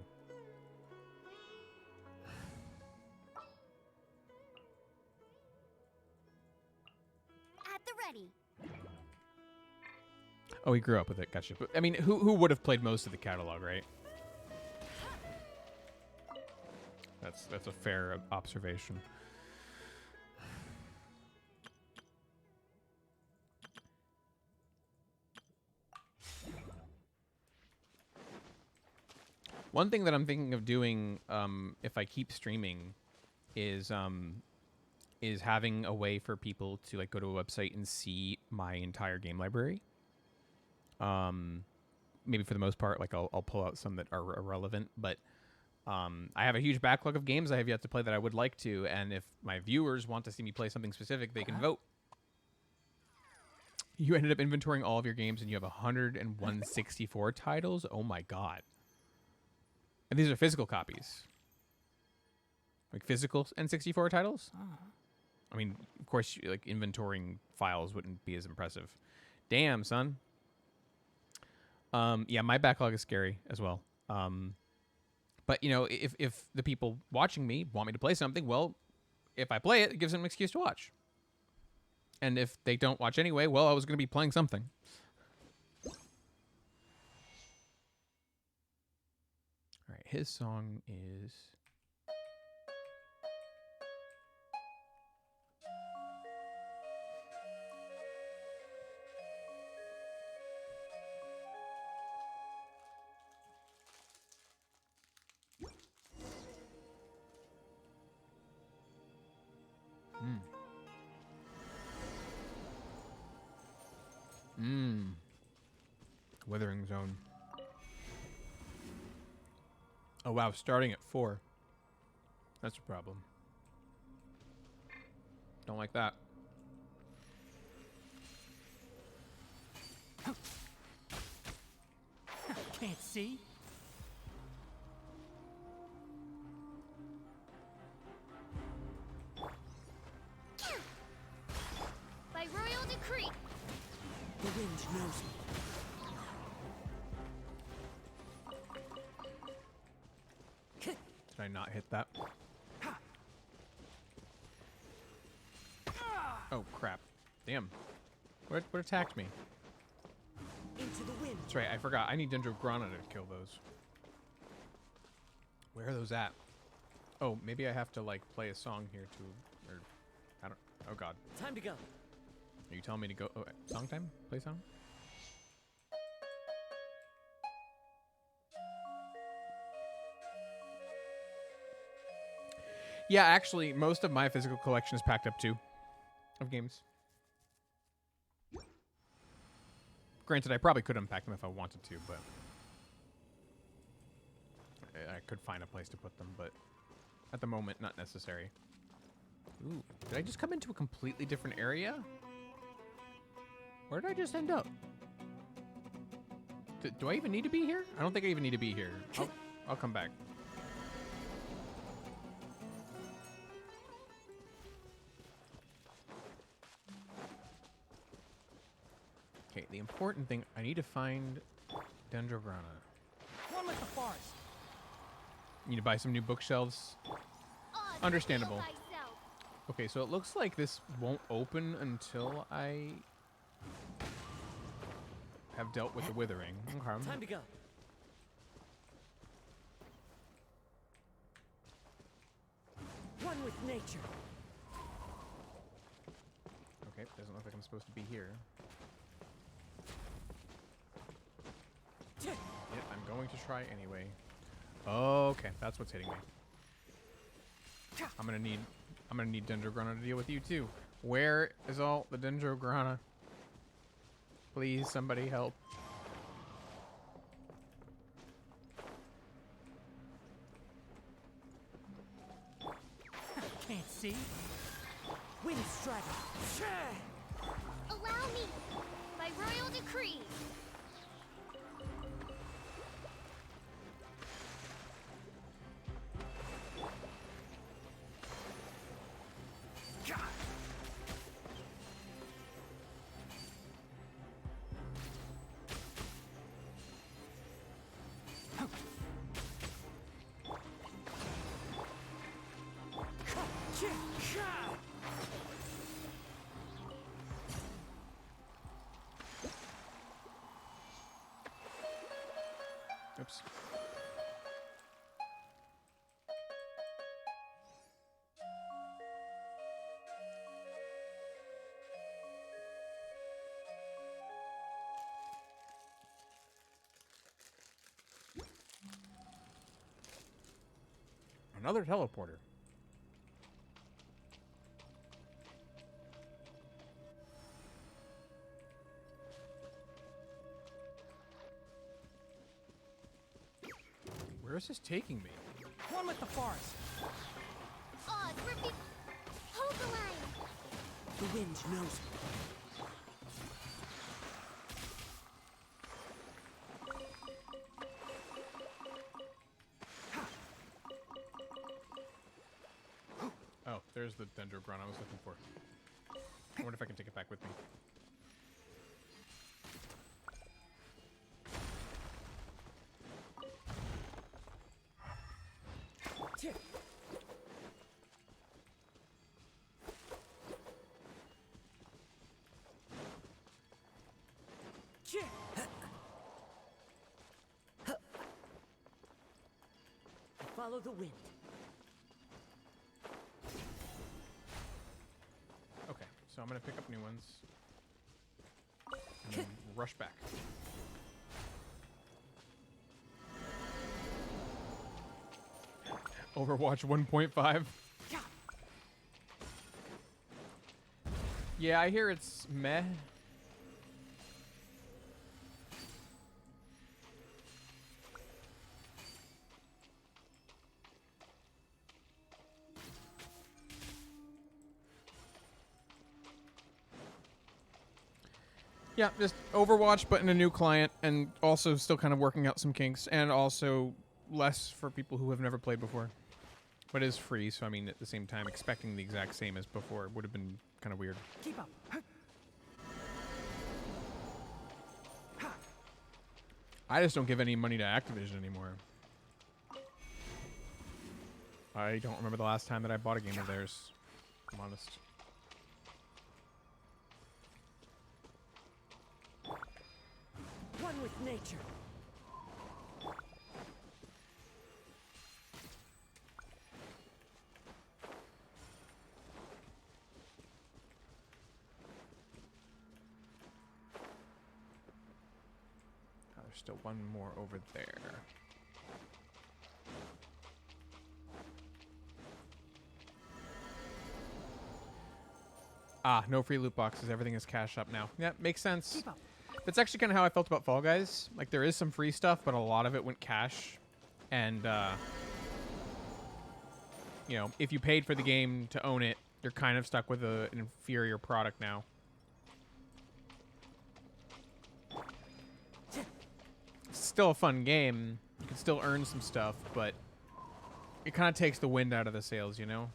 At the ready. Oh, he grew up with it. Gotcha. But I mean, who would have played most of the catalog, right? That's a fair observation. One thing that I'm thinking of doing, if I keep streaming, is having a way for people to like go to a website and see my entire game library. Maybe for the most part, like I'll pull out some that are irrelevant, but I have a huge backlog of games I have yet to play that I would like to, and if my viewers want to see me play something specific, they can vote. You ended up inventorying all of your games, and you have 101 64 titles. Oh my god! And these are physical copies, like physical N64 titles. I mean, of course, like inventorying files wouldn't be as impressive. Damn, son. Yeah, my backlog is scary as well. But you know, if the people watching me want me to play something, well, if I play it, it gives them an excuse to watch. And if they don't watch anyway, well, I was going to be playing something. All right, his song is... Withering Zone. Oh, wow. Starting at 4. That's a problem. Don't like that. Can't see? By royal decree. The wind knows me. Did I not hit that? Oh, crap. Damn. What attacked me? Into the wind. That's right. I forgot. I need Dendrograna to kill those. Where are those at? Oh, maybe I have to, like, play a song here, too. Or, I don't... Oh, God. Time to go. Are you telling me to go... Oh, song time? Play song? Yeah, actually, most of my physical collection is packed up, too. of games. Granted, I probably could unpack them if I wanted to, but I could find a place to put them, but at the moment, not necessary. Ooh, did I just come into a completely different area? Where did I just end up? Do I even need to be here? I don't think I even need to be here. I'll come back. Okay, the important thing, I need to find Dendrograna. One with the forest. Need to buy some new bookshelves. Oz, Understandable. heal thyself. Okay, so it looks like this won't open until I have dealt with the withering. Okay. Time to go. One with nature. Okay, doesn't look like I'm supposed to be here. Yet I'm going to try anyway. Okay, that's what's hitting me. I'm gonna need Dendrograna to deal with you too. Where is all the Dendrograna? Please, somebody help. Can't see. Wind strider. Allow me, by royal decree. Oops. Another teleporter. Where is this taking me? One with the forest. Oz, hold the line. The wind knows me. Oh, there's the Dendrograna I was looking for. I wonder if I can take it back with me. Follow the wind. Okay, so I'm gonna pick up new ones. And then rush back. Overwatch 1.5. Yeah, I hear it's meh. Yeah, just Overwatch, but in a new client, and also still kind of working out some kinks, and also less for people who have never played before. But it is free, so I mean, at the same time, expecting the exact same as before would have been kind of weird. Keep up. I just don't give any money to Activision anymore. I don't remember the last time that I bought a game of theirs. I'm honest. One with nature. Oh, there's still one more over there. Ah, no free loot boxes. Everything is cash up now. Yeah, makes sense. Keep up. That's actually kind of how I felt about Fall Guys. Like, there is some free stuff, but a lot of it went cash. And, you know, if you paid for the game to own it, you're kind of stuck with an inferior product now. It's still a fun game. You can still earn some stuff, but it kind of takes the wind out of the sails, you know?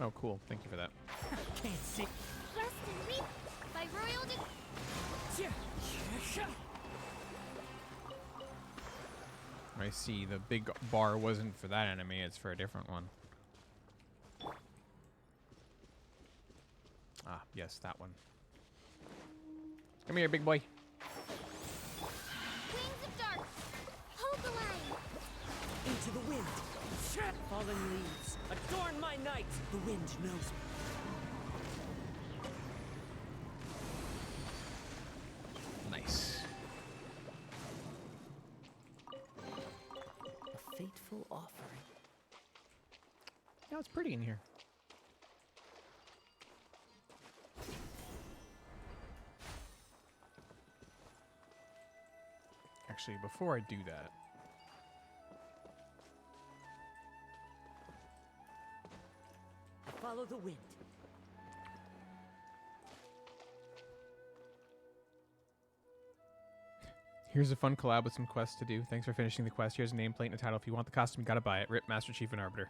Oh, cool. Thank you for that. Can't see. Rest and reap by royal I see. The big bar wasn't for that enemy. It's for a different one. Ah, yes, that one. Come here, big boy. wings of dark. Hold the line. Into the wind. Fallen leaves, adorn my night. The wind knows me. Nice. A fateful offering. Yeah, it's pretty in here. Actually, before I do that, Follow the wind. here's a fun collab with some quests to do. Thanks for finishing the quest. Here's a nameplate and a title. If you want the costume, you gotta buy it. Rip, Master Chief and Arbiter.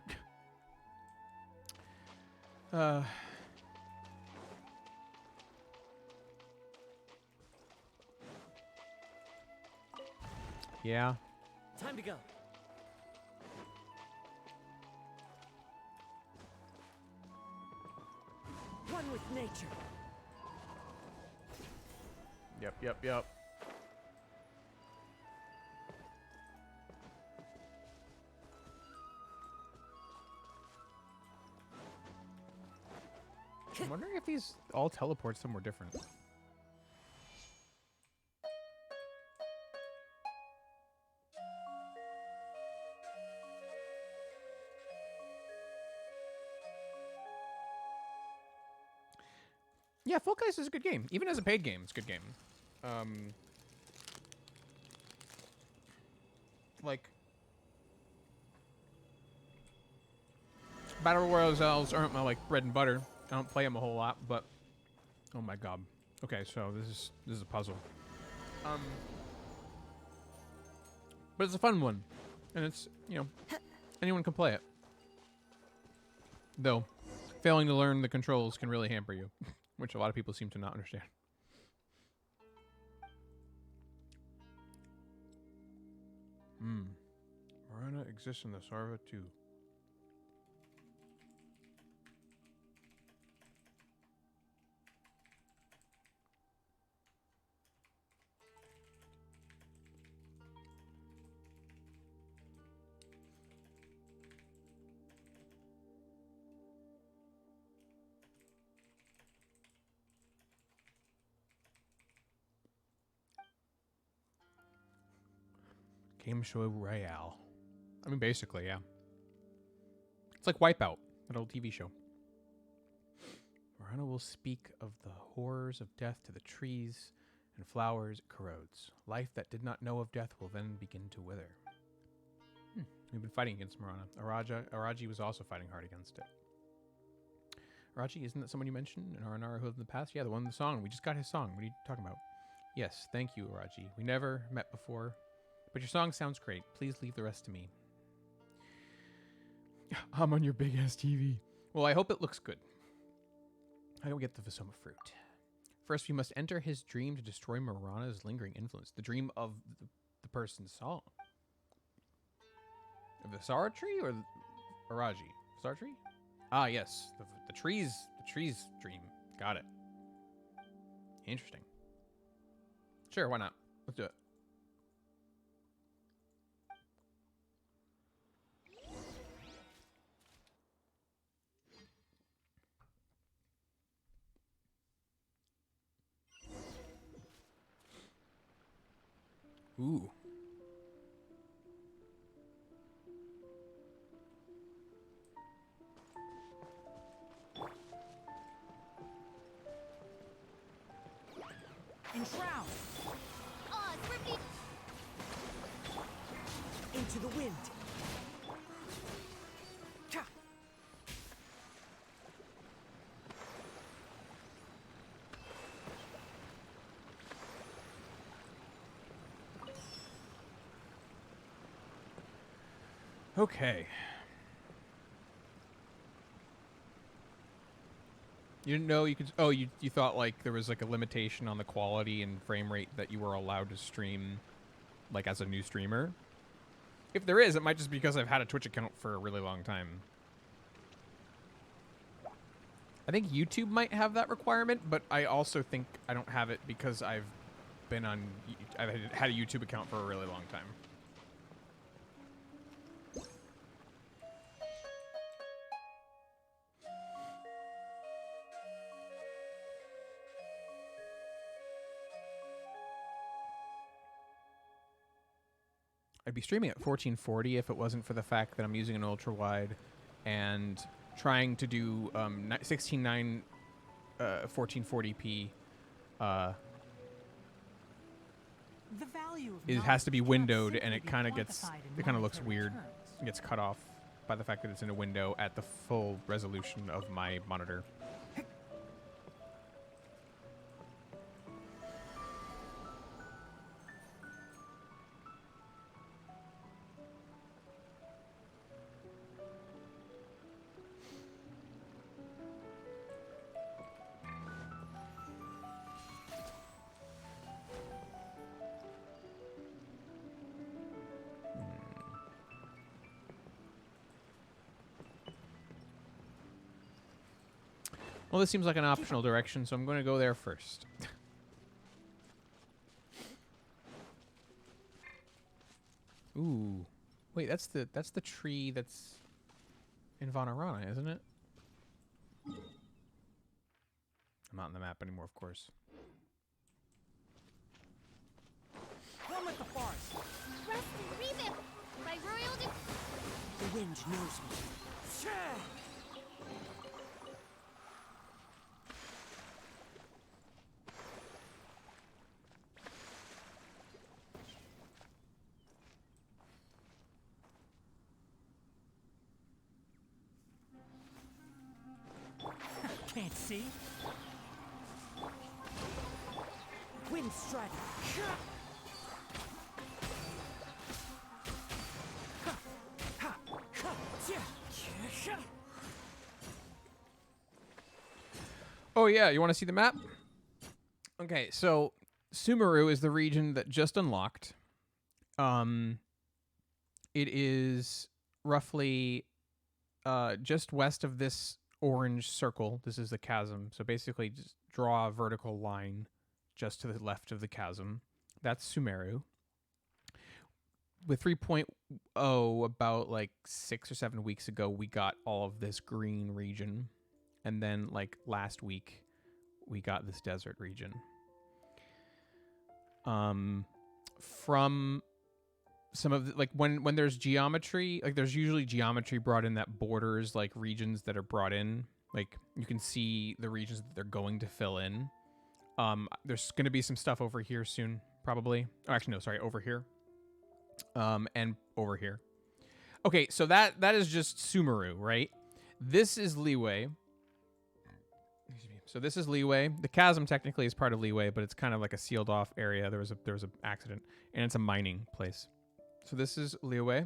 Yeah. Time to go. One with nature. Yep. I'm wondering if these all teleport somewhere different. Yeah, Fall Guys is a good game. Even as a paid game, it's a good game. Like, Battle Royales aren't my, like, bread and butter. I don't play them a whole lot, but... Oh my god. Okay, so this is a puzzle. But it's a fun one. And it's, you know, anyone can play it. Though, failing to learn the controls can really hamper you. Which a lot of people seem to not understand. Marana exists in the Sarva too. Game show royale. I mean, basically, yeah. It's like Wipeout, that old TV show. Marana will speak of the horrors of death to the trees and flowers it corrodes. Life that did not know of death will then begin to wither. We've been fighting against Marana. Araji was also fighting hard against it. Araji, isn't that someone you mentioned in Faranara who lived in the past? Yeah, the one in the song. We just got his song. What are you talking about? Yes, thank you, Araji. We never met before, but your song sounds great. Please leave the rest to me. I'm on your big-ass TV. Well, I hope it looks good. How do we get the Visoma fruit? First, we must enter his dream to destroy Marana's lingering influence. The dream of the person's song. Of the Sara tree or the Araji? Sara tree? Ah, yes. The tree's dream. Got it. Interesting. Sure, why not? Let's do it. Ooh. Shroud. Oz, repeat. Into the wind. Ka. Okay. You didn't know you could. Oh, you thought like there was like a limitation on the quality and frame rate that you were allowed to stream, like as a new streamer. If there is, it might just be because I've had a Twitch account for a really long time. I think YouTube might have that requirement, but I also think I don't have it because I've had a YouTube account for a really long time. I'd be streaming at 1440 if it wasn't for the fact that I'm using an ultra wide and trying to do 16:9 1440p. The value of It has knowledge to be cannot windowed, simply and it be kind of looks quantified in weird. monetary terms. It gets cut off by the fact that it's in a window at the full resolution of my monitor. Well, this seems like an optional direction, so I'm going to go there first. Ooh. Wait, that's the tree that's in Faranara, isn't it? I'm not on the map anymore, of course. One with the forest. Rest and revamp. My royal The wind knows me. Shah! Can't see. Wind strike. Oh yeah, you want to see the map? Okay, so Sumeru is the region that just unlocked. It is roughly just west of this orange circle. This is the chasm. So basically just draw a vertical line just to the left of the chasm. That's Sumeru. With 3.0, about like 6 or 7 weeks ago, we got all of this green region. And then like last week, we got this desert region. From some of the, like when there's geometry, like there's usually geometry brought in that borders like regions that are brought in. Like you can see the regions that they're going to fill in. There's going to be some stuff over here soon, probably. Oh, actually, no, sorry, over here. And over here. Okay, so that is just Sumeru, right? This is Leeway. So this is Leeway. The chasm technically is part of Leeway, but it's kind of like a sealed off area. There was an accident, and it's a mining place. So this is Leeway.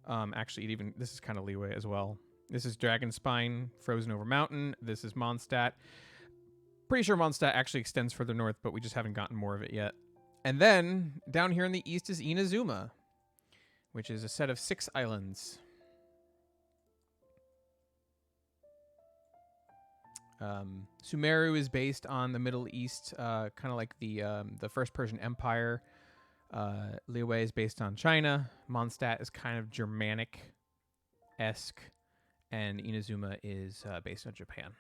Actually, this is kind of Leeway as well. This is Dragonspine, Frozen Over Mountain. This is Mondstadt. Pretty sure Mondstadt actually extends further north, but we just haven't gotten more of it yet. And then down here in the east is Inazuma, which is a set of 6 islands. Sumeru is based on the Middle East, kind of like the First Persian Empire. Liyue is based on China. Mondstadt is kind of Germanic-esque, and Inazuma is based on Japan.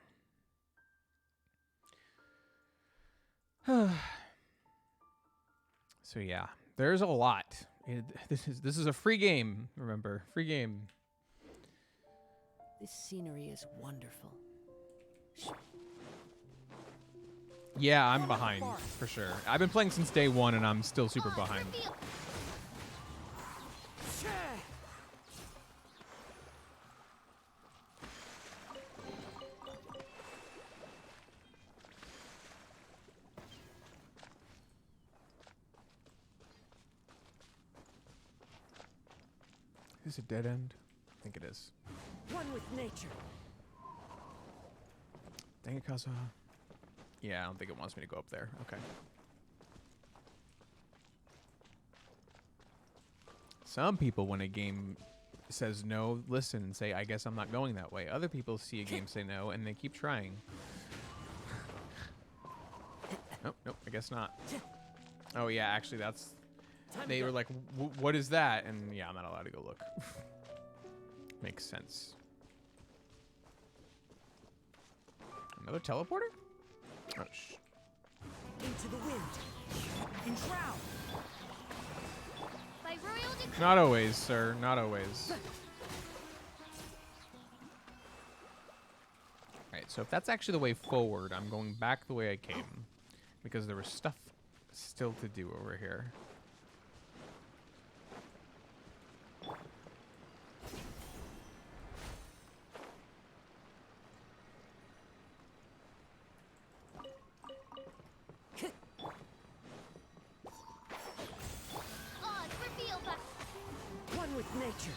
So yeah, there's a lot. This is a free game. Remember, free game. This scenery is wonderful. Yeah, I'm behind for sure. I've been playing since day one, and I'm still super behind. Reveal. Is this a dead end? I think it is. One with nature. Dang it, Kazuha. Yeah, I don't think it wants me to go up there. Okay. Some people, when a game says no, listen and say, I guess I'm not going that way. Other people see a game say no, and they keep trying. Nope, nope, I guess not. Oh, yeah, actually, that's... They were like, what is that? And yeah, I'm not allowed to go look. Makes sense. Another teleporter? Oh, shh. Into the wind. Enshroud. By royal decree. Not always, sir. Not always. Alright, so if that's actually the way forward, I'm going back the way I came. Because there was stuff still to do over here. Oz, reveal by. One with nature.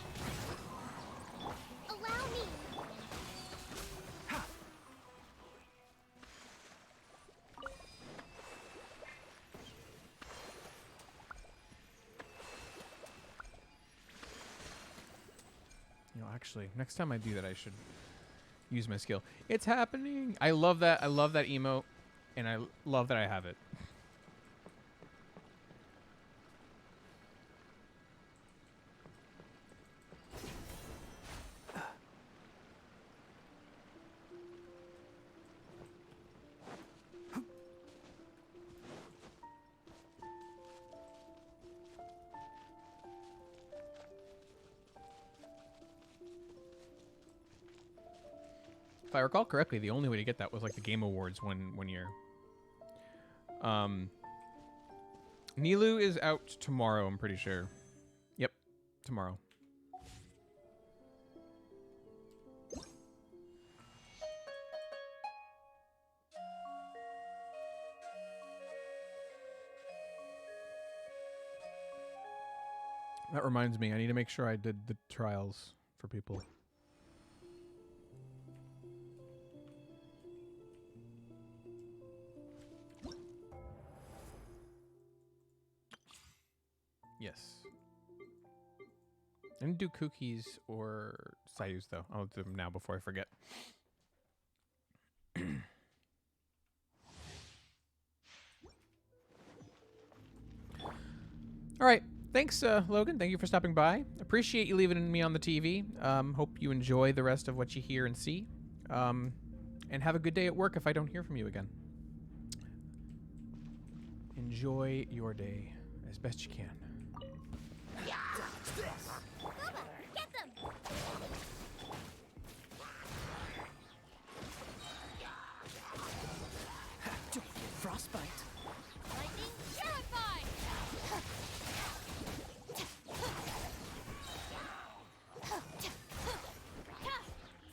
Allow me. You know, actually, next time I do that, I should use my skill. It's happening! I love that. I love that emote, and I love that I have it. If I recall correctly, the only way to get that was like the Game Awards one year. Nilu is out tomorrow, I'm pretty sure. Yep, tomorrow. That reminds me, I need to make sure I did the trials for people. Yes. I didn't do cookies or Sayus, though. I'll do them now before I forget. All right. Thanks, Logan. Thank you for stopping by. Appreciate you leaving me on the TV. Hope you enjoy the rest of what you hear and see. And have a good day at work if I don't hear from you again. Enjoy your day as best you can. Bubba, get them. Frostbite. Lightning purified.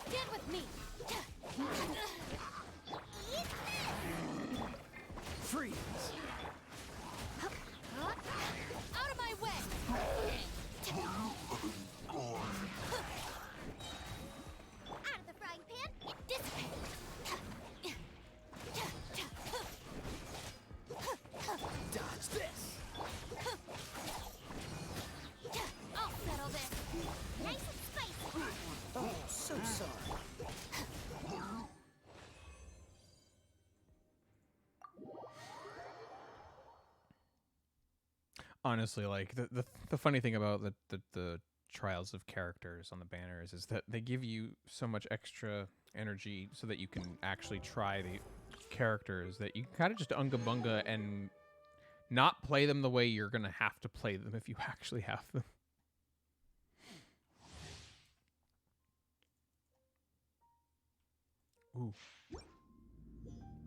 Stand with me. Freeze. Out of my way. Out of the frying pan, it dissipates. Dodge this. I'll settle this. Nice and spicy. Oh, so sorry. Honestly, like the funny thing about the trials of characters on the banners is that they give you so much extra energy so that you can actually try the characters that you kind of just unga bunga and not play them the way you're gonna have to play them if you actually have them. Ooh.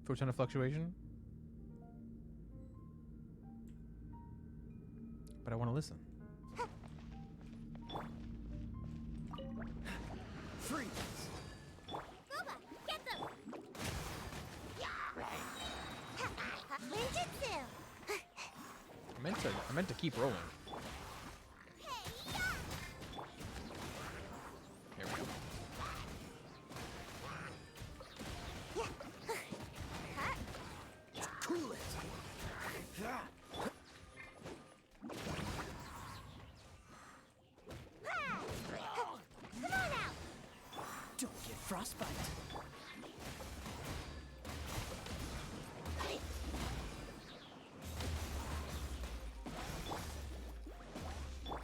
Photon of fluctuation? but I want to listen. Freeze! Booba, get them! Ninjutsu! I meant to keep rolling. There we go. Cool it! Come on out! Don't get frostbite.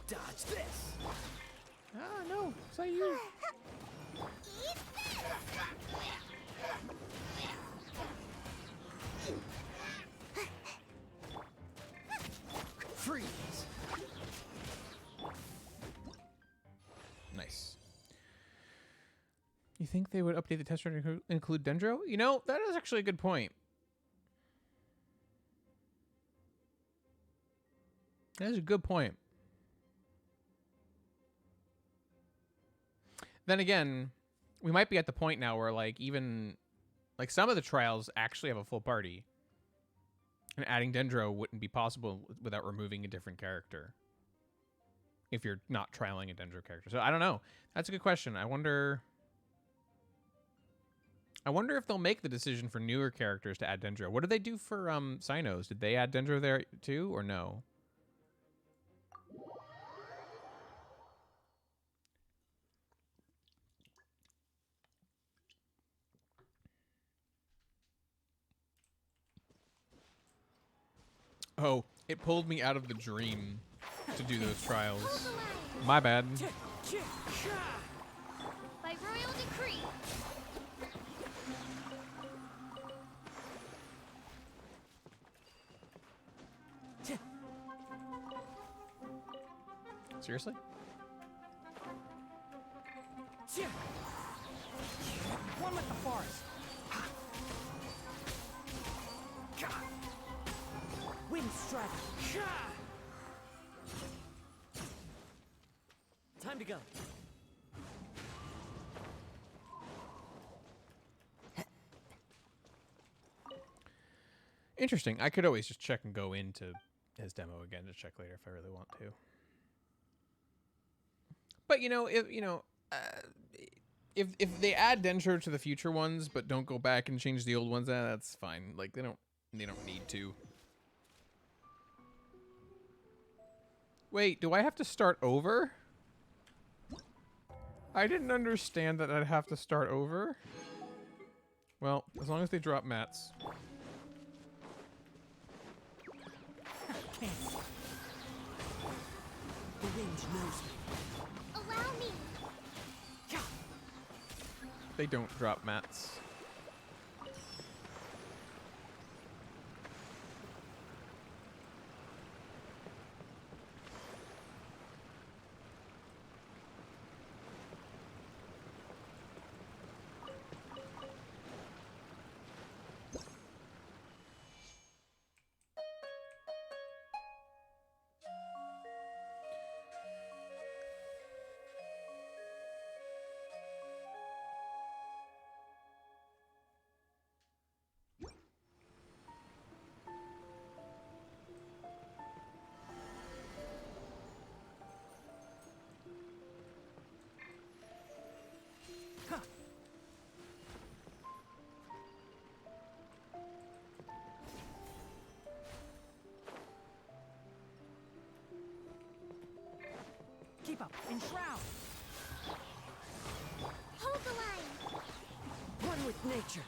Dodge this! Ah, no. It's not you. Eat this! Freeze! Nice. You think they would update the test to include Dendro? You know, that is actually a good point. That is a good point. Then again, we might be at the point now where, like, even like some of the trials actually have a full party, and adding Dendro wouldn't be possible without removing a different character if you're not trialing a Dendro character. So I don't know. That's a good question. I wonder if they'll make the decision for newer characters to add Dendro. What did they do for Cynos? Did they add Dendro there too, or no? Oh, it pulled me out of the dream to do those trials. My bad. By royal decree. Seriously? One with the forest. Wind strike! Time to go. Interesting. I could always just check and go into his demo again to check later if I really want to. But if they add Dendro to the future ones but don't go back and change the old ones, that's fine. Like they don't need to. Wait, do I have to start over? I didn't understand that I'd have to start over. Well, as long as they drop mats. The wind knows me. Allow me. They don't drop mats. Keep up and shroud. Hold the line. One with nature.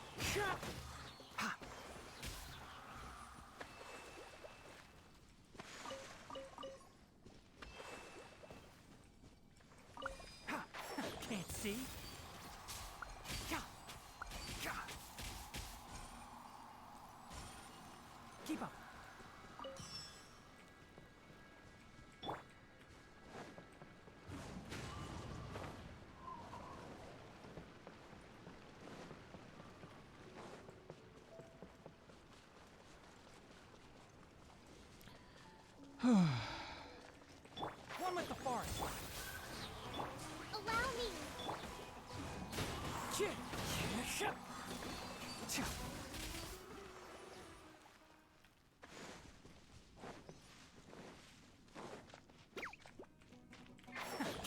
Can't see. Keep up. farce. Allow me.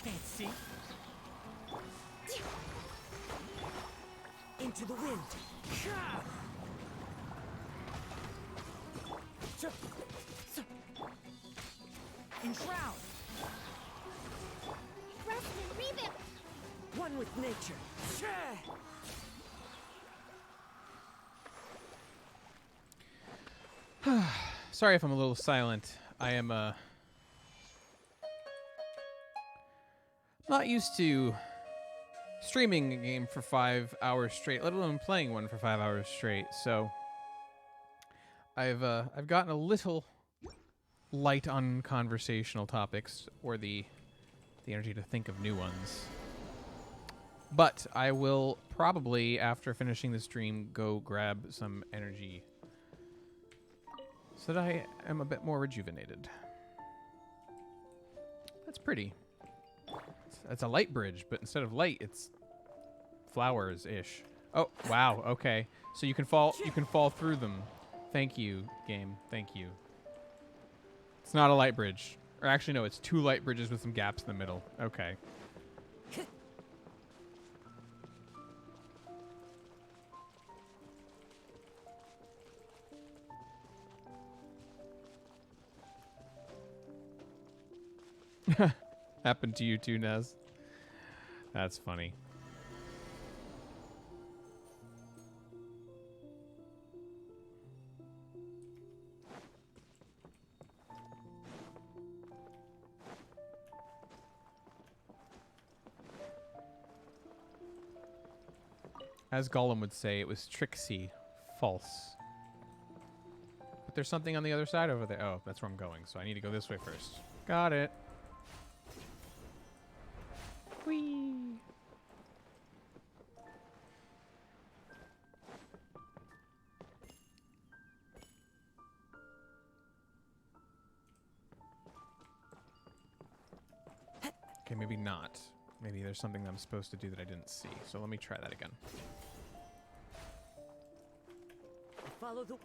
Can't see. Into the wind. Enshroud. Rest and revamp. One with nature. Sorry if I'm a little silent. I am not used to streaming a game for 5 hours straight, let alone playing one for 5 hours straight. So I've gotten a little light on conversational topics or the energy to think of new ones. But I will probably, after finishing the stream, go grab some energy so that I am a bit more rejuvenated. That's pretty. It's a light bridge, but instead of light, it's flowers-ish. Oh, wow, okay. So you can fall through them. Thank you, game. Thank you. It's not a light bridge. Or actually, no, it's 2 light bridges with some gaps in the middle. Okay. Happened to you too, Nez. That's funny. As Gollum would say, it was tricksy, false. But there's something on the other side over there. Oh, that's where I'm going, so I need to go this way first. Got it. Whee! Okay, maybe not. Maybe there's something that I'm supposed to do that I didn't see. So let me try that again. Follow the.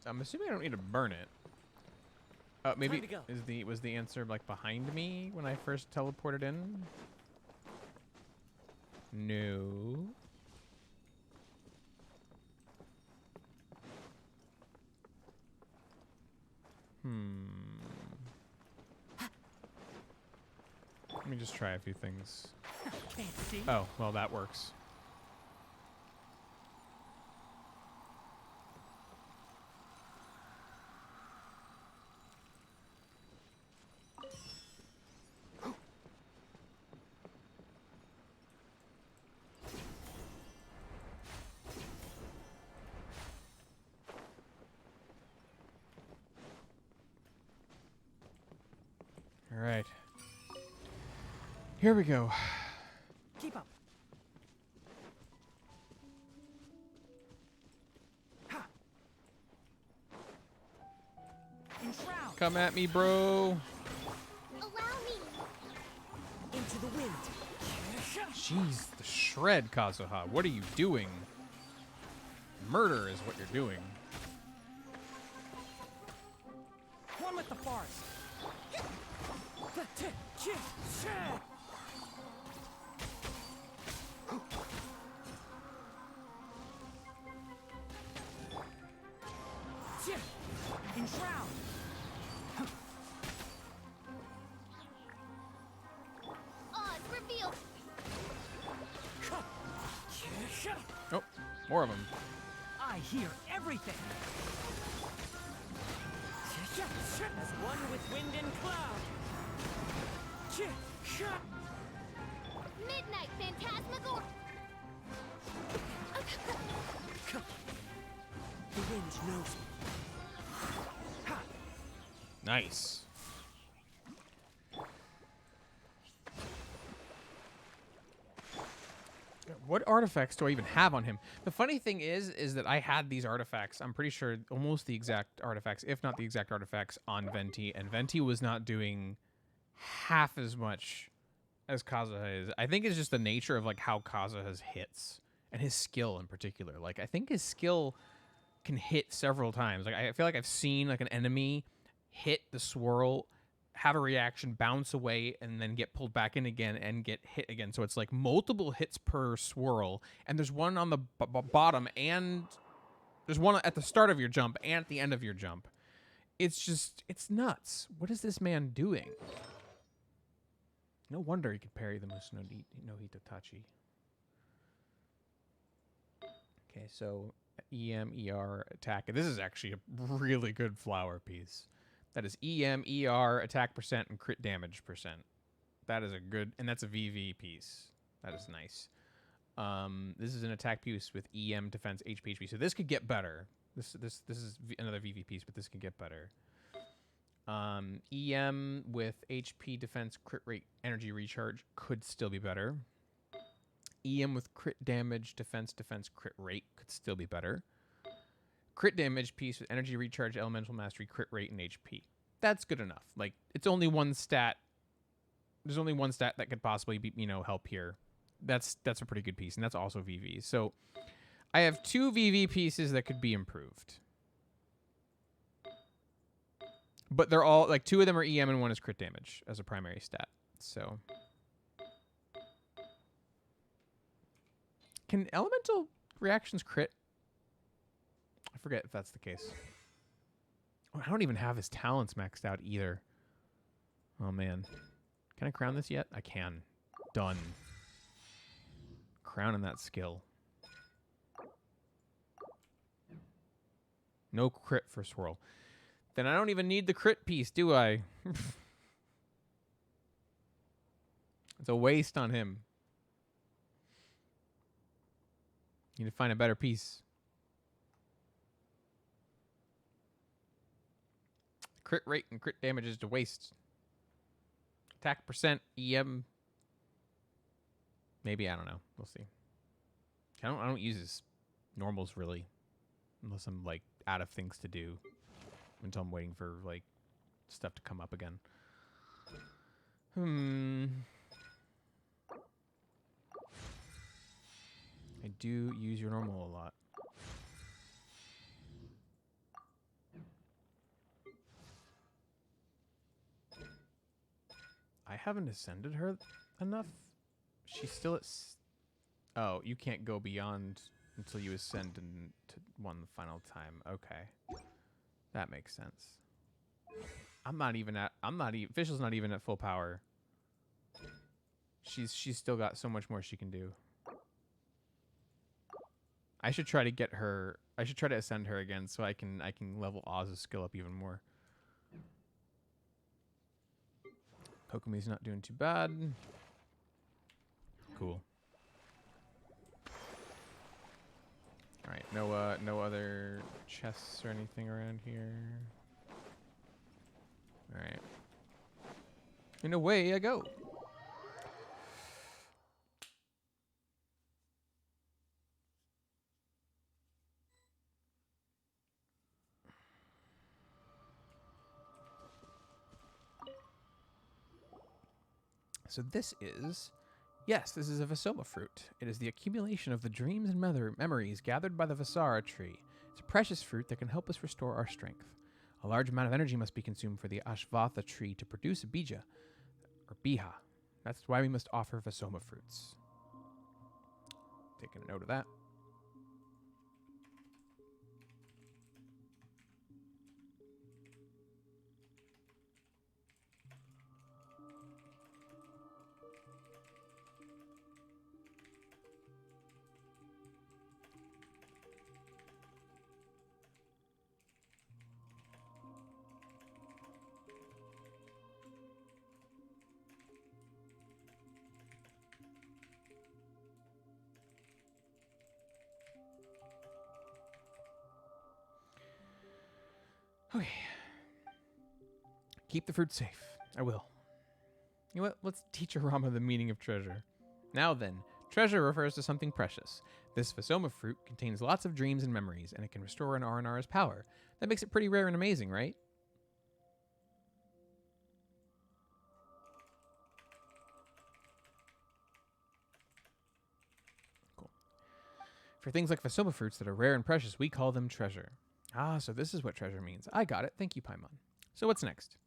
I'm assuming I don't need to burn it. Maybe Time to go. was the answer like behind me when I first teleported in? No. Let me just try a few things. Can't see. Oh, well, that works. All right. Here we go. Keep up. Ha. Enshroud. Come at me, bro. Allow me. Into the wind. Jeez, the shred, Kazuha. What are you doing? Murder is what you're doing. One with the forest. Enshroud. Odds revealed. Oh, more of them. I hear everything. As one with wind and cloud. Midnight Phantasmagor. The wind knows me. Nice. What artifacts do I even have on him? The funny thing is that I had these artifacts. I'm pretty sure almost the exact artifacts, if not the exact artifacts, on Venti, and Venti was not doing half as much as Kazuha is. I think it's just the nature of like how Kazuha's hits and his skill in particular. Like I think his skill can hit several times. Like I feel like I've seen like an enemy hit the swirl, have a reaction, bounce away, and then get pulled back in again and get hit again. So it's like multiple hits per swirl, and there's one on the bottom, and there's one at the start of your jump and at the end of your jump. It's nuts. What is this man doing? No wonder he could parry the Musu no Hitotachi. Okay, so EM, ER, attack. This is actually a really good flower piece. That is EM, ER, attack percent, and crit damage percent. That is a good, and that's a VV piece. That is nice. This is an attack piece with EM, defense, HP, HP. So this could get better. This is another VV piece, but this can get better. EM with HP, defense, crit rate, energy recharge could still be better. EM with crit damage, defense, crit rate could still be better. Crit damage piece with energy recharge, elemental mastery, crit rate, and HP. That's good enough. Like, it's only one stat. There's only one stat that could possibly be, help here. That's a pretty good piece, and that's also VV. So I have 2 VV pieces that could be improved. But they're all, like, 2 of them are EM and 1 is crit damage as a primary stat. So can elemental reactions crit? I forget if that's the case. Oh, I don't even have his talents maxed out either. Oh, man. Can I crown this yet? I can. Done. Crowning that skill. No crit for swirl. Then I don't even need the crit piece, do I? It's a waste on him. Need to find a better piece. Crit rate and crit damage is to waste. Attack percent, EM. Maybe, I don't know. We'll see. I don't use his normals really. Unless I'm like out of things to do. Until I'm waiting for like stuff to come up again. I do use your normal a lot. I haven't ascended her enough. She's still at... Oh, you can't go beyond until you ascend to one final time. Okay. That makes sense. Official's not even at full power. She's still got so much more she can do. I should try to get her... I should try to ascend her again so I can level Oz's skill up even more. Kokomi's not doing too bad. Cool. All right, no other chests or anything around here. All right. And away I go. So this is a Vasoma fruit. It is the accumulation of the dreams and memories gathered by the Vasara tree. It's a precious fruit that can help us restore our strength. A large amount of energy must be consumed for the Ashvatha tree to produce a bija, or biha. That's why we must offer Vasoma fruits. Taking a note of that. Okay. Keep the fruit safe. I will. You know what? Let's teach Arama the meaning of treasure. Now then, Treasure refers to something precious. This Vasoma fruit contains lots of dreams and memories, and it can restore an Faranara's power. That makes it pretty rare and amazing, right? Cool. For things like Vasoma fruits that are rare and precious, we call them treasure. Ah, so this is what treasure means. I got it. Thank you, Paimon. So what's next?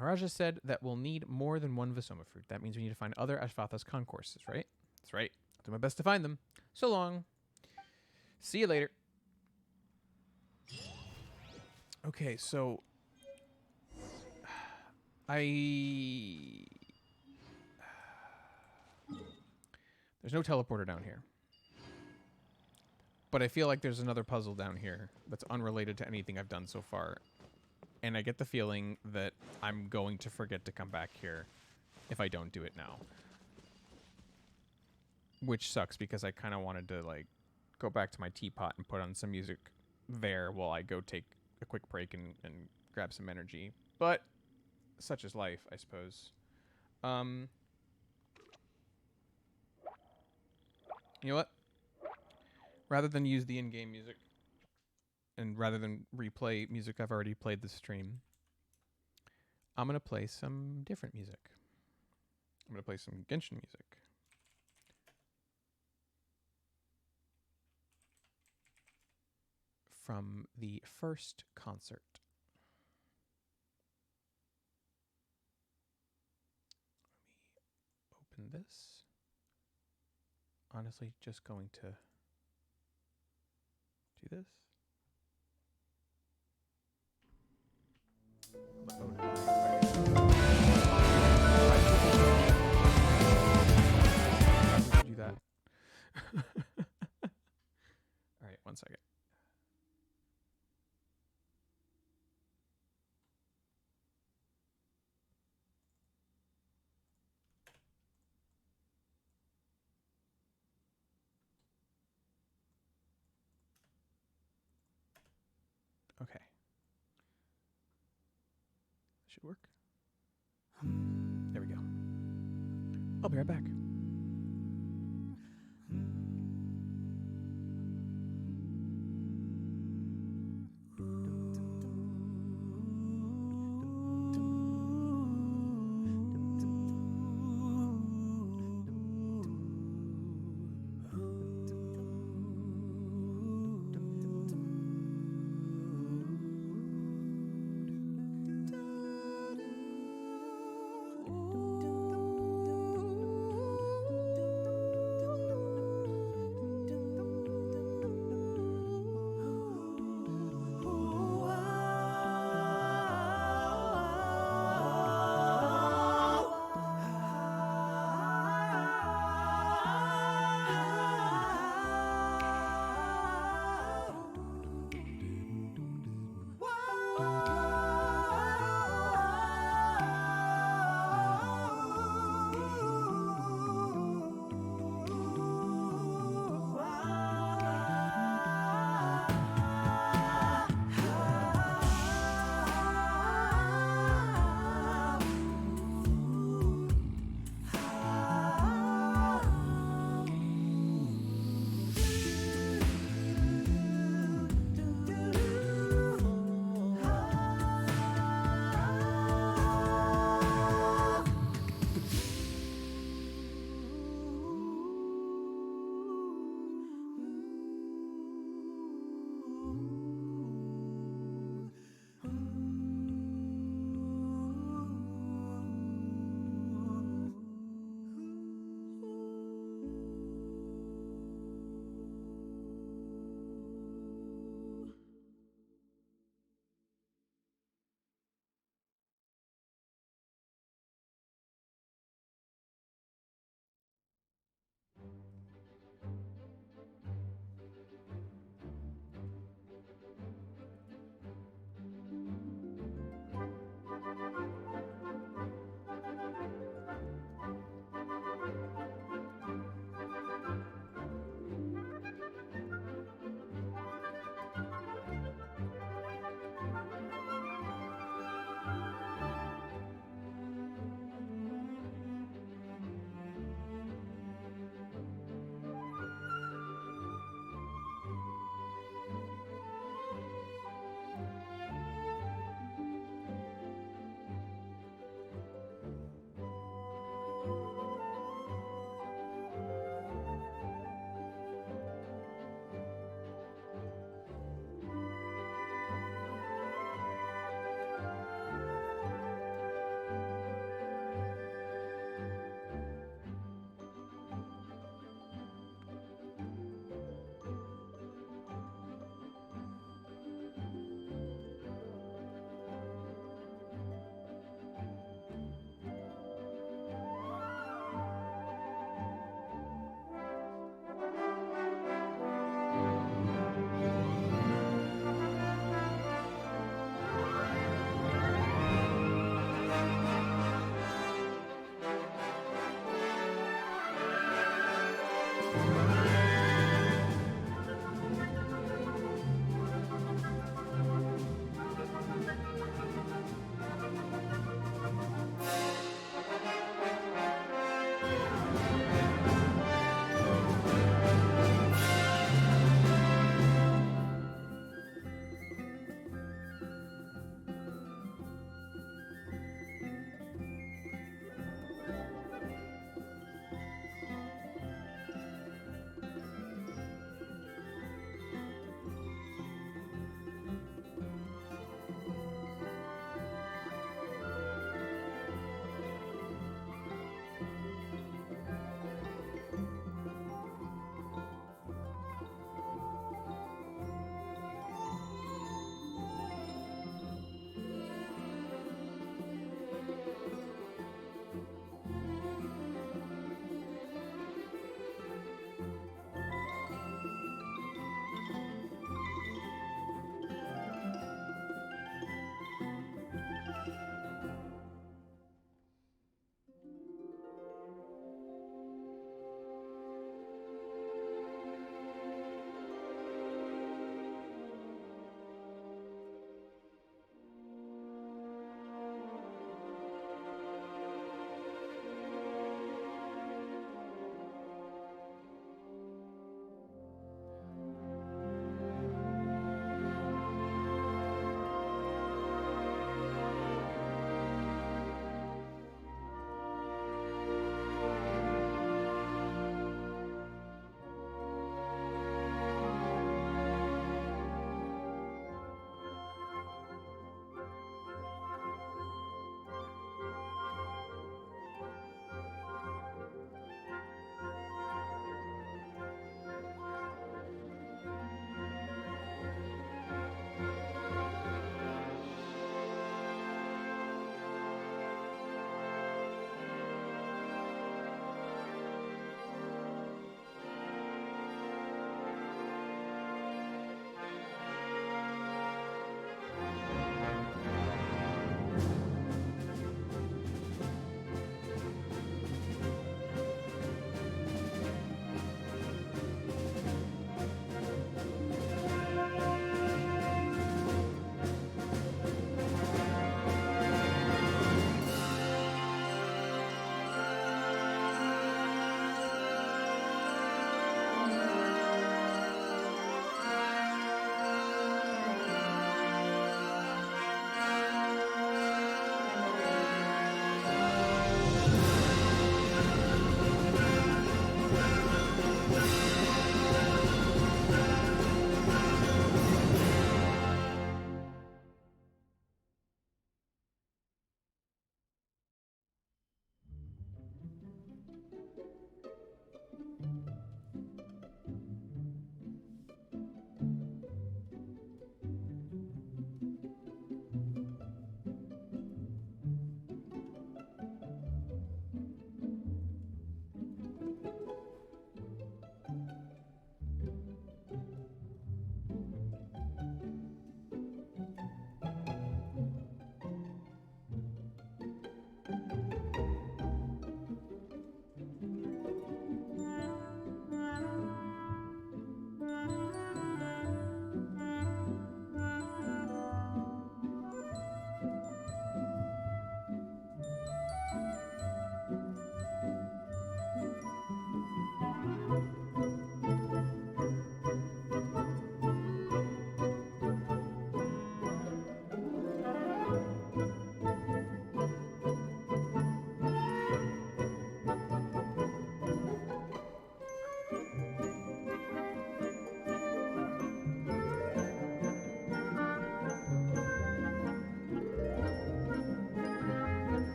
Araja said that we'll need more than one Vasoma fruit. That means we need to find other Ashvatha's concourses, right? That's right. I'll do my best to find them. So long. See you later. Okay, so there's no teleporter down here. But I feel like there's another puzzle down here that's unrelated to anything I've done so far. And I get the feeling that I'm going to forget to come back here if I don't do it now. Which sucks because I kind of wanted to like go back to my teapot and put on some music there while I go take a quick break and grab some energy. But such is life, I suppose. You know what? Rather than use the in-game music, and rather than replay music I've already played this stream, I'm going to play some different music. I'm going to play some Genshin music. From the first concert. Let me open this. Honestly, just going to do this. Do that. All right, 1 second. Okay. Should work. There we go. I'll be right back.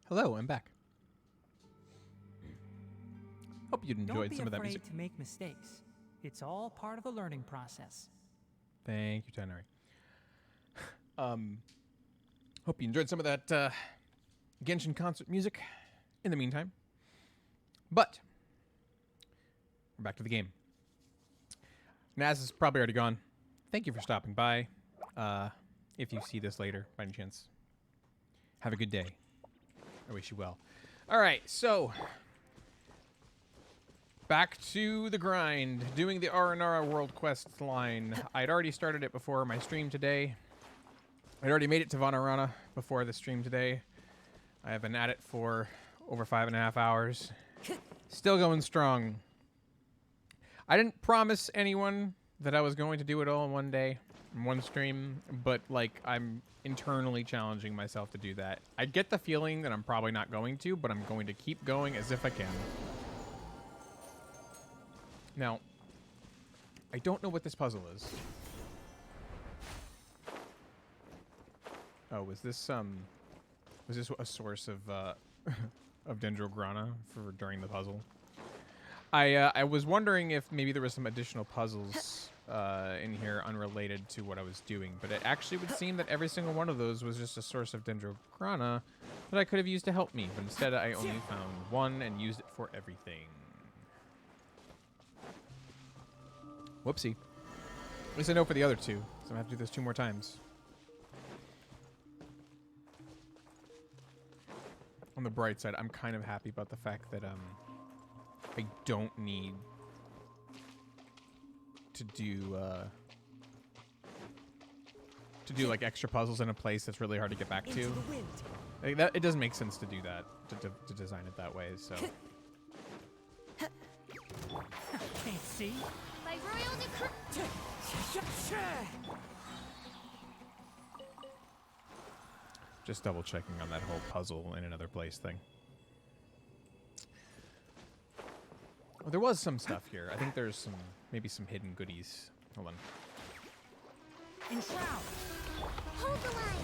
Hello, I'm back. Hope you Don't enjoyed be some of that afraid music. to make mistakes. It's all part of the learning process. Thank you, Tanari. Hope you enjoyed some of that Genshin concert music in the meantime. But we're back to the game. Naz is probably already gone. Thank you for stopping by. If you see this later, by any chance, have a good day. I wish you well. All right, so back to the grind, doing the Faranara World Quest line. I'd already started it before my stream today. I'd already made it to Faranara before the stream today. I have been at it for over 5.5 hours. Still going strong. I didn't promise anyone that I was going to do it all in one day, in one stream, but like I'm internally challenging myself to do that. I get the feeling that I'm probably not going to, but I'm going to keep going as if I can. Now, I don't know what this puzzle is. Oh, was this a source of of Dendrograna for during the puzzle? I was wondering if maybe there was some additional puzzles in here unrelated to what I was doing, but it actually would seem that every single one of those was just a source of Dendrograna that I could have used to help me, but instead I only found one and used it for everything. Whoopsie. At least I know for the other two, so I'm gonna have to do this 2 more times. On the bright side, I'm kind of happy about the fact that I don't need to do like extra puzzles in a place that's really hard to get back to. Into the wind. Like that, it doesn't make sense to do that, to design it that way. So Can't see? By royal decree. just double checking on that whole puzzle in another place thing. Oh, there was some stuff here. I think there's maybe some hidden goodies. Hold on. Enshroud! Hold the line.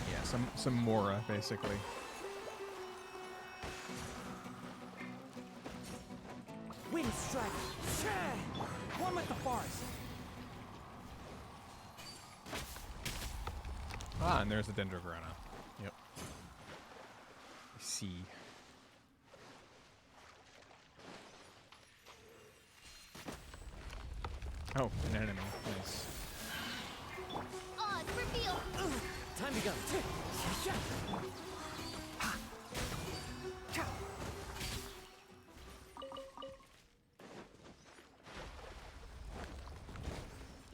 Yeah, some Mora basically. Wind strike. One with the forest. Ah, and there's the Dendrograna. Yep. I see. Oh, an enemy. Nice. Oz, reveal. Time to go.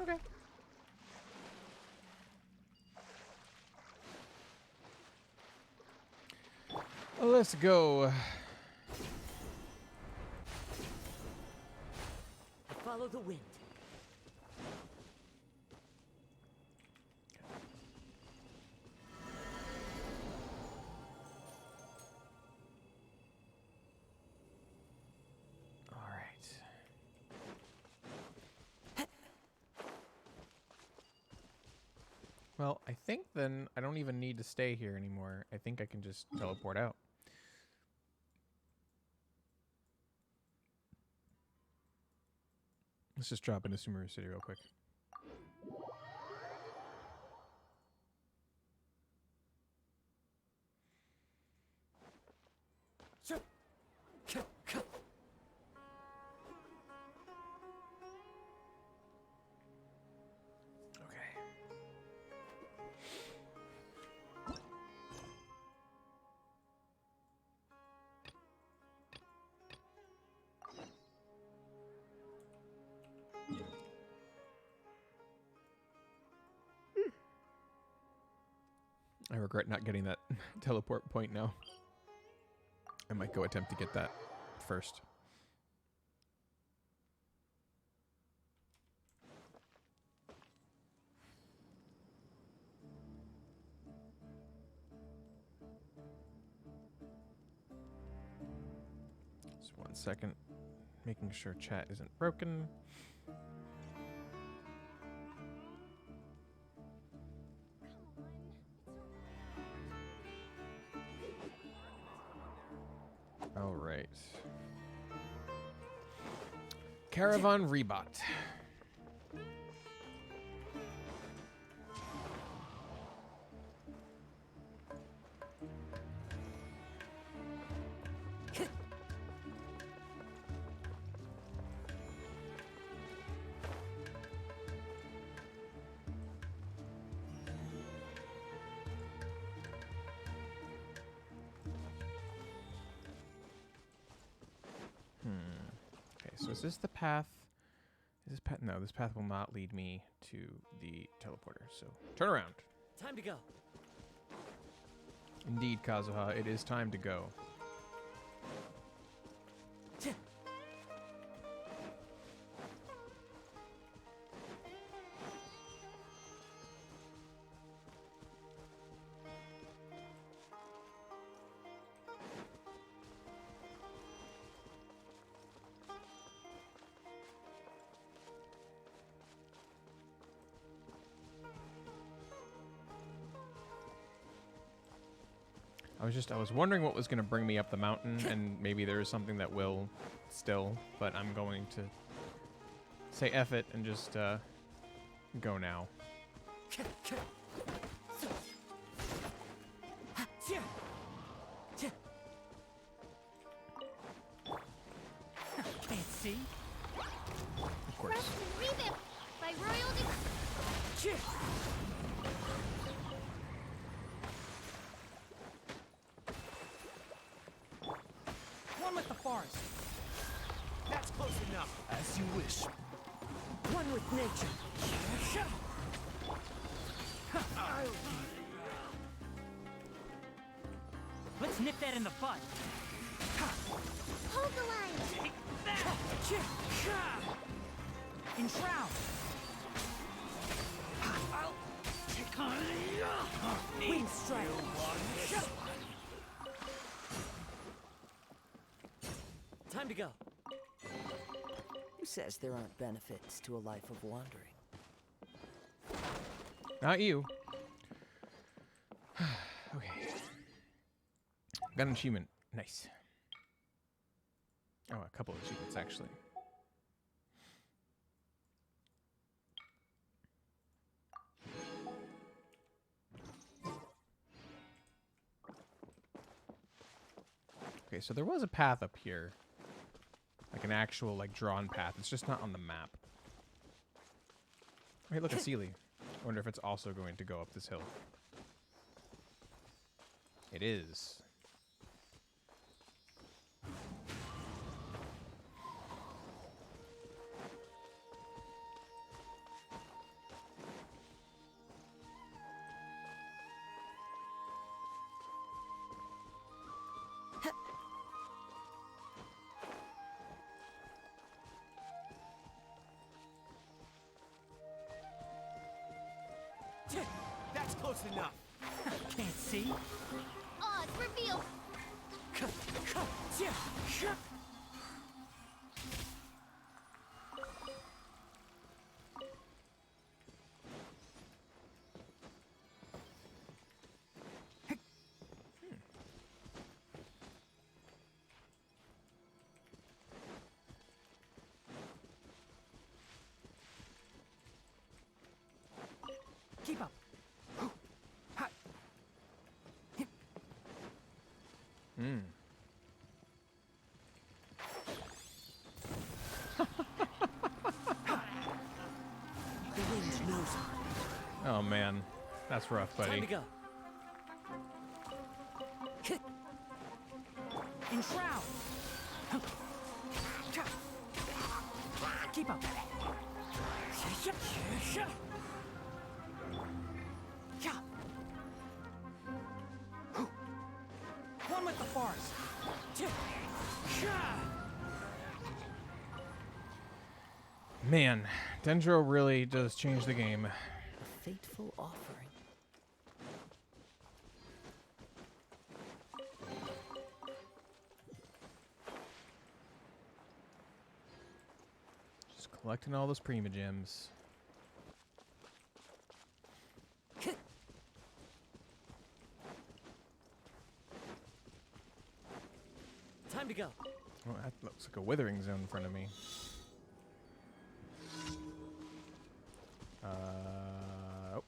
Okay. Let's go. Follow the wind. All right. Well, I think then I don't even need to stay here anymore. I think I can just teleport out. Let's just drop into Sumeru City real quick. Okay. I regret not getting that teleport point now. I might go attempt to get that first. Just 1 second. Making sure chat isn't broken. All right. Caravan Rebot. Okay, so is this the path? Is this path? No, this path will not lead me to the teleporter. So turn around. Time to go. Indeed, Kazuha, it is time to go. I was wondering what was going to bring me up the mountain, and maybe there is something that will still, but I'm going to say F it and just go now. Can't see? Of course. Revamp by Royal One with the forest. That's close enough. As you wish. One with nature. Let's nip that in the bud. Hold the line. Take that! Enshroud! I'll take on Wind strike. Time to go. Who says there aren't benefits to a life of wandering? Not you. Okay. Got an achievement. Nice. Oh, a couple of achievements, actually. Okay, so there was a path up here. Like an actual, like, drawn path. It's just not on the map. Hey, look at Sealy. I wonder if it's also going to go up this hill. It is. That's close enough. Can't see? Oz, reveal. Keep up. Hmm. The wind knows it. Oh, man. That's rough, Time buddy. to go. Enshroud! Keep up. One with the forest. Man, Dendro really does change the game. A fateful offering. Just collecting all those Prima Gems. Time to go. Oh, that looks like a withering zone in front of me. Oh.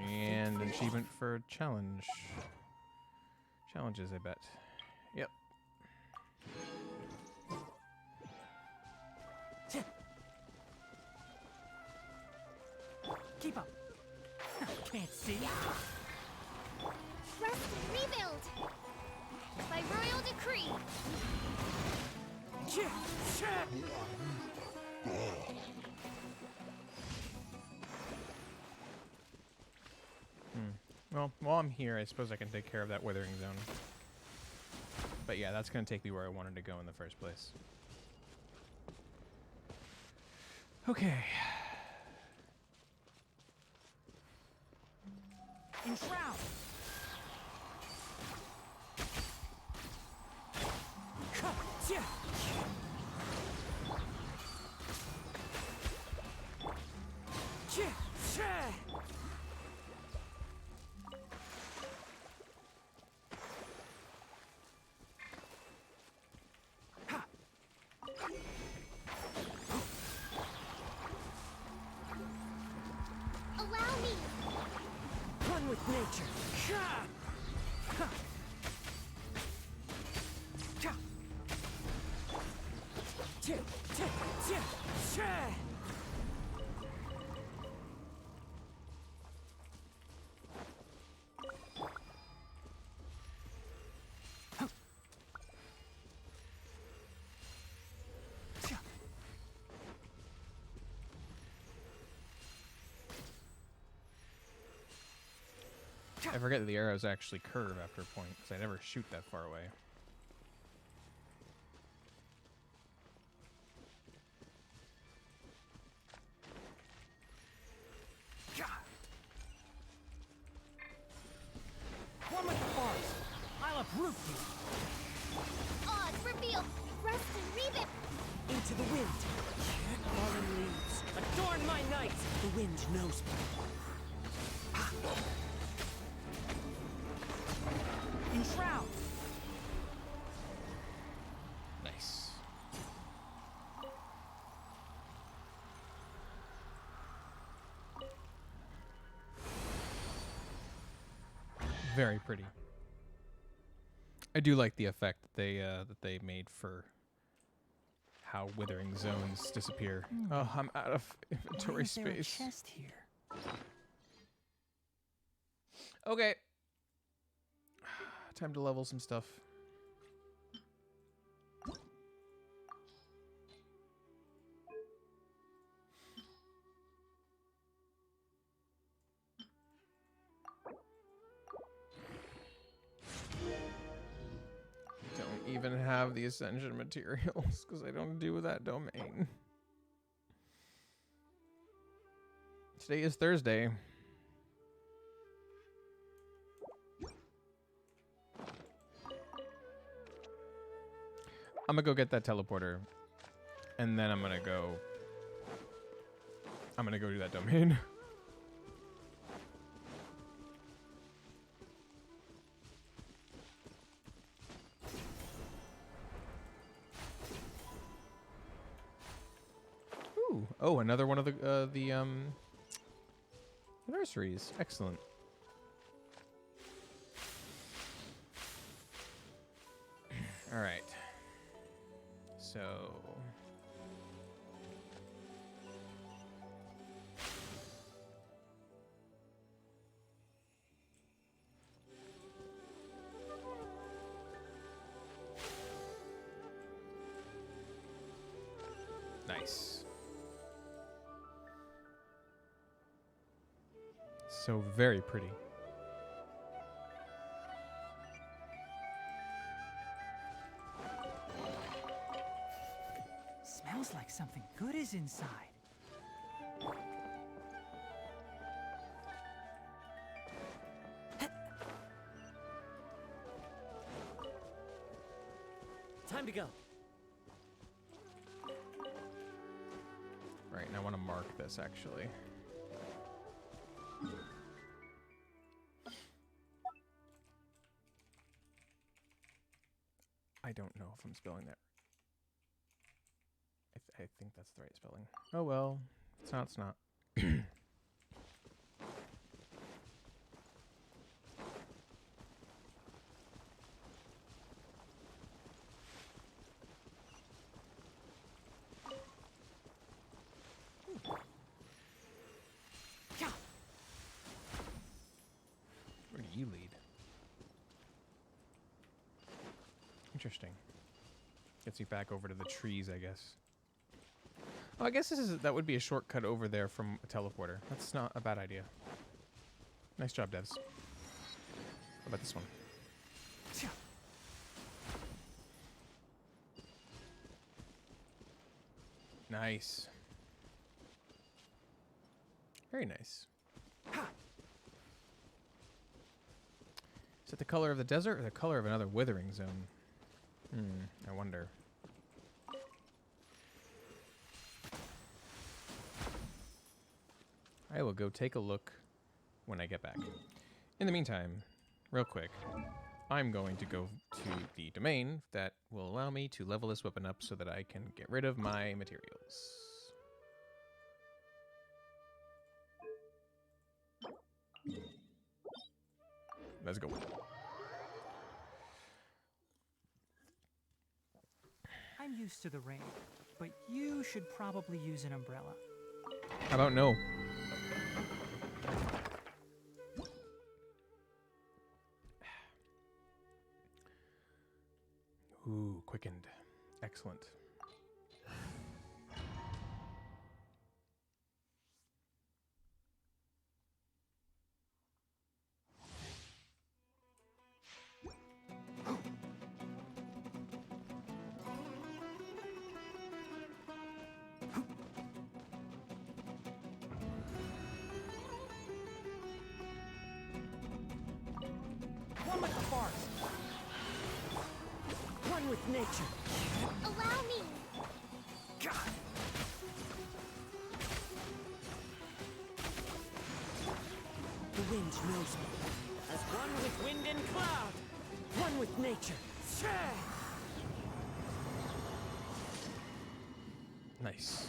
And an achievement for challenge. Challenges, I bet. Yep. Keep up. Can't see. Rest and rebuild! By royal decree! Well, while I'm here, I suppose I can take care of that withering zone. But yeah, that's going to take me where I wanted to go in the first place. Okay. Enshroud. Allow me! One with nature. I forget that the arrows actually curve after a point, because I never shoot that far away. One with the forest. I'll uproot you. Odds reveal! Rest and rebuild! Into the wind. Fallen leaves. Adorn my night. The wind knows me. Enshroud. Nice. Very pretty. I do like the effect that they made for how withering zones disappear. Oh, I'm out of inventory Why is there a space. chest here? Okay. Time to level some stuff. Don't even have the ascension materials because I don't do that domain. Today is Thursday. I'm gonna go get that teleporter, and then I'm gonna go do that domain. Ooh, oh, another one of the nurseries. Excellent. All right. So nice. So very pretty. Smells like something good is inside. Time to go. Right, and I want to mark this actually. I don't know if I'm spelling that. I think that's the right spelling. Oh well, it's not. It's not. Where do you lead? Interesting. Gets you back over to the trees, I guess. Oh, I guess that would be a shortcut over there from a teleporter. That's not a bad idea. Nice job, devs. How about this one? Nice. Very nice. Is it the color of the desert or the color of another withering zone? I wonder. I will go take a look when I get back. In the meantime, real quick, I'm going to go to the domain that will allow me to level this weapon up so that I can get rid of my materials. Let's go. I'm used to the rain, but you should probably use an umbrella. How about no? Ooh, quickened. Excellent. One with the forest. One with nature. Allow me. God. The wind knows me. As one with wind and cloud. One with nature. Nice.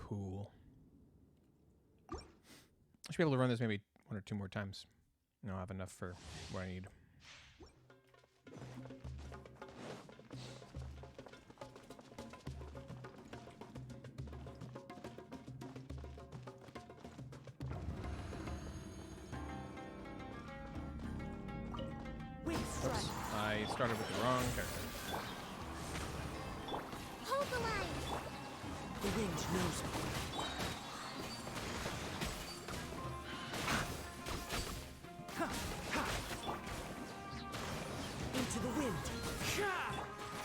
Cool. I should be able to run this maybe 1 or 2 more times. And I'll have enough for what I need. Oops, I started with the wrong character. Hold the line. The wind knows me. Into the wind.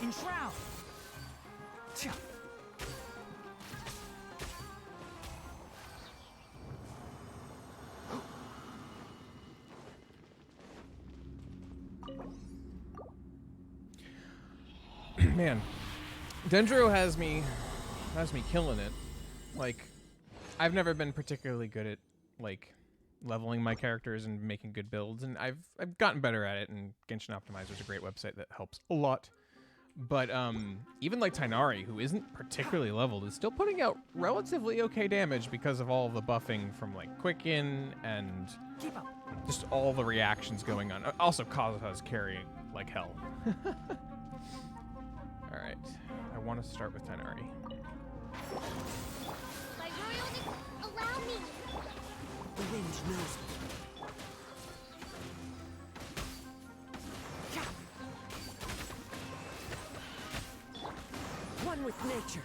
Enshroud! Man, Dendro has me killing it. Like, I've never been particularly good at like leveling my characters and making good builds, and I've gotten better at it. And Genshin Optimizer is a great website that helps a lot. But even like Tainari, who isn't particularly leveled, is still putting out relatively okay damage because of all the buffing from like Quicken and just all the reactions going on. Also, Kazuha's carrying like hell. All right, I want to start with Tainari. By royalty, allow me. The wind knows me. One with nature.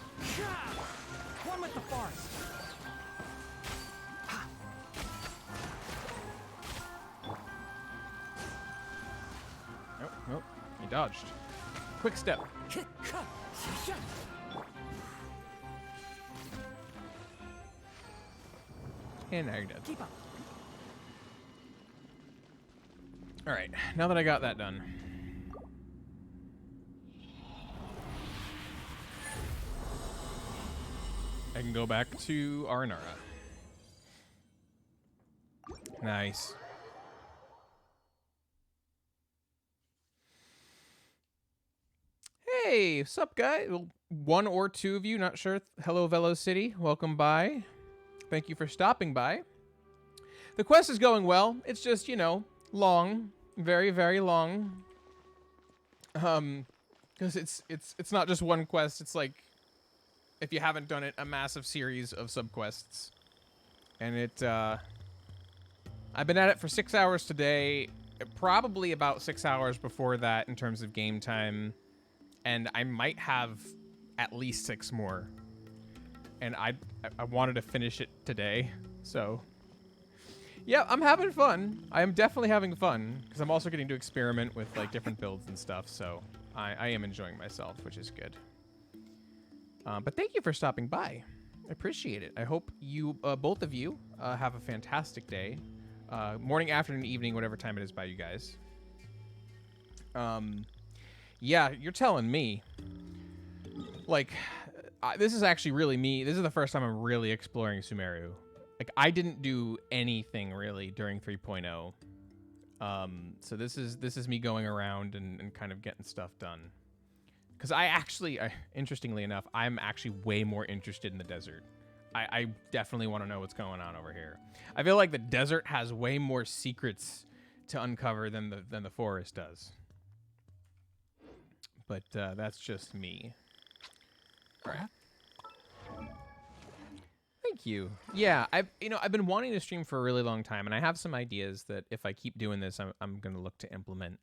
One with the forest. dodged. Quick step. And now you're dead. Keep up. All right, now that I got that done. I can go back to Faranara. Nice. Hey, sup, guys? Well, one or two of you, not sure. Hello, Velo City. Welcome by. Thank you for stopping by. The quest is going well. It's just, you know, long, very, very long. Because it's not just one quest. It's like, if you haven't done it, a massive series of subquests. And it, I've been at it for 6 hours today. Probably about 6 hours before that in terms of game time. And I might have at least 6 more. And I wanted to finish it today, so... Yeah, I'm having fun. I am definitely having fun, because I'm also getting to experiment with, like, different builds and stuff, so I am enjoying myself, which is good. But thank you for stopping by. I appreciate it. I hope you, both of you, have a fantastic day. Morning, afternoon, evening, whatever time it is by you guys. Yeah, you're telling me. Like, this is actually really me. This is the first time I'm really exploring Sumeru. Like, I didn't do anything really during 3.0. So this is me going around and kind of getting stuff done. Because I actually, interestingly enough, I'm actually way more interested in the desert. I definitely want to know what's going on over here. I feel like the desert has way more secrets to uncover than the forest does. But that's just me. All right. Thank you. Yeah, I've been wanting to stream for a really long time, and I have some ideas that if I keep doing this, I'm going to look to implement.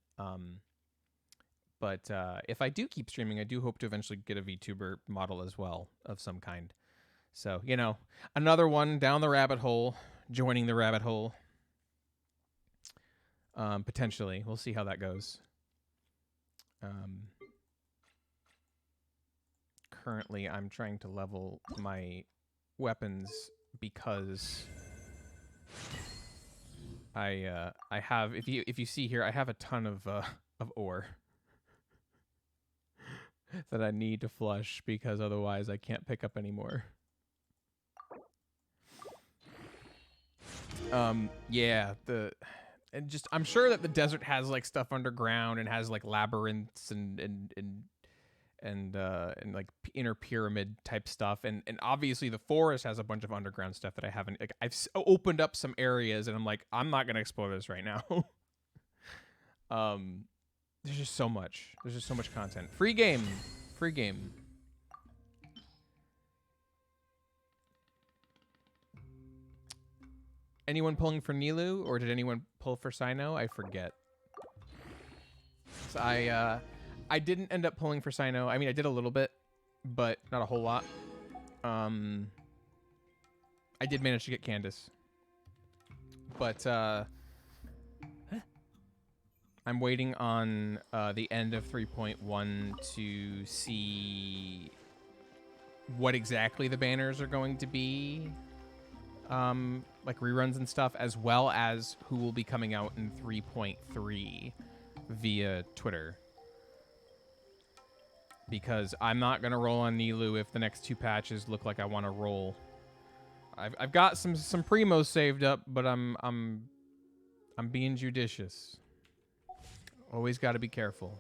But if I do keep streaming, I do hope to eventually get a VTuber model as well of some kind. So, you know, another one down the rabbit hole, joining the rabbit hole. Potentially. We'll see how that goes. Currently, I'm trying to level my weapons because I have, if you see here, I have a ton of ore that I need to flush because otherwise I can't pick up anymore. Yeah, I'm sure that the desert has like stuff underground and has like labyrinths and like inner pyramid type stuff, and obviously the forest has a bunch of underground stuff that I haven't, like, I've opened up some areas and I'm like, I'm not gonna explore this right now. There's just so much content. Free game. Anyone pulling for Nilu, or did anyone pull for Sino? I forget. So I didn't end up pulling for Sino. I mean, I did a little bit, but not a whole lot. I did manage to get Candace. But I'm waiting on the end of 3.1 to see what exactly the banners are going to be. Like reruns and stuff, as well as who will be coming out in 3.3 via Twitter. Because I'm not gonna roll on Nilu if the next 2 patches look like I want to roll. I've got some primos saved up, but I'm being judicious. Always got to be careful.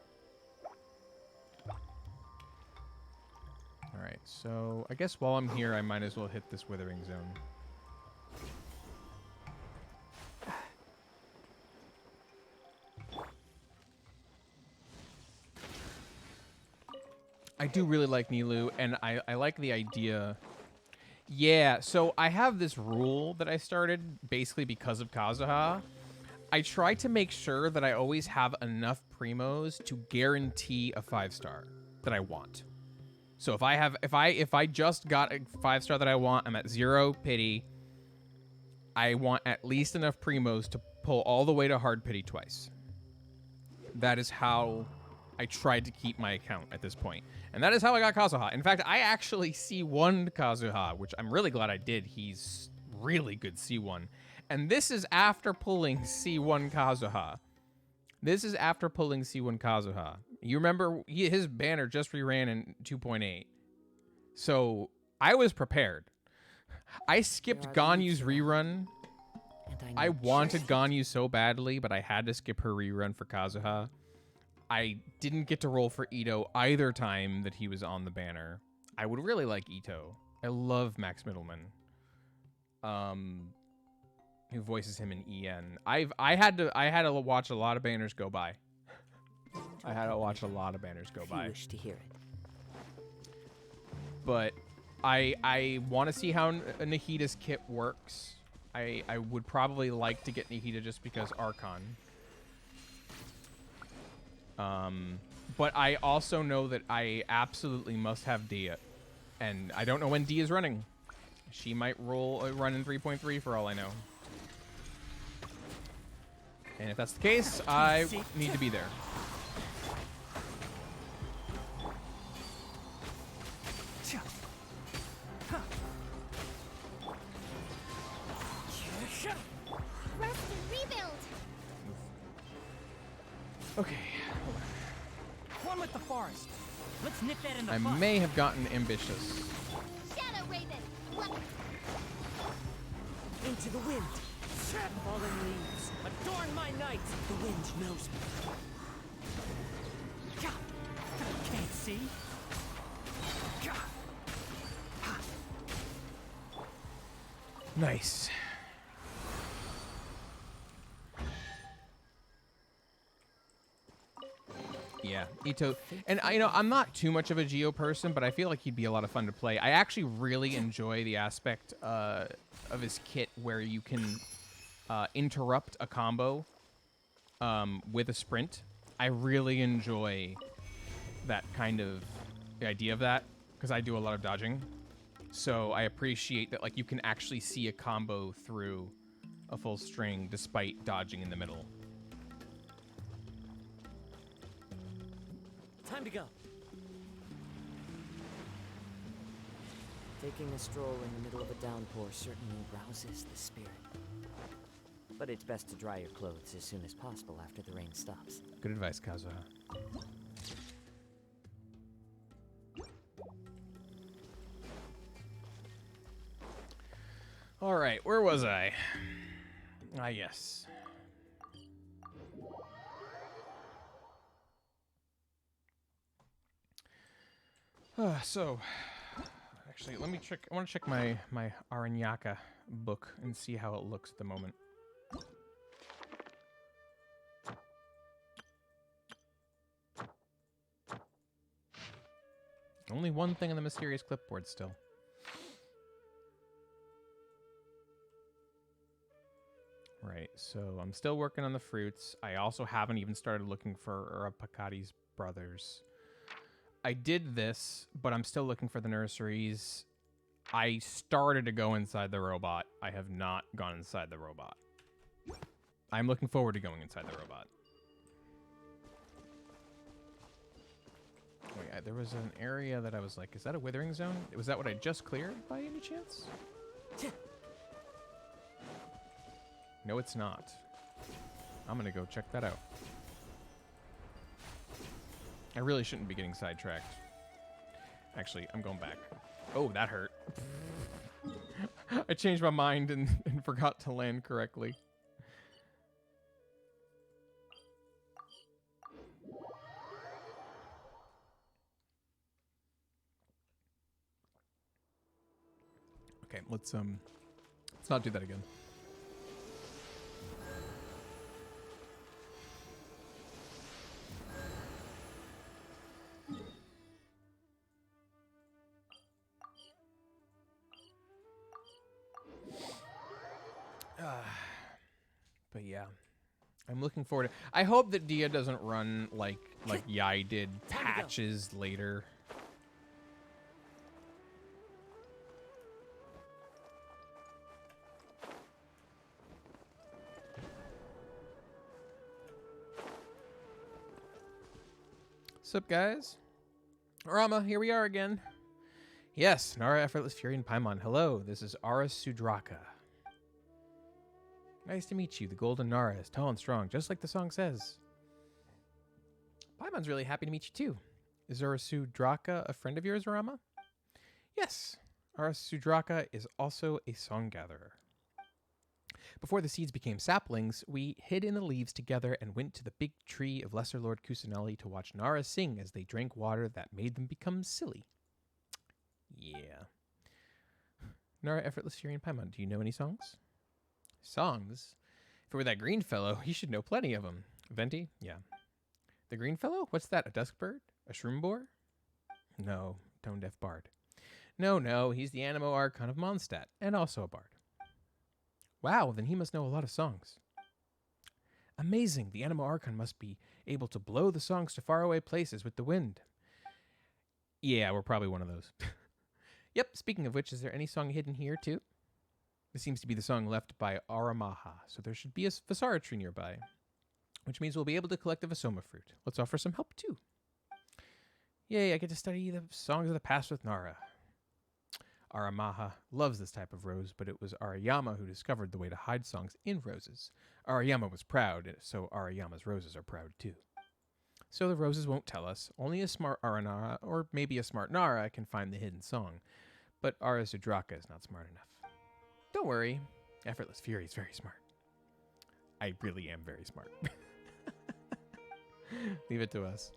All right, so I guess while I'm here, I might as well hit this withering zone. I do really like Nilu, and I like the idea. Yeah, so I have this rule that I started basically because of Kazuha. I try to make sure that I always have enough primos to guarantee a 5-star that I want. So if I just got a 5-star that I want, I'm at 0 pity. I want at least enough primos to pull all the way to hard pity twice. That is how I tried to keep my account at this point. And that is how I got Kazuha. In fact, I actually C1'd Kazuha, which I'm really glad I did. He's really good C1. And this is after pulling C1 Kazuha. This is after pulling C1 Kazuha. You remember his banner just reran in 2.8. So I was prepared. I skipped Ganyu's rerun. I wanted Ganyu so badly, but I had to skip her rerun for Kazuha. I didn't get to roll for Ito either time that he was on the banner. I would really like Ito. I love Max Middleman. Who voices him in EN. I had to watch a lot of banners go by. I had to watch a lot of banners go by. You wish to hear it. But I want to see how Nahita's kit works. I would probably like to get Nahita just because Archon. But I also know that I absolutely must have Dia. And I don't know when Dia's running. She might run in 3.3 for all I know. And if that's the case, I need to be there. Rest and rebuild. Okay. One with the forest. Let's nip that in the I bud. may have gotten ambitious. Shadow Raven. What? Into the wind. Fallen leaves. Adorn my night. The wind knows me. Can't see. Nice. Yeah, Ito. And I'm not too much of a Geo person, but I feel like he'd be a lot of fun to play. I actually really enjoy the aspect of his kit where you can interrupt a combo with a sprint. I really enjoy that kind of the idea of that because I do a lot of dodging. So I appreciate that like you can actually see a combo through a full string despite dodging in the middle. Time to go. Taking a stroll in the middle of a downpour certainly rouses the spirit. But it's best to dry your clothes as soon as possible after the rain stops. Good advice, Kazuha. All right, where was I? Ah, yes. So, actually, let me check. I want to check my Aranyaka book and see how it looks at the moment. Only one thing on the mysterious clipboard still. Right, so I'm still working on the fruits. I also haven't even started looking for Picati's brothers. I did this, but I'm still looking for the nurseries. I started to go inside the robot. I have not gone inside the robot. I'm looking forward to going inside the robot. Wait, there was an area that I was like, is that a withering zone? Was that what I just cleared by any chance? No, it's not. I'm gonna go check that out. I really shouldn't be getting sidetracked. Actually, I'm going back. Oh, that hurt. I changed my mind and forgot to land correctly. Okay, let's not do that again. But yeah, I'm looking forward to. I hope that Dia doesn't run like Yai did patches later. What's up, guys? Rama, here we are again. Yes, Nara, Effortless Fury, and Paimon. Hello, this is Ara Sudraka. Nice to meet you. The Golden Nara is tall and strong, just like the song says. Paimon's really happy to meet you, too. Is Ara Sudraka a friend of yours, Rama? Yes, Ara Sudraka is also a song gatherer. Before the seeds became saplings, we hid in the leaves together and went to the big tree of Lesser Lord Kusanelli to watch Nara sing as they drank water that made them become silly. Yeah. Nara, Effortless Fury, and Paimon, do you know any songs? Songs? If it were that green fellow, he should know plenty of them. Venti? Yeah. The green fellow? What's that, a dusk bird? A shroom boar? No, tone-deaf bard. No, he's the Animo Archon of Mondstadt, and also a bard. Wow, then he must know a lot of songs. Amazing, the Animo Archon must be able to blow the songs to faraway places with the wind. Yeah, we're probably one of those. Yep, speaking of which, is there any song hidden here, too? This seems to be the song left by Aramaha, so there should be a Vasara tree nearby, which means we'll be able to collect the Vasoma fruit. Let's offer some help, too. Yay, I get to study the songs of the past with Nara. Aramaha loves this type of rose, but it was Arayama who discovered the way to hide songs in roses. Arayama was proud, so Arayama's roses are proud too. So the roses won't tell us. Only a smart Aranara, or maybe a smart Nara, can find the hidden song. But Ara Sudraka is not smart enough. Don't worry, Effortless Fury is very smart. I really am very smart. Leave it to us.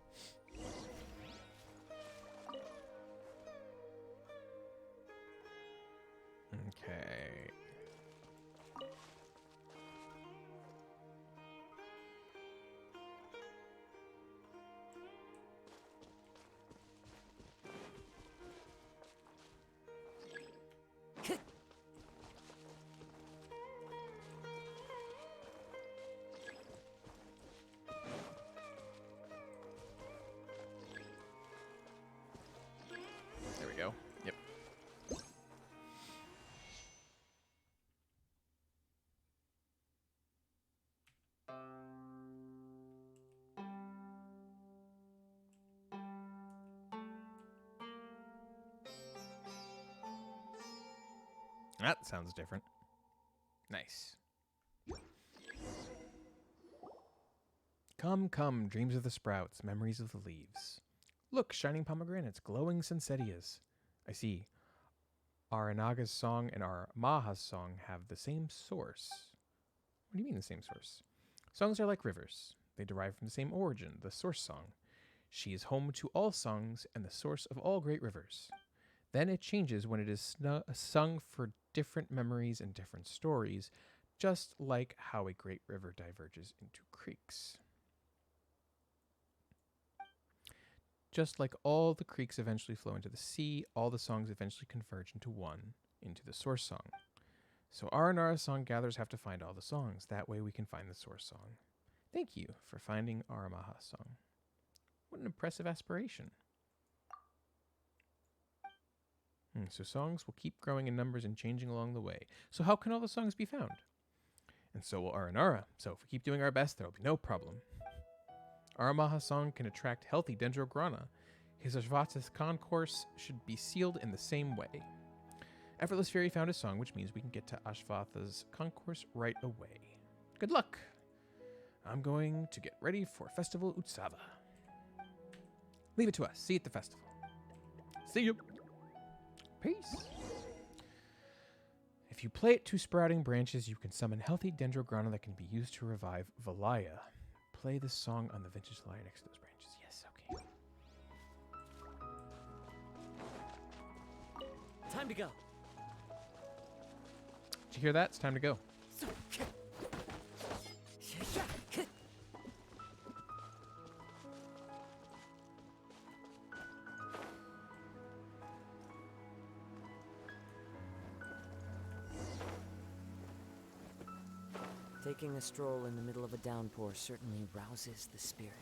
Okay. There we go. Yep. That sounds different. Nice. Come, dreams of the sprouts, memories of the leaves. Look, shining pomegranates, glowing sensettias. I see. Aranaga's song and Aramaha's song have the same source. What do you mean the same source? Songs are like rivers. They derive from the same origin, the source song. She is home to all songs and the source of all great rivers. Then it changes when it is sung for different memories and different stories, just like how a great river diverges into creeks. Just like all the creeks eventually flow into the sea, all the songs eventually converge into one, into the source song. So Aranara's song gatherers have to find all the songs. That way we can find the source song. Thank you for finding Aramaha's song. What an impressive aspiration. So songs will keep growing in numbers and changing along the way. So how can all the songs be found? And so will Aranara. So if we keep doing our best, there will be no problem. Aramaha's song can attract healthy Dendrograna. His Ashvath's concourse should be sealed in the same way. Effortless Fury found his song, which means we can get to Ashvath's concourse right away. Good luck! I'm going to get ready for Festival Utsava. Leave it to us. See you at the festival. See you! Peace! If you play it to sprouting branches, you can summon healthy Dendrograna that can be used to revive Valaya. Play this song on the vintage lyre next to those branches. Yes, okay. Time to go. Did you hear that? It's time to go. Taking a stroll in the middle of a downpour certainly rouses the spirit.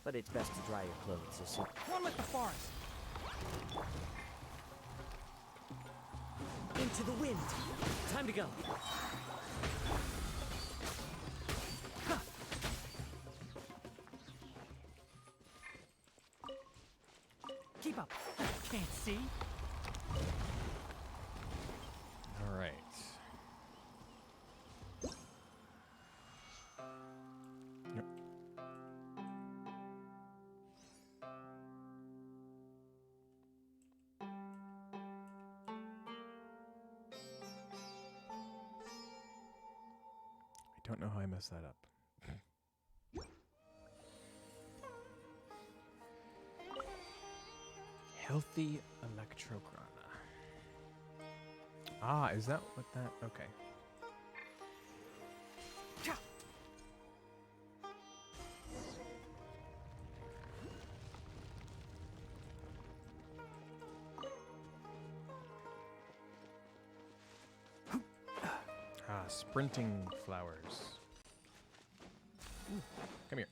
But it's best to dry your clothes as soon. Run like the forest. Into the wind. Time to go. can't see. All right. Yep. I don't know how I messed that up. Healthy Electrograna. Ah, is that what that? Okay. Ah, sprinting flowers. Ooh, come here.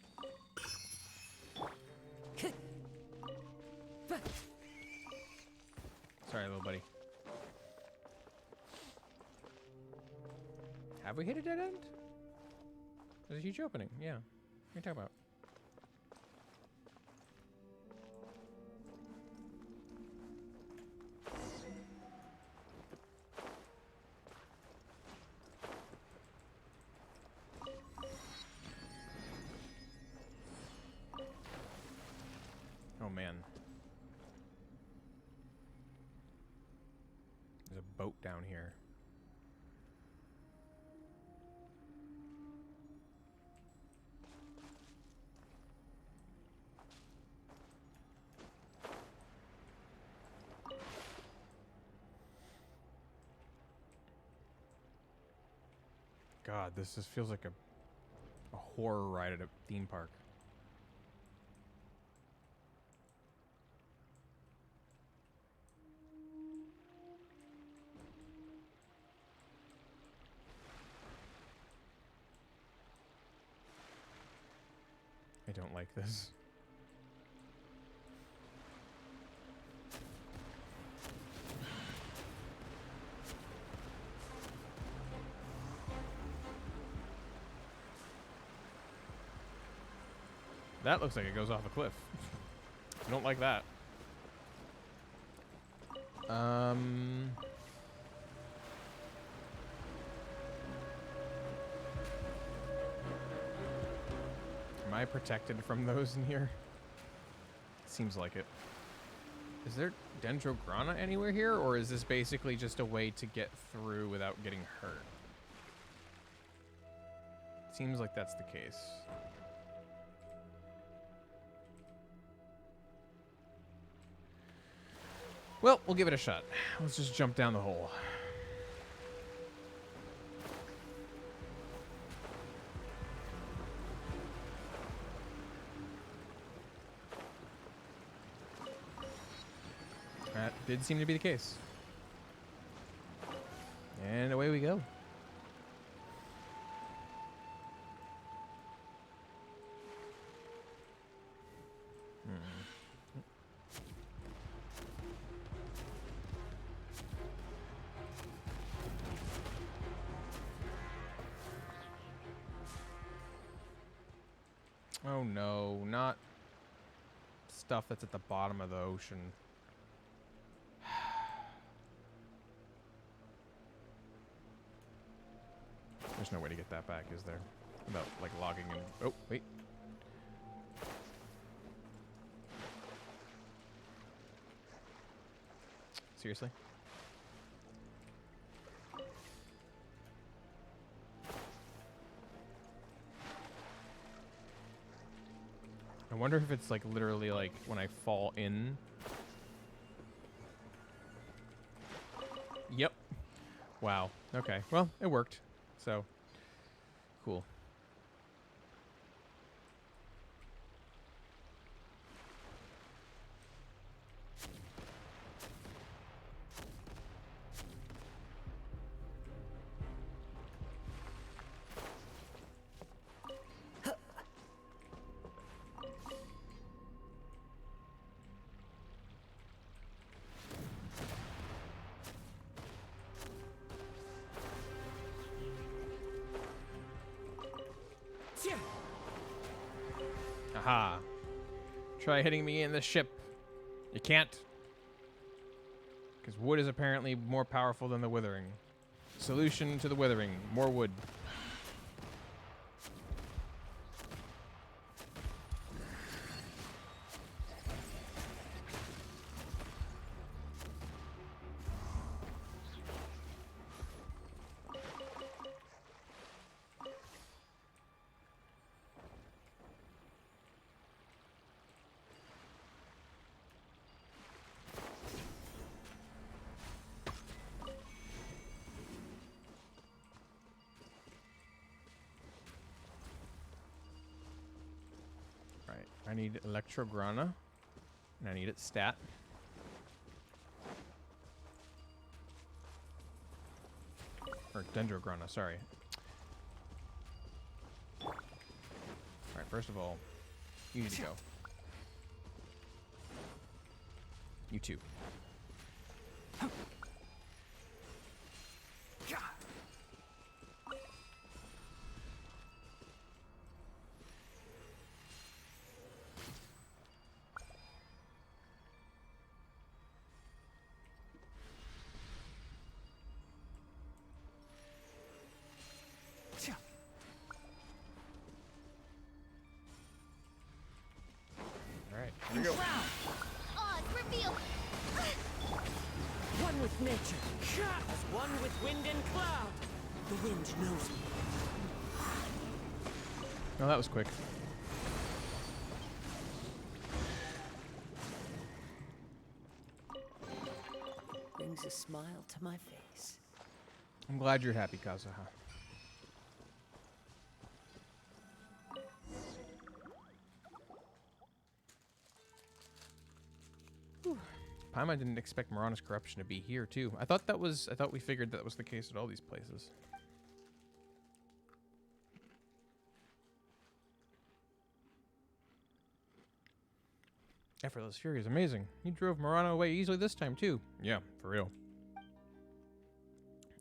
Sorry, little buddy. Have we hit a dead end? There's a huge opening. Yeah. What are you talking about? Oh, man. There's a boat down here. God, this just feels like a horror ride at a theme park. I don't like this. That looks like it goes off a cliff. I don't like that. Am I protected from those in here? Seems like it. Is there Dendrograna anywhere here, or is this basically just a way to get through without getting hurt? Seems like that's the case. Well, we'll give it a shot. Let's just jump down the hole. That did seem to be the case. And away we go. Oh no, not stuff that's at the bottom of the ocean. There's no way to get that back, is there? Without, like, logging in. Oh, wait. Seriously? I wonder if it's, like, literally, like, when I fall in. Yep. Wow. Okay. Well, it worked. So, cool. Aha. Try hitting me in the ship. You can't. Because wood is apparently more powerful than the withering. Solution to the withering, more wood. I need Electrograna, and I need it stat. Or Dendrograna, sorry. Alright, first of all, you need to go. You too. Alright, here we go. Oz, reveal! One with nature, as one with wind and cloud. The wind knows me. Oh, that was quick. Brings a smile to my face. I'm glad you're happy, Kazuha. Paimon didn't expect Marana's corruption to be here too. I thought we figured that was the case at all these places. Effortless Fury is amazing. He drove Marana away easily this time too. Yeah, for real.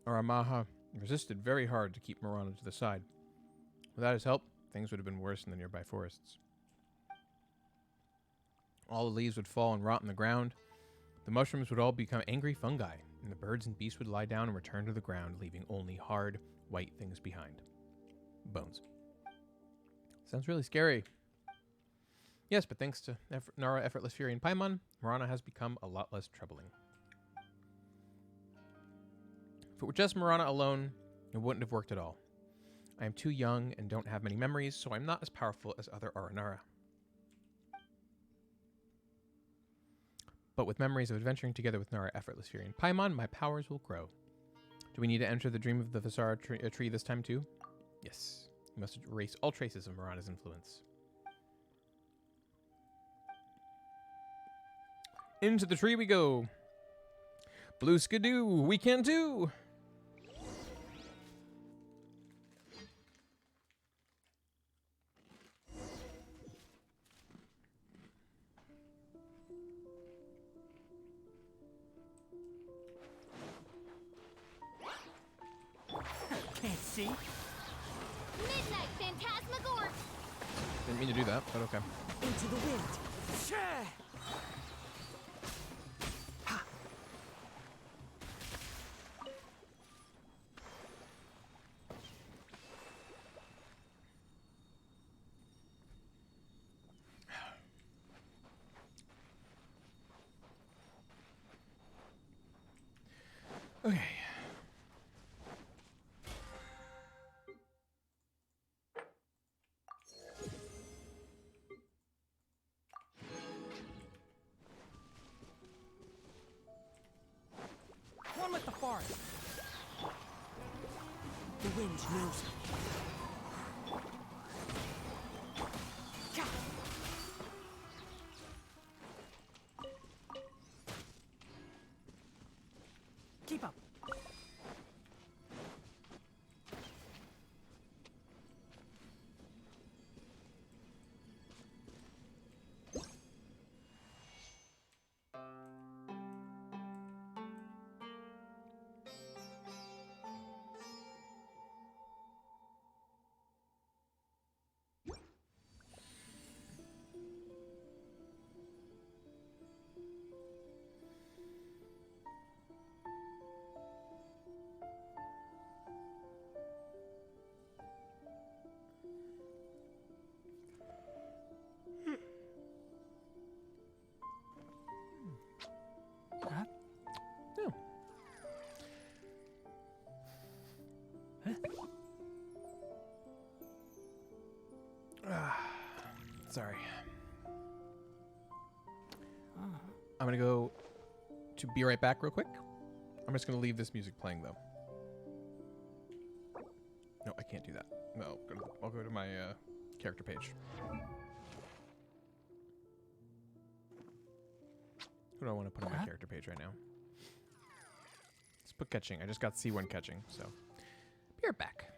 Aramaha resisted very hard to keep Marana to the side. Without his help, things would have been worse in the nearby forests. All the leaves would fall and rot in the ground. The mushrooms would all become angry fungi, and the birds and beasts would lie down and return to the ground, leaving only hard, white things behind. Bones. Sounds really scary. Yes, but thanks to Nara, Effortless Fury, and Paimon, Marana has become a lot less troubling. If it were just Marana alone, it wouldn't have worked at all. I am too young and don't have many memories, so I'm not as powerful as other Aranara. But with memories of adventuring together with Nara, Effortless Fury, and Paimon, my powers will grow. Do we need to enter the dream of the Visara tree this time too? Yes. We must erase all traces of Marana's influence. Into the tree we go. Blue skidoo, we can too. Can't see. Midnight Phantasmagoric! Didn't mean to do that, but okay. Into the wind. Okay. One with the forest. The wind knows me. Keep up. Sorry. I'm gonna go to be right back real quick. I'm just gonna leave this music playing though. No, I can't do that. No, I'll go to my character page. Who do I want to put on my character page right now? Let's put catching. I just got C1 catching, so be right back.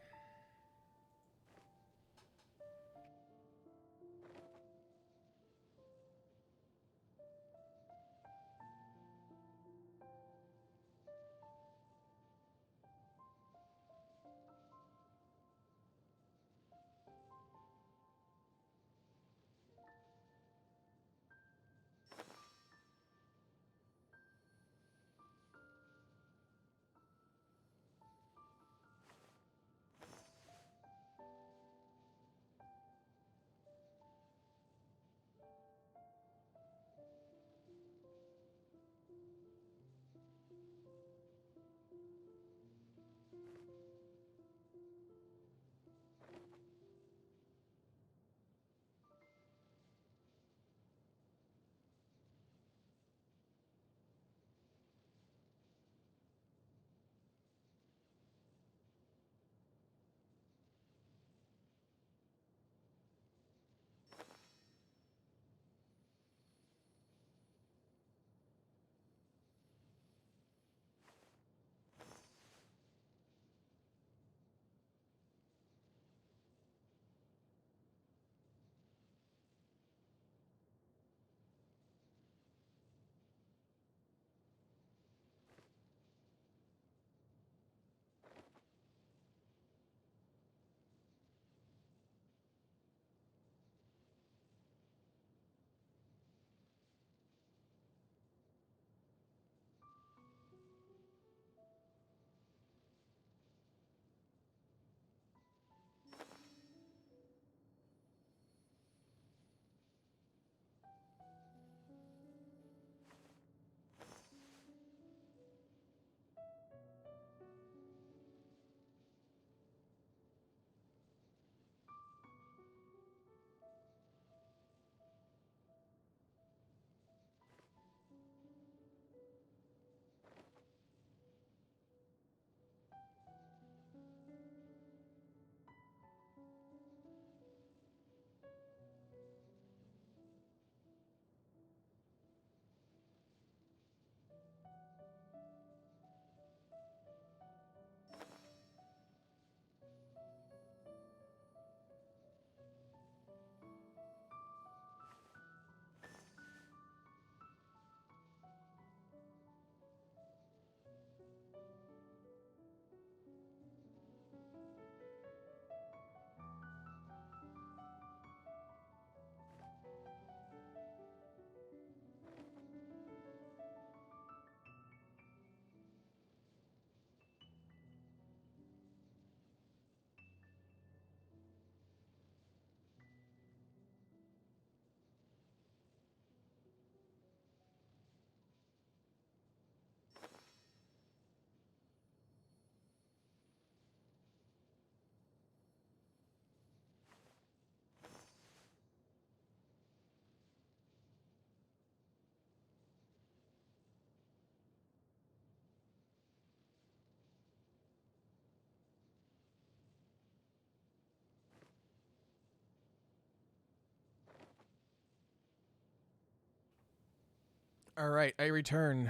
All right, I return.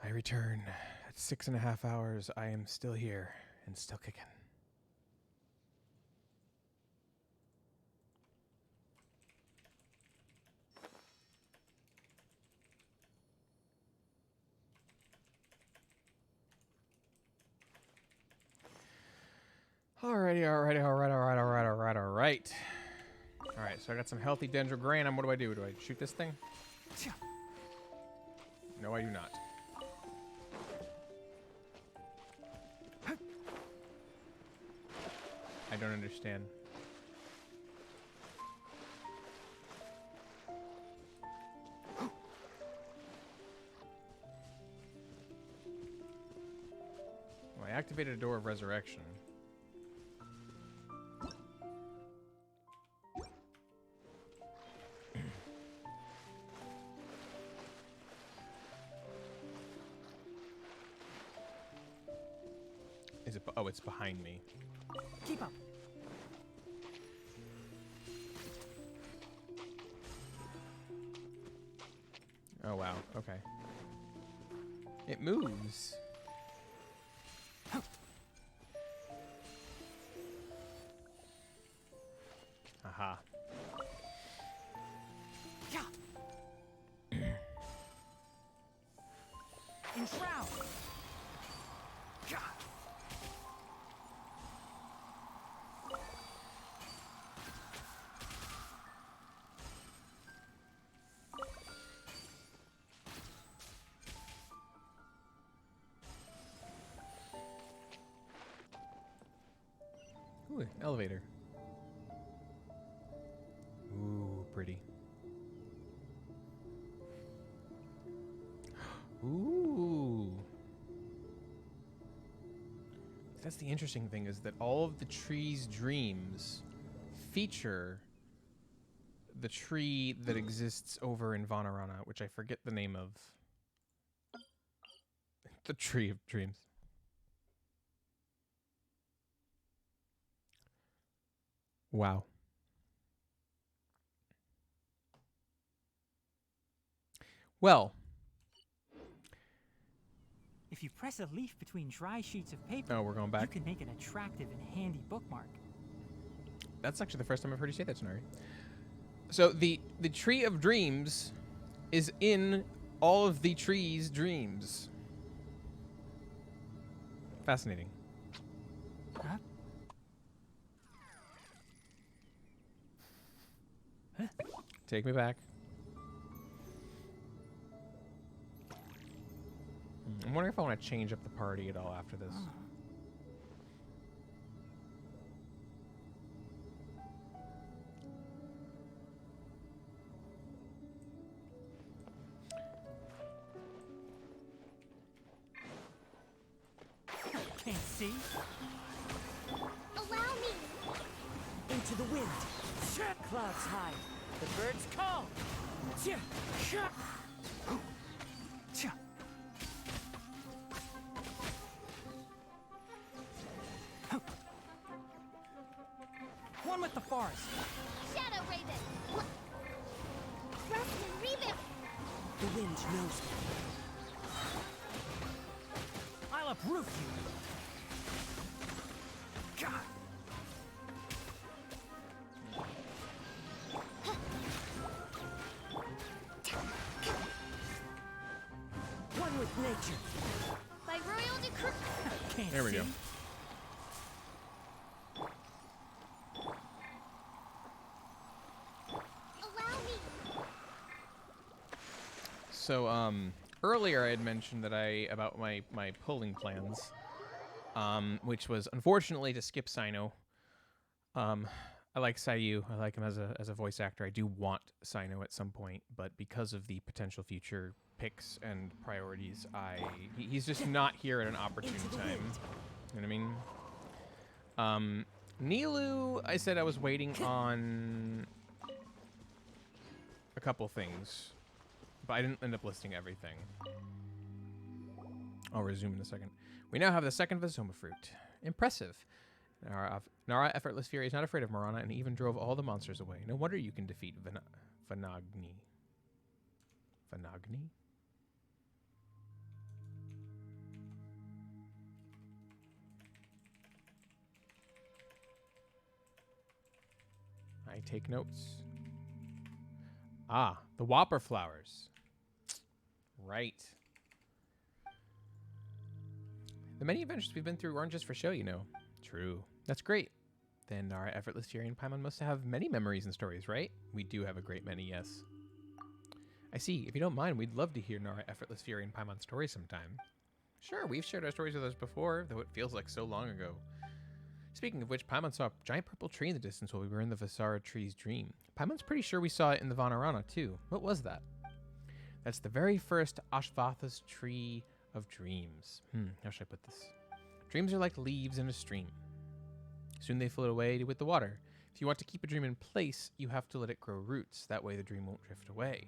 At 6.5 hours. I am still here and still kicking. Alrighty, alright. Alright, so I got some healthy dendrogranum. What do I do? Do I shoot this thing? No, I do not. I don't understand. Well, I activated a door of resurrection. Is it? Oh, it's behind me. Keep up. Oh wow. Okay. It moves. Aha. Yeah. Enshroud. Yeah. Ooh, elevator. Ooh, pretty. Ooh. That's the interesting thing, is that all of the tree's dreams feature the tree that exists over in Faranara, which I forget the name of. The Tree of Dreams. Wow. Well, If you press a leaf between dry sheets of paper, oh, we're going you back. can make an attractive and handy bookmark. That's actually the first time I've heard you say that, Sonari. So the Tree of Dreams is in all of the tree's dreams. Fascinating. Huh? Take me back. I'm wondering if I want to change up the party at all after this. Can't see. Allow me. Into the wind. Clouds high. The birds call. Tja. Tja. Tja. One with the forest. Shadow Raven. Rust and Reven. The wind knows me. I'll uproot you. God. One with nature. By royal decree. Can't There we see. go. Allow me. So, earlier I had mentioned that about my polling plans, which was unfortunately to skip Sino. I like Sayu. I like him as a voice actor. I do want Sino at some point, but because of the potential future picks and priorities, he's just not here at an opportune time. You know what I mean? Nilu, I said I was waiting on a couple things, but I didn't end up listing everything. I'll resume in a second. We now have the second Vizoma fruit. Impressive. Nara, Effortless Fury, is not afraid of Marana and even drove all the monsters away. No wonder you can defeat Vanagni. Vanagni? I take notes. Ah, the Whopper flowers. Right. The many adventures we've been through aren't just for show, you know. True. That's great. Then our Effortless Fury and Paimon must have many memories and stories, right? We do have a great many, yes. I see. If you don't mind, we'd love to hear Nara, Effortless Fury, and Paimon's stories sometime. Sure, we've shared our stories with us before, though it feels like so long ago. Speaking of which, Paimon saw a giant purple tree in the distance while we were in the Visara tree's dream. Paimon's pretty sure we saw it in the Vanarana, too. What was that? That's the very first Ashvatha's Tree of Dreams. How should I put this? Dreams are like leaves in a stream. Soon they float away with the water. If you want to keep a dream in place, you have to let it grow roots. That way the dream won't drift away.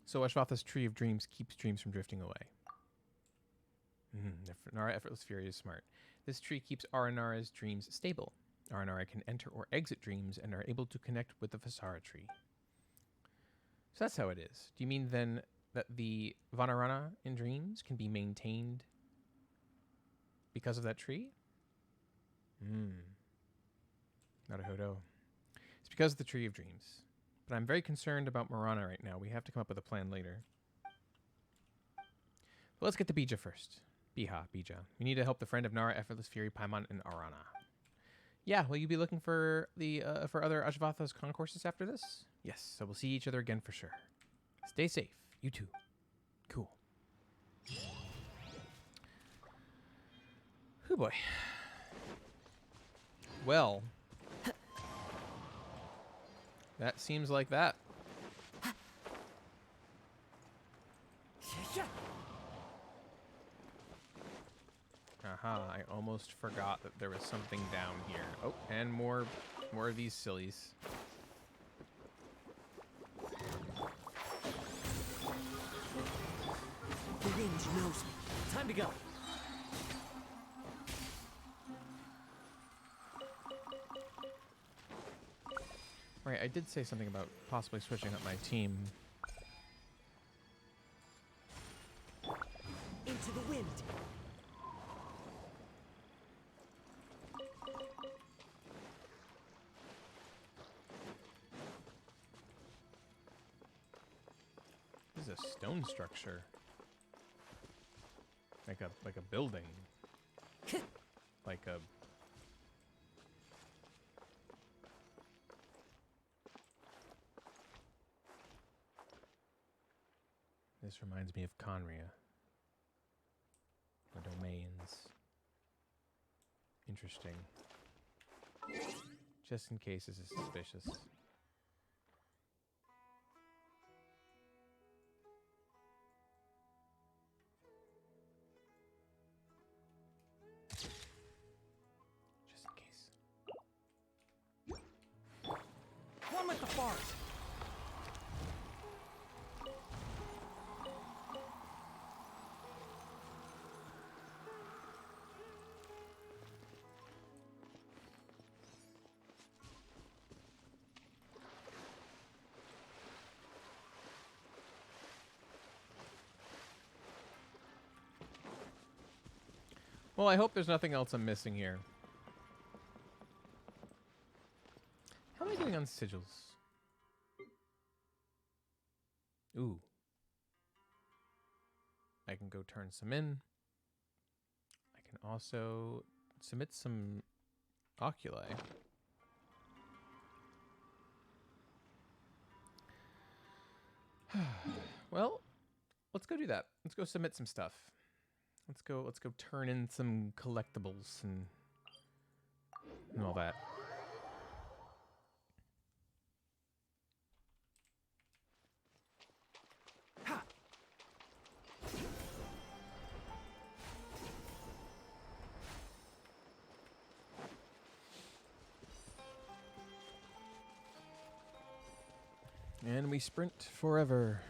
So Ashvatha's Tree of Dreams keeps dreams from drifting away. The Faranara Effortless Fury is smart. This tree keeps Faranara's dreams stable. Faranara can enter or exit dreams and are able to connect with the Faranara tree. So that's how it is. Do you mean then that the Faranara in dreams can be maintained because of that tree? Naruhodo. It's because of the Tree of Dreams. But I'm very concerned about Marana right now. We have to come up with a plan later. But let's get to Bija first. Bija. We need to help the friend of Nara, Effortless Fury, Paimon, and Arana. Yeah, will you be looking for the for other Ashvatha's concourses after this? Yes, so we'll see each other again for sure. Stay safe. You too. Cool. Oh boy. Well, that seems like that. Aha, I almost forgot that there was something down here. Oh, and more of these sillies. The wind knows me. Time to go. Right, I did say something about possibly switching up my team. Into the wind. This is a stone structure. Like a building. Like a... This reminds me of Conria. The domains. Interesting. Just in case this is suspicious. Just in case. One with the forest. Well, I hope there's nothing else I'm missing here. How am I doing on sigils? Ooh. I can go turn some in. I can also submit some oculi. Well, let's go do that. Let's go submit some stuff. Let's go turn in some collectibles and all that. And we sprint forever.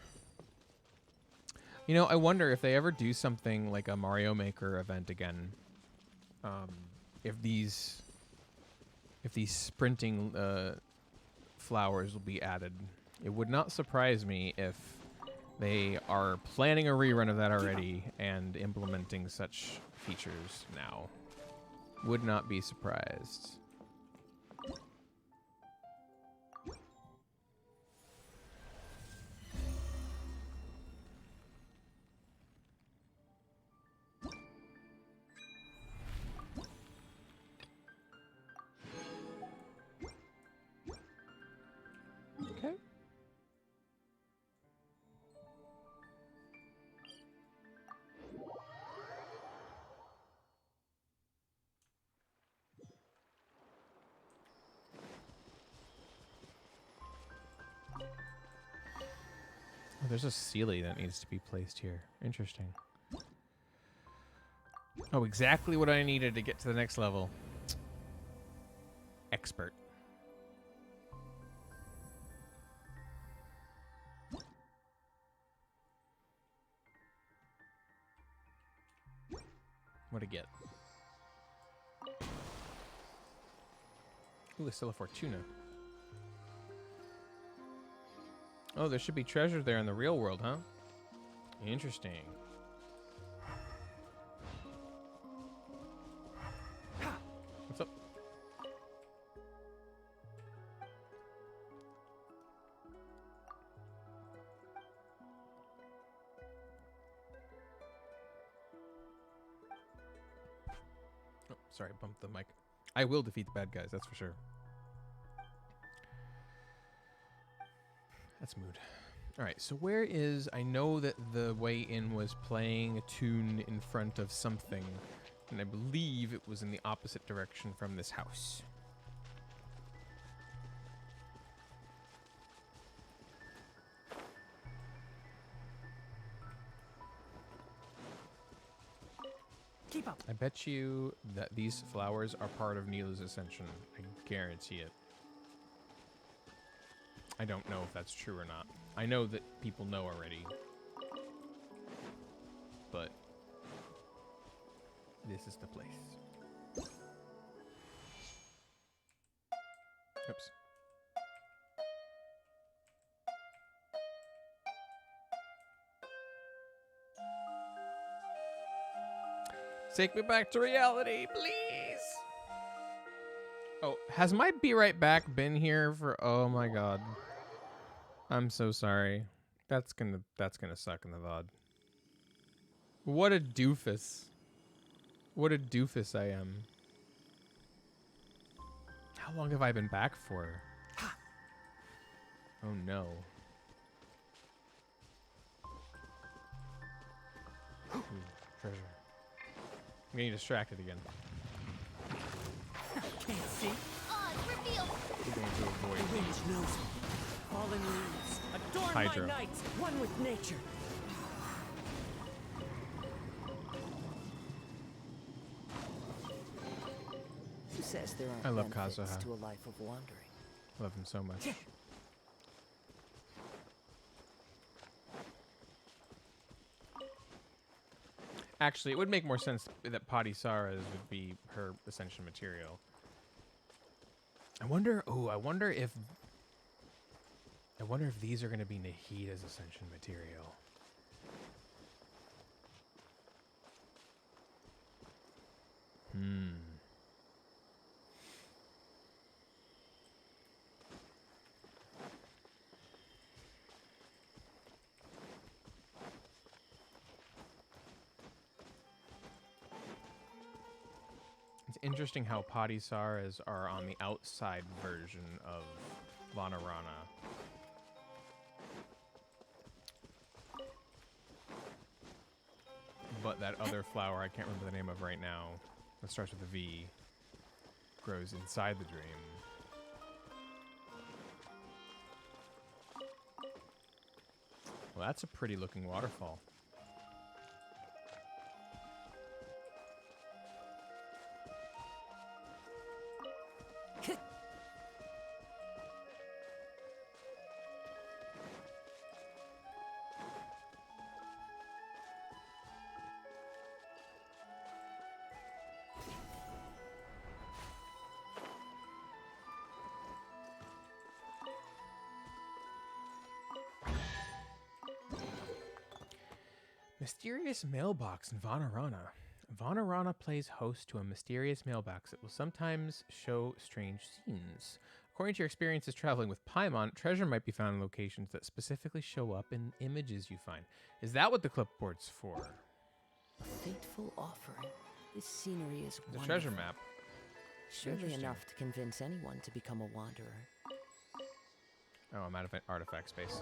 You know, I wonder if they ever do something like a Mario Maker event again. If these sprinting flowers will be added. It would not surprise me if they are planning a rerun of that already and implementing such features now. Would not be surprised. Okay. Oh, there's a Sealy that needs to be placed here. Interesting. Oh, exactly what I needed to get to the next level. Expert. What'd I get? Ooh, still a Fortuna. Oh, there should be treasure there in the real world, huh? Interesting. What's up? Oh, sorry, I bumped the mic. I will defeat the bad guys, that's for sure. That's mood. All right, so where is... I know that the way in was playing a tune in front of something, and I believe it was in the opposite direction from this house. Keep up. I bet you that these flowers are part of Neela's ascension. I guarantee it. I don't know if that's true or not. I know that people know already. But this is the place. Oops. Take me back to reality, please. Oh, has my Be Right Back been here for... Oh my god. I'm so sorry. That's gonna suck in the VOD. What a doofus. What a doofus I am. How long have I been back for? Oh no. Ooh, treasure. I'm getting distracted again. Can't see. Oz, reveal. We're going to avoid The wind knows me. Fallen leaves. Adorn Hydra. my night. One with nature. Who says there aren't I love benefits Kazuha. to a life of wandering? Love him so much. Actually, it would make more sense that Padisara's would be her ascension material. I wonder. Oh, I wonder if these are going to be Nahida's ascension material. It's interesting how Padisara's are on the outside version of Faranara. But that other flower, I can't remember the name of right now, that starts with a V, grows inside the dream. Well, that's a pretty looking waterfall. Mysterious mailbox in Faranara. Faranara plays host to a mysterious mailbox that will sometimes show strange scenes. According to your experiences traveling with Paimon, treasure might be found in locations that specifically show up in images you find. Is that what the clipboard's for? A fateful offering. This scenery is The wonderful. treasure map. Surely Interesting. enough to convince anyone to become a wanderer. Oh, I'm out of artifact space.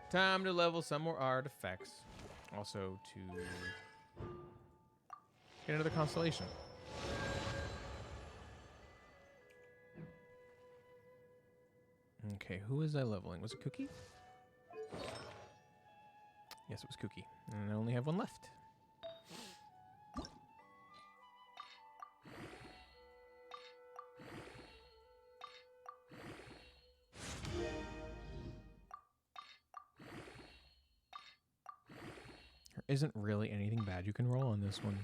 Time to level some more artifacts. Also to get another constellation. Okay, who was I leveling? Was it Cookie? Yes, it was Cookie. And I only have one left. There isn't really anything bad you can roll on this one.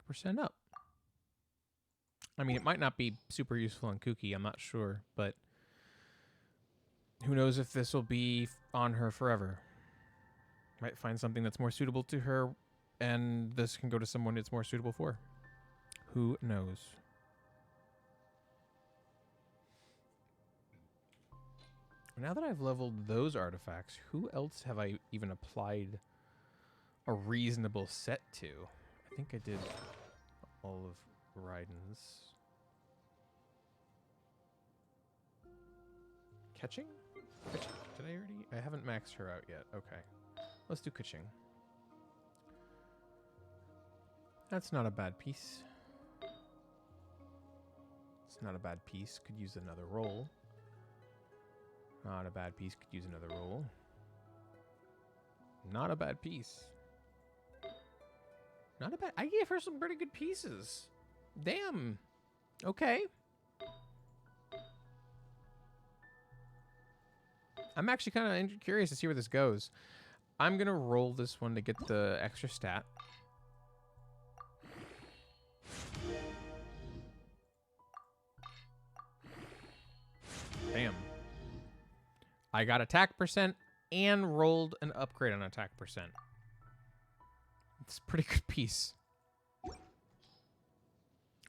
5% up. I mean, it might not be super useful on Kuki, I'm not sure, but who knows if this will be on her forever. Might find something that's more suitable to her, and this can go to someone it's more suitable for. Who knows? Now that I've leveled those artifacts, who else have I even applied a reasonable set to? I think I did all of Raiden's. Catching? Catching? Did I already? I haven't maxed her out yet. Okay. Let's do Kaching. That's not a bad piece. It's not a bad piece. Could use another roll. Not a bad piece. Could use another roll. Not a bad piece. Not a bad... I gave her some pretty good pieces. Damn. Okay. I'm actually kind of curious to see where this goes. I'm going to roll this one to get the extra stat. Damn. I got attack percent and rolled an upgrade on attack percent. It's a pretty good piece.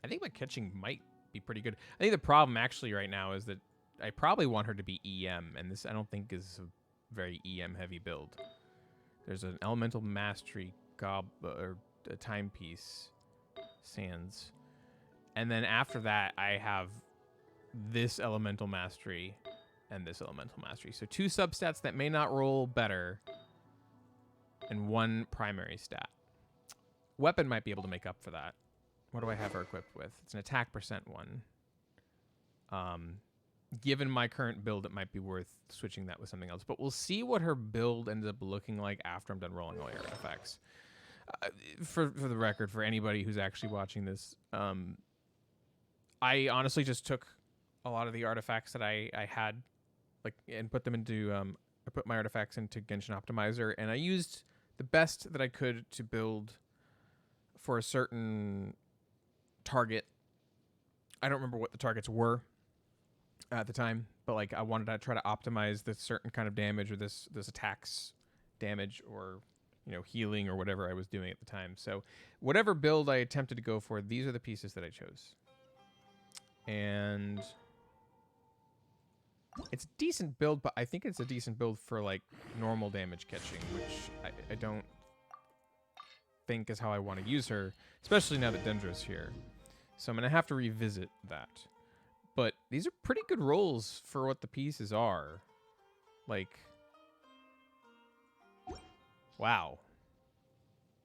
I think my catching might be pretty good. I think the problem actually right now is that I probably want her to be EM, and this I don't think is a very EM heavy build. There's an elemental mastery or a timepiece, sands, and then after that I have this elemental mastery and this elemental mastery. So 2 substats that may not roll better, and 1 primary stat. Weapon might be able to make up for that. What do I have her equipped with? It's an attack percent one. Given my current build, it might be worth switching that with something else. But we'll see what her build ends up looking like after I'm done rolling all your artifacts. For the record, for anybody who's actually watching this, I honestly just took a lot of the artifacts that I had, like, and put them into I put my artifacts into Genshin Optimizer, and I used the best that I could to build for a certain target. I don't remember what the targets were at the time, but like I wanted to try to optimize this certain kind of damage, or this attack's damage, or healing, or whatever I was doing at the time. So whatever build I attempted to go for, these are the pieces that I chose. And it's a decent build, but I think it's a decent build for like normal damage catching, which I don't think is how I want to use her, especially now that Dendra's here. So I'm going to have to revisit that. But these are pretty good rolls for what the pieces are. Like, wow.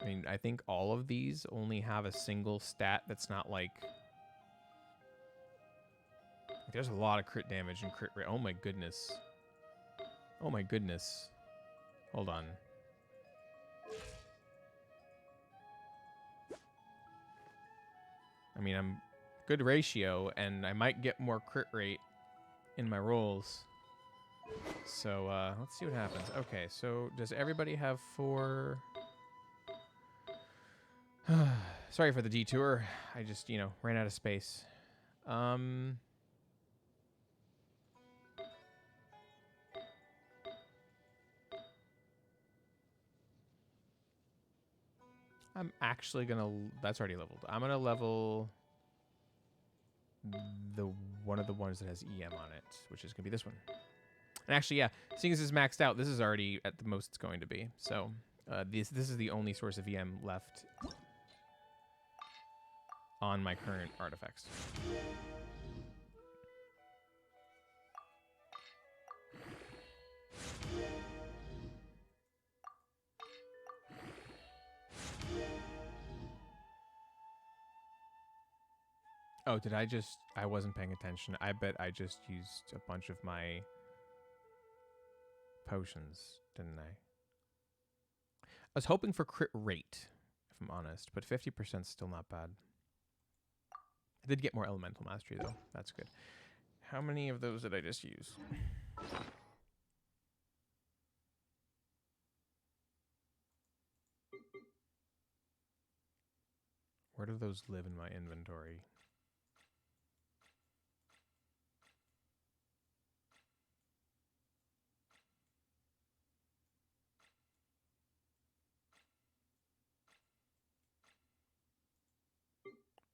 I mean, I think all of these only have a single stat that's not like... There's a lot of crit damage and crit rate. Oh my goodness. Oh my goodness. Hold on. I mean, I'm good ratio, and I might get more crit rate in my rolls. So, let's see what happens. Okay, so does everybody have 4? Sorry for the detour. I just, ran out of space. I'm actually gonna... That's already leveled. I'm gonna level one of the ones that has EM on it, which is gonna be this one. And actually, yeah, seeing as it's maxed out, this is already at the most it's going to be. So this is the only source of EM left on my current artifacts. Oh, did I just... I wasn't paying attention. I bet I just used a bunch of my potions, didn't I? I was hoping for crit rate, if I'm honest, but 50% is still not bad. I did get more elemental mastery, though. That's good. How many of those did I just use? Where do those live in my inventory?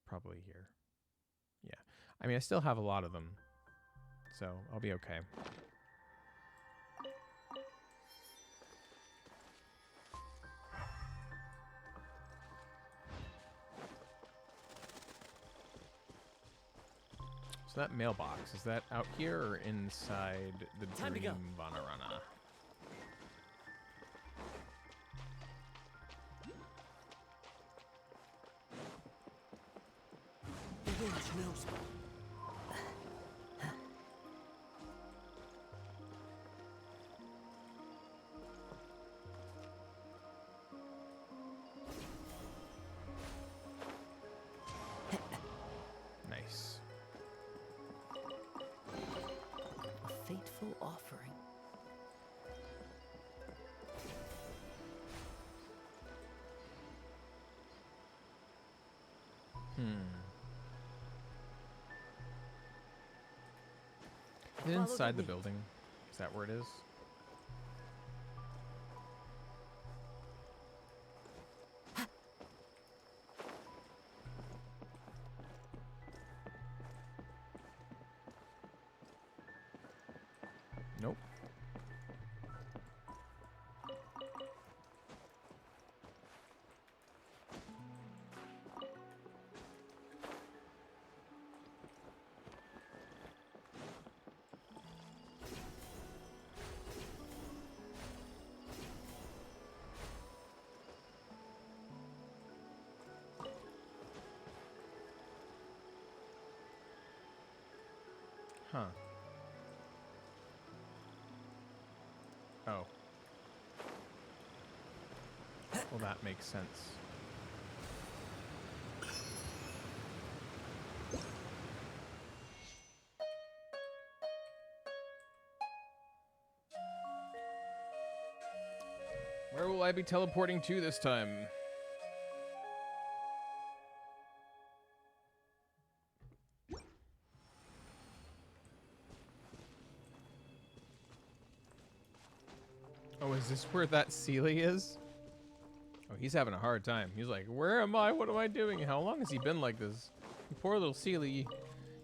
Probably here. Yeah. I mean, I still have a lot of them, so I'll be okay. So that mailbox, is that out here or inside the Time to Dream go. Faranara? The wind knows me. Nice. A fateful offering. Is it Follow the inside the wind. building? Is that where it is? Nope. Huh. Oh. Well, that makes sense. Where will I be teleporting to this time? Oh, is this where that Sealy is? Oh, he's having a hard time. He's like, where am I? What am I doing? How long has he been like this? You poor little Sealy.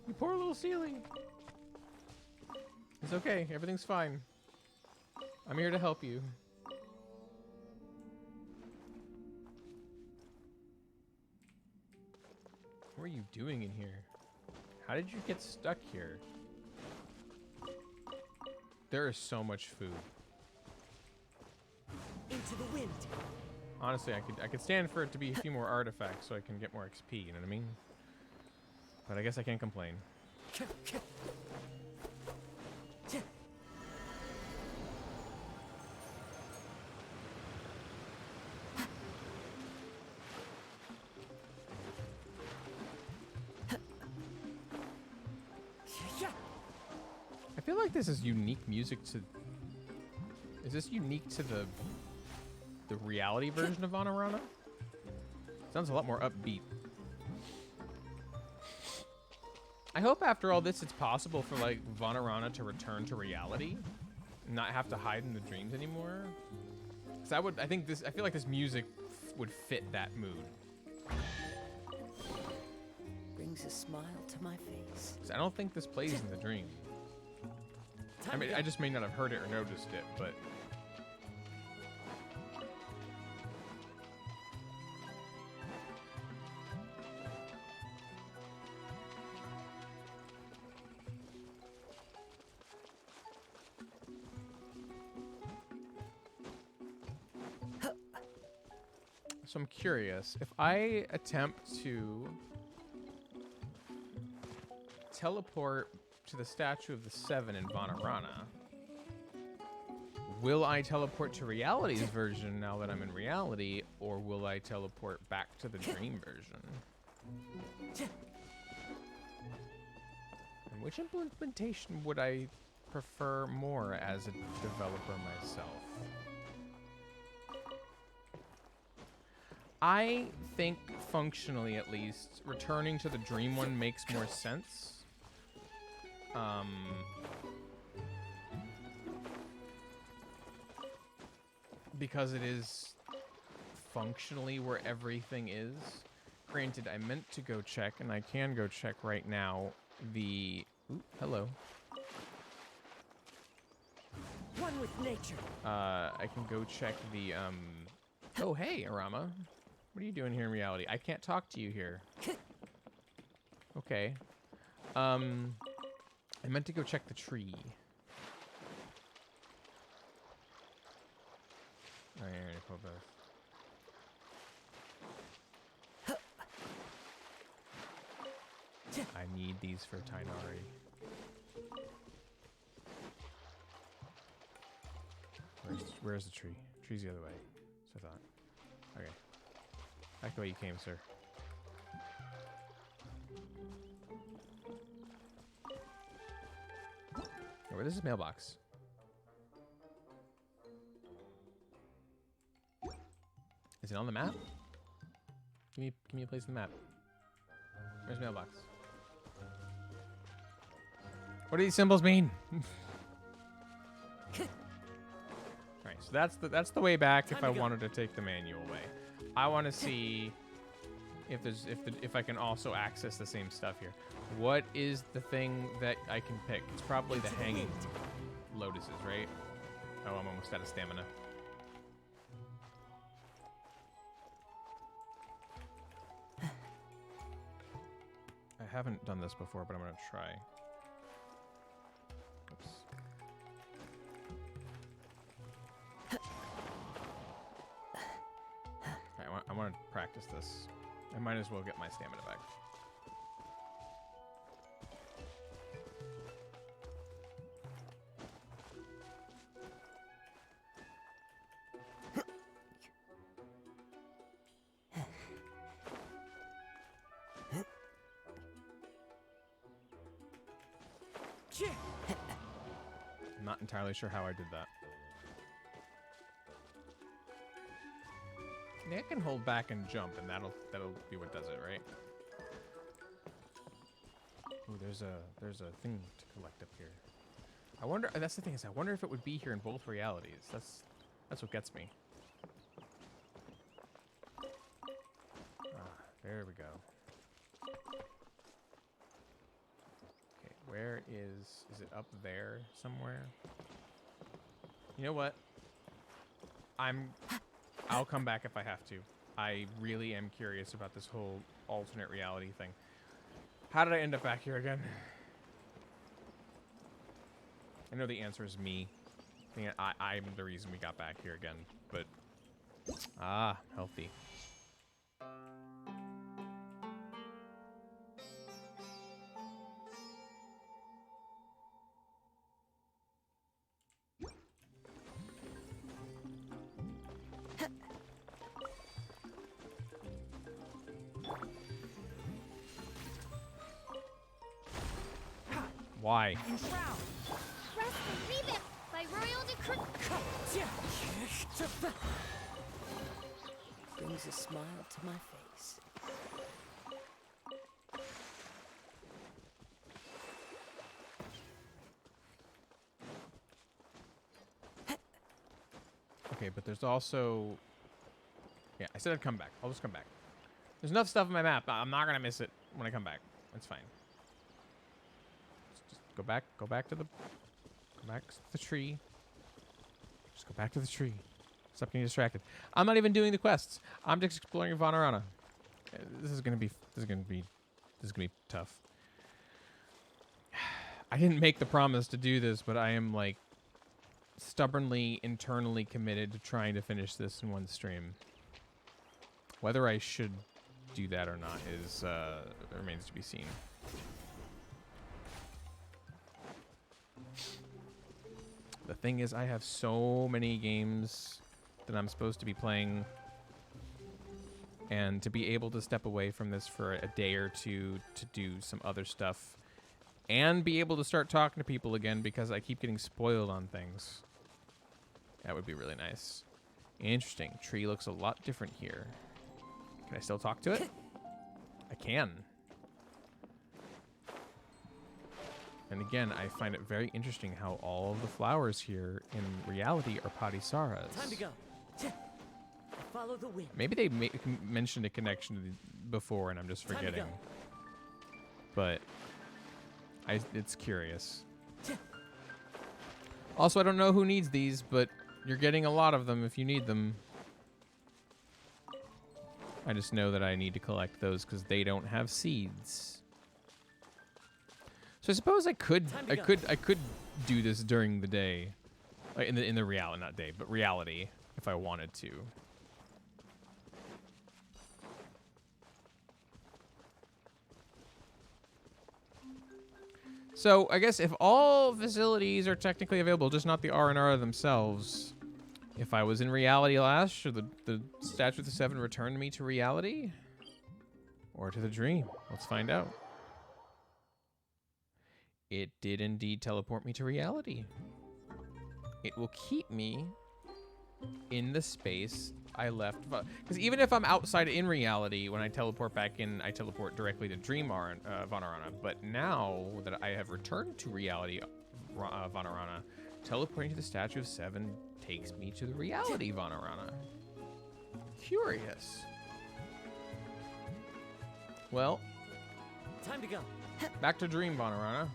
You poor little Sealy. It's okay. Everything's fine. I'm here to help you. What are you doing in here? How did you get stuck here? There is so much food. Into the wind. Honestly, I could stand for it to be a few more artifacts so I can get more XP, you know what I mean? But I guess I can't complain. I feel like this is unique music to... Is this unique to the reality version of Faranara? Sounds a lot more upbeat. I hope after all this it's possible for like Faranara to return to reality and not have to hide in the dreams anymore. Cause I feel like this music would fit that mood. Brings a smile to my face. 'Cause I don't think this plays in the dream. I mean, I just may not have heard it or noticed it, but so I'm curious, if I attempt to teleport to the Statue of the Seven in Faranara, will I teleport to reality's version now that I'm in reality, or will I teleport back to the dream version? And which implementation would I prefer more as a developer myself? I think functionally, at least, returning to the dream one makes more sense. Because it is functionally where everything is. Granted, I meant to go check, and I can go check right now, the... Ooh, hello. One with nature. I can go check the, Oh, hey, Arama. What are you doing here in reality? I can't talk to you here. Okay. I meant to go check the tree. Oh, yeah, yeah, pull both. I need these for Tainari. Where's the tree? Tree's the other way. So I thought. Okay. Back the way you came, sir. Oh, where is this mailbox? Is it on the map? Give me a place in the map. Where's the mailbox? What do these symbols mean? Alright, so that's the way back if I wanted to take the manual way. I want to see if I can also access the same stuff here. What is the thing that I can pick? It's probably the hanging lotuses, right? Oh, I'm almost out of stamina. I haven't done this before, but I'm gonna try. Oops. I want to practice this. I might as well get my stamina back. I'm not entirely sure how I did that. I can hold back and jump, and that'll be what does it, right? Ooh, there's a thing to collect up here. I wonder. That's the thing is, I wonder if it would be here in both realities. That's what gets me. Ah, there we go. Okay, where is it up there somewhere? You know what? I'll come back if I have to. I really am curious about this whole alternate reality thing. How did I end up back here again? I know the answer is me. I'm the reason we got back here again, but... Ah, healthy. Why? Rest and revamp by royal decree. Brings a smile to my face. Okay, but there's also... Yeah, I said I'd come back. I'll just come back. There's enough stuff on my map. I'm not gonna miss it when I come back. That's fine. Just go back to the tree. Just go back to the tree. Stop getting distracted. I'm not even doing the quests. I'm just exploring Faranara. This is gonna be tough. I didn't make the promise to do this, but I am like stubbornly internally committed to trying to finish this in one stream. Whether I should do that or not is remains to be seen. The thing is, I have so many games that I'm supposed to be playing, and to be able to step away from this for a day or two to do some other stuff, and be able to start talking to people again because I keep getting spoiled on things. That would be really nice. Interesting. Tree looks a lot different here. Can I still talk to it? I can. And again, I find it very interesting how all of the flowers here in reality are Padisaras. Time to go. Follow the wind. Maybe they mentioned a connection before and I'm just Time to forgetting. go. But it's curious. Also, I don't know who needs these, but you're getting a lot of them if you need them. I just know that I need to collect those because they don't have seeds. So I suppose I could do this during the day, like in the reality, not day, but reality, if I wanted to. So I guess if all facilities are technically available, just not the Faranara themselves, if I was in reality last, should the Statue of the Seven return me to reality? Or to the dream? Let's find out. It did indeed teleport me to reality. It will keep me in the space I left. Because even if I'm outside in reality, when I teleport back in, I teleport directly to Dream Faranara. But now that I have returned to reality Faranara, teleporting to the Statue of Seven takes me to the reality Faranara. Curious. Well, Time to go. back to Dream Faranara.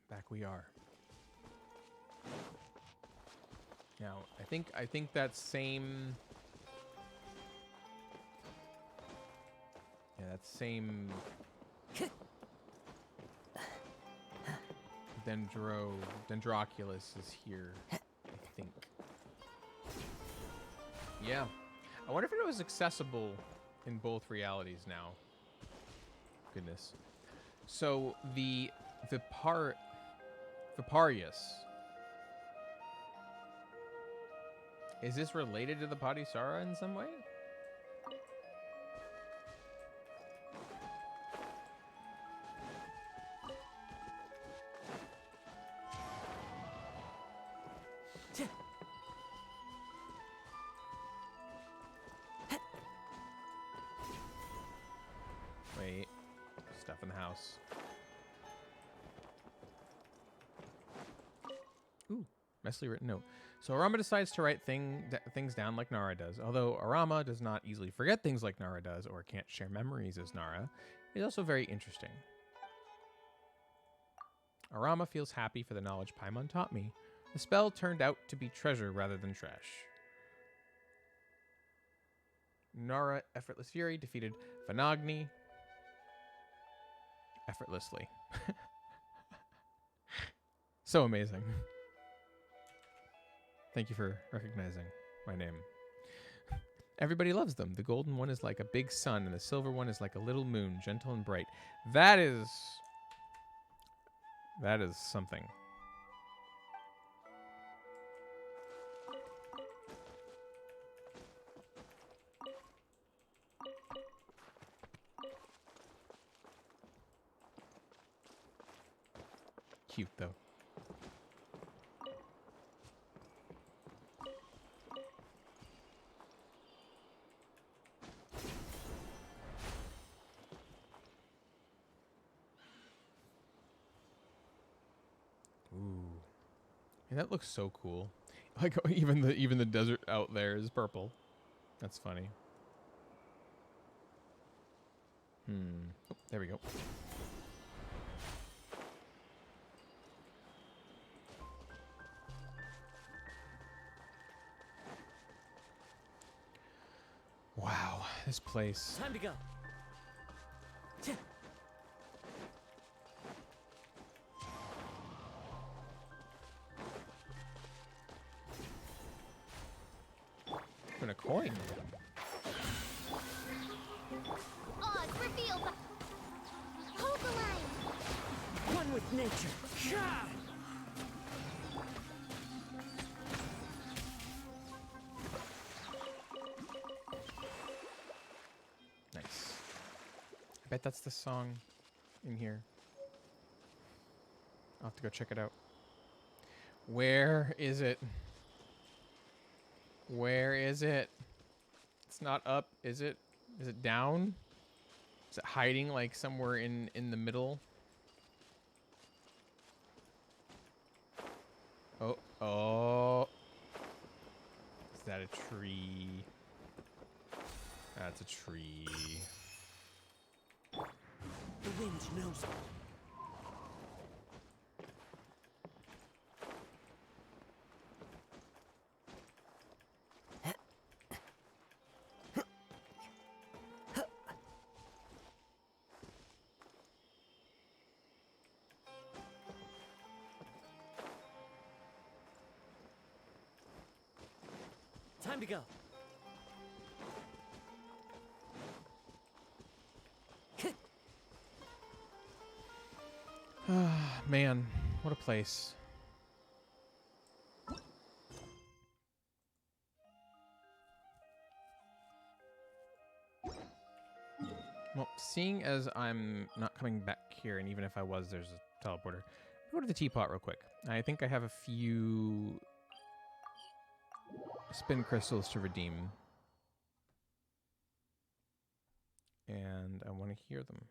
Back we are. Now, I think that same that same Dendroculus is here, I think. Yeah. I wonder if it was accessible in both realities now. Goodness. So the Viparius. Is this related to the Padisara in some way? Wait. Stuff in the house. Ooh, messily written note. So Arama decides to write things down like Nara does. Although Arama does not easily forget things like Nara does, or can't share memories as Nara, it is also very interesting. Arama feels happy for the knowledge Paimon taught me. The spell turned out to be treasure rather than trash. Nara, Effortless Fury, defeated Vanagni effortlessly. So amazing. Thank you for recognizing my name. Everybody loves them. The golden one is like a big sun, and the silver one is like a little moon, gentle and bright. That is something. Cute, though. Ooh. And that looks so cool. Like even the desert out there is purple. That's funny. Oh, there we go. Wow, this place. Time to go. And a coin. Oz, reveal the... Hold the line! One with nature. Bet that's the song in here. I'll have to go check it out. Where is it? Where is it? It's not up, is it? Is it down? Is it hiding like somewhere in the middle? Oh, oh. Is that a tree? That's a tree. The wind knows it. Time to go. Man, what a place. Well, seeing as I'm not coming back here, and even if I was, there's a teleporter. Go to the teapot real quick. I think I have a few spin crystals to redeem. And I want to hear them.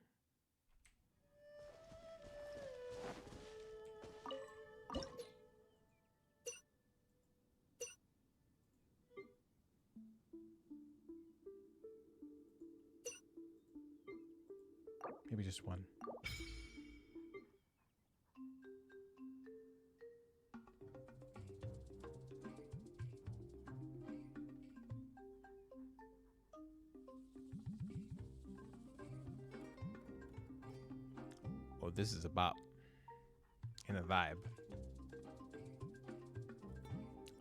Maybe just one. Oh, this is a bop. And a vibe.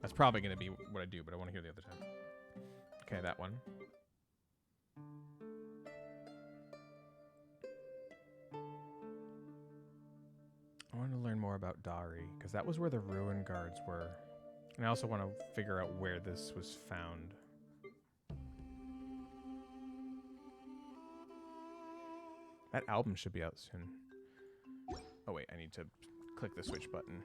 That's probably going to be what I do, but I want to hear the other time. Okay, that one. I want to learn more about Dari, because that was where the ruin guards were. And I also want to figure out where this was found. That album should be out soon. Oh wait, I need to click the switch button.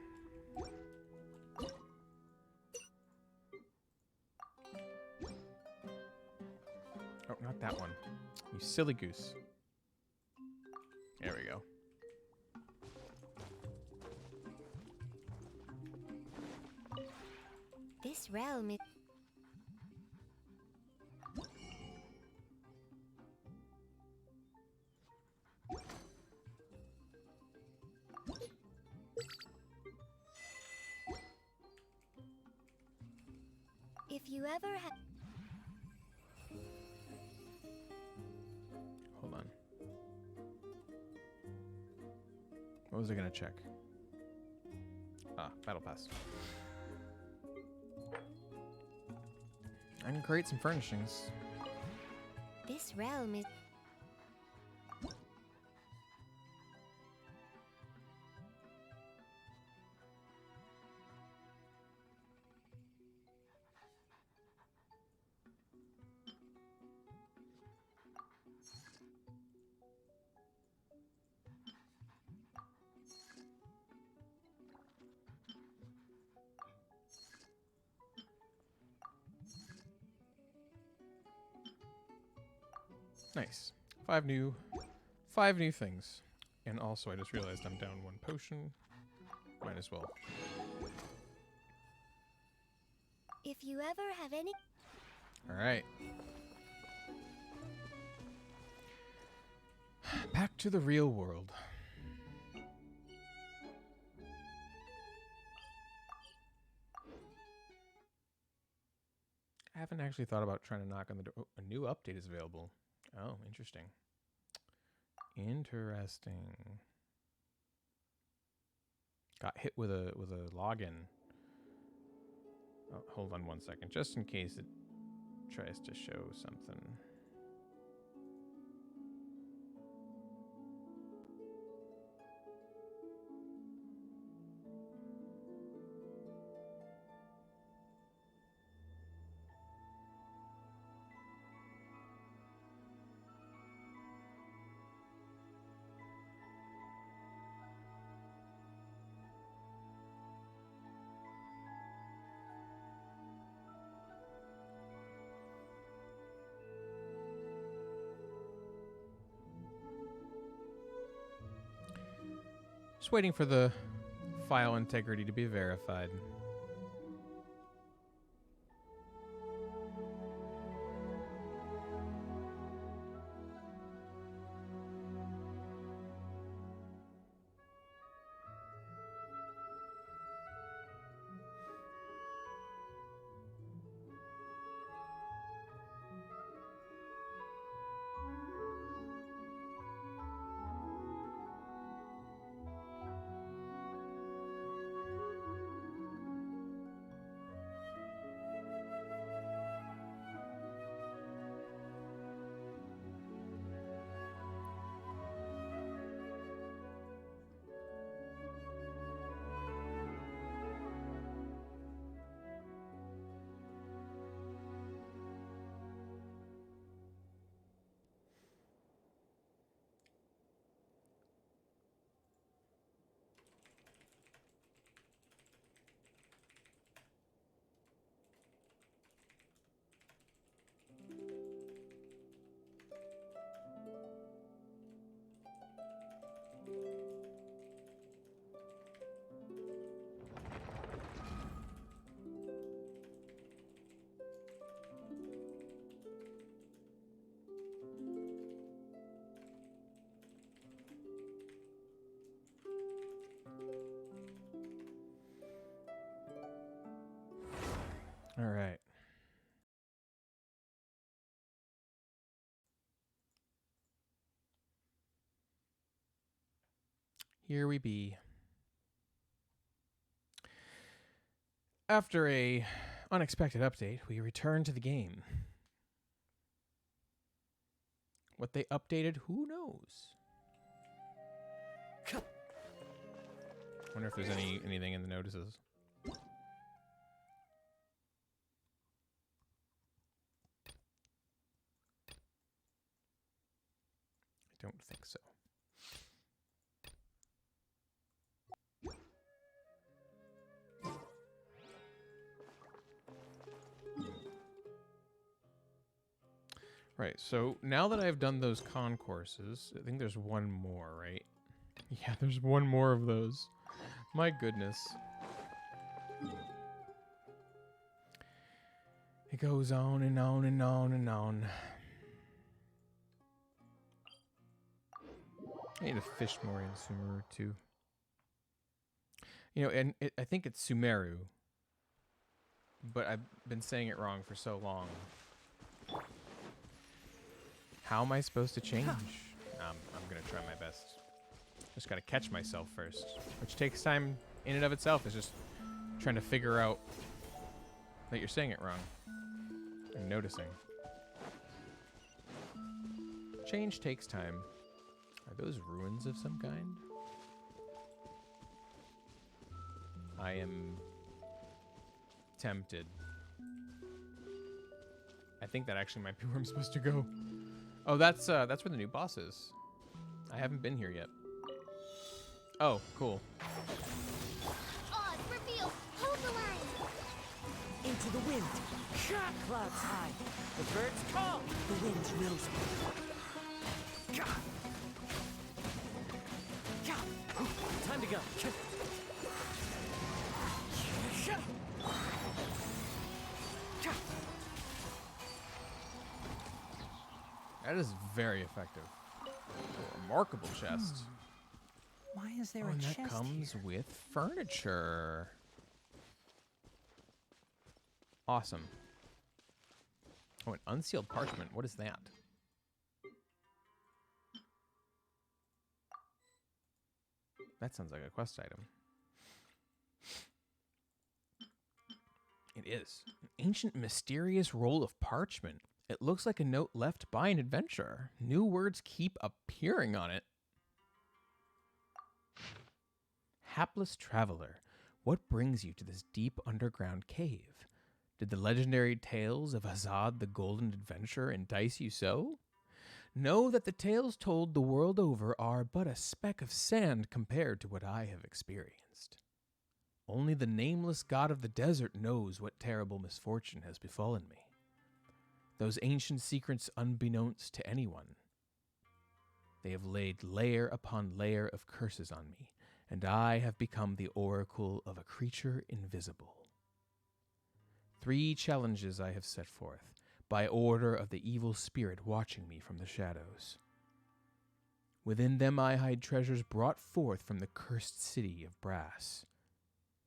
Oh, not that one. You silly goose. There we go. This realm is... If you ever have... Hold on. What was I gonna check? Ah, battle pass. I can create some furnishings. This realm is... Nice. Five new things. And also, I just realized I'm down one potion. Might as well. If you ever have any... All right. Back to the real world. I haven't actually thought about trying to knock on the door. Oh, a new update is available. Oh, interesting. Interesting. Got hit with a login. Oh, hold on one second, just in case it tries to show something. Just waiting for the file integrity to be verified. All right. Here we be. After a unexpected update, we return to the game. What they updated, who knows? Wonder if there's anything in the notices. I don't think so. Right, so now that I've done those concourses, I think there's one more, right? Yeah, there's one more of those. My goodness. It goes on and on and on and on. I need to fish more in Sumeru too. You know, and I think it's Sumeru, but I've been saying it wrong for so long. How am I supposed to change? I'm gonna try my best. Just gotta catch myself first, which takes time in and of itself. Is just trying to figure out that you're saying it wrong and noticing. Change takes time. Are those ruins of some kind? I am tempted. I think that actually might be where I'm supposed to go. Oh, that's where the new boss is. I haven't been here yet. Oh, cool. Oz, reveal! Hold the line! Into the wind. Clouds high. The birds call. The winds rose. Time to go. That is very effective. A remarkable chest. Why is there Oh, a and chest that comes here? with furniture. Awesome. Oh, an unsealed parchment. What is that? That sounds like a quest item. It is. An ancient mysterious roll of parchment. It looks like a note left by an adventurer. New words keep appearing on it. Hapless traveler, what brings you to this deep underground cave? Did the legendary tales of Azad the Golden Adventurer entice you so? Know that the tales told the world over are but a speck of sand compared to what I have experienced. Only the nameless god of the desert knows what terrible misfortune has befallen me. Those ancient secrets unbeknownst to anyone. They have laid layer upon layer of curses on me, and I have become the oracle of a creature invisible. 3 challenges I have set forth, by order of the evil spirit watching me from the shadows. Within them I hide treasures brought forth from the cursed city of brass.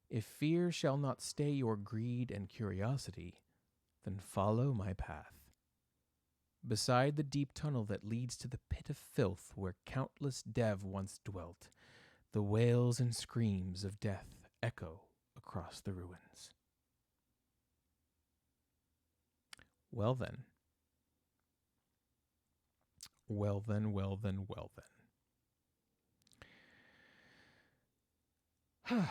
If fear shall not stay your greed and curiosity, then follow my path. Beside the deep tunnel that leads to the pit of filth where countless dev once dwelt, the wails and screams of death echo across the ruins. Well then. Well then, well then, well then.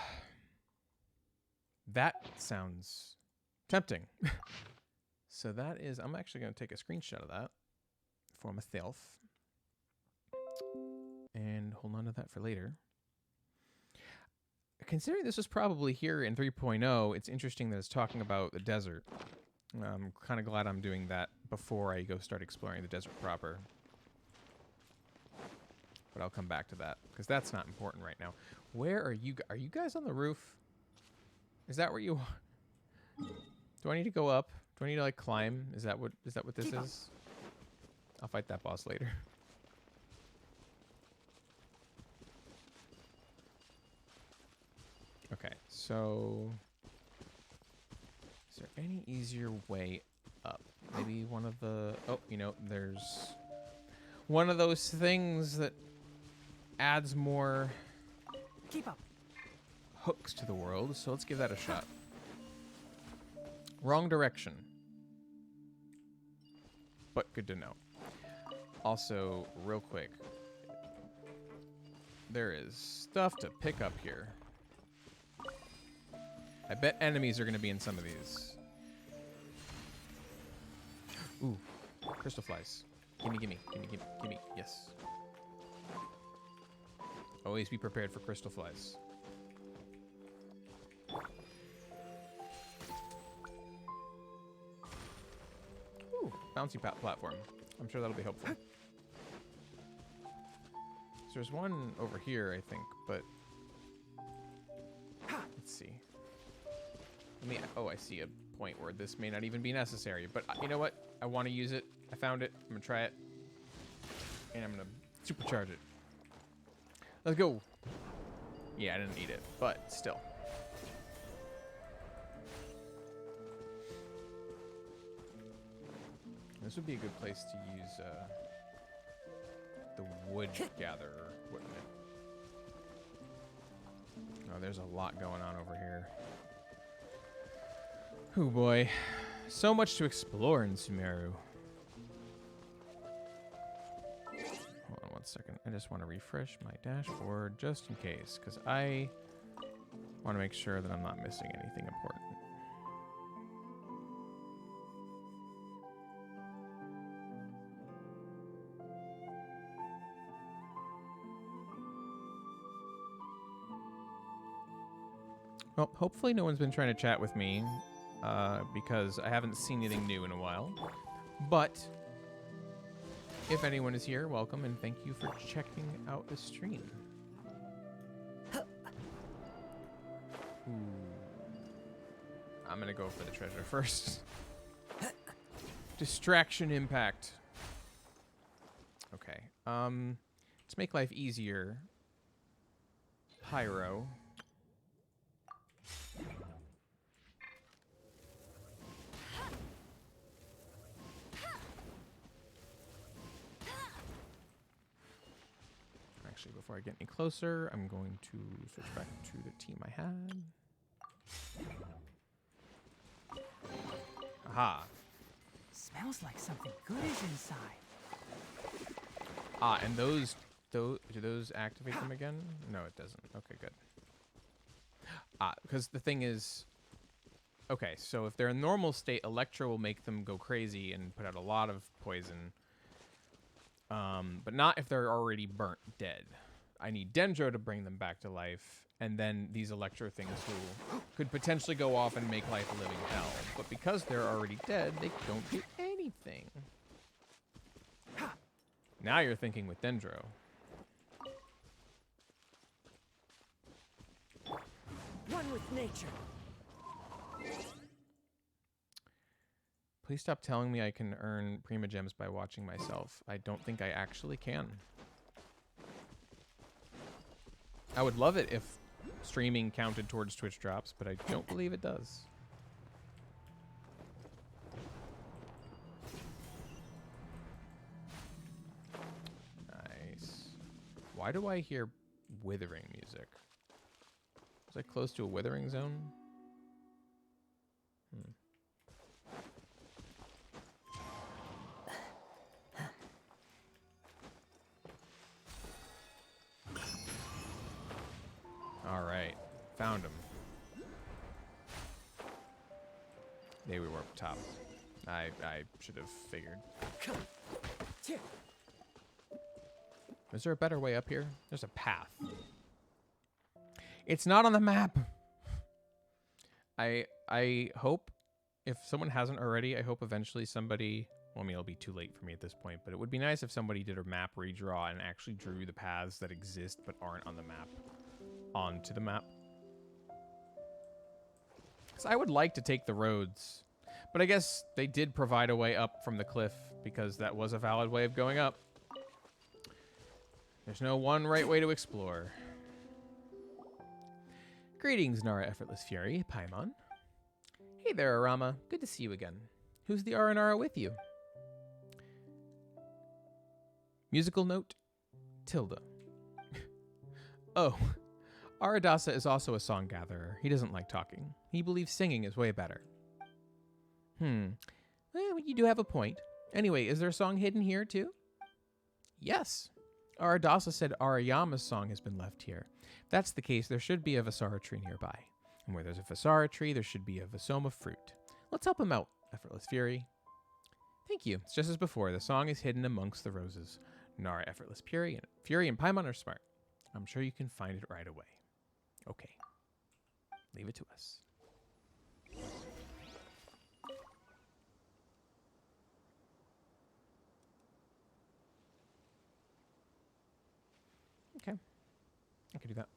That sounds tempting. So that is, I'm actually going to take a screenshot of that for myself. And hold on to that for later. Considering this was probably here in 3.0, it's interesting that it's talking about the desert. I'm kind of glad I'm doing that before I go start exploring the desert proper. But I'll come back to that, because that's not important right now. Where are you? Are you guys on the roof? Is that where you are? Do I need to go up? Do I need to, like, climb? Is that what this is? I'll fight that boss later. Okay, so... is there any easier way up? Maybe one of the... oh, you know, there's one of those things that adds more Keep up. hooks to the world, so let's give that a shot. Wrong direction. But good to know. Also, real quick, there is stuff to pick up here. I bet enemies are going to be in some of these. Ooh, crystal flies. Gimme, gimme, gimme, gimme, gimme. Yes. Always be prepared for crystal flies. Ooh, bouncy platform. I'm sure that'll be helpful. So there's one over here, I think, but let's see. Oh, I see a point where this may not even be necessary, but you know what? I want to use it. I found it. I'm gonna try it, and I'm gonna supercharge it. Let's go. Yeah, I didn't need it, but still. This would be a good place to use the wood gatherer, wouldn't it? Oh, there's a lot going on over here. Oh boy. So much to explore in Sumeru. Hold on one second. I just want to refresh my dashboard just in case, because I want to make sure that I'm not missing anything important. Well, hopefully no one's been trying to chat with me, because I haven't seen anything new in a while. But if anyone is here, welcome, and thank you for checking out the stream. Ooh. I'm gonna go for the treasure first. Distraction impact. Okay. To make life easier, Pyro. Actually, before I get any closer, I'm going to switch back to the team I had. Aha. Smells like something good is inside. Ah, and do those activate them again? No, it doesn't. Okay, good. Ah, because the thing is, okay, so if they're in normal state, Electro will make them go crazy and put out a lot of poison. But not if they're already burnt dead. I need Dendro to bring them back to life, and then these Electro things who could potentially go off and make life a living hell. But because they're already dead, they don't do anything. Now you're thinking with Dendro. with nature. Please stop telling me I can earn Prima Gems by watching myself. I don't think I actually can. I would love it if streaming counted towards Twitch drops, but I don't believe it does. Nice. Why do I hear withering music? Was I close to a withering zone? All right, found him. They were up top. I should have figured. Is there a better way up here? There's a path. It's not on the map. I hope, if someone hasn't already, I hope eventually somebody, well, I mean, it'll be too late for me at this point, but it would be nice if somebody did a map redraw and actually drew the paths that exist but aren't on the map onto the map. So I would like to take the roads, but I guess they did provide a way up from the cliff because that was a valid way of going up. There's no one right way to explore. Greetings, Nara Effortless Fury, Paimon. Hey there, Arama. Good to see you again. Who's the Faranara with you? Musical note, Tilda. Oh, Aradasa is also a song gatherer. He doesn't like talking. He believes singing is way better. Well, you do have a point. Anyway, is there a song hidden here, too? Yes. Aradasa said Arayama's song has been left here. If that's the case, there should be a Vasara tree nearby. And where there's a Vasara tree, there should be a Vasoma fruit. Let's help him out, Effortless Fury. Thank you. It's just as before. The song is hidden amongst the roses. Nara Effortless Fury and Paimon are smart. I'm sure you can find it right away. Okay. Leave it to us. Okay. I can do that.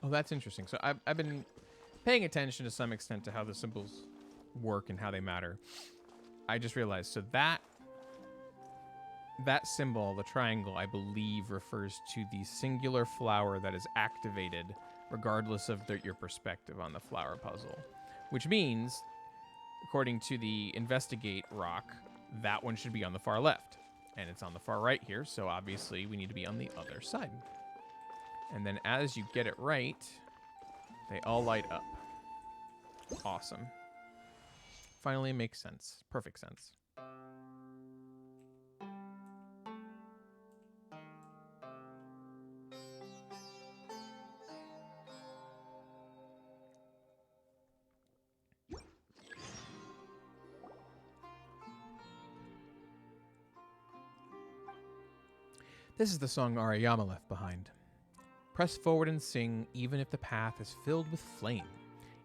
Oh, that's interesting. So I've been paying attention to some extent to how the symbols work and how they matter. I just realized, so that symbol, the triangle, I believe refers to the singular flower that is activated regardless of your perspective on the flower puzzle. Which means, according to the Investigate rock, that one should be on the far left. And it's on the far right here, so obviously we need to be on the other side. And then as you get it right, they all light up. Awesome. Finally makes sense. Perfect sense. This is the song Arayama left behind. Press forward and sing, even if the path is filled with flame,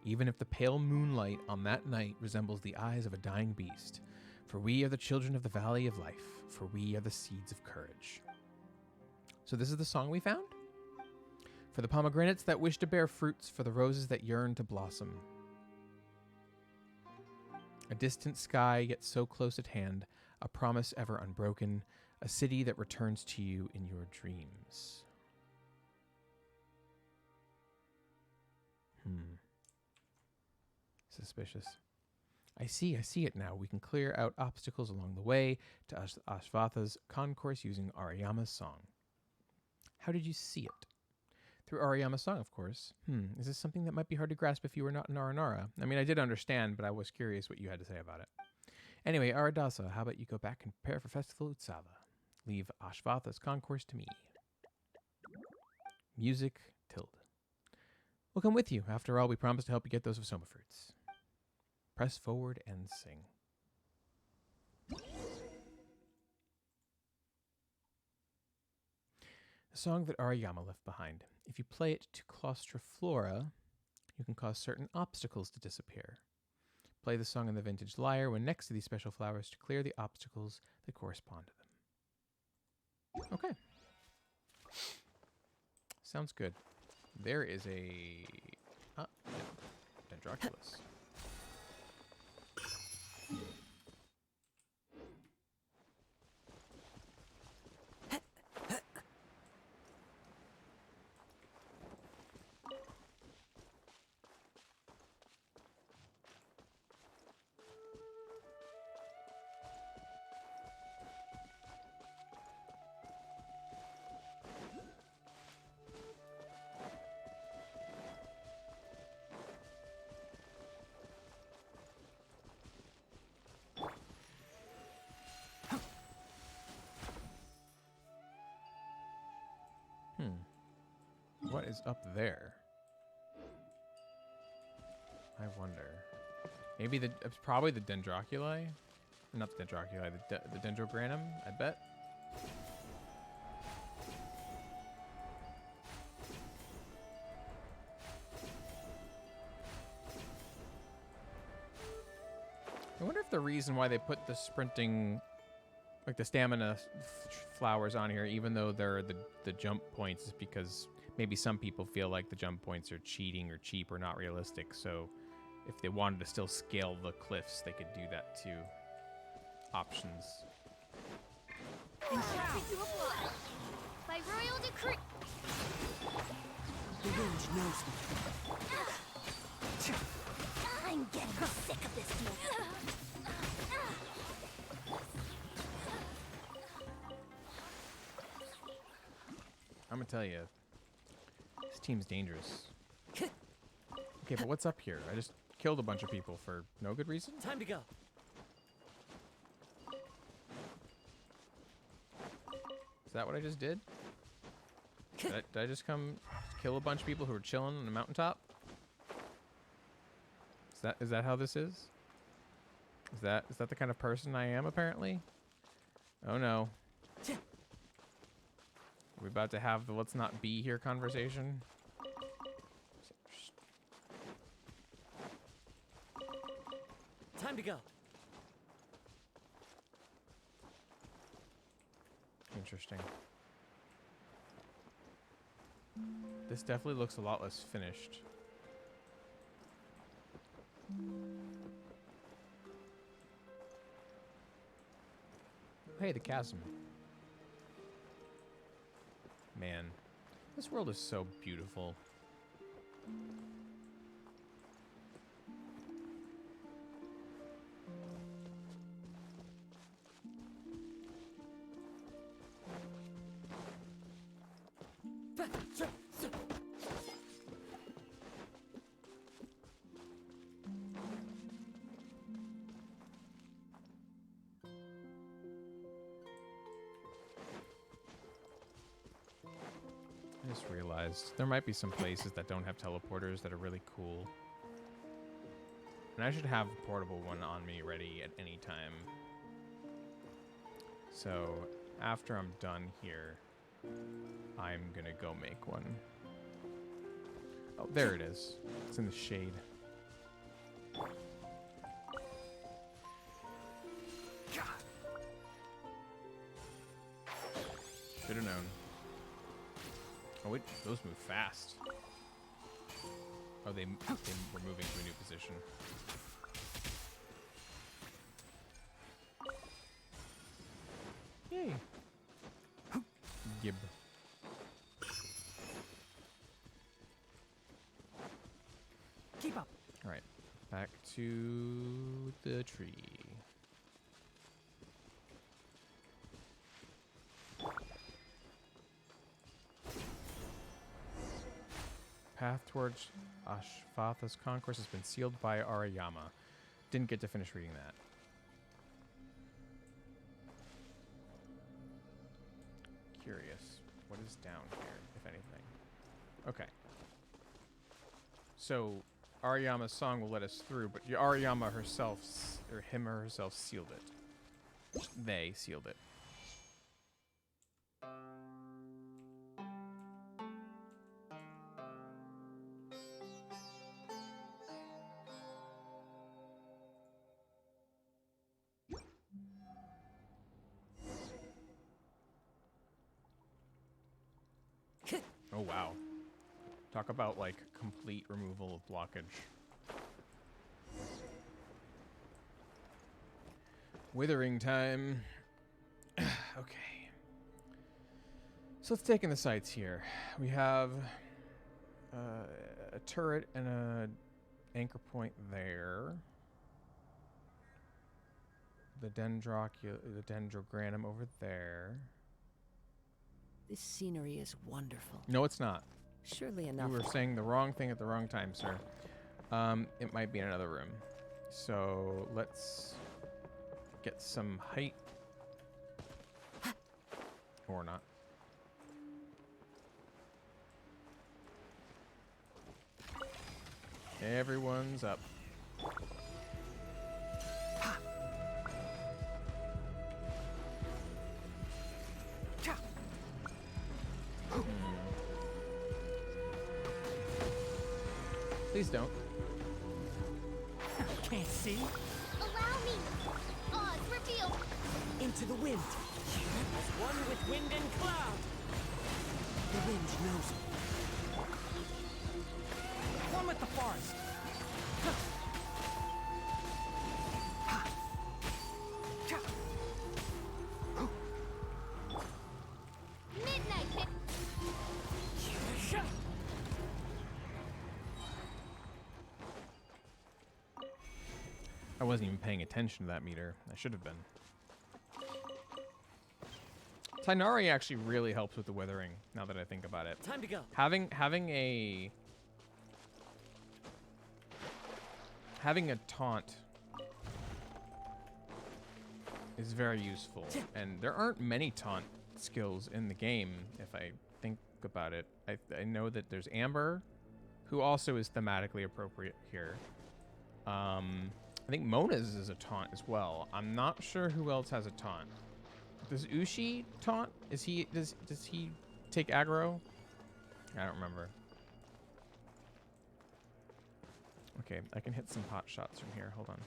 even if the pale moonlight on that night resembles the eyes of a dying beast. For we are the children of the Valley of Life, for we are the seeds of courage. So this is the song we found? For the pomegranates that wish to bear fruits, for the roses that yearn to blossom. A distant sky, yet so close at hand, a promise ever unbroken, a city that returns to you in your dreams. Suspicious. I see it now. We can clear out obstacles along the way to Ashvatha's concourse using Arayama's song. How did you see it? Through Arayama's song, of course. Is this something that might be hard to grasp if you were not in Faranara? I mean, I did understand, but I was curious what you had to say about it. Anyway, Aradasa, how about you go back and prepare for Festival Utsava? Leave Ashvatha's concourse to me. Music, Tilde. We'll come with you. After all, we promised to help you get those Vasoma fruits. Press forward and sing. The song that Arayama left behind. If you play it to Claustroflora, you can cause certain obstacles to disappear. Play the song on the vintage lyre when next to these special flowers to clear the obstacles that correspond to them. Okay. Sounds good. There is a... Dendroculus. What is up there? I wonder. Maybe it's probably the Dendroculi? Not the Dendroculi, the Dendrogranum, I bet. I wonder if the reason why they put the sprinting, like the stamina flowers on here, even though they're the jump points, is because maybe some people feel like the jump points are cheating or cheap or not realistic. So if they wanted to still scale the cliffs, they could do that too. Options. By royal decree. The range knows me. I'm getting sick of this deal. I'm gonna tell you, this team's dangerous. Okay, but what's up here? I just killed a bunch of people for no good reason? Time to go. Is that what I just did? Did I just come kill a bunch of people who were chilling on the mountaintop? Is that how this is? Is that the kind of person I am, apparently? Oh no. Are we about to have the let's not be here conversation? Time to go. Interesting. This definitely looks a lot less finished. Hey, the chasm. Man, this world is so beautiful. I just realized there might be some places that don't have teleporters that are really cool. And I should have a portable one on me ready at any time. So after I'm done here, I'm gonna go make one. Oh, there it is. It's in the shade. Should have known. Oh wait, those move fast. Oh, they were moving to a new position. Yay. Gib. Keep up. All right, back to the tree. Path towards Ashvatha's conquest has been sealed by Arayama. Didn't get to finish reading that. Curious. What is down here, if anything? Okay. So, Arayama's song will let us through, but Arayama herself, or him or herself, sealed it. They sealed it. Oh, wow. Talk about, like, complete removal of blockage. Withering time. Okay. So let's take in the sights here. We have a turret and a anchor point there. The dendrogranum over there. This scenery is wonderful. No, it's not. Surely You enough. were saying the wrong thing at the wrong time, sir. It might be in another room. So let's get some height. Or not. Everyone's up. Please don't. Can't see. Allow me. Oz, reveal. Into the wind. As one with wind and cloud. The wind knows it. One with the forest. Midnight. I wasn't even paying attention to that meter. I should have been. Tainari actually really helps with the withering, now that I think about it. Time to go. Having a taunt is very useful, and there aren't many taunt skills in the game. If I think about it, I know that there's Amber, who also is thematically appropriate here. I think Mona's is a taunt as well. I'm not sure who else has a taunt. Does Ushi taunt? Does he take aggro? I don't remember. Okay, I can hit some pot shots from here. Hold on.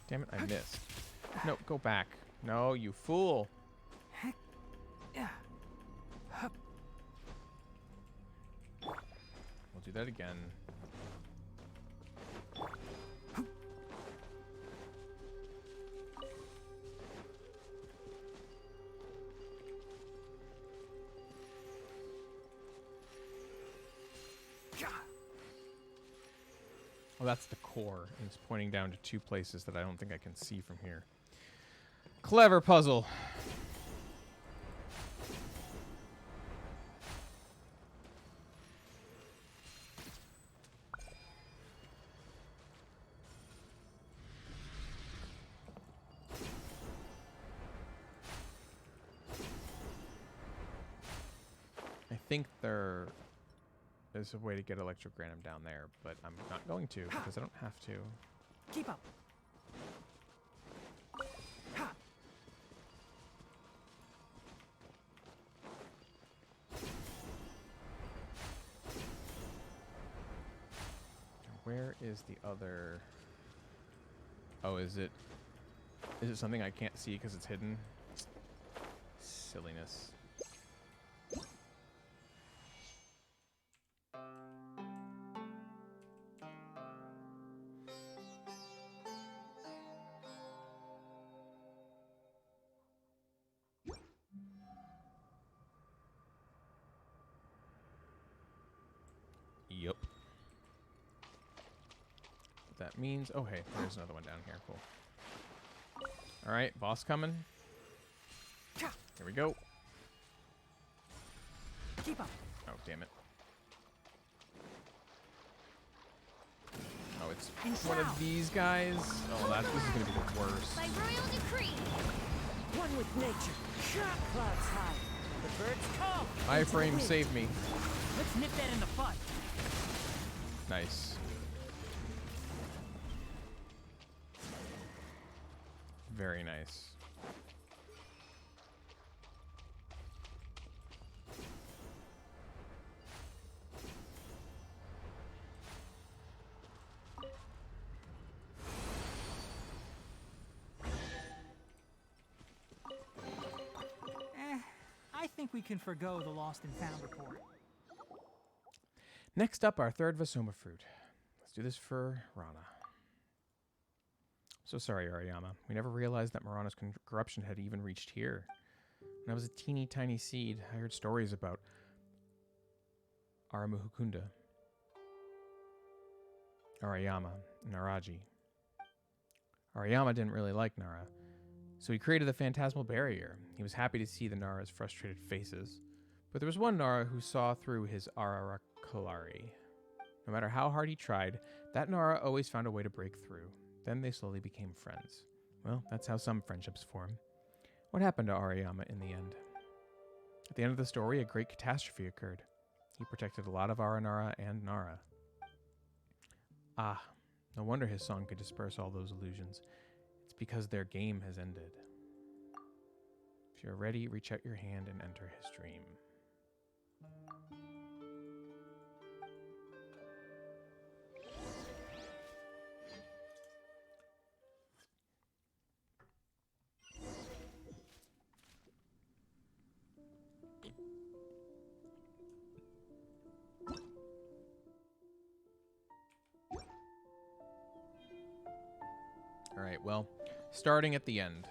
Damn it, I missed. No, go back. No, you fool. We'll do that again. Well, that's the core. And it's pointing down to two places that I don't think I can see from here. Clever puzzle. I think there is a way to get Electrogranum down there, but I'm not going to because I don't have to. Keep up. Where is the other? Oh, is it something I can't see because it's hidden? Silliness. Yup. That means, oh hey, there's another one down here. Cool. All right, boss coming. Here we go. Keep up. Oh damn it. Oh, it's one of these guys. Oh, this is gonna be the worst. By royal decree. One with nature. Clouds high. The birds come. Iframe, save me. Let's nip that in the bud. Nice. Very nice. think we can forgo the lost and found report. Next up, our third Vasoma fruit. Let's do this for Rana. So sorry, Ariyama. We never realized that Marana's corruption had even reached here. When I was a teeny tiny seed, I heard stories about Aramuhukunda, Ariyama, and Naraji. Ariyama didn't really like Nara, so he created the phantasmal barrier. He was happy to see the Nara's frustrated faces, but there was one Nara who saw through his Ararakalari. No matter how hard he tried, that Nara always found a way to break through. Then they slowly became friends. Well, that's how some friendships form. What happened to Ariyama in the end? At the end of the story, a great catastrophe occurred. He protected a lot of Aranara and Nara. Ah, no wonder his song could disperse all those illusions. It's because their game has ended. If you're ready, reach out your hand and enter his dream. All right, well, starting at the end.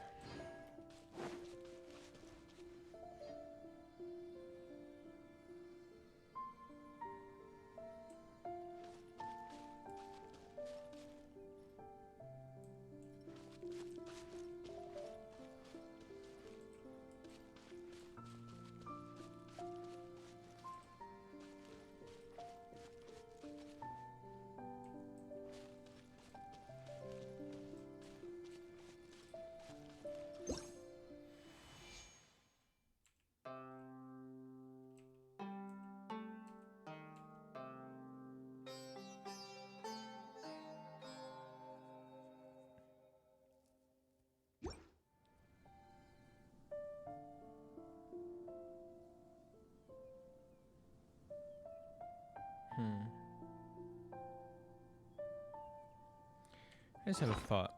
I just had a thought.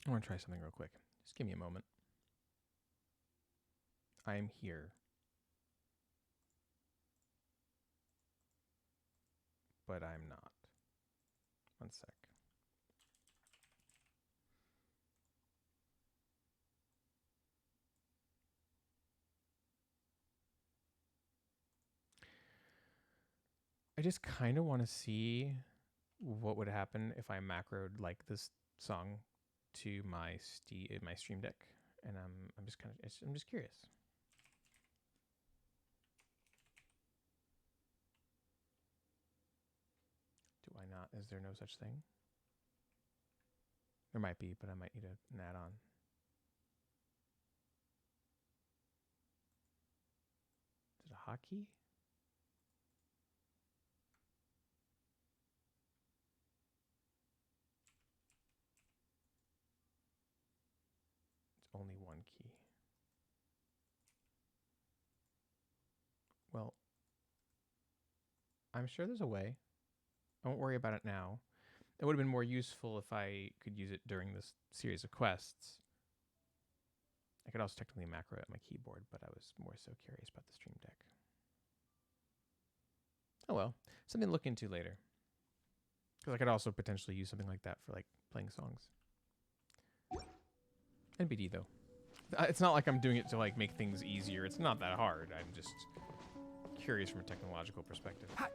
I want to try something real quick. Just give me a moment. I am here. But I'm not. One sec. I just kind of want to see what would happen if I macroed like this song to my Stream Deck, and I'm just curious. Do I not? Is there no such thing? There might be, but I might need an add-on. Is it a hotkey? It's only one key. Well, I'm sure there's a way. I won't worry about it now. It would have been more useful if I could use it during this series of quests. I could also technically macro it on my keyboard, but I was more so curious about the Stream Deck. Oh well, something to look into later. Because I could also potentially use something like that for like playing songs. NBD though. It's not like I'm doing it to like make things easier. It's not that hard. I'm just curious from a technological perspective. Hi.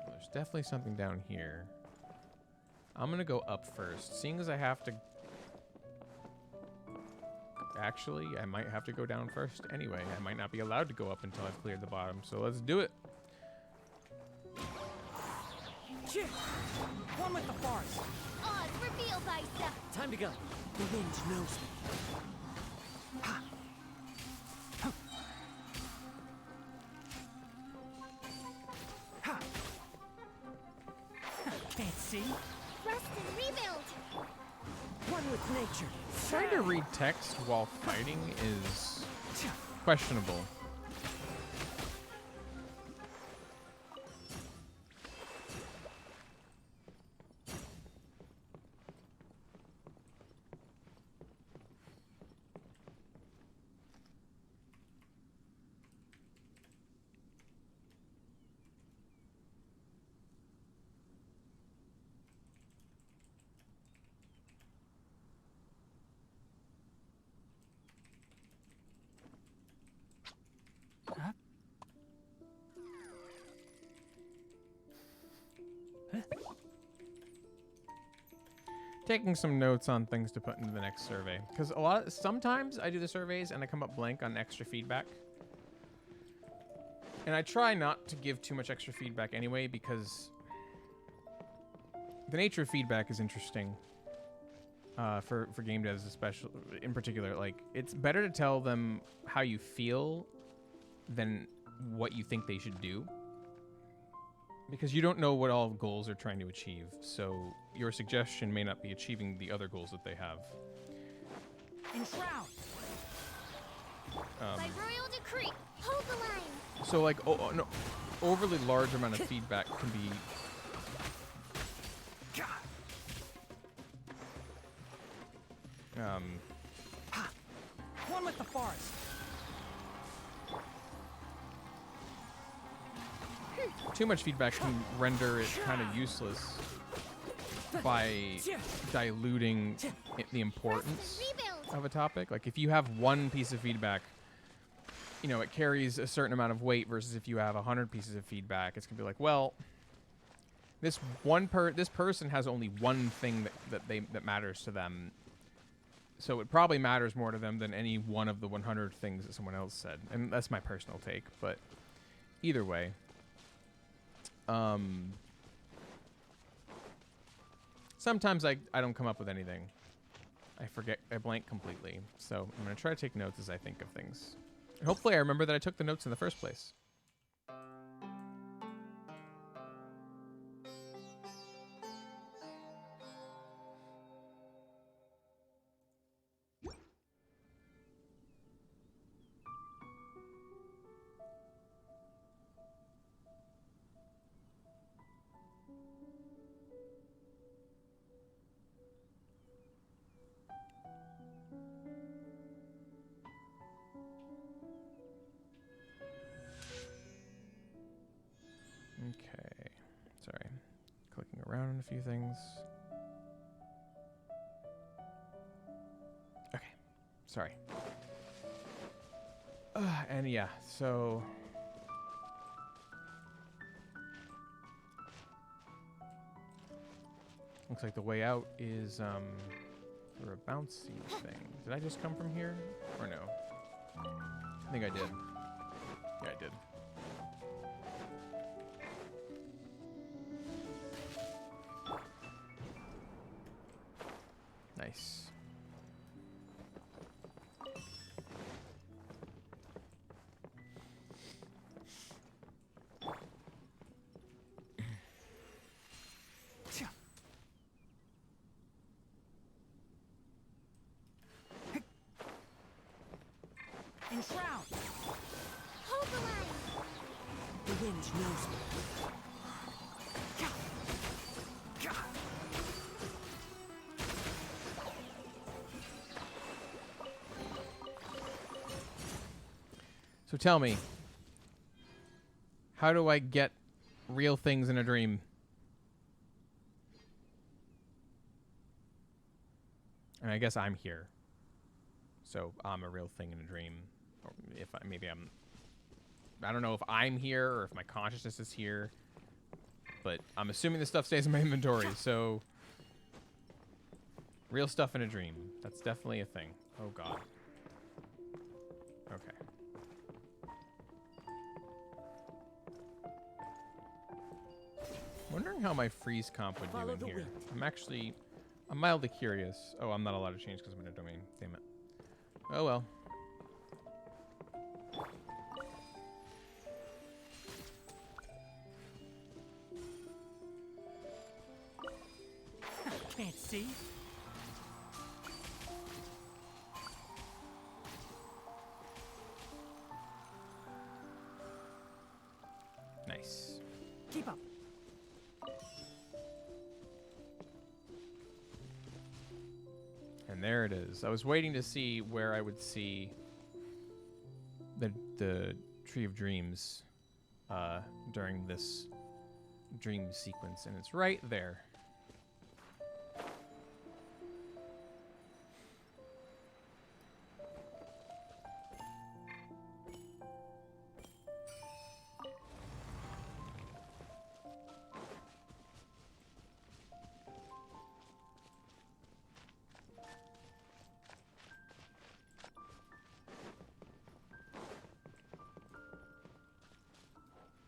There's definitely something down here. I'm gonna go up first. Seeing as I have to... Actually, I might have to go down first anyway. I might not be allowed to go up until I've cleared the bottom, so let's do it. Shit! One with the forest! Oz, reveal thyself! Time to go. The wind knows me. Can't see. Rest and rebuild. One with nature. Trying to read text while fighting is questionable. Huh? Taking some notes on things to put into the next survey, because sometimes I do the surveys and I come up blank on extra feedback, and I try not to give too much extra feedback anyway, because the nature of feedback is interesting for game devs, especially in particular. Like, it's better to tell them how you feel than what you think they should do, because you don't know what all goals they're trying to achieve, so your suggestion may not be achieving the other goals that they have. Enshroud. By royal decree, hold the line. So, like, no, overly large amount of feedback can be One with the forest. too much feedback can render it kind of useless by diluting the importance of a topic. Like, if you have one piece of feedback, you know, it carries a certain amount of weight, versus if you have 100 pieces of feedback, it's gonna be like, well, this person has only one thing that matters to them, so it probably matters more to them than any one of the 100 things that someone else said. And that's my personal take, but either way, sometimes I don't come up with anything. I blank completely. So I'm gonna try to take notes as I think of things. And hopefully I remember that I took the notes in the first place. Okay, sorry. Clicking around on a few things. Okay, sorry. And yeah, so looks like the way out is through a bouncy thing. Did I just come from here, or no? I think I did. Yeah, I did. Nice. Enshroud. Hold the line. The wind knows me. So tell me, how do I get real things in a dream? And I guess I'm here, so I'm a real thing in a dream. Or if I don't know if I'm here or if my consciousness is here, but I'm assuming this stuff stays in my inventory. So real stuff in a dream. That's definitely a thing. Oh God. Okay. Wondering how my freeze comp would do in here. I'm mildly curious. Oh, I'm not allowed to change because I'm in a domain. Damn it. Oh well. Can't see? Nice. Keep up. And there it is. I was waiting to see where I would see the Tree of Dreams during this dream sequence, and it's right there.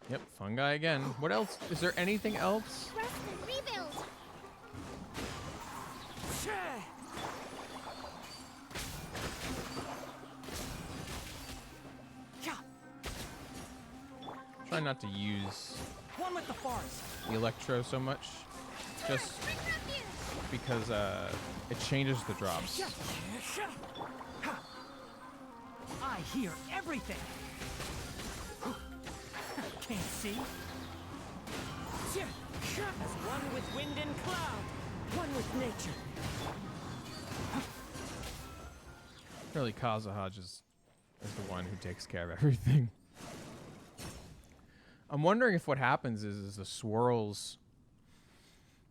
Yep, fungi again. What else? Is there anything else? Rest and rebuild. Try not to use One with the forest. the electro so much, just because it changes the drops. I hear everything. Can't see? As one with wind and cloud, one with nature. Really, Kazahaj is the one who takes care of everything. I'm wondering if what happens is the swirls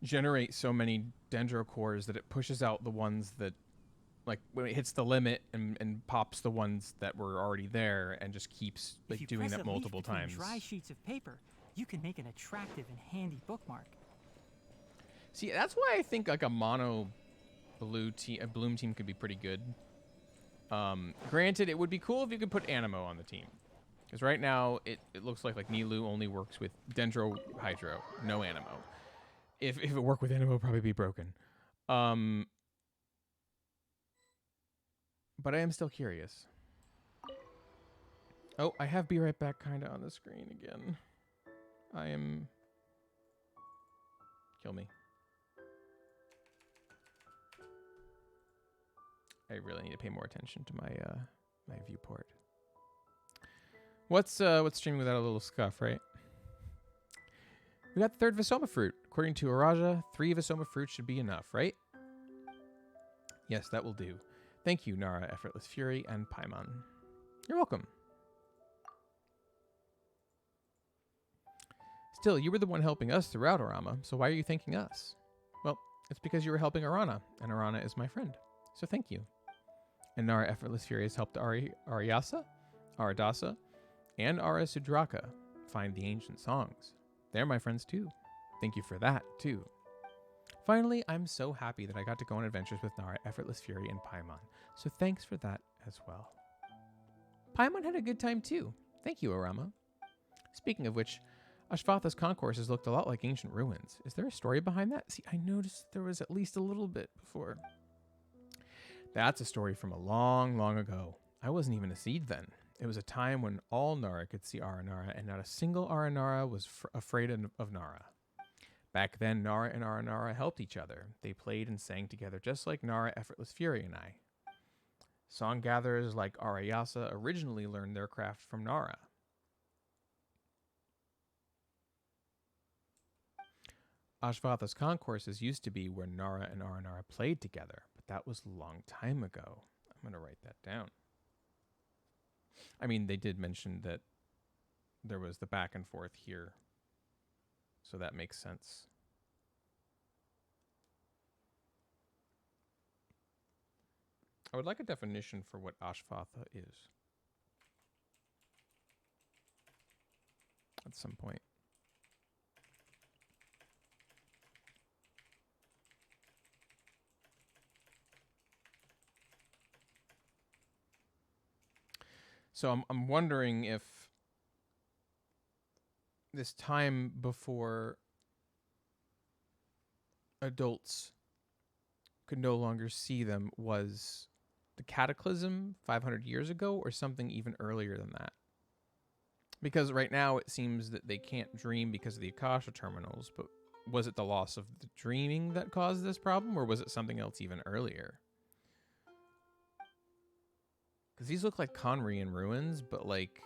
generate so many dendrocores that it pushes out the ones that, like, when it hits the limit and pops the ones that were already there and just keeps If like you doing press that a leaf multiple between times. dry sheets of paper, you can make an attractive and handy bookmark. See, that's why I think like a mono bloom team could be pretty good. Granted, it would be cool if you could put Animo on the team. Because right now, it looks like Nilu only works with Dendro Hydro, no Animo. If it worked with Animo, it would probably be broken. But I am still curious. Oh, I have Be Right Back kind of on the screen again. I am... Kill me. I really need to pay more attention to my my viewport. What's streaming without a little scuff, right? We got the third Visoma fruit. According to Araja, 3 Visoma fruits should be enough, right? Yes, that will do. Thank you, Nara, Effortless Fury, and Paimon. You're welcome. Still, you were the one helping us throughout Arama, so why are you thanking us? Well, it's because you were helping Arana, and Arana is my friend. So thank you. And Nara Effortless Fury has helped Ariasa, Aradasa, and Ara Sudraka find the ancient songs. They're my friends too. Thank you for that, too. Finally, I'm so happy that I got to go on adventures with Nara, Effortless Fury, and Paimon, so thanks for that as well. Paimon had a good time too. Thank you, Arama. Speaking of which, Ashvatha's concourses looked a lot like ancient ruins. Is there a story behind that? See, I noticed there was at least a little bit before. That's a story from a long, long ago. I wasn't even a seed then. It was a time when all Nara could see Aranara, and not a single Aranara was afraid of Nara. Back then, Nara and Aranara helped each other. They played and sang together just like Nara, Effortless Fury, and I. Song gatherers like Arayasa originally learned their craft from Nara. Ashvatha's concourses used to be where Nara and Aranara played together, but that was a long time ago. I'm going to write that down. I mean, they did mention that there was the back and forth here, so that makes sense. I would like a definition for what Ashvatha is at some point. So I'm wondering if this time before adults could no longer see them was the cataclysm 500 years ago or something even earlier than that. Because right now it seems that they can't dream because of the Akasha terminals, but was it the loss of the dreaming that caused this problem, or was it something else even earlier? Because these look like Conrian ruins, but like...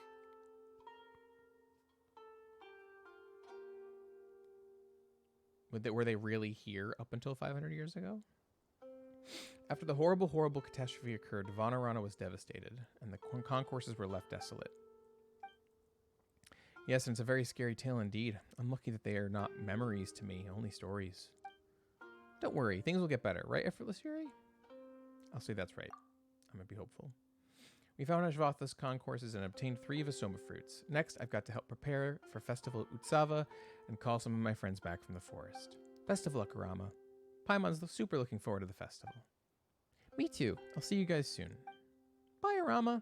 were they really here up until 500 years ago? After the horrible, horrible catastrophe occurred, Faranara was devastated, and the concourses were left desolate. Yes, and it's a very scary tale indeed. I'm lucky that they are not memories to me, only stories. Don't worry, things will get better, right, Effortless Fury? I'll say that's right. I'm gonna be hopeful. We found Ashvatha's concourses and obtained 3 Vasoma fruits. Next, I've got to help prepare for Festival Utsava and call some of my friends back from the forest. Best of luck, Arama. Paimon's super looking forward to the festival. Me too. I'll see you guys soon. Bye, Arama.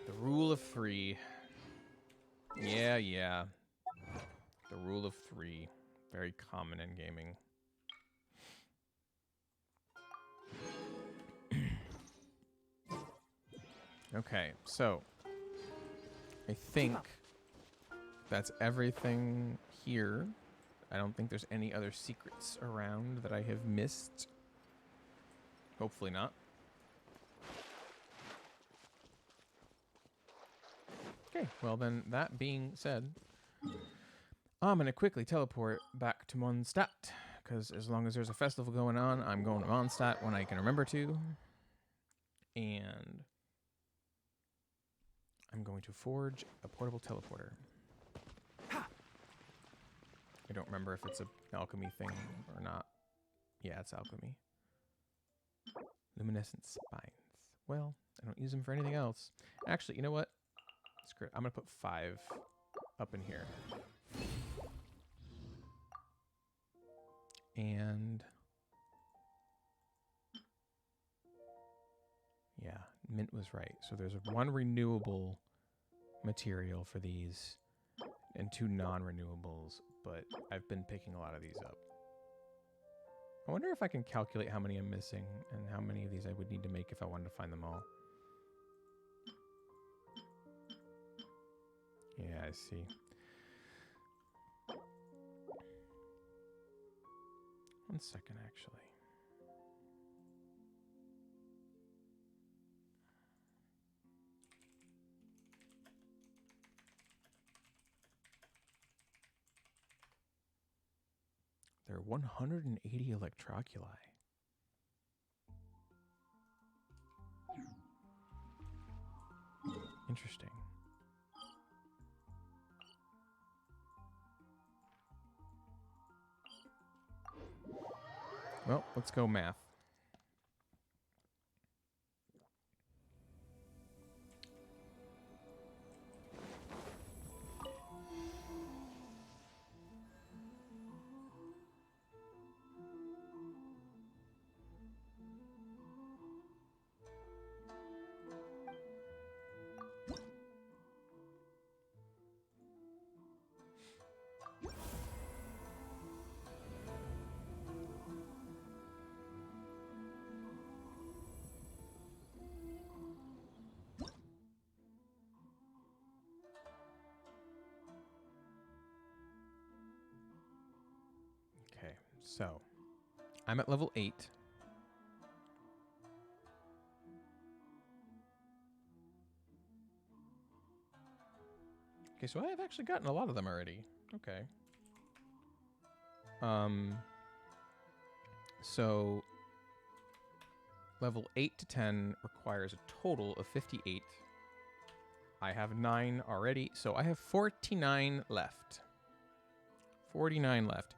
The rule of 3. Yeah. The rule of 3. Very common in gaming. Okay, so I think that's everything here. I don't think there's any other secrets around that I have missed. Hopefully not. Okay, well then, that being said, I'm going to quickly teleport back to Mondstadt, because as long as there's a festival going on, I'm going to Mondstadt when I can remember to. And I'm going to forge a portable teleporter. I don't remember if it's an alchemy thing or not. Yeah, it's alchemy. Luminescent spines. Well, I don't use them for anything else. Actually, you know what? Screw it. I'm going to put 5 up in here. And... yeah, Mint was right. So there's 1 renewable material for these and 2 non-renewables, but I've been picking a lot of these up. I wonder if I can calculate how many I'm missing and how many of these I would need to make if I wanted to find them all. Yeah, I see. One second, actually. There are 180 electroculi. Interesting. Well, let's go math. Okay, so I'm at level 8. Okay, so I have actually gotten a lot of them already. Okay. So level 8 to 10 requires a total of 58. I have 9 already, so I have 49 left. 49 left.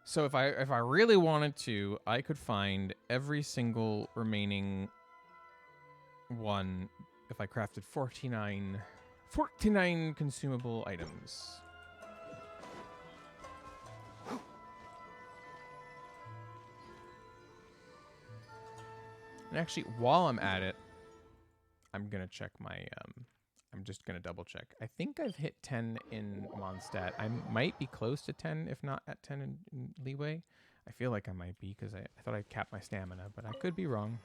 So if I really wanted to, I could find every single remaining one if I crafted 49 consumable items. And actually, while I'm at it, I'm gonna check my I'm just gonna double check. I think I've hit 10 in Mondstadt. I might be close to 10, if not at 10 in Leeway. I feel like I might be because I thought I capped my stamina, but I could be wrong.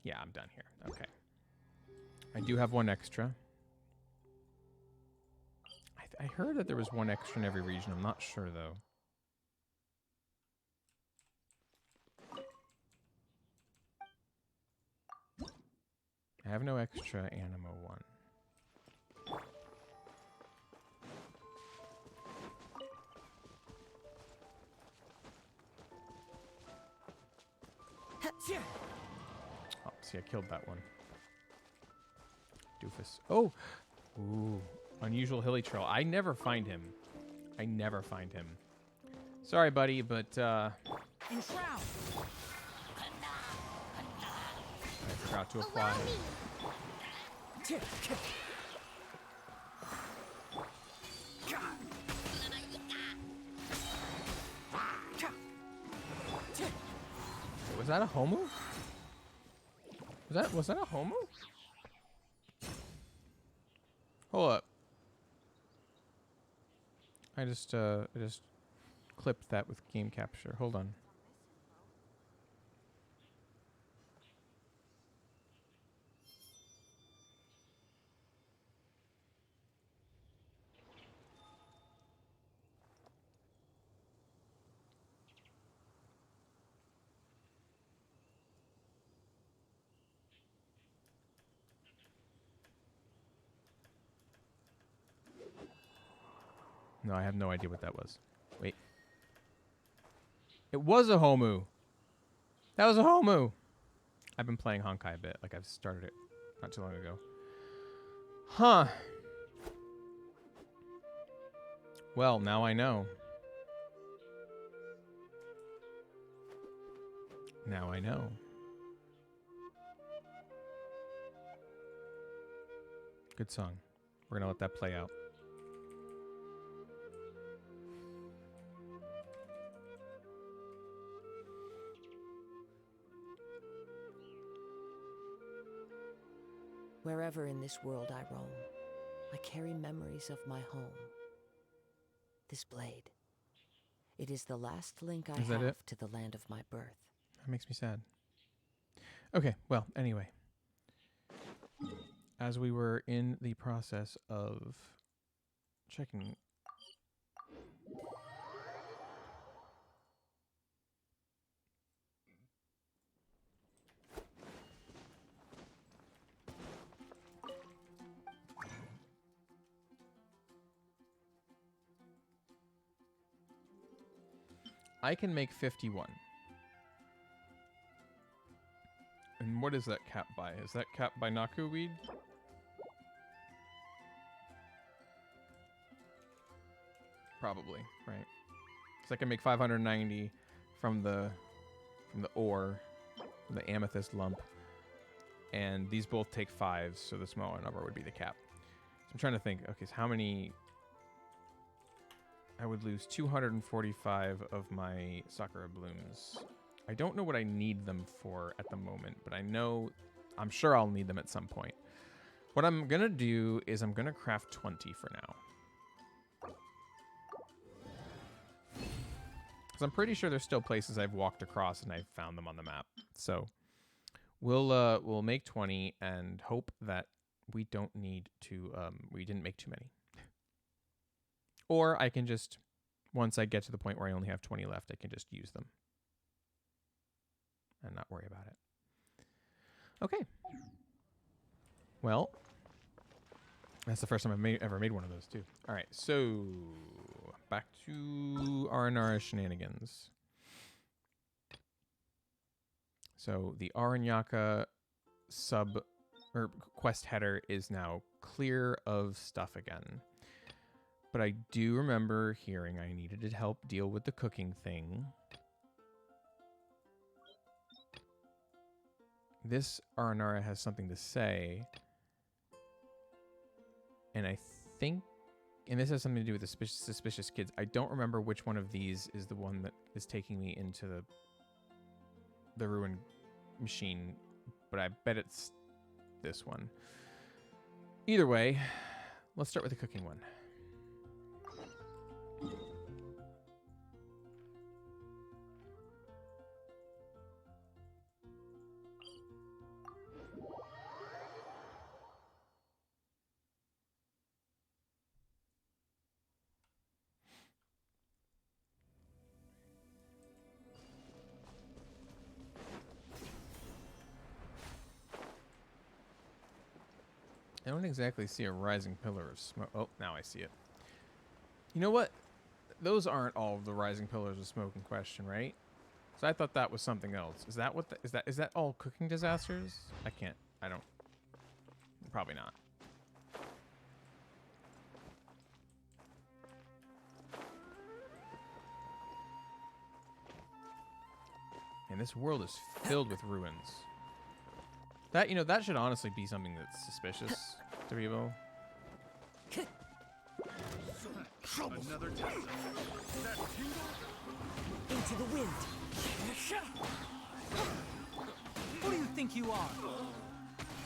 Yeah, I'm done here. Okay. I do have 1 extra. I heard that there was one extra in every region. I'm not sure, though. I have no extra Animo 1. Oh, see, I killed that one. Doofus. Oh! Ooh. Unusual hilly trail. I never find him. I never find him. Sorry, buddy, but, Enshroud! I forgot to apply. Was that a homo? Was that a homo? Hold up. I just clipped that with game capture. Hold on. No, I have no idea what that was. Wait. It was a homu. That was a homu. I've been playing Honkai a bit. Like, I've started it not too long ago. Huh. Well, now I know. Now I know. Good song. We're gonna let that play out. Wherever in this world I roam, I carry memories of my home. This blade. It is the last link I Is that have it? to the land of my birth. That makes me sad. Okay, well, anyway. As we were in the process of checking... I can make 51. And what is that cap by? Is that cap by Naku Weed? Probably, right? Because I can make 590 from the ore, from the amethyst lump, and these both take 5, so the smaller number would be the cap. So I'm trying to think. Okay, so how many? I would lose 245 of my Sakura blooms. I don't know what I need them for at the moment, but I'm sure I'll need them at some point. What I'm gonna do is I'm gonna craft 20 for now. Because I'm pretty sure there's still places I've walked across and I've found them on the map. So we'll make 20 and hope that we don't need to, we didn't make too many. Or I can just, once I get to the point where I only have 20 left, I can just use them. And not worry about it. Okay. Well, that's the first time I've ever made one of those, too. All right, so back to Faranara shenanigans. So the Aranyaka quest header is now clear of stuff again. But I do remember hearing I needed to help deal with the cooking thing. This Faranara has something to say. And I think, and this has something to do with the suspicious kids. I don't remember which one of these is the one that is taking me into the ruined machine, but I bet it's this one. Either way, let's start with the cooking one. I don't exactly see a rising pillar of smoke. Oh, now I see it. You know what? Those aren't all of the rising pillars of smoke in question, right? So I thought that was something else. Is that what? Is that all cooking disasters? I don't. Probably not. And this world is filled with ruins. That, that should honestly be something that's suspicious to people. Another test. That tingle? Into the wind. Who do you think you are?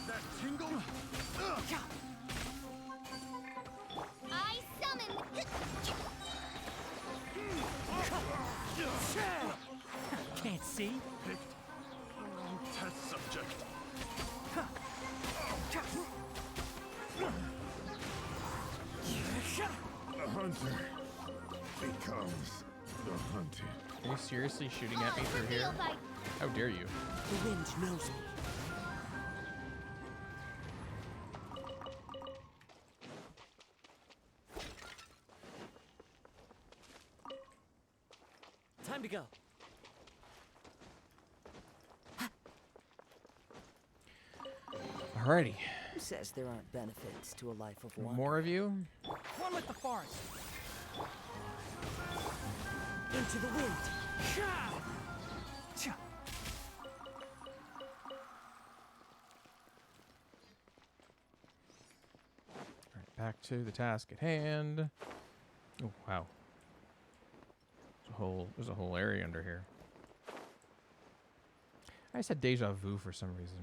That tingle? I summon. Can't see? Picked wrong test subject. The hunter becomes the hunted. Are you seriously shooting at me through here? Reveal by How dare you? The wind knows me. Time to go. Alrighty. Who says there aren't benefits to a life of wonder? More of you? One with the forest. Into the wind. Cha. Alright, back to the task at hand. Oh, wow. There's a whole area under here. I just had deja vu for some reason.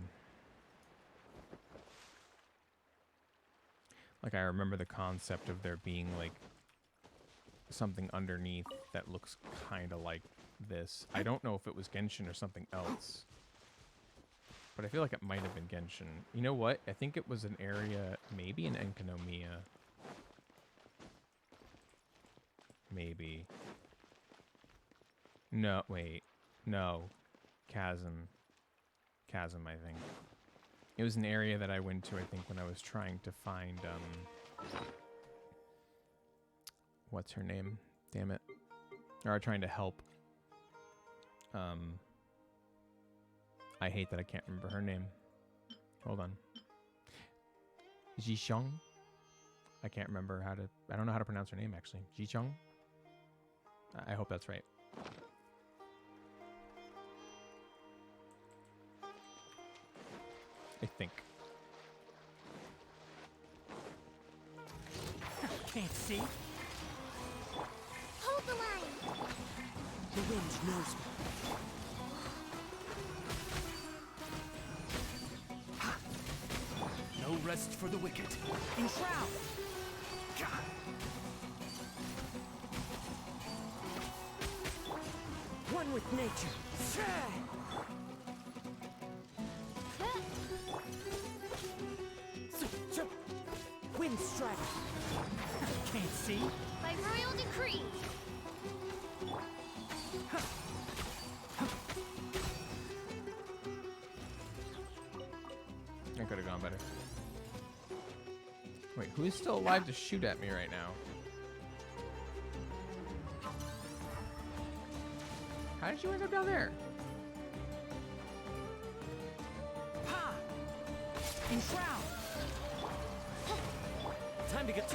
Like, I remember the concept of there being, like, something underneath that looks kind of like this. I don't know if it was Genshin or something else. But I feel like it might have been Genshin. You know what? I think it was an area, maybe in Enkanomiya. Maybe. No, wait. No. Chasm, I think. It was an area that I went to, I think, when I was trying to find, what's her name? Damn it. Or trying to help. I hate that I can't remember her name. Hold on. Jixiong? I can't remember I don't know how to pronounce her name, actually. Jixiong? I hope that's right. I think. Can't see? hold the line. The wind knows me. No rest for the wicked. Enshroud. One with nature. Wind strike. Can't see? By royal decree. I could have gone better. Wait, who is still alive to shoot at me right now? How did you end up down there? Ha! Enshroud. Time to get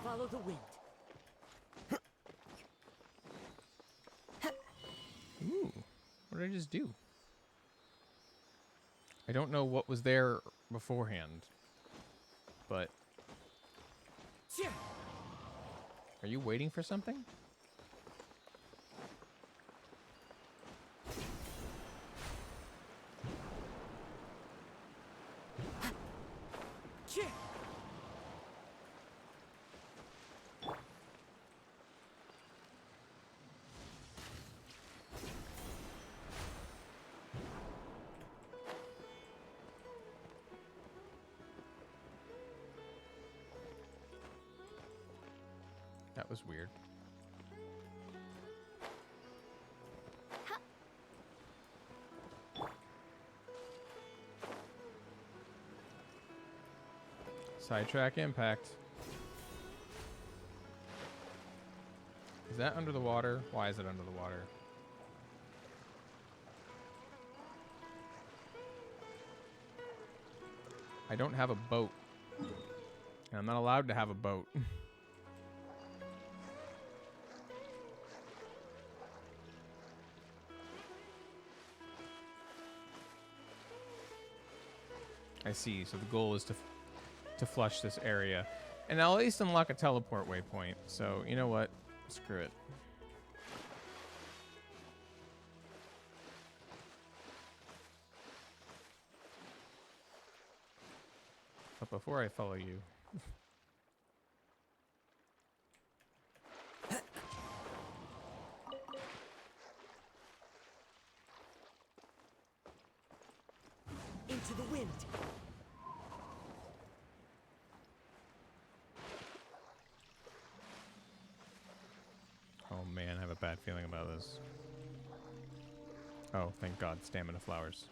Follow the wind. Ooh, what did I just do? I don't know what was there beforehand, but are you waiting for something? That was weird. Sidetrack impact. Is that under the water? Why is it under the water? I don't have a boat. And I'm not allowed to have a boat. I see. So the goal is to flush this area. And I'll at least unlock a teleport waypoint. So, you know what? Screw it. But before I follow you... Into the wind. Oh man, I have a bad feeling about this. Oh, thank God, stamina flowers.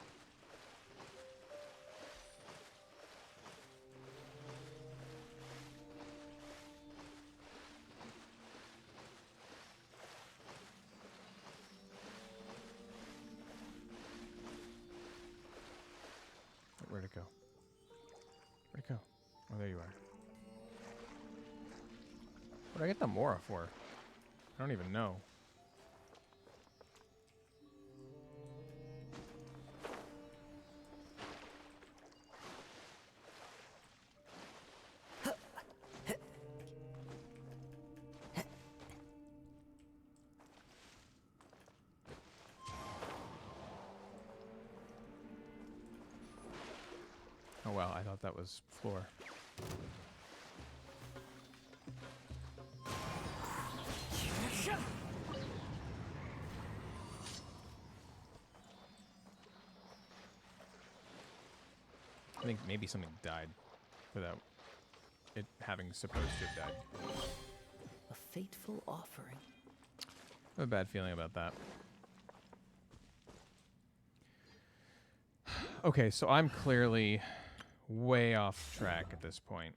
Where'd it go? Where'd it go? Oh, there you are. What did I get the Mora for? I don't even know. Oh wow, I thought that was floor. I think maybe something died without it having supposed to have died. A fateful offering. I have a bad feeling about that. Okay, so I'm clearly way off track at this point.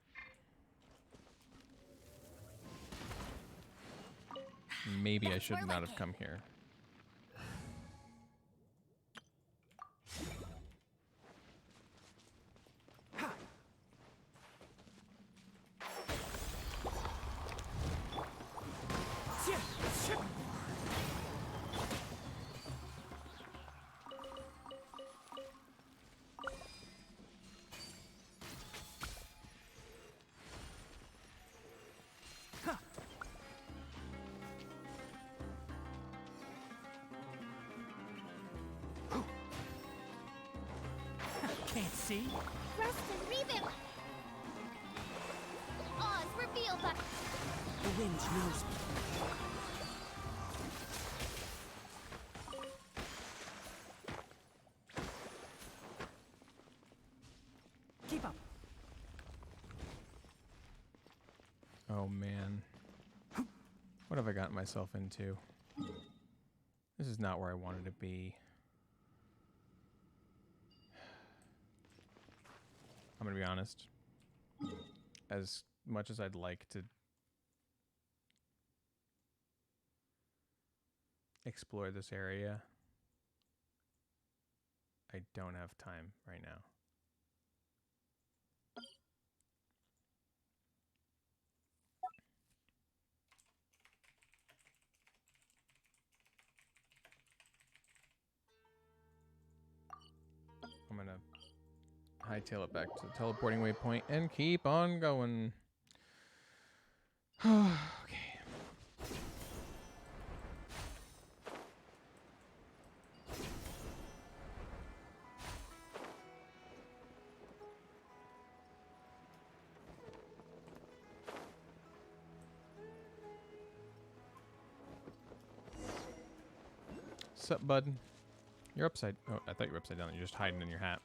Maybe I should not have come here. Can't see. Rustin, rebuild! Oz, reveal by... The wind knows me. Keep up. Oh man. What have I gotten myself into? This is not where I wanted to be. I'm gonna be honest. As much as I'd like to explore this area, I don't have time right now. I'm gonna hightail it back to the teleporting waypoint and keep on going. Okay. Sup, bud? You're upside... Oh, I thought you were upside down. You're just hiding in your hat.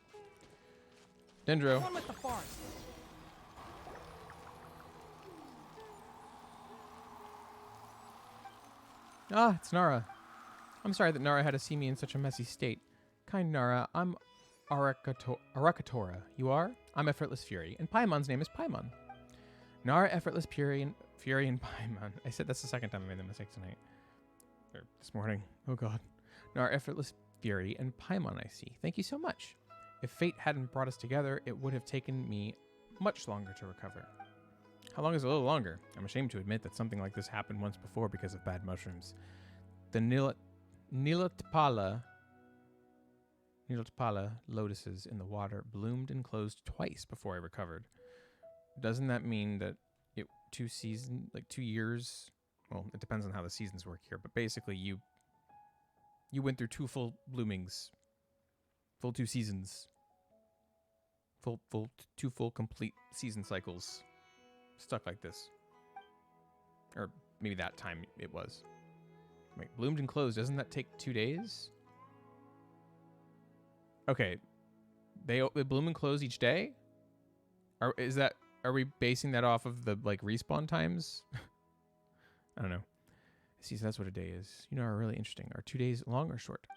Dendro. One with the forest. Ah, it's Nara. I'm sorry that Nara had to see me in such a messy state. Kind Nara, I'm Arakatora. You are? I'm Effortless Fury, and Paimon's name is Paimon. Nara, Effortless Fury, and Paimon. I said that's the second time I made the mistake tonight. Or this morning. Oh god. Nara, Effortless Fury, and Paimon, I see. Thank you so much. If fate hadn't brought us together, it would have taken me much longer to recover. How long is a little longer? I'm ashamed to admit that something like this happened once before because of bad mushrooms. The Nilatpala lotuses in the water bloomed and closed twice before I recovered. Doesn't that mean that 2 years? Well, it depends on how the seasons work here, but basically you went through 2 full bloomings, full 2 seasons, full 2 full complete season cycles, stuck like this, or maybe that time it was. Wait, bloomed and closed. Doesn't that take 2 days? Okay, they bloom and close each day. Are we basing that off of the like respawn times? I don't know. See, so that's what a day is. You know, are really interesting. Are 2 days long or short?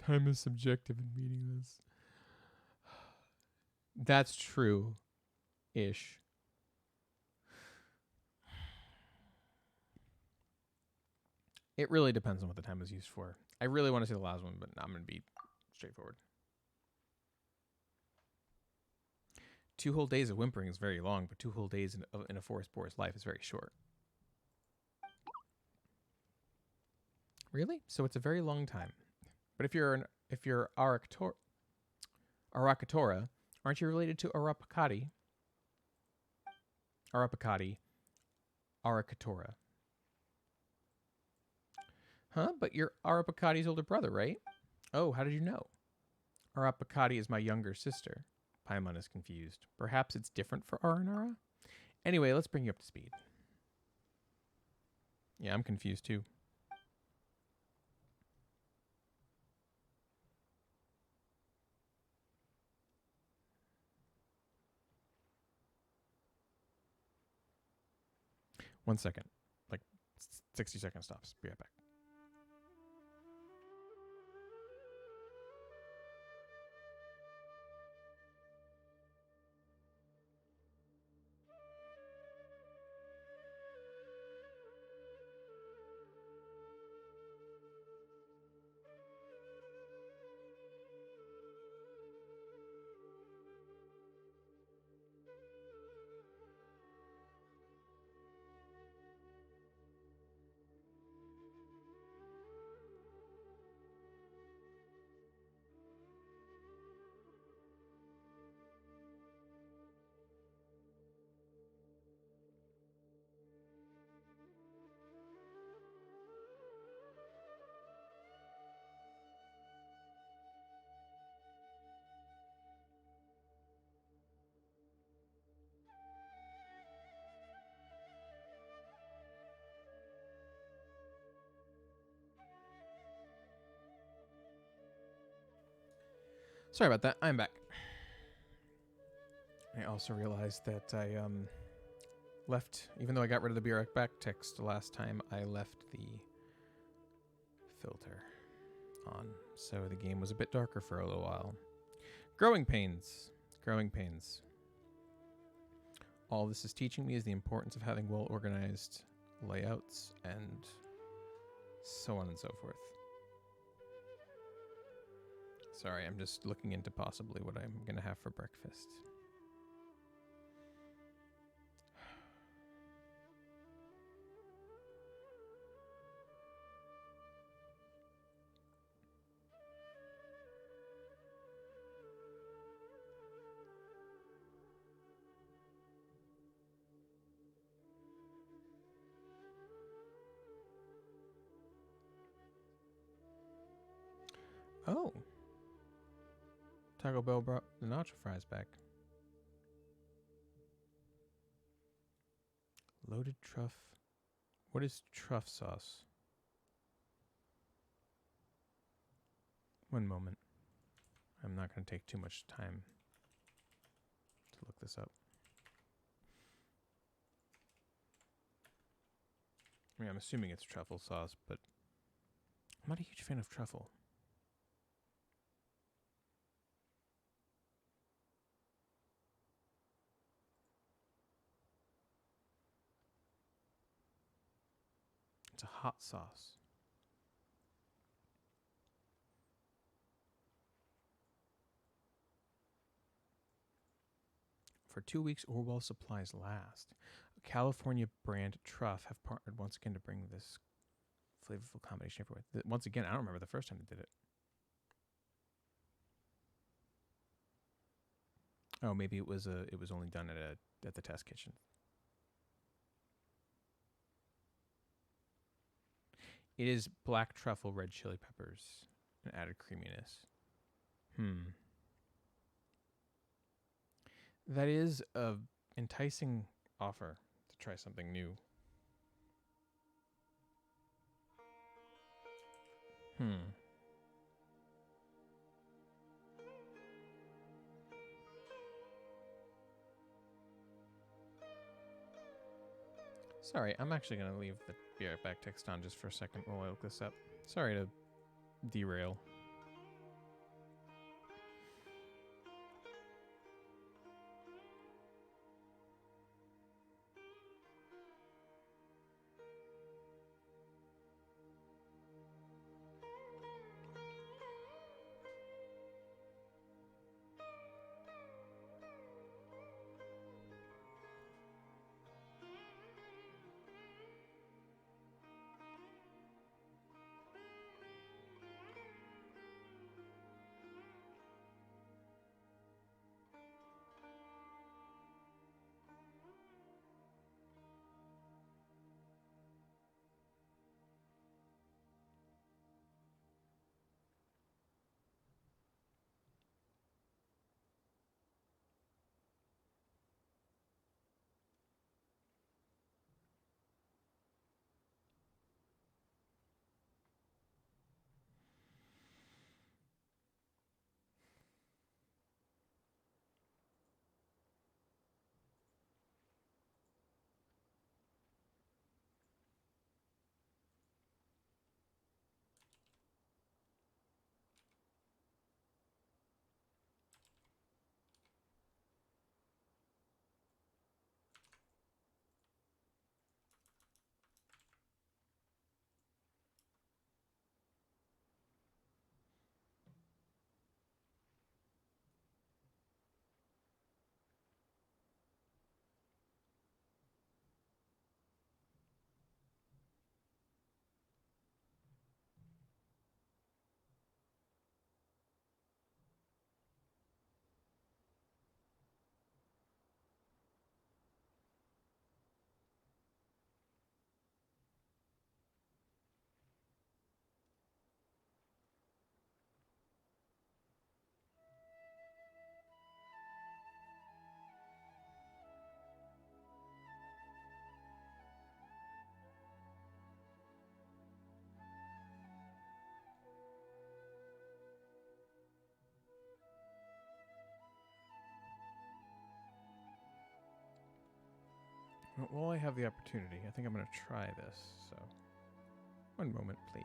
Time is subjective and meaningless. That's true-ish. It really depends on what the time was used for. I really want to see the last one, but I'm going to be straightforward. 2 whole days of whimpering is very long, but 2 whole days in a forest boar's life is very short. Really? So it's a very long time. But if you're Arakatora, aren't you related to Arapakati? Arakatora. Huh? But you're Arapakati's older brother, right? Oh, how did you know? Arapakati is my younger sister. Paimon is confused. Perhaps it's different for Faranara? Anyway, let's bring you up to speed. Yeah, I'm confused too. One second. Like 60-second stops. Be right back. Sorry about that. I'm back. I also realized that I left, even though I got rid of the be right back text last time, I left the filter on. So the game was a bit darker for a little while. Growing pains. Growing pains. All this is teaching me is the importance of having well-organized layouts and so on and so forth. Sorry, I'm just looking into possibly what I'm going to have for breakfast. Oh. Taco Bell brought the nacho fries back. Loaded truff. What is truff sauce? One moment. I'm not going to take too much time to look this up. I mean, I'm assuming it's truffle sauce, but I'm not a huge fan of truffle. It's a hot sauce. For 2 weeks or while supplies last. California brand Truff have partnered once again to bring this flavorful combination everywhere. Once again, I don't remember the first time they did it. Oh, maybe it was only done at the test kitchen. It is black truffle, red chili peppers, and added creaminess. That is a enticing offer to try something new. Sorry, I'm actually going to leave the Be Right Back text on just for a second while I look this up. Sorry to derail. While I have the opportunity, I think I'm going to try this. So, one moment, please.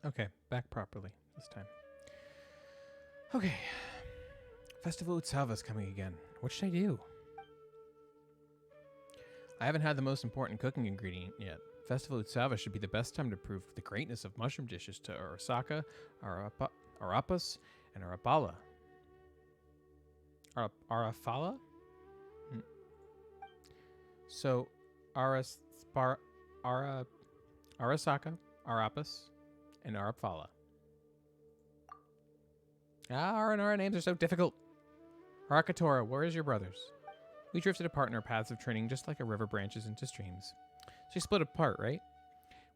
Okay, back properly this time. Okay. Festival Utsava's coming again. What should I do? I haven't had the most important cooking ingredient yet. Festival Utsava should be the best time to prove the greatness of mushroom dishes to Arasaka, Arapas, and Arapala. Arafala? So, Arasaka, Arapas, and Arapala. Faranara names are so difficult. Harakatora, where is your brothers? We drifted apart in our paths of training just like a river branches into streams. So you split apart, right?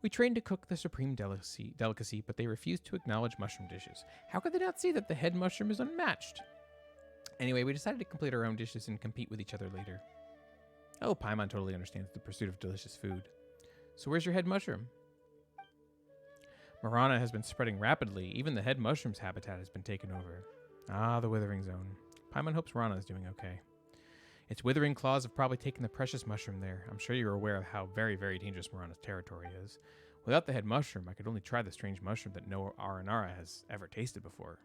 We trained to cook the supreme delicacy, but they refused to acknowledge mushroom dishes. How could they not see that the head mushroom is unmatched? Anyway, we decided to complete our own dishes and compete with each other later. Oh, Paimon totally understands the pursuit of delicious food. So where's your head mushroom? Marana has been spreading rapidly. Even the head mushroom's habitat has been taken over. Ah, the Withering Zone. Paimon hopes Rana is doing okay. Its withering claws have probably taken the precious mushroom there. I'm sure you're aware of how very, very dangerous Marana's territory is. Without the head mushroom, I could only try the strange mushroom that no Faranara has ever tasted before.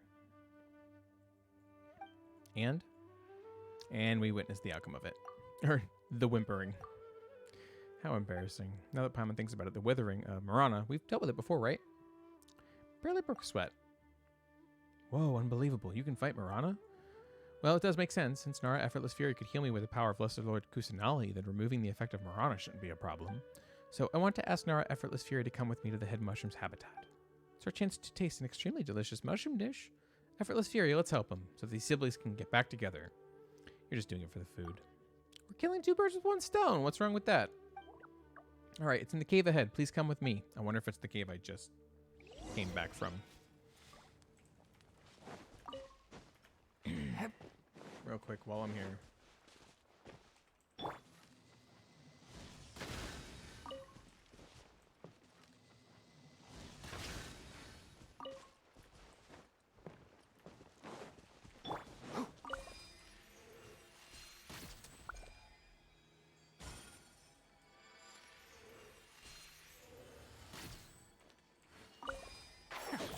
And we witnessed the outcome of it. Or the whimpering. How embarrassing. Now that Paimon thinks about it, the withering of Marana, we've dealt with it before, right? Barely broke a sweat. Whoa, unbelievable. You can fight Marana? Well, it does make sense. Since Nara Effortless Fury could heal me with the power of Lesser Lord Kusanali, then removing the effect of Marana shouldn't be a problem. So I want to ask Nara Effortless Fury to come with me to the head mushroom's habitat. It's our chance to taste an extremely delicious mushroom dish. Effortless Fury, let's help him, so these siblings can get back together. You're just doing it for the food. We're killing two birds with one stone. What's wrong with that? Alright, it's in the cave ahead. Please come with me. I wonder if it's the cave I just came back from. Real quick while I'm here.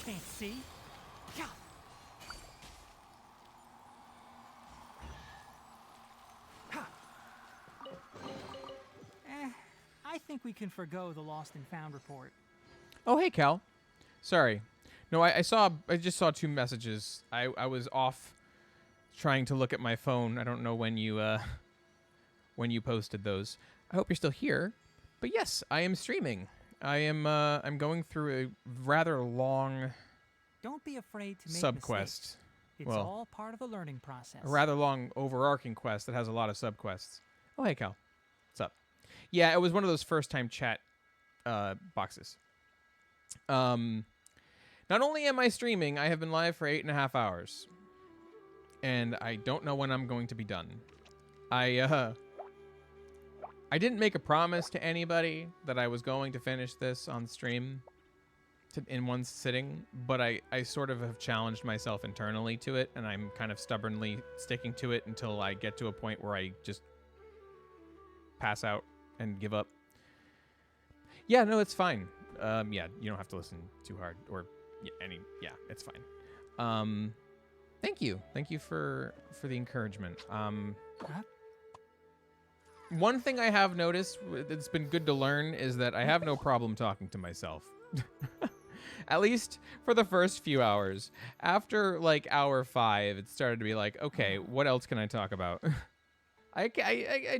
Can't see? Yeah. I think we can forgo the lost and found report. Oh, hey, Cal. Sorry. No, I just saw two messages. I was off trying to look at my phone. I don't know when you posted those. I hope you're still here. But yes, I am streaming. I'm going through a rather long Don't be afraid to make sub-quest. mistakes. It's Well, all part of the learning process. a rather long overarching quest that has a lot of sub-quests. Oh, hey, Cal. What's up? Yeah, it was one of those first-time chat boxes. Not only am I streaming, I have been live for 8.5 hours. And I don't know when I'm going to be done. I didn't make a promise to anybody that I was going to finish this on stream in one sitting, but I sort of have challenged myself internally to it, and I'm kind of stubbornly sticking to it until I get to a point where I just pass out and give up. Yeah, no, it's fine. Yeah, you don't have to listen too hard or it's fine. Thank you for the encouragement. One thing I have noticed that's been good to learn is that I have no problem talking to myself. At least for the first few hours. After like hour 5, it started to be like, okay, what else can I talk about? I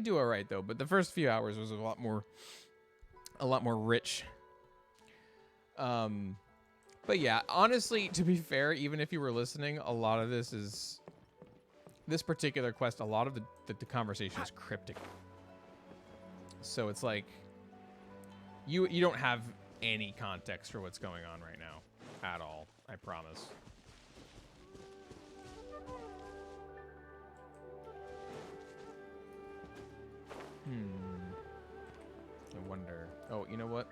do all right though, but the first few hours was a lot more rich. But yeah, honestly, to be fair, even if you were listening, a lot of this particular quest, a lot of the conversation is cryptic. So it's like you don't have any context for what's going on right now at all, I promise. I wonder. Oh, you know what?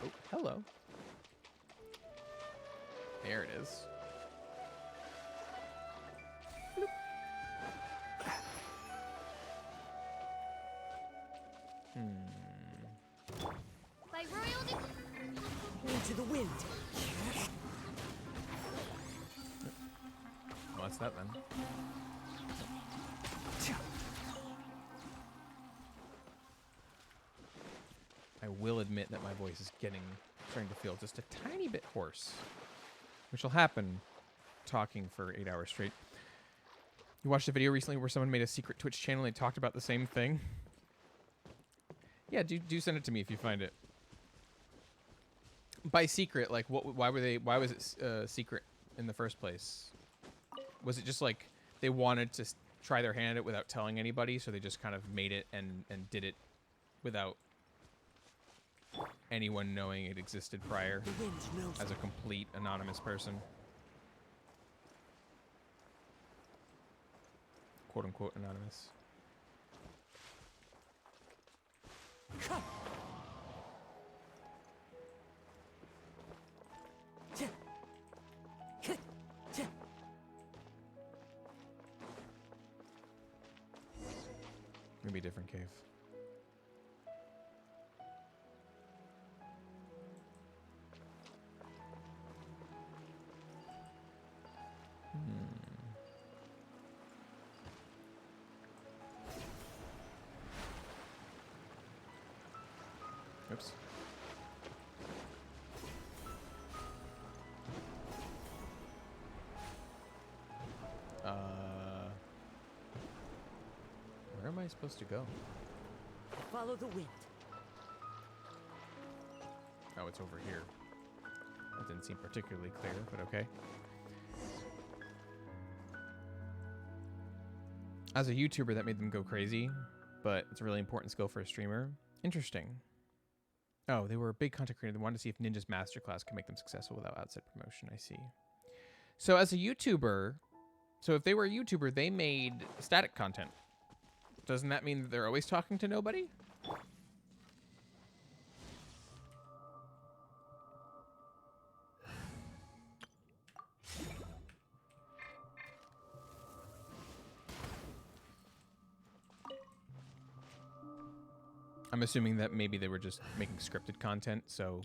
Oh, hello. There it is. By royal Into the wind. Well, that's that then. I will admit that my voice is starting to feel just a tiny bit hoarse, which will happen talking for 8 hours straight. You watched a video recently where someone made a secret Twitch channel and they talked about the same thing? Yeah, do send it to me if you find it. By secret, like why was it secret in the first place? Was it just like they wanted to try their hand at it without telling anybody, so they just kind of made it and did it without anyone knowing it existed prior as a complete anonymous person? Quote unquote anonymous. Maybe a different cave. Oops. Where am I supposed to go? Follow the wind. Oh, it's over here. That didn't seem particularly clear, but okay. As a YouTuber, that made them go crazy, but it's a really important skill for a streamer. Interesting. Oh, they were a big content creator. They wanted to see if Ninja's Masterclass could make them successful without outside promotion. I see. So as a YouTuber, so if they were a YouTuber, they made static content. Doesn't that mean that they're always talking to nobody? I'm assuming that maybe they were just making scripted content, so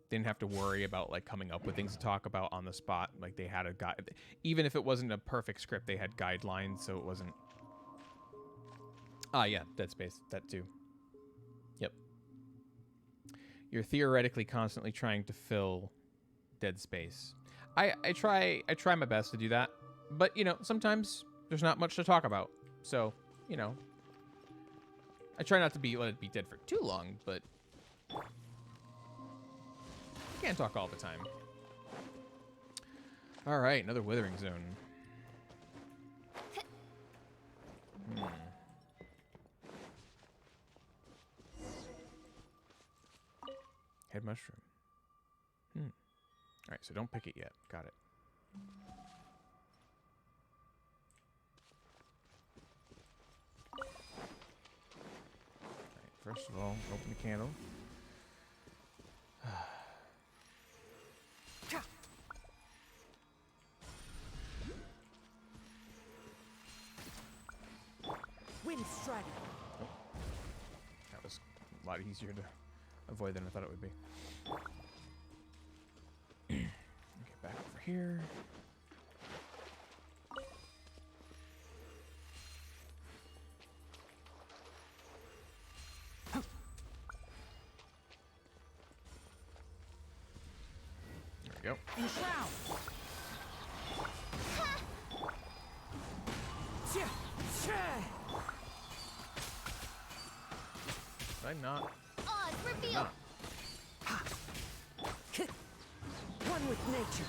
they didn't have to worry about like coming up with things to talk about on the spot. Like they had a guide, even if it wasn't a perfect script, they had guidelines, so it wasn't. Ah, yeah, Dead Space, that too. Yep. You're theoretically constantly trying to fill dead space. I try my best to do that, but you know, sometimes there's not much to talk about. So, you know, I try not to let it be dead for too long, but you can't talk all the time. All right, another withering zone. Head mushroom. All right, so don't pick it yet. Got it. All right, first of all, open the candle. Wind strider. Oh. That was a lot easier to avoid than I thought it would be. Okay, back over here. There we go. Enshroud! Did I not? Oz, reveal! Not. One with nature.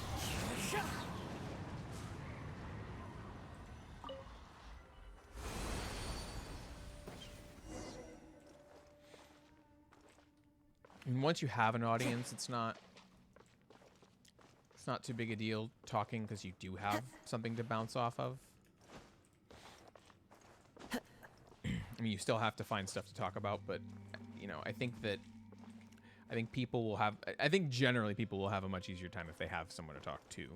And once you have an audience, it's not too big a deal talking because you do have something to bounce off of. I mean, you still have to find stuff to talk about, but you know, I think people will have. I think generally people will have a much easier time if they have someone to talk to.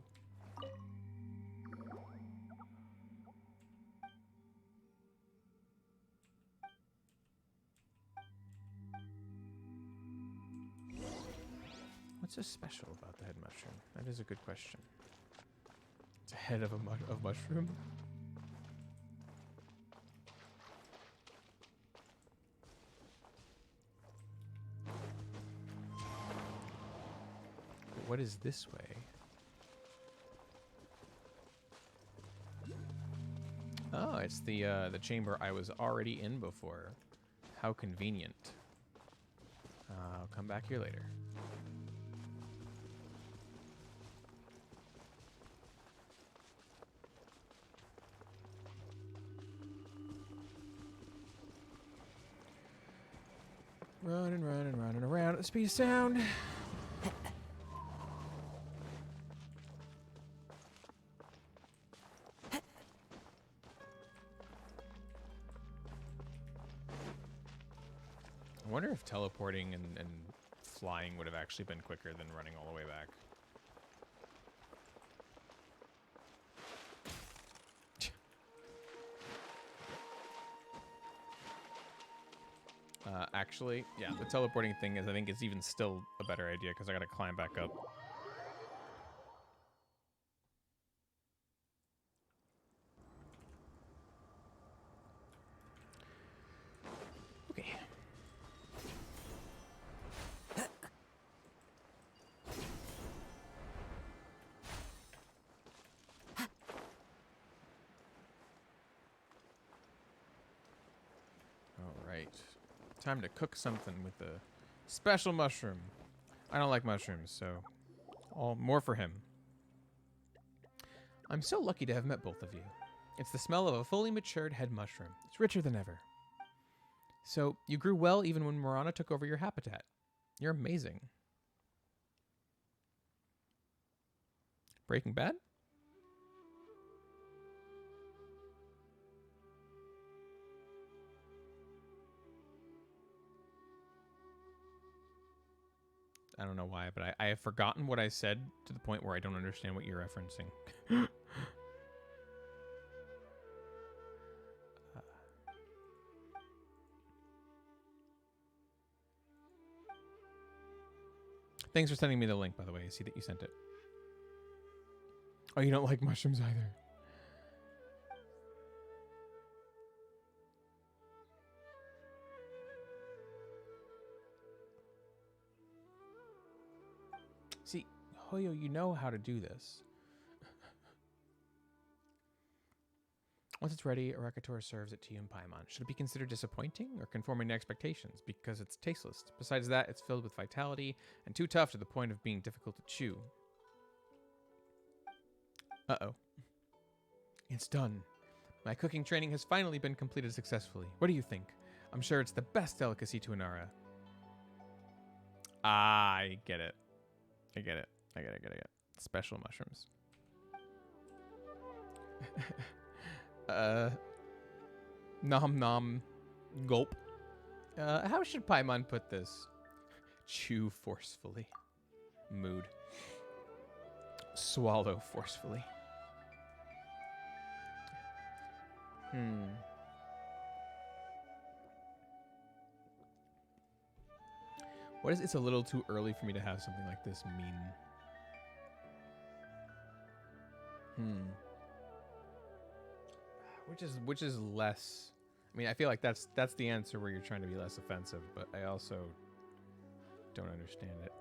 What's so special about the head mushroom? That is a good question. It's a head of a mushroom? What is this way? Oh, it's the chamber I was already in before. How convenient. I'll come back here later. Running around at the speed of sound. I wonder if teleporting and flying would have actually been quicker than running all the way back. Actually, yeah, the teleporting thing is, I think, is even still a better idea because I gotta climb back up. Okay. All right. Time to cook something with the special mushroom. I don't like mushrooms, so all more for him. I'm so lucky to have met both of you. It's the smell of a fully matured head mushroom. It's richer than ever. So, you grew well even when Marana took over your habitat. You're amazing. Breaking Bad? I don't know why, but I have forgotten what I said to the point where I don't understand what you're referencing. Thanks for sending me the link, by the way. I see that you sent it. Oh, you don't like mushrooms either. See, Hoyo, you know how to do this. Once it's ready, Arakator serves it to you in Paimon. Should it be considered disappointing or conforming to expectations? Because it's tasteless. Besides that, it's filled with vitality and too tough to the point of being difficult to chew. Uh-oh. It's done. My cooking training has finally been completed successfully. What do you think? I'm sure it's the best delicacy to Inara. I get it. I get it. I get it. Special mushrooms. Nom nom. Gulp. How should Paimon put this? Chew forcefully. Mood. Swallow forcefully. What is it's a little too early for me to have something like this mean? Which is less. I mean, I feel like that's the answer where you're trying to be less offensive, but I also don't understand it.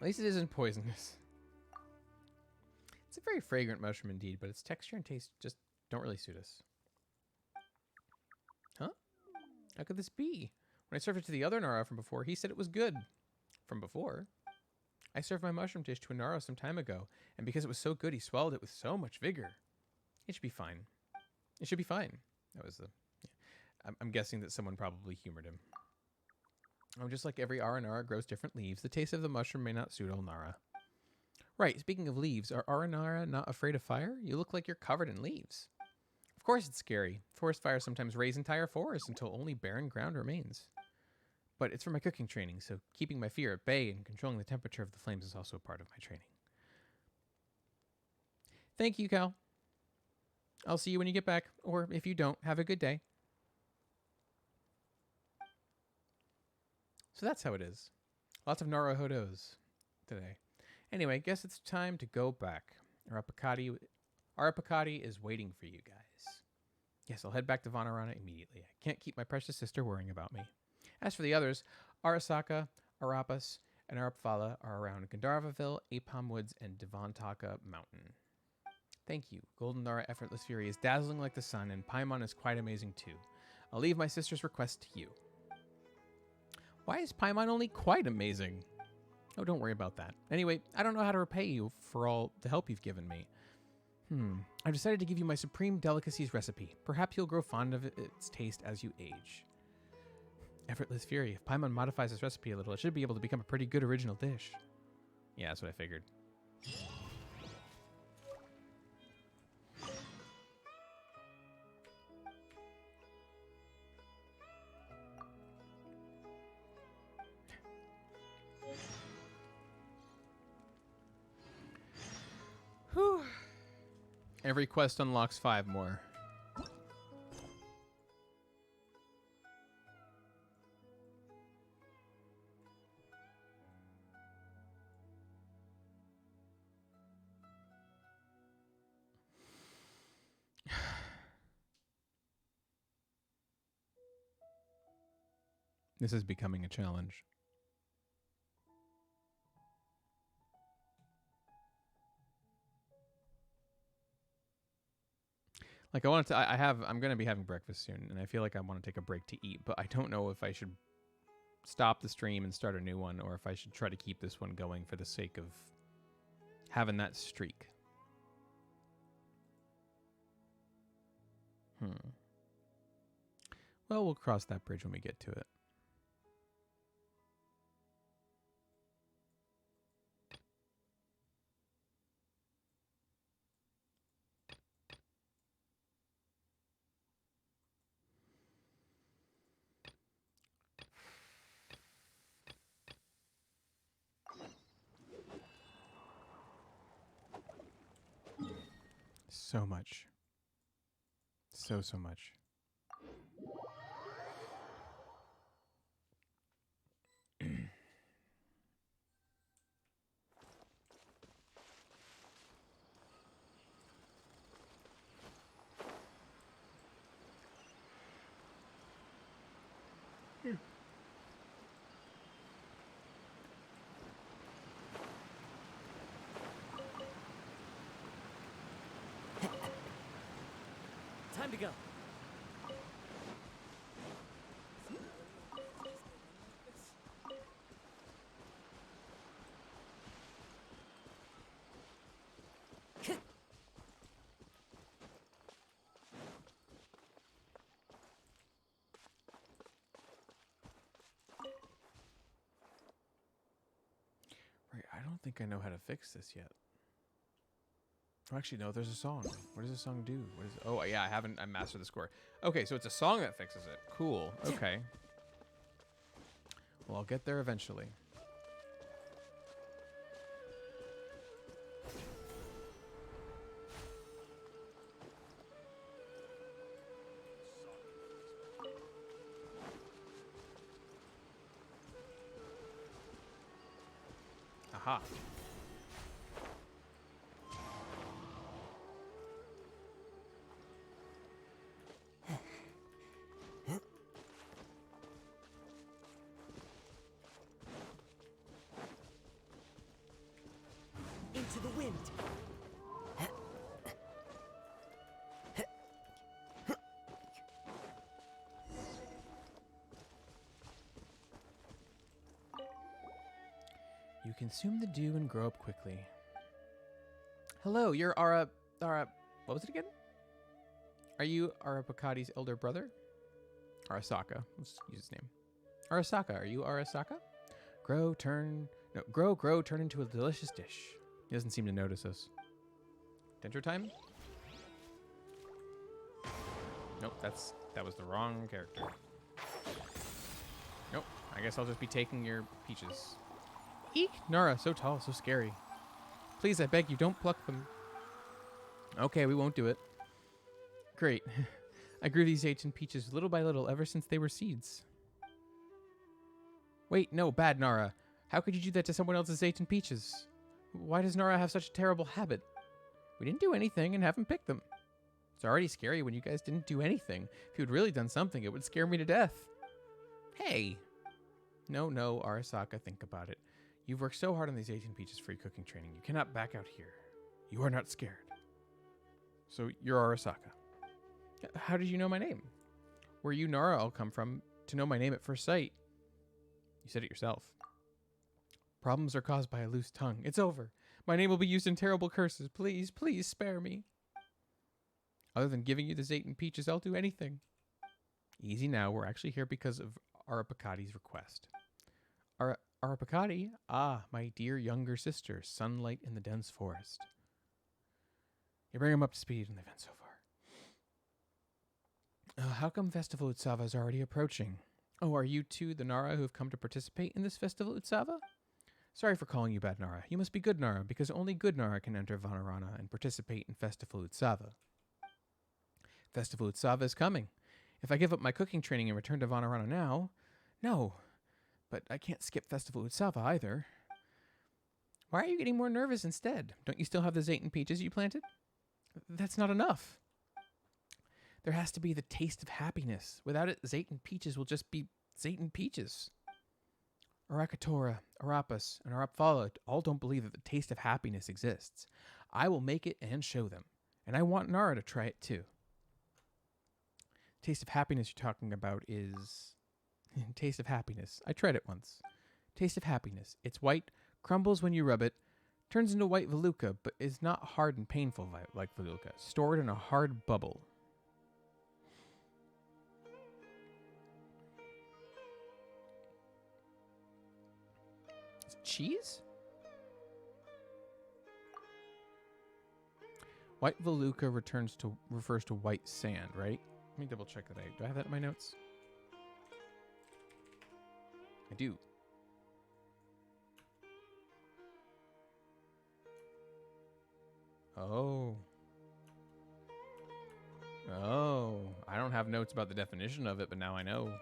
At least it isn't poisonous. It's a very fragrant mushroom indeed, but its texture and taste just don't really suit us. Huh? How could this be? When I served it to the other Nara from before, he said it was good. From before? I served my mushroom dish to a Nara some time ago, and because it was so good, he swallowed it with so much vigor. It should be fine. It should be fine. That was the... Yeah. I'm guessing that someone probably humored him. Oh, just like every Aranara grows different leaves, the taste of the mushroom may not suit all Nara. Right, speaking of leaves, are Aranara not afraid of fire? You look like you're covered in leaves. Of course it's scary. Forest fires sometimes raze entire forests until only barren ground remains. But it's for my cooking training, so keeping my fear at bay and controlling the temperature of the flames is also a part of my training. Thank you, Cal. I'll see you when you get back, or if you don't, have a good day. So that's how it is. Lots of Naruhodos today. Anyway, guess it's time to go back. Arapakati is waiting for you guys. Yes, I'll head back to Faranara immediately. I can't keep my precious sister worrying about me. As for the others, Arasaka, Arapas, and Arapfala are around Gandharvaville, Apam Woods, and Devantaka Mountain. Thank you. Golden Nara Effortless Fury is dazzling like the sun, and Paimon is quite amazing too. I'll leave my sister's request to you. Why is Paimon only quite amazing? Oh, don't worry about that. Anyway, I don't know how to repay you for all the help you've given me. I've decided to give you my supreme delicacies recipe. Perhaps you'll grow fond of its taste as you age. Effortless Fury. If Paimon modifies this recipe a little, it should be able to become a pretty good original dish. Yeah, that's what I figured. Whew. Every quest unlocks 5 more. This is becoming a challenge. Like I'm going to be having breakfast soon, and I feel like I want to take a break to eat, but I don't know if I should stop the stream and start a new one, or if I should try to keep this one going for the sake of having that streak. Well, we'll cross that bridge when we get to it. So much. So much. Time to go. Right, I don't think I know how to fix this yet. Oh, actually, no, there's a song. What does the song do? What is? Oh, yeah, I mastered the score. Okay, so it's a song that fixes it. Cool. Okay. Well, I'll get there eventually. Aha. Into the wind. You consume the dew and grow up quickly. Hello, you're Ara. What was it again? Are you Arapakati's elder brother? Arasaka. Let's use his name. Arasaka. Are you Arasaka? Grow, turn into a delicious dish. He doesn't seem to notice us. Dentro time? Nope, that was the wrong character. Nope, I guess I'll just be taking your peaches. Eek! Nara, so tall, so scary. Please, I beg you, don't pluck them. Okay, we won't do it. Great. I grew these ancient peaches little by little ever since they were seeds. Wait, no, bad Nara. How could you do that to someone else's Zayton peaches? Why does Nara have such a terrible habit? We didn't do anything and haven't picked them. It's already scary when you guys didn't do anything. If you'd really done something, it would scare me to death. Hey! No, Arasaka, think about it. You've worked so hard on these 18 peaches free cooking training. You cannot back out here. You are not scared. So you're Arasaka. How did you know my name? Where you, Nara, all come from to know my name at first sight? You said it yourself. Problems are caused by a loose tongue. It's over. My name will be used in terrible curses. Please, please spare me. Other than giving you the Zayton peaches, I'll do anything. Easy now. We're actually here because of Arapakati's request. Arapakati? Ah, my dear younger sister, sunlight in the dense forest. You bring him up to speed on the event so far. How come Festival Utsava is already approaching? Oh, are you two the Nara who have come to participate in this Festival Utsava? Sorry for calling you bad Nara. You must be good Nara, because only good Nara can enter Faranara and participate in Festival Utsava. Festival Utsava is coming. If I give up my cooking training and return to Vanarana now... No. But I can't skip Festival Utsava either. Why are you getting more nervous instead? Don't you still have the Zayton peaches you planted? That's not enough. There has to be the taste of happiness. Without it, Zayton peaches will just be Zayton peaches. Arakatora, Arapas, and Arapfala all don't believe that the taste of happiness exists. I will make it and show them. And I want Nara to try it too. Taste of happiness you're talking about is... Taste of happiness. I tried it once. Taste of happiness. It's white, crumbles when you rub it, turns into white veluca, but is not hard and painful like veluca. Stored in a hard bubble. Is it cheese? White veluca refers to white sand, right? Let me double check that out. Do I have that in my notes? I do. Oh. Oh. I don't have notes about the definition of it, but now I know.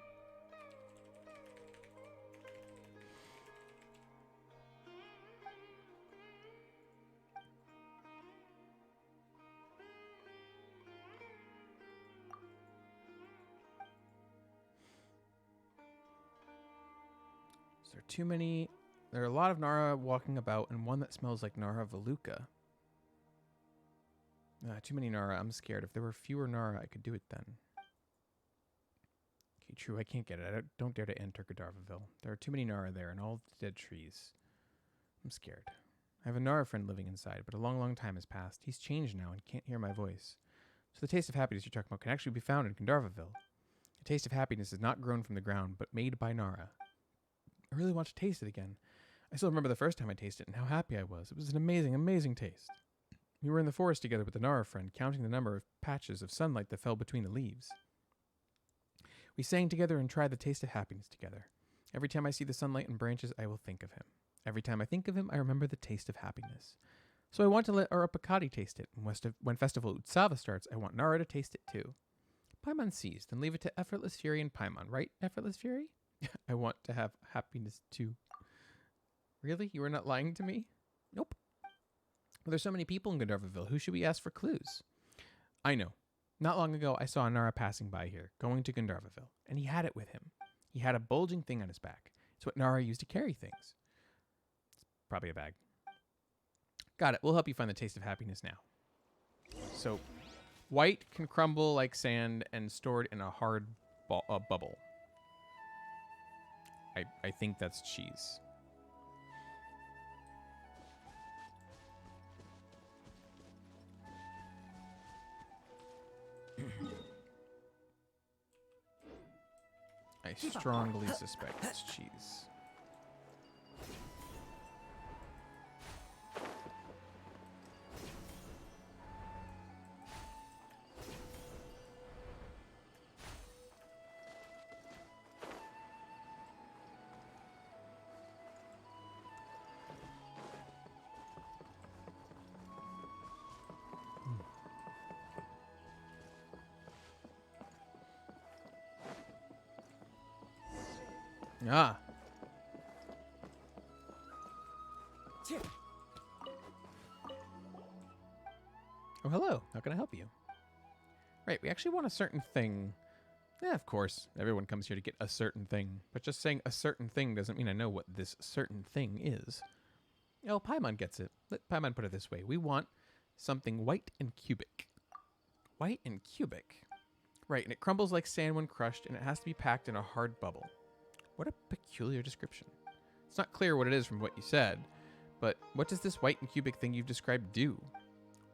There are a lot of Nara walking about, and one that smells like Nara Veluca. Too many Nara. I'm scared. If there were fewer Nara, I could do it then. Okay, true. I can't get it. I don't dare to enter Godivarville. There are too many Nara there, and all the dead trees. I'm scared. I have a Nara friend living inside, but a long, long time has passed. He's changed now and can't hear my voice. So the taste of happiness you're talking about can actually be found in Godivarville. The taste of happiness is not grown from the ground, but made by Nara. I really want to taste it again. I still remember the first time I tasted it and how happy I was. It was an amazing, amazing taste. We were in the forest together with the Nara friend, counting the number of patches of sunlight that fell between the leaves. We sang together and tried the taste of happiness together. Every time I see the sunlight and branches, I will think of him. Every time I think of him, I remember the taste of happiness. So I want to let Arapakati taste it, and when Festival Utsava starts, I want Nara to taste it too. Paimon sees, then leave it to Effortless Fury and Paimon, right, Effortless Fury? I want to have happiness too. Really? You are not lying to me? Nope. Well, there's so many people in Godivarville. Who should we ask for clues? I know. Not long ago, I saw Nara passing by here, going to Godivarville, and he had it with him. He had a bulging thing on his back. It's what Nara used to carry things. It's probably a bag. Got it. We'll help you find the taste of happiness now. So, white can crumble like sand and stored in a hard bubble. I think that's cheese. I strongly suspect it's cheese. Ah. Oh, hello. How can I help you? Right, we actually want a certain thing. Yeah, of course. Everyone comes here to get a certain thing. But just saying a certain thing doesn't mean I know what this certain thing is. Oh, Paimon gets it. Let Paimon put it this way. We want something white and cubic. White and cubic. Right, and it crumbles like sand when crushed, and it has to be packed in a hard bubble. What a peculiar description. It's not clear what it is from what you said, but what does this white and cubic thing you've described do?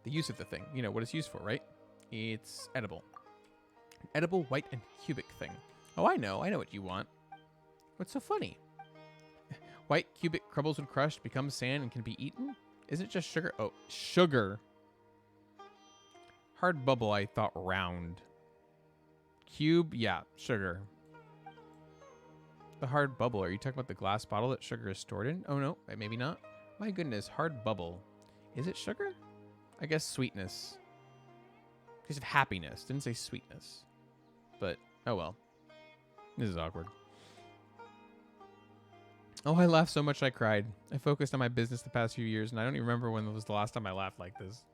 The use of the thing. You know what it's used for, right? It's edible. An edible white and cubic thing. Oh, I know what you want. What's so funny? White cubic crumbles when crushed, becomes sand, and can be eaten? Isn't it just sugar? Oh, sugar. Hard bubble, I thought round. Cube, yeah, sugar. The hard bubble, are you talking about the glass bottle that sugar is stored in? Oh no, maybe not. My goodness, hard bubble. Is it sugar? I guess sweetness. Because of happiness, didn't say sweetness. But, oh well. This is awkward. Oh, I laughed so much I cried. I focused on my business the past few years, and I don't even remember when was the last time I laughed like this.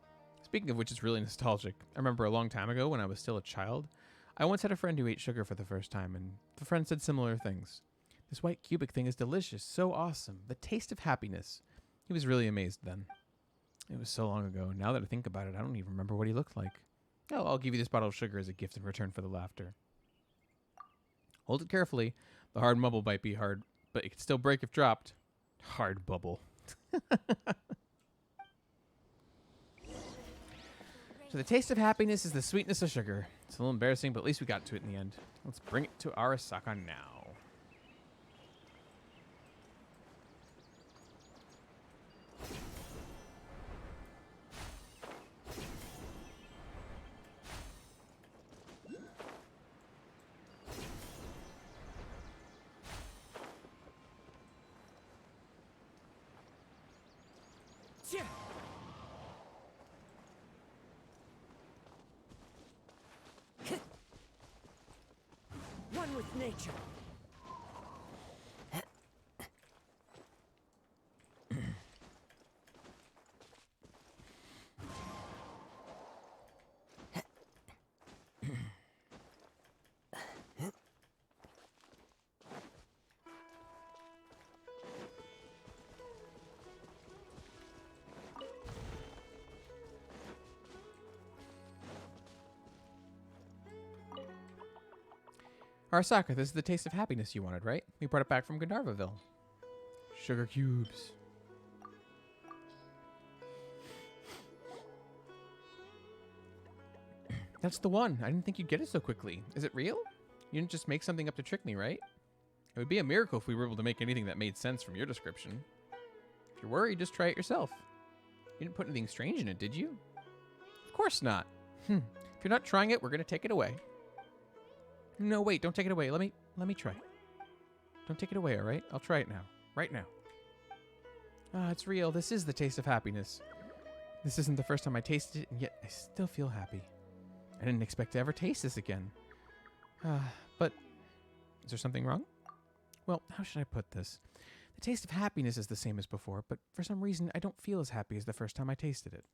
Speaking of which, it's really nostalgic. I remember a long time ago when I was still a child, I once had a friend who ate sugar for the first time, and the friend said similar things. This white cubic thing is delicious, so awesome, the taste of happiness. He was really amazed then. It was so long ago, and now that I think about it, I don't even remember what he looked like. Oh, I'll give you this bottle of sugar as a gift in return for the laughter. Hold it carefully. The hard bubble might be hard, but it could still break if dropped. Hard bubble. So the taste of happiness is the sweetness of sugar. It's a little embarrassing, but at least we got to it in the end. Let's bring it to Arasaka now. One with nature. Arasaka, this is the taste of happiness you wanted, right? We brought it back from Gandharvaville. Sugar cubes. That's the one. I didn't think you'd get it so quickly. Is it real? You didn't just make something up to trick me, right? It would be a miracle if we were able to make anything that made sense from your description. If you're worried, just try it yourself. You didn't put anything strange in it, did you? Of course not. If you're not trying it, we're going to take it away. No, wait, don't take it away. Let me try. Don't take it away, all right? I'll try it now. Right now. Ah, it's real. This is the taste of happiness. This isn't the first time I tasted it, and yet I still feel happy. I didn't expect to ever taste this again. But is there something wrong? Well, how should I put this? The taste of happiness is the same as before, but for some reason I don't feel as happy as the first time I tasted it.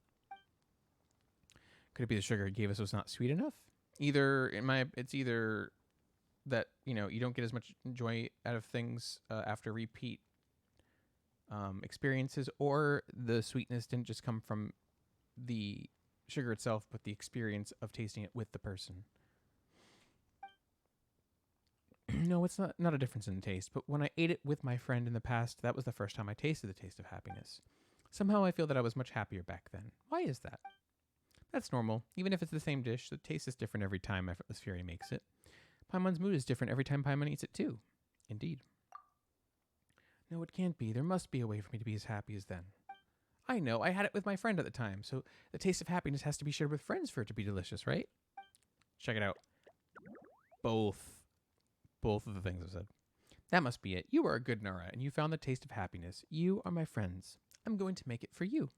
Could it be the sugar it gave us was not sweet enough? It's either that, you don't get as much joy out of things after repeat experiences, or the sweetness didn't just come from the sugar itself, but the experience of tasting it with the person. No, it's not a difference in taste, but when I ate it with my friend in the past, that was the first time I tasted the taste of happiness. Somehow I feel that I was much happier back then. Why is that? That's normal. Even if it's the same dish, the taste is different every time Effortless Fury makes it. Paimon's mood is different every time Paimon eats it too. Indeed. No, it can't be. There must be a way for me to be as happy as then. I know. I had it with my friend at the time, so the taste of happiness has to be shared with friends for it to be delicious, right? Check it out. Both of the things I said. That must be it. You are a good Nara, and you found the taste of happiness. You are my friends. I'm going to make it for you.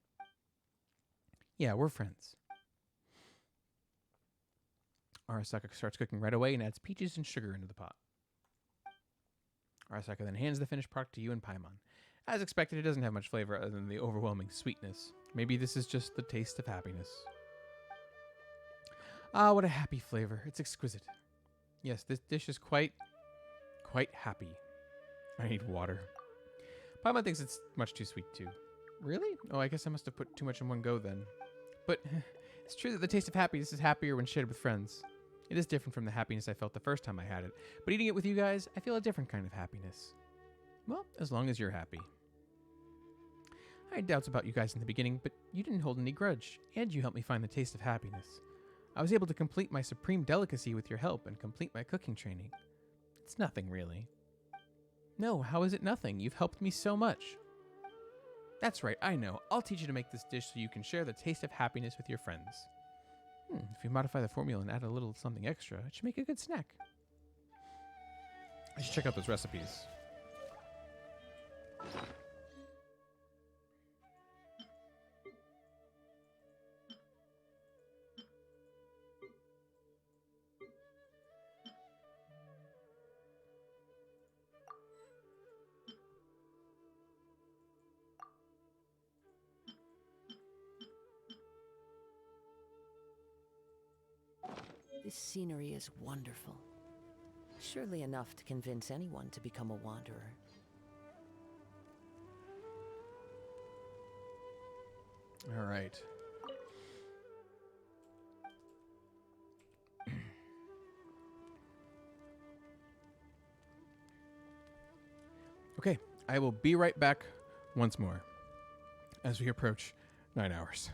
Yeah, we're friends. Arasaka starts cooking right away and adds peaches and sugar into the pot. Arasaka then hands the finished product to you and Paimon. As expected, it doesn't have much flavor other than the overwhelming sweetness. Maybe this is just the taste of happiness. Ah, what a happy flavor. It's exquisite. Yes, this dish is quite happy. I need water. Paimon thinks it's much too sweet, too. Really? Oh, I guess I must have put too much in one go then. But it's true that the taste of happiness is happier when shared with friends. It is different from the happiness I felt the first time I had it. But eating it with you guys, I feel a different kind of happiness. Well, as long as you're happy. I had doubts about you guys in the beginning, but you didn't hold any grudge, and you helped me find the taste of happiness. I was able to complete my supreme delicacy with your help and complete my cooking training. It's nothing, really. No, how is it nothing? You've helped me so much. That's right, I know. I'll teach you to make this dish so you can share the taste of happiness with your friends. If you modify the formula and add a little something extra, it should make a good snack. I should check out those recipes. This scenery is wonderful. Surely enough to convince anyone to become a wanderer. All right. Okay, I will be right back once more as we approach 9 hours.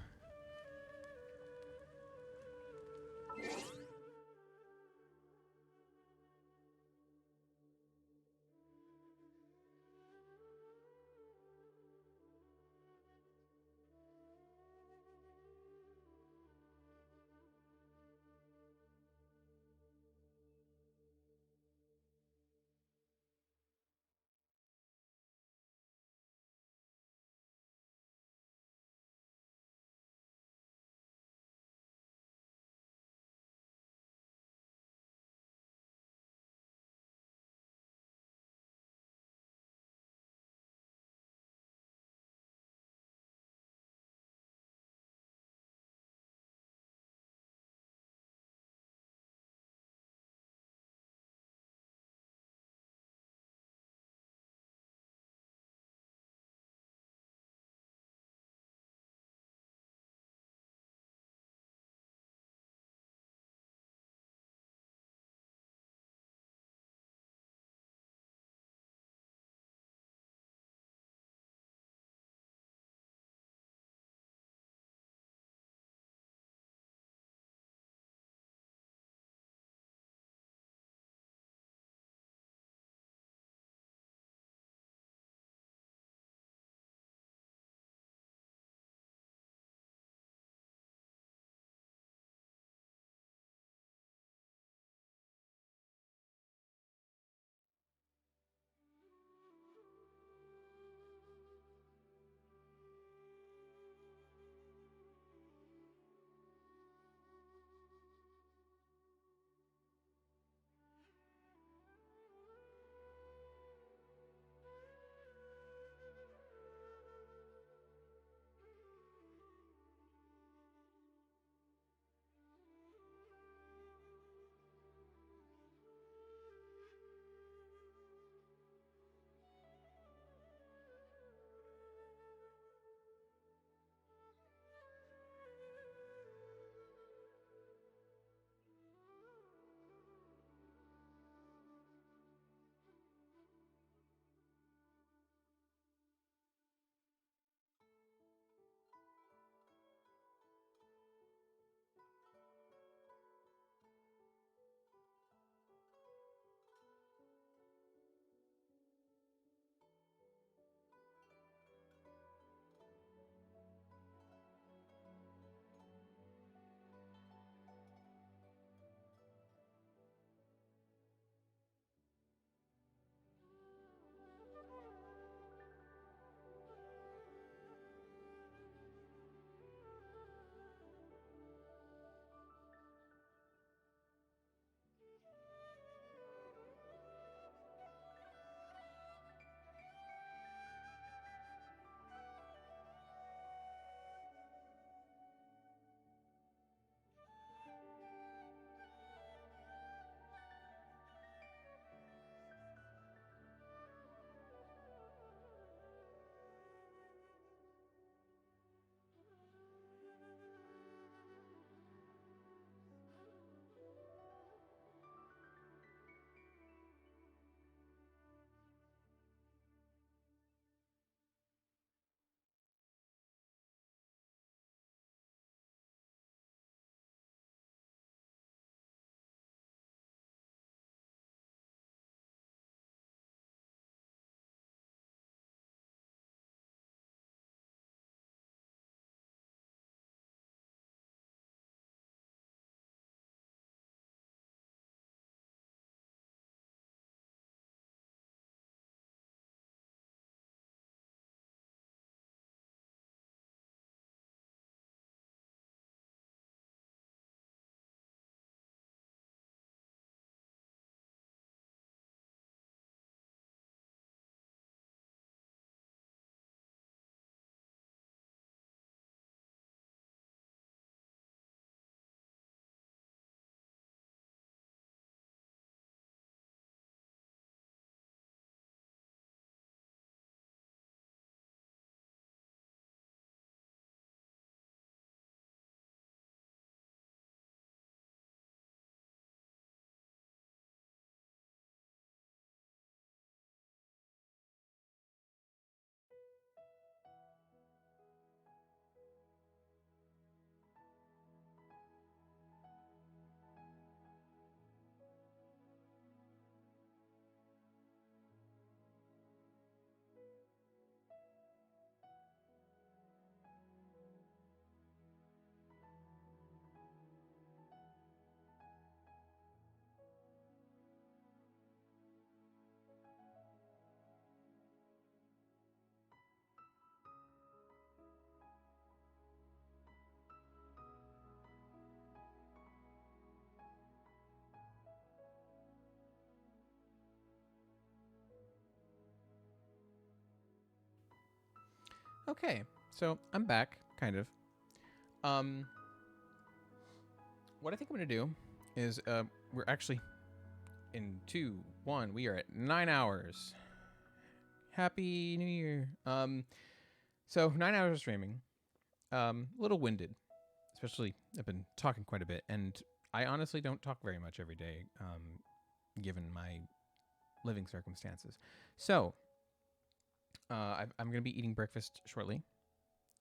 Okay, so I'm back, kind of. What I think I'm gonna do is we're actually in 2, 1. We are at 9 hours. Happy New Year. So 9 hours of streaming. A little winded, especially I've been talking quite a bit, and I honestly don't talk very much every day, given my living circumstances. So I'm gonna be eating breakfast shortly,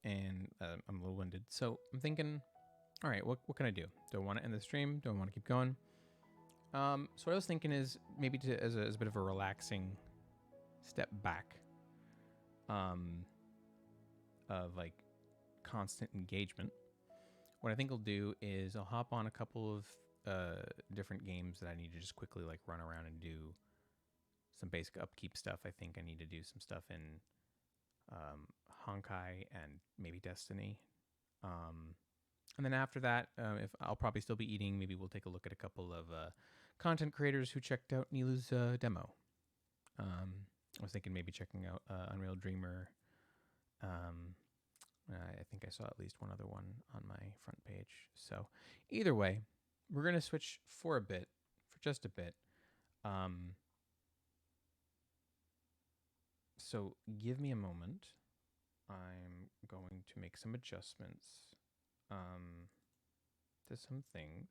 and I'm a little winded. So I'm thinking, all right, what can I do? Do I want to end the stream? Do I want to keep going? So what I was thinking is maybe as a bit of a relaxing step back, of like constant engagement. What I think I'll do is I'll hop on a couple of different games that I need to just quickly like run around and do some basic upkeep stuff. I think I need to do some stuff in Honkai and maybe Destiny. And then after that, if I'll probably still be eating, maybe we'll take a look at a couple of content creators who checked out Nilu's demo. I was thinking maybe checking out Unreal Dreamer. I think I saw at least one other one on my front page. So either way, we're going to switch for just a bit. So give me a moment. I'm going to make some adjustments to some things.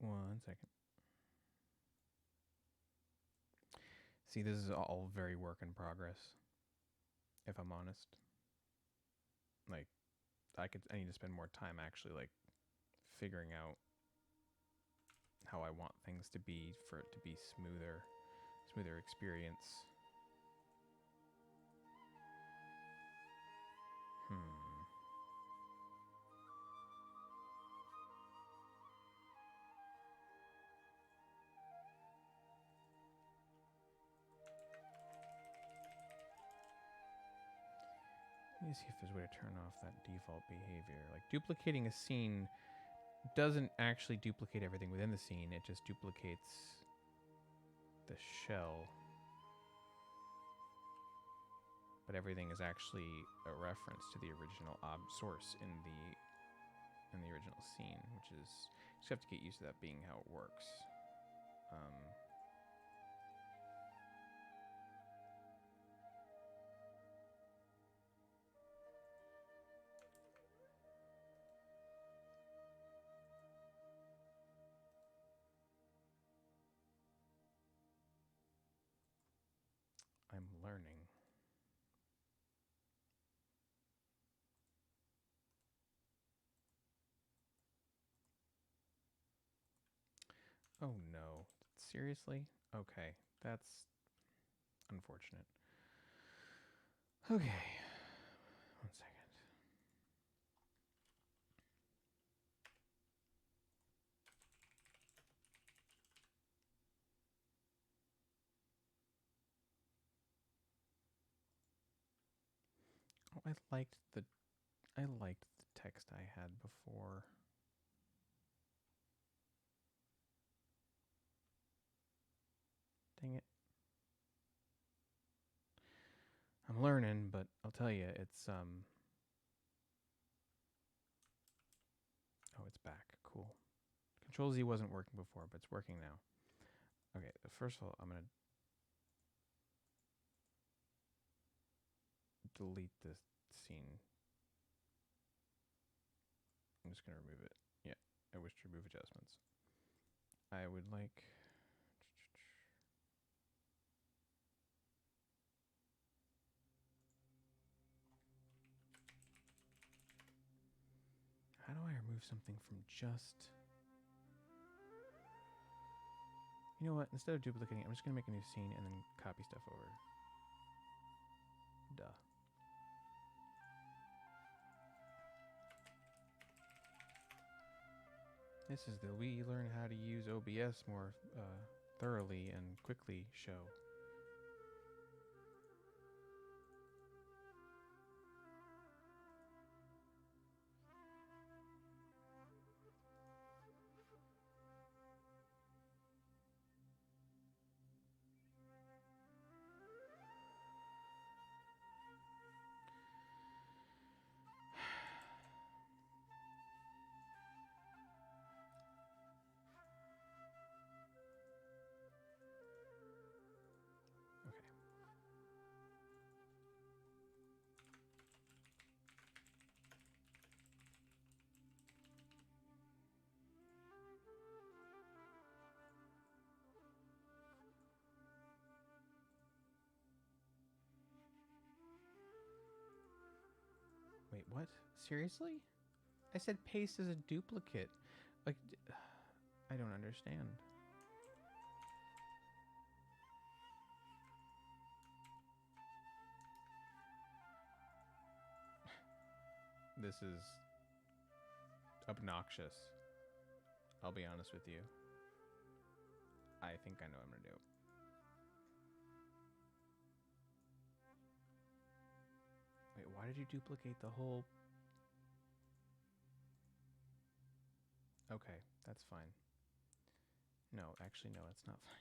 One second. See, this is all very work in progress, if I'm honest. Like, I need to spend more time actually, like, figuring out how I want things to be for it to be smoother experience. Let me see if there's a way to turn off that default behavior. Like, duplicating a scene doesn't actually duplicate everything within the scene, it just duplicates the shell. But everything is actually a reference to the original source in the original scene, which is, you just have to get used to that being how it works. I'm learning. Oh no. Seriously? Okay. That's unfortunate. Okay. 1 second. Oh, I liked the text I had before. Dang it. I'm learning, but I'll tell you, it's oh, it's back. Cool. Control Z wasn't working before, but it's working now. Okay, first of all, I'm gonna delete this scene. I'm just gonna remove it. Yeah, I wish to remove adjustments. I would like. How do I remove something from just... You know what? Instead of duplicating, I'm just going to make a new scene and then copy stuff over. Duh. This is the We Learn How to Use OBS More Thoroughly and Quickly show. Wait, what? Seriously? I said paste is a duplicate. Like, I don't understand. This is obnoxious. I'll be honest with you. I think I know what I'm gonna do. Wait, why did you duplicate the whole... Okay, that's fine. No, actually, no, it's not fine.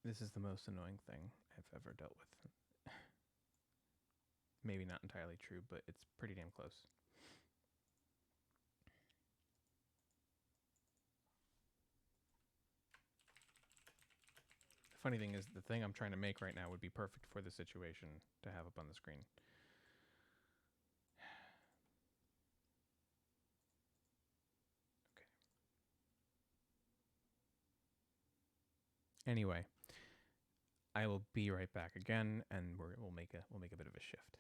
This is the most annoying thing I've ever dealt with. Maybe not entirely true, but it's pretty damn close. The funny thing is, the thing I'm trying to make right now would be perfect for the situation to have up on the screen. Okay. Anyway, I will be right back again, and we'll make a bit of a shift.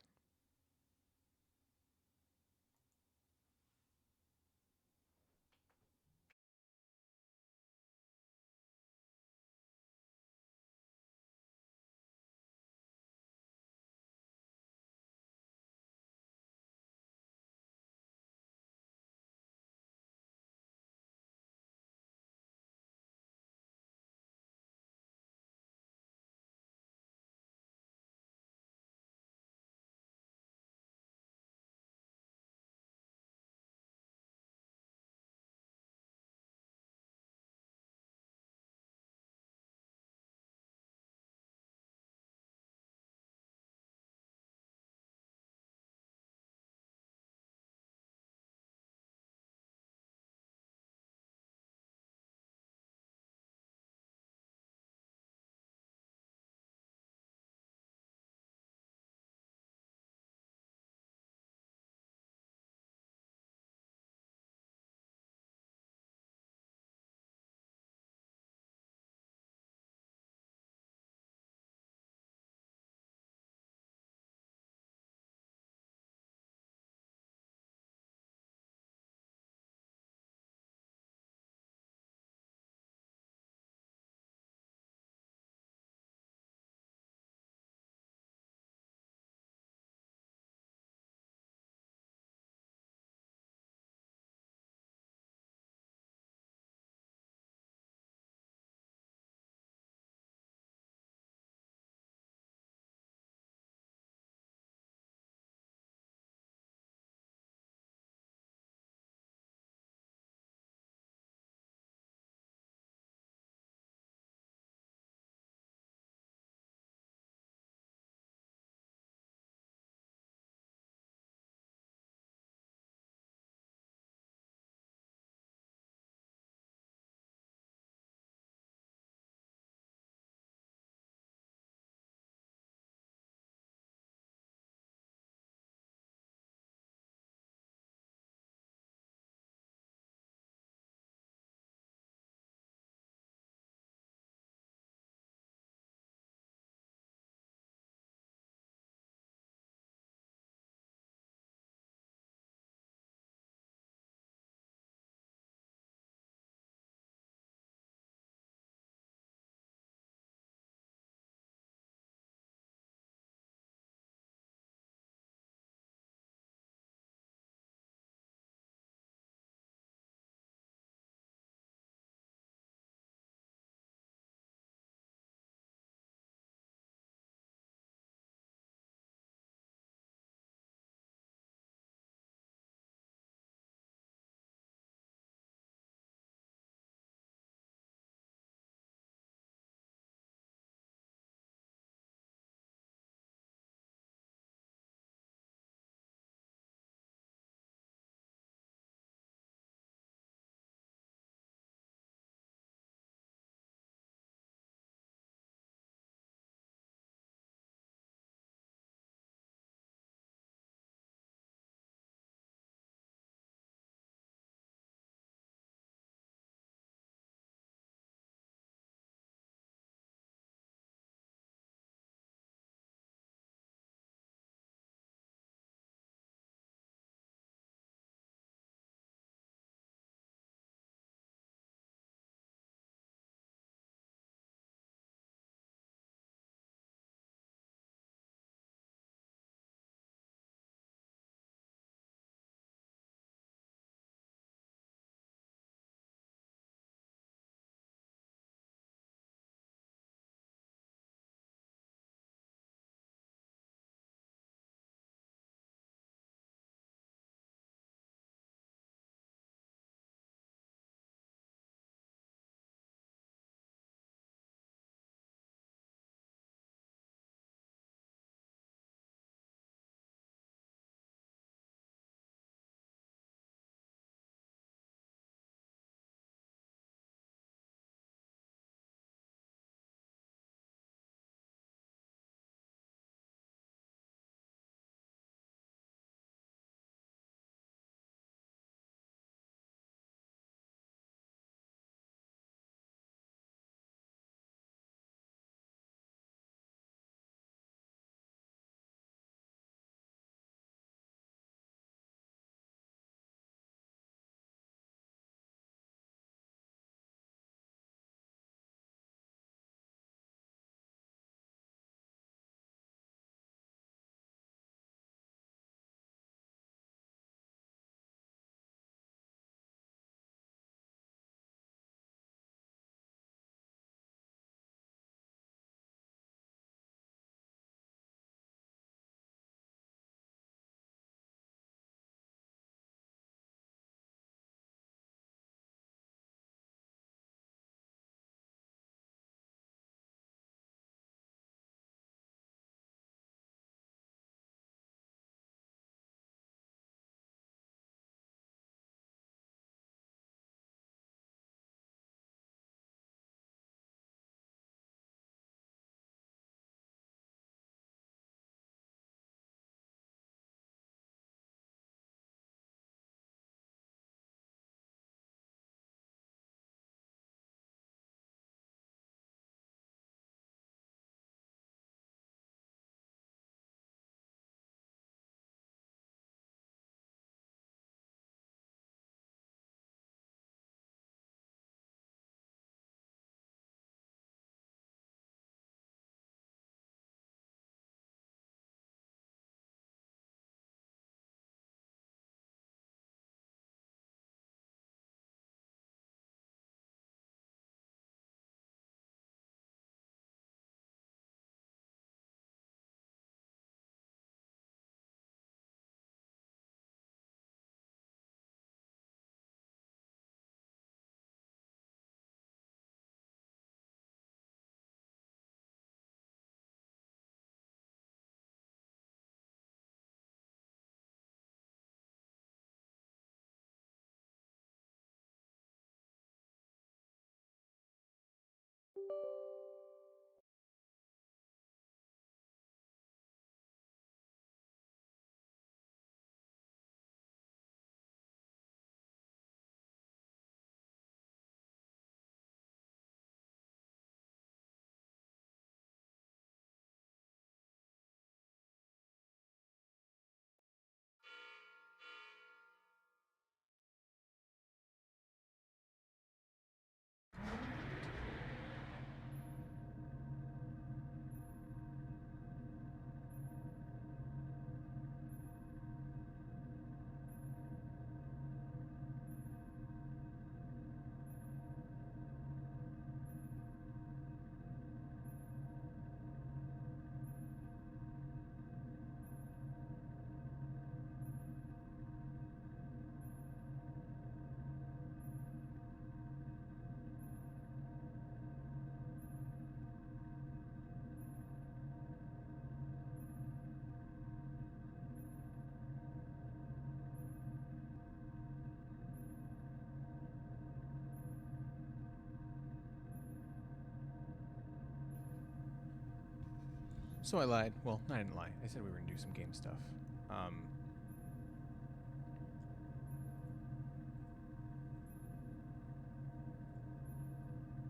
So I lied. Well, I didn't lie. I said we were gonna do some game stuff.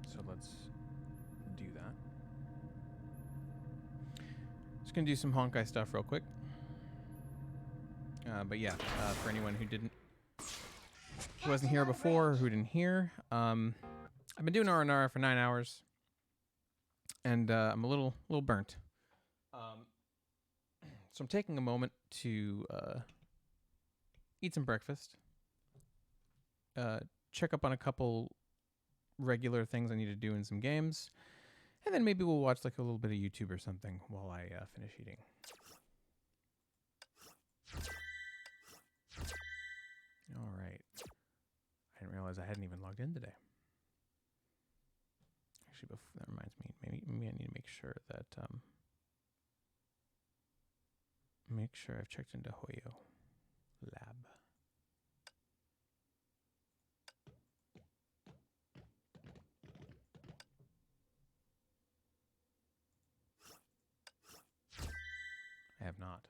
So let's do that. Just gonna do some Honkai stuff real quick. But yeah, for anyone who wasn't here before, or who didn't hear, I've been doing Faranara for 9 hours, and I'm a little burnt. So I'm taking a moment to eat some breakfast, check up on a couple regular things I need to do in some games, and then maybe we'll watch like a little bit of YouTube or something while I finish eating. All right. I didn't realize I hadn't even logged in today. Actually, that reminds me. Maybe I need to make sure that I've checked into Hoyo Lab. I have not.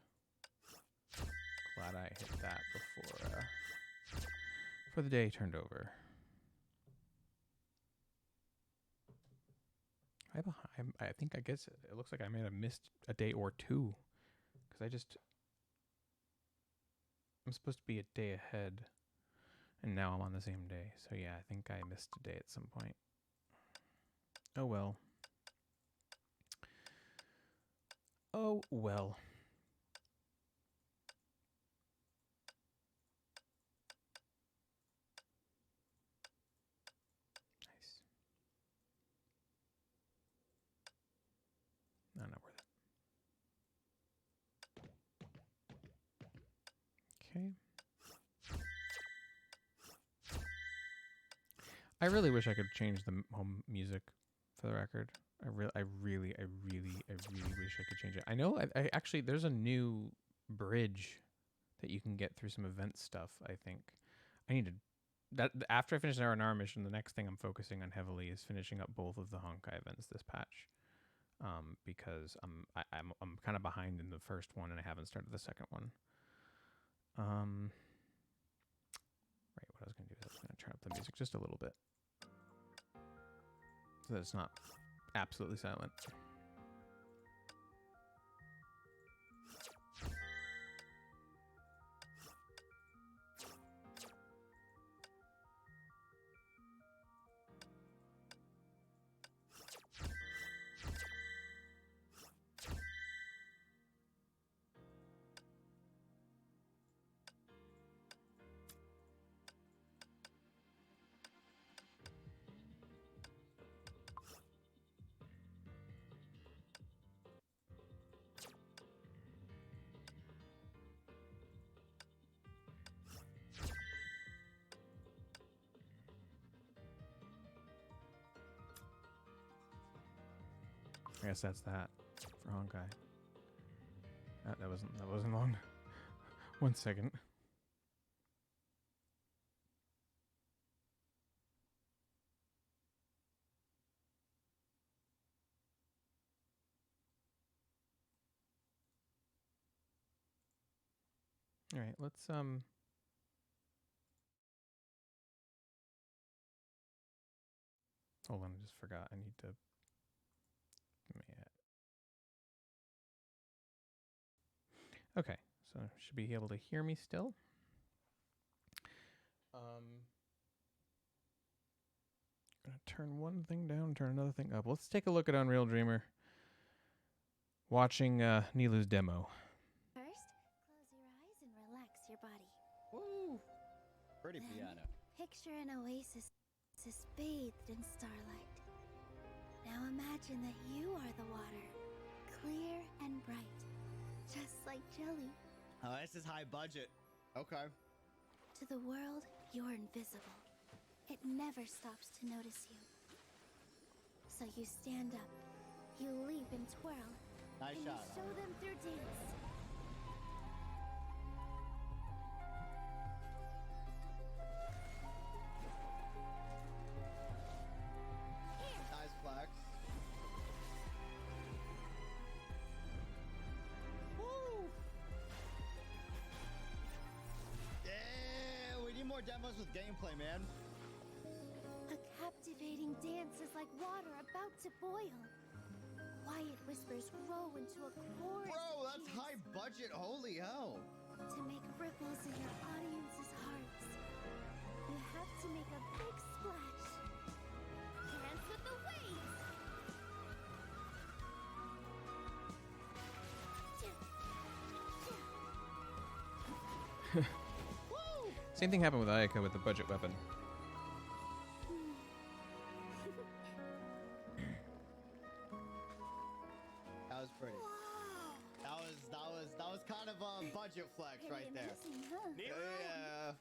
Glad I hit that before the day turned over. I think I guess it looks like I may have missed a day or two, because I'm supposed to be a day ahead, and now I'm on the same day. So yeah, I think I missed a day at some point. Oh well. Oh well. Nice. No, not worth it. Okay. I really wish I could change the home music, for the record. I really wish I could change it. I know I actually, there's a new bridge that you can get through some event stuff, I think. I need to, after I finish an R&R mission, the next thing I'm focusing on heavily is finishing up both of the Honkai events this patch. Because I'm kind of behind in the first one and I haven't started the second one. Right, what I was going to do is I was going to turn up the music just a little bit, so that it's not absolutely silent. I guess that's that for Honkai. That wasn't long. 1 second. All right, let's hold on, I just forgot. I need to. Okay, so should be able to hear me still. Gonna turn one thing down, turn another thing up. Let's take a look at Unreal Dreamer. Watching Nilu's demo. First, close your eyes and relax your body. Woo! Pretty Then, piano. Picture an oasis bathed in starlight. Now imagine that you are the water, clear and bright, just like jelly. Oh, this is high budget. Okay. To the world, you're invisible. It never stops to notice you. So you stand up, you leap and twirl, Nice and shot. you show them through dance. Nice flex. demos with gameplay, man. A captivating dance is like water about to boil. Quiet whispers grow into a chorus. Bro, of that's cheers high budget. Holy hell. to make ripples in your audience's hearts. You have to make a big splash. Dance with the waves. Same thing happened with Ayaka with the budget weapon. That was pretty. That was kind of a budget flex Pretty right there. amazing, huh? Yeah.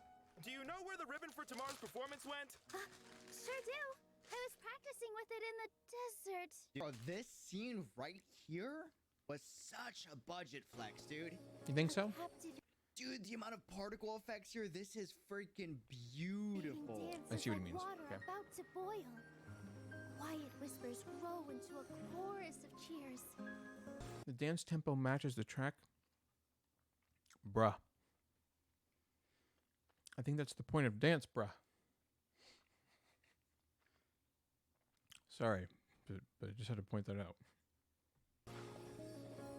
Do you know where the ribbon for tomorrow's performance went? Sure do. I was practicing with it in the desert. Bro, this scene right here was such a budget flex, dude. You think so? Dude, the amount of particle effects here, this is freaking beautiful. I see what he means. Water Okay. about to boil. Quiet whispers grow into a chorus of cheers. The dance tempo matches the track. Bruh. I think that's the point of dance, bruh. Sorry, but I just had to point that out.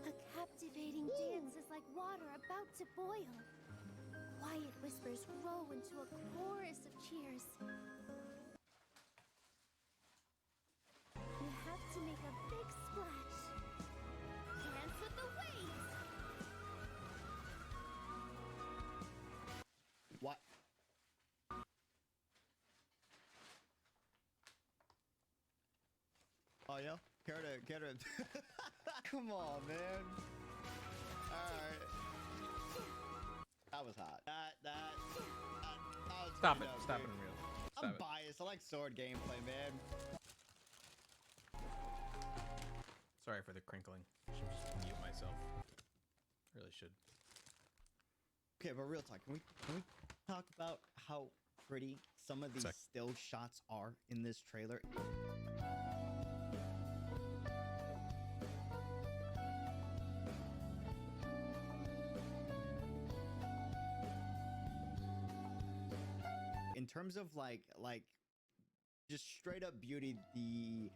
A captivating dance is like water about to boil. Quiet whispers grow into a chorus of cheers. You have to make a big splash. Dance with the waves. What? Oh, yeah? Get her. Come on, man. Alright. That was hot. That was Stop pretty it. dope, Stop dude. it in real. I'm Stop it. biased. I like sword gameplay, man. Sorry for the crinkling. I should just mute myself. Really should. Okay, but real talk. Can we talk about how pretty some of these Sec. still shots are in this trailer? In terms of like just straight up beauty, the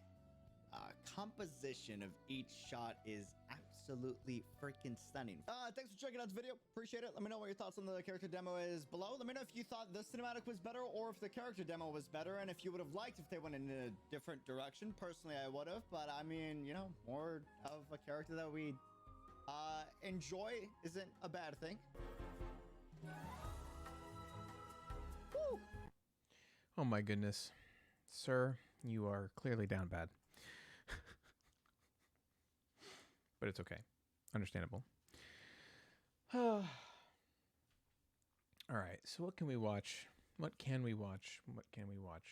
composition of each shot is absolutely freaking stunning. Thanks for checking out this video. Appreciate it. Let me know what your thoughts on the character demo is below. Let me know if you thought the cinematic was better or if the character demo was better, and if you would have liked if they went in a different direction. Personally, I would have, but I mean, you know, more of a character that we enjoy isn't a bad thing. Woo! Oh my goodness. Sir, you are clearly down bad. But it's okay. Understandable. All right. So what can we watch? What can we watch? What can we watch?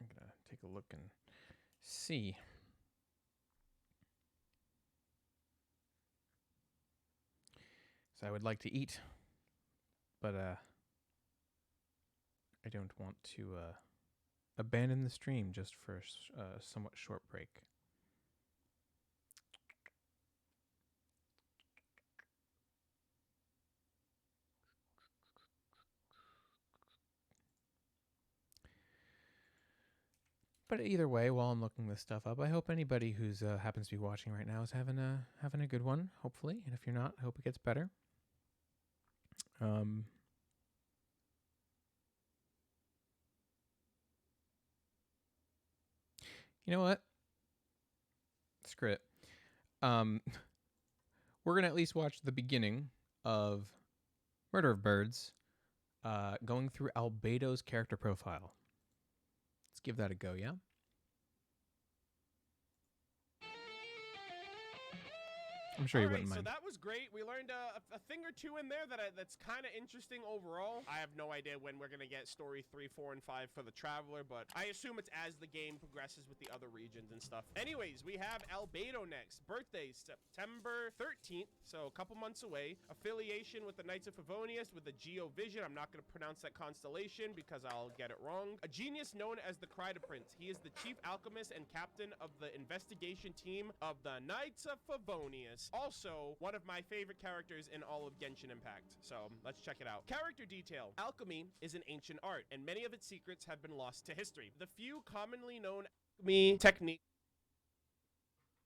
I'm going to take a look and see. So I would like to eat, but I don't want to abandon the stream just for a somewhat short break. But either way, while I'm looking this stuff up, I hope anybody who's happens to be watching right now is having a good one, hopefully. And if you're not, I hope it gets better. You know what? Screw it. We're gonna at least watch the beginning of Murder of Birds, going through Albedo's character profile. Let's give that a go, yeah? I'm sure you wouldn't So mind. that was great. We learned a thing or two in there that's kind of interesting overall. I have no idea when we're going to get story 3, 4, and 5 for the Traveler, but I assume it's as the game progresses with the other regions and stuff. Anyways, we have Albedo next. Birthday, September 13th, so a couple months away. Affiliation with the Knights of Favonius with the Geo Vision. I'm not going to pronounce that constellation because I'll get it wrong. A genius known as the Kryda Prince. He is the chief alchemist and captain of the investigation team of the Knights of Favonius. is also one of my favorite characters in all of Genshin Impact. So let's check it out. Character detail. Alchemy is an ancient art, and many of its secrets have been lost to history. The few commonly known alchemy techniques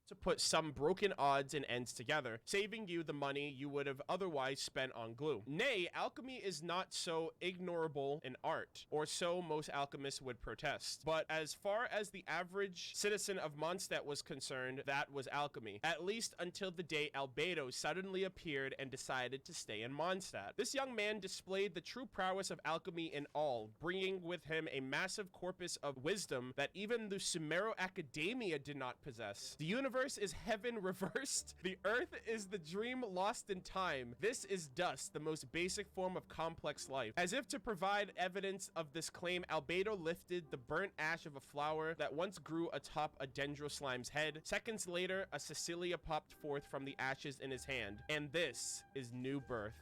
to put some broken odds and ends together, saving you the money you would have otherwise spent on glue. Nay, alchemy is not so ignorable an art, or so most alchemists would protest. But as far as the average citizen of Mondstadt was concerned, that was alchemy. At least until the day Albedo suddenly appeared and decided to stay in Mondstadt. This young man displayed the true prowess of alchemy in all, bringing with him a massive corpus of wisdom that even the Sumeru Academia did not possess. The universe is heaven reversed. The earth is the dream lost in time. This is dust, the most basic form of complex life. As if to provide evidence of this claim, Albedo lifted the burnt ash of a flower that once grew atop a Dendroslime's head. Seconds later, a Cecilia popped forth from the ashes in his hand. And this is new birth.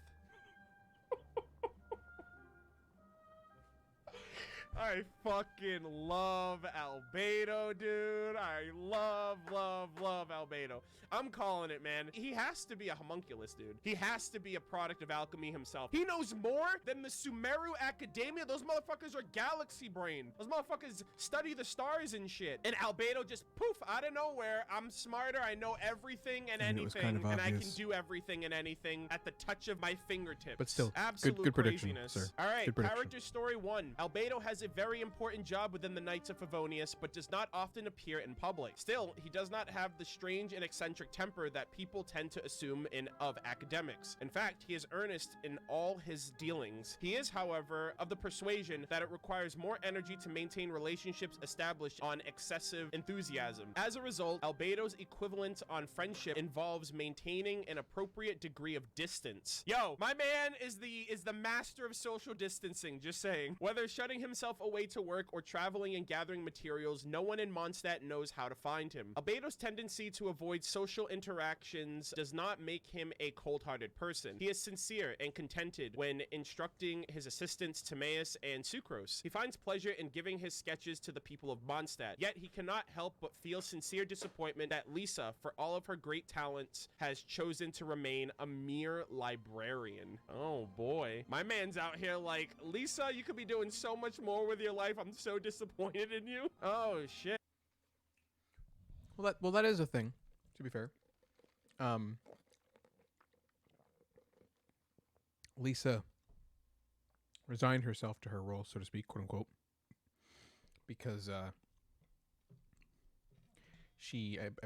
I fucking love Albedo, dude. I love Albedo. I'm calling it, man. He has to be a homunculus, dude. He has to be a product of alchemy himself. He knows more than the Sumeru Academia. Those motherfuckers are galaxy brain. Those motherfuckers study the stars and shit. And Albedo just poof out of nowhere. I'm smarter. I know everything and anything. Kind of and I can obvious. do everything and anything at the touch of my fingertips. But still, absolute good prediction, craziness. sir. All right, Good prediction. character story 1. Albedo has a very important job within the Knights of Favonius, but does not often appear in public. Still, he does not have the strange and eccentric temper that people tend to assume of academics. In fact, he is earnest in all his dealings. He is, however, of the persuasion that it requires more energy to maintain relationships established on excessive enthusiasm. As a result, Albedo's equivalent on friendship involves maintaining an appropriate degree of distance. Yo, my man is the master of social distancing, just saying. Whether shutting himself away to work or traveling and gathering materials, no one in Mondstadt knows how to find him. Albedo's tendency to avoid social interactions does not make him a cold-hearted person. He is sincere and contented when instructing his assistants Timaeus and Sucrose. He finds pleasure in giving his sketches to the people of Mondstadt, yet he cannot help but feel sincere disappointment that Lisa, for all of her great talents, has chosen to remain a mere librarian. Oh boy. My man's out here like, Lisa, you could be doing so much more with your life. I'm so disappointed in you. Oh shit. Well, that is a thing, to be fair. Lisa resigned herself to her role, so to speak, quote unquote, because I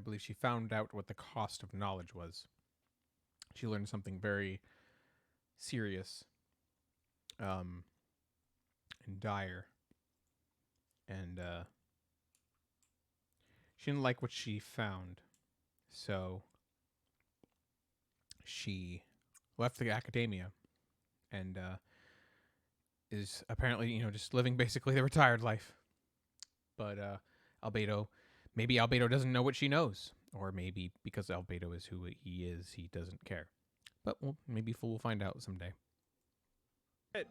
believe she found out what the cost of knowledge was. She learned something very serious, and dire, and she didn't like what she found, so she left the academia and is apparently, just living basically the retired life. But maybe Albedo doesn't know what she knows, or maybe because Albedo is who he is, he doesn't care. But maybe we'll find out someday.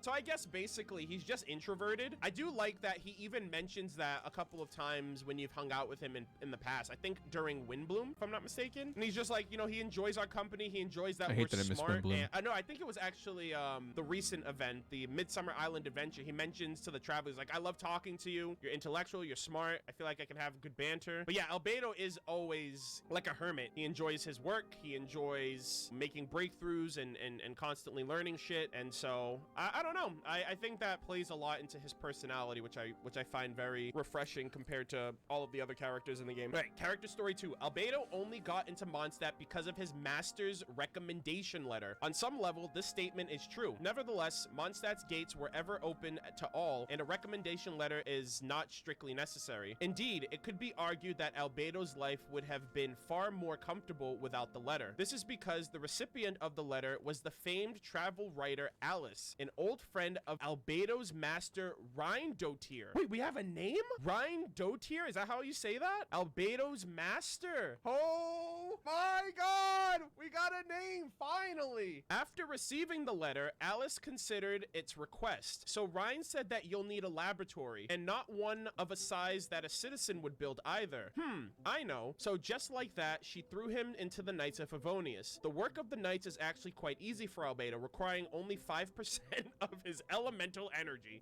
So I guess basically he's just introverted. I do like that he even mentions that a couple of times when you've hung out with him in the past. I think during Windbloom, if I'm not mistaken. And he's just like, he enjoys our company. He enjoys that we're smart. And, no, I think it was actually the recent event, the Midsummer Island Adventure. He mentions to the travelers, like, I love talking to you. You're intellectual. You're smart. I feel like I can have good banter. But yeah, Albedo is always like a hermit. He enjoys his work. He enjoys making breakthroughs and constantly learning shit. And so I don't know. I think that plays a lot into his personality, which I find very refreshing compared to all of the other characters in the game. Right, character story 2. Albedo only got into Mondstadt because of his master's recommendation letter. On some level, this statement is true. Nevertheless, Mondstadt's gates were ever open to all, and a recommendation letter is not strictly necessary. Indeed, it could be argued that Albedo's life would have been far more comfortable without the letter. This is because the recipient of the letter was the famed travel writer Alice, an old friend of Albedo's master, Rhine-Dotir. Wait, we have a name? Rhine-Dotir? Is that how you say that? Albedo's master. Oh my god! We got a name, finally! After receiving the letter, Alice considered its request. So Rhine said that you'll need a laboratory, and not one of a size that a citizen would build either. I know. So just like that, she threw him into the Knights of Favonius. The work of the Knights is actually quite easy for Albedo, requiring only 5% of his elemental energy.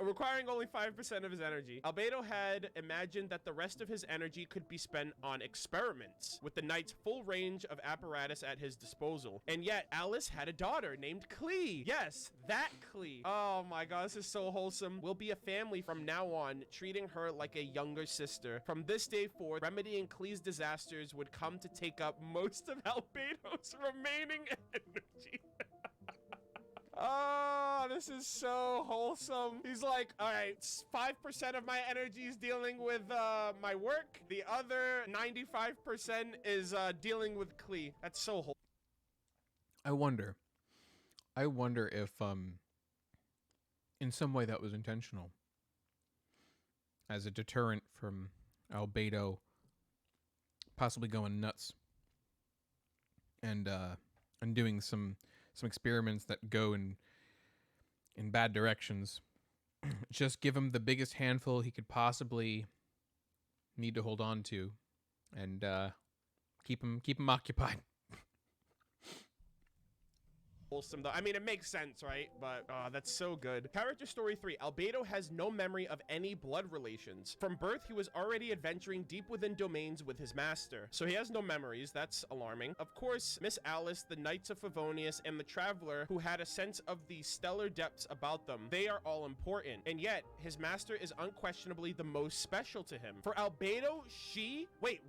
Requiring only 5% of his energy. Albedo had imagined that the rest of his energy could be spent on experiments, with the Knight's full range of apparatus at his disposal. And yet, Alice had a daughter named Klee. Yes, that Klee. Oh my god, this is so wholesome. We'll be a family from now on, treating her like a younger sister. From this day forth, remedying Klee's disasters would come to take up most of Albedo's remaining energy. Oh, this is so wholesome. He's like, all right, 5% of my energy is dealing with my work. The other 95% is dealing with Klee. That's so wholesome. I wonder if in some way that was intentional, as a deterrent from Albedo possibly going nuts and doing some experiments that go in bad directions. Just give him the biggest handful he could possibly need to hold on to, and keep him occupied. Wholesome though. I mean, it makes sense, right? But that's so good. Character story 3. Albedo has no memory of any blood relations. From birth, he was already adventuring deep within domains with his master. So he has no memories. That's alarming. Of course, Miss Alice, the Knights of Favonius, and the Traveler, who had a sense of the stellar depths about them, they are all important. And yet, his master is unquestionably the most special to him. For Albedo,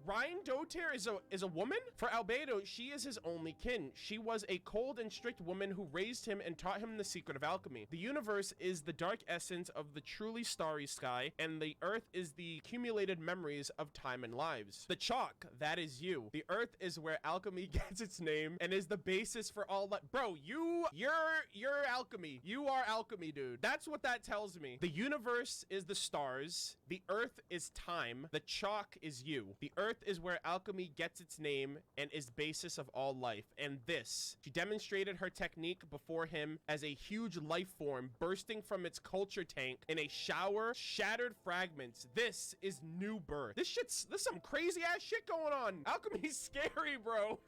Rhine-Dotir is a woman? For Albedo, she is his only kin. She was a cold and strict woman who raised him and taught him the secret of alchemy. The universe is the dark essence of the truly starry sky, and the earth is the accumulated memories of time and lives. The chalk, that is you. The earth is where alchemy gets its name and is the basis for all that. Bro, you're alchemy. You are alchemy, dude. That's what that tells me. The universe is the stars. The earth is time. The chalk is you. The earth is where alchemy gets its name and is basis of all life. And this, she demonstrated her technique before him as a huge life form bursting from its culture tank in a shower, shattered fragments. This is new birth. There's some crazy ass shit going on. Alchemy's scary, bro.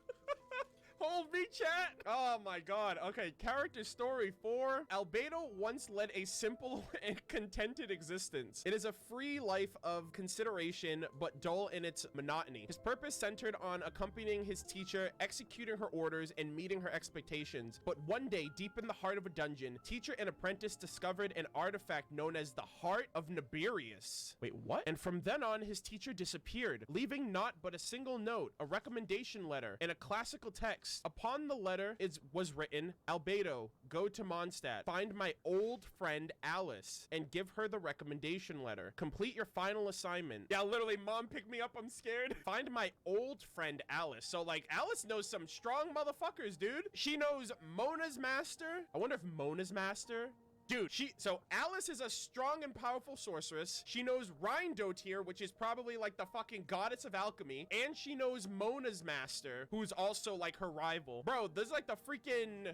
Hold me, chat. Oh my god. Okay, character story 4. Albedo once led a simple and contented existence. It is a free life of consideration, but dull in its monotony. His purpose centered on accompanying his teacher, executing her orders, and meeting her expectations. But one day, deep in the heart of a dungeon, teacher and apprentice discovered an artifact known as the Heart of Nibirius. Wait, what? And from then on, his teacher disappeared, leaving naught but a single note, a recommendation letter, and a classical text. Upon the letter was written, Albedo, go to Mondstadt, find my old friend Alice, and give her the recommendation letter. Complete your final assignment. Yeah, literally, mom, pick me up, I'm scared. Find my old friend Alice. So, like, Alice knows some strong motherfuckers, dude. She knows Mona's master. I wonder if Mona's master... Dude, so Alice is a strong and powerful sorceress. She knows Rhine-Dotir, which is probably like the fucking goddess of alchemy. And she knows Mona's master, who's also like her rival. Bro, there's like the freaking,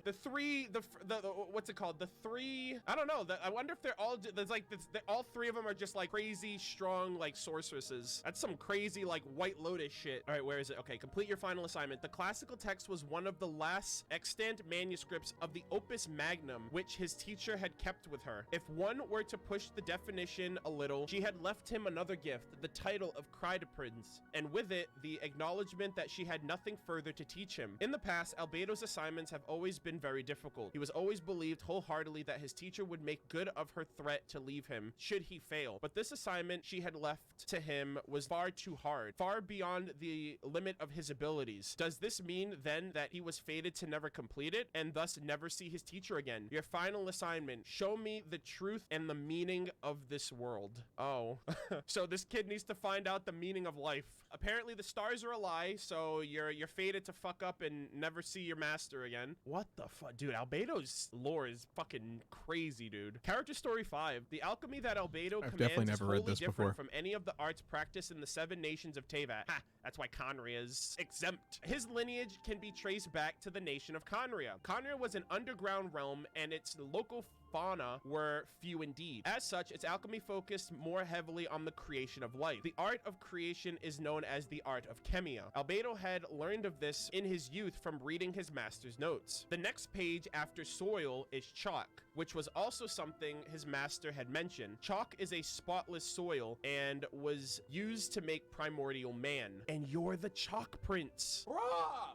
what's it called? The three, I don't know. I wonder if they're all, there's like, all three of them are just like crazy, strong, like sorceresses. That's some crazy like White Lotus shit. All right, where is it? Okay, complete your final assignment. The classical text was one of the last extant manuscripts of the Opus Magnum, which his teacher had kept with her. If one were to push the definition a little, she had left him another gift, the title of Prince, and with it, the acknowledgement that she had nothing further to teach him. In the past, Albedo's assignments have always been very difficult. He was always believed wholeheartedly that his teacher would make good of her threat to leave him, should he fail. But this assignment she had left to him was far too hard, far beyond the limit of his abilities. Does this mean, then, that he was fated to never complete it, and thus never see his teacher again? Your final assignment, show me the truth and the meaning of this world. Oh. So this kid needs to find out the meaning of life. apparently the stars are a lie, so you're fated to fuck up and never see your master again. What the fuck? Dude, Albedo's lore is fucking crazy, dude. Character story 5. The alchemy that Albedo I've commands definitely is never read wholly this different before. from any of the arts practiced in the 7 nations of Teyvat. Ha! That's why Conria is exempt. His lineage can be traced back to the nation of Conria. Conria was an underground realm, and its local fauna were few indeed. As such, its alchemy focused more heavily on the creation of life. The art of creation is known as the art of chemia. Albedo had learned of this in his youth from reading his master's notes. The next page after soil is chalk, which was also something his master had mentioned. Chalk is a spotless soil and was used to make primordial man. And you're the chalk prince. Bruh!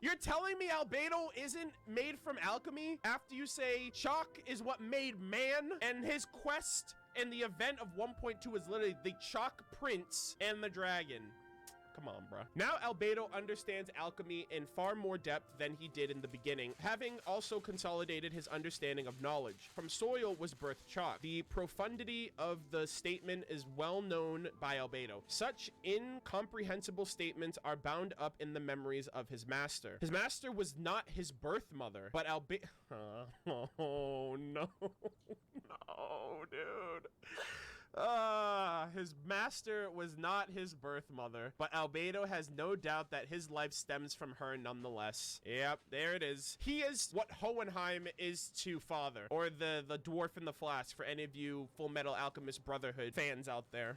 You're telling me Albedo isn't made from alchemy after you say chalk is what made man? And his quest and the event of 1.2 is literally the chalk prince and the dragon. Come on, bruh. Now Albedo understands alchemy in far more depth than he did in the beginning, having also consolidated his understanding of knowledge. From soil was birthed chalk. The profundity of the statement is well known by Albedo. Such incomprehensible statements are bound up in the memories of his master. His master was not his birth mother, but Albedo... Oh, no. No, dude. His master was not his birth mother, but Albedo has no doubt that his life stems from her nonetheless. Yep, there it is. He is what Hohenheim is to father, or the dwarf in the flask for any of you Full Metal Alchemist Brotherhood fans out there.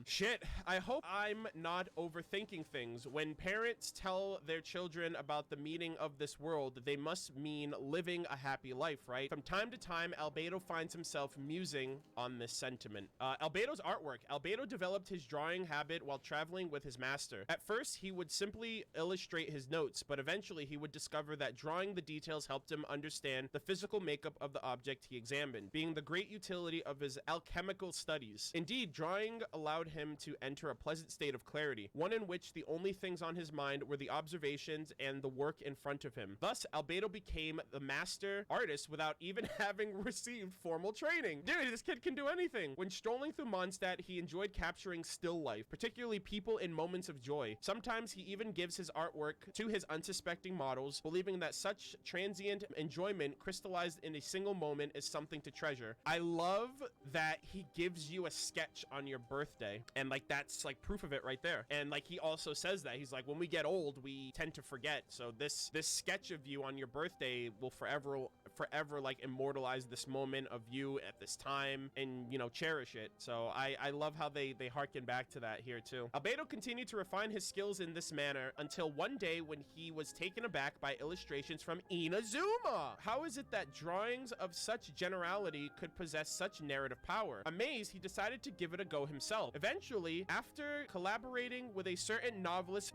Shit, I hope I'm not overthinking things. When parents tell their children about the meaning of this world, they must mean living a happy life, right? From time to time, Albedo finds himself musing on this sentiment. Albedo's artwork. Albedo developed his drawing habit while traveling with his master. At first, he would simply illustrate his notes, but eventually he would discover that drawing the details helped him understand the physical makeup of the object he examined, being the great utility of his alchemical studies. Indeed, drawing allowed him to enter a pleasant state of clarity, one in which the only things on his mind were the observations and the work in front of him. Thus, Albedo became the master artist without even having received formal training. Dude, this kid can do anything. When strolling through Mondstadt, he enjoyed capturing still life, particularly people in moments of joy. Sometimes he even gives his artwork to his unsuspecting models, believing that such transient enjoyment crystallized in a single moment is something to treasure. I love that he gives you a sketch on your birthday, and like that's like proof of it right there. And like he also says that he's like, when we get old, we tend to forget. So this sketch of you on your birthday will forever like immortalize this moment of you at this time, and you know, cherish it. So I love how they harken back to that here too. Albedo continued to refine his skills in this manner until one day when he was taken aback by illustrations from Inazuma. How is it that drawings of such generality could possess such narrative power? Amazed, he decided to give it a go himself. Eventually, after collaborating with a certain novelist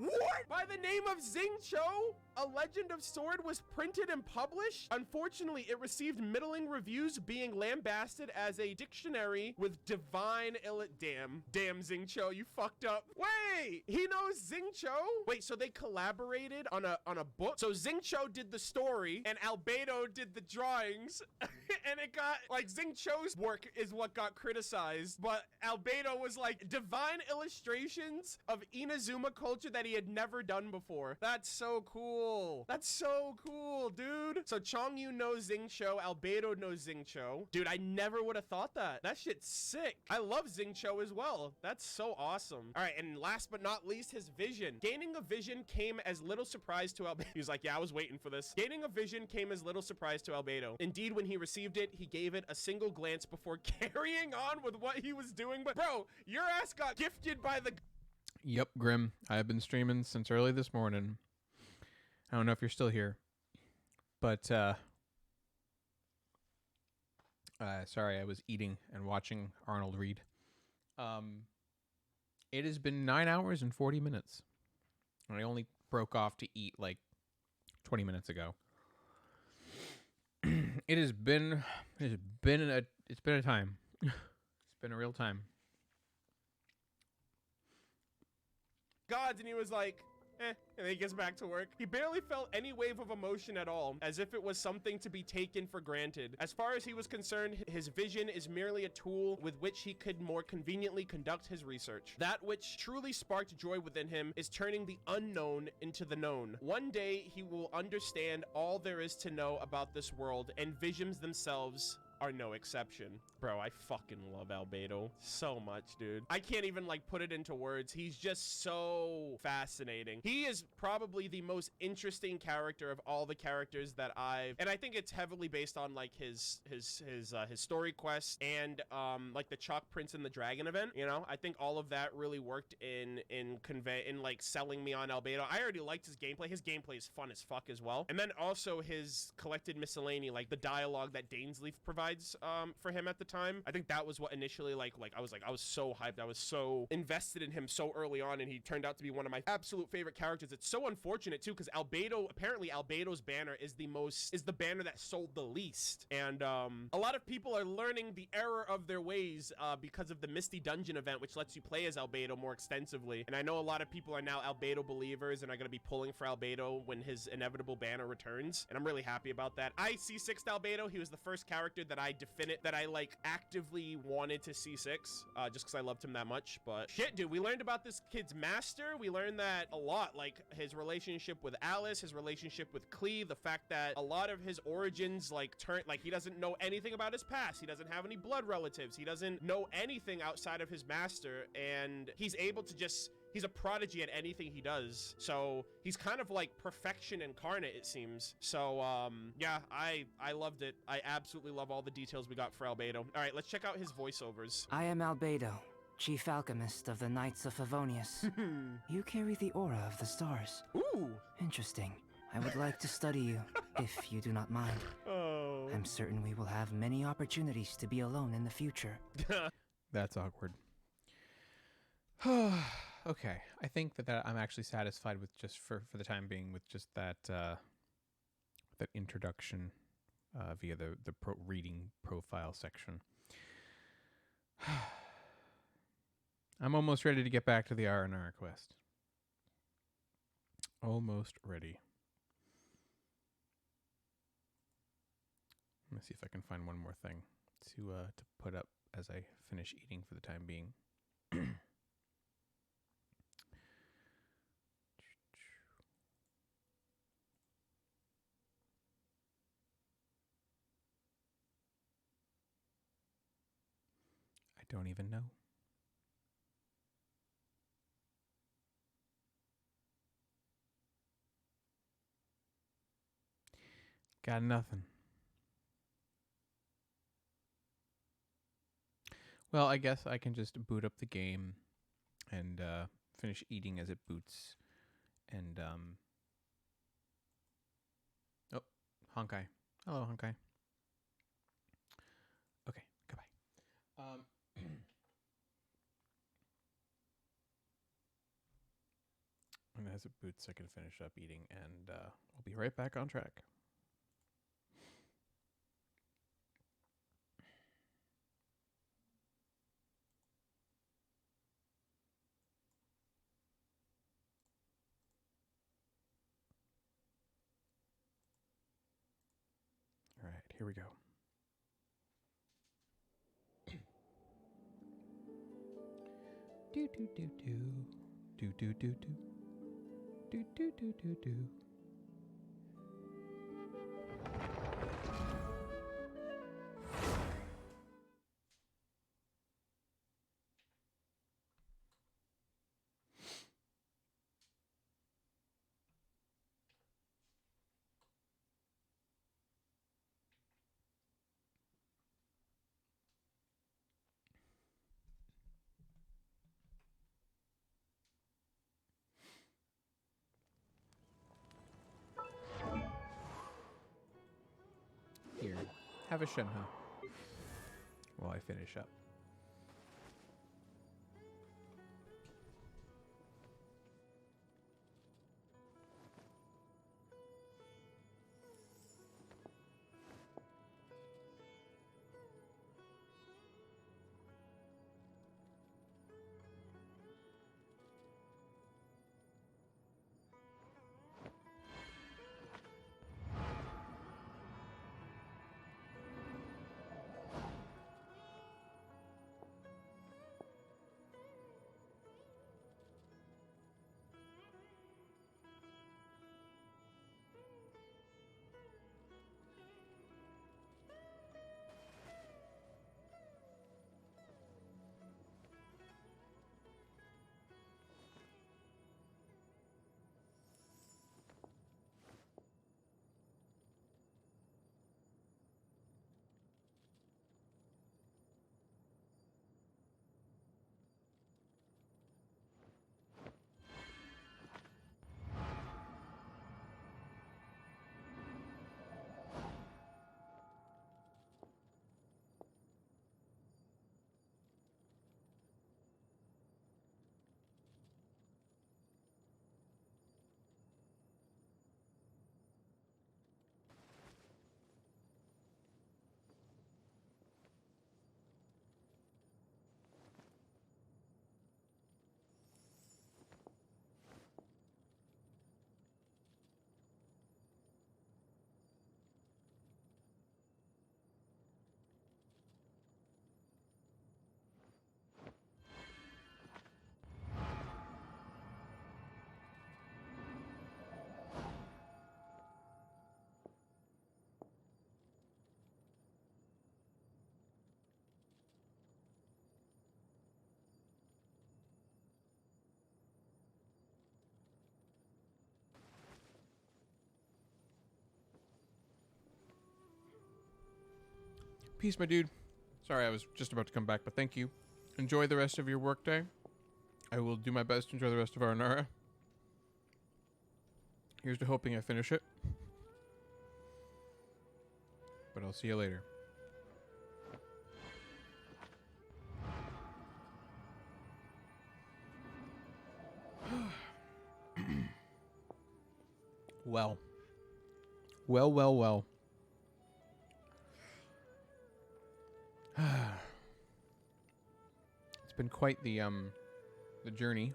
by the name of Xing Cho, A Legend of Sword was printed and published. Unfortunately, it received middling reviews, being lambasted as a dictionary with divine damn Xing Cho, you fucked up. Wait, he knows Xing Cho? Wait, so they collaborated on a book? So Xing Cho did the story and Albedo did the drawings and it got like Xing Cho's work is what got criticized, but Albedo was like divine illustrations of Inazuma culture that he had never done before. That's so cool. That's so cool, dude. So Chongyu knows Xing Cho, Albedo knows Xing Cho. Dude, I never would have thought that. That shit's sick. I love Xing Cho as well. That's so awesome. All right, and last but not least, his vision. Gaining a vision came as little surprise to Albedo. He was like, yeah, I was waiting for this. Gaining a vision came as little surprise to Albedo. Indeed, when he received it, he gave it a single glance before carrying on with what he was doing. But bro, your ass got gifted by the... Yep, Grim. I've been streaming since early this morning. I don't know if you're still here, but sorry, I was eating and watching Arnold read. It has been 9 hours and 40 minutes. And I only broke off to eat like 20 minutes ago. It's been a time. It's been a real time. Gods, and he was like, and then he gets back to work. He barely felt any wave of emotion at all, as if it was something to be taken for granted. As far as he was concerned, his vision is merely a tool with which he could more conveniently conduct his research. That which truly sparked joy within him is turning the unknown into the known. One day, he will understand all there is to know about this world, and visions themselves are no exception. Bro, I fucking love Albedo so much, dude. I can't even like put it into words. He's just so fascinating. He is probably the most interesting character of all the characters that and I think it's heavily based on like his story quest and like the Chalk Prince and the Dragon event. You know, I think all of that really worked in like selling me on Albedo. I already liked his gameplay. His gameplay is fun as fuck as well. And then also his collected miscellany, like the dialogue that Dainsleif provides for him at the time. I think that was what initially I was so hyped. I was so invested in him so early on, and he turned out to be one of my absolute favorite characters. It's so unfortunate too, because apparently Albedo's banner is the banner that sold the least, and a lot of people are learning the error of their ways because of the Misty Dungeon event, which lets you play as Albedo more extensively. And I know a lot of people are now Albedo believers and are going to be pulling for Albedo when his inevitable banner returns, and I'm really happy about that. I C6'd Albedo. He was the first character that I like actively wanted to C6 just because I loved him that much. But shit, dude, we learned about this kid's master. We learned that a lot, like his relationship with Alice, his relationship with Cleve, the fact that a lot of his origins he doesn't know anything about his past. He doesn't have any blood relatives. He doesn't know anything outside of his master, and he's able to he's a prodigy at anything he does. So he's kind of like perfection incarnate, it seems. So yeah, I loved it. I absolutely love all the details we got for Albedo. All right, let's check out his voiceovers. I am Albedo, chief alchemist of the Knights of Favonius. You carry the aura of the stars. Ooh. Interesting. I would like to study you, if you do not mind. Oh. I'm certain we will have many opportunities to be alone in the future. That's awkward. Okay, I think that I'm actually satisfied with just for the time being with just that introduction via the reading profile section. I'm almost ready to get back to the Faranara quest. Almost ready. Let me see if I can find one more thing to put up as I finish eating for the time being. I don't even know. Got nothing. Well, I guess I can just boot up the game and finish eating as it boots. And oh, Honkai. Hello, Honkai. Okay, goodbye. And as it boots, I can finish up eating, and we'll be right back on track. All right, here we go. Do do do do do do do do do do do do do. Here, have a Shenhe while I finish up. Peace, my dude. Sorry, I was just about to come back, but thank you. Enjoy the rest of your workday. I will do my best to enjoy the rest of Faranara. Here's to hoping I finish it. But I'll see you later. Well. Well. It's been quite the journey.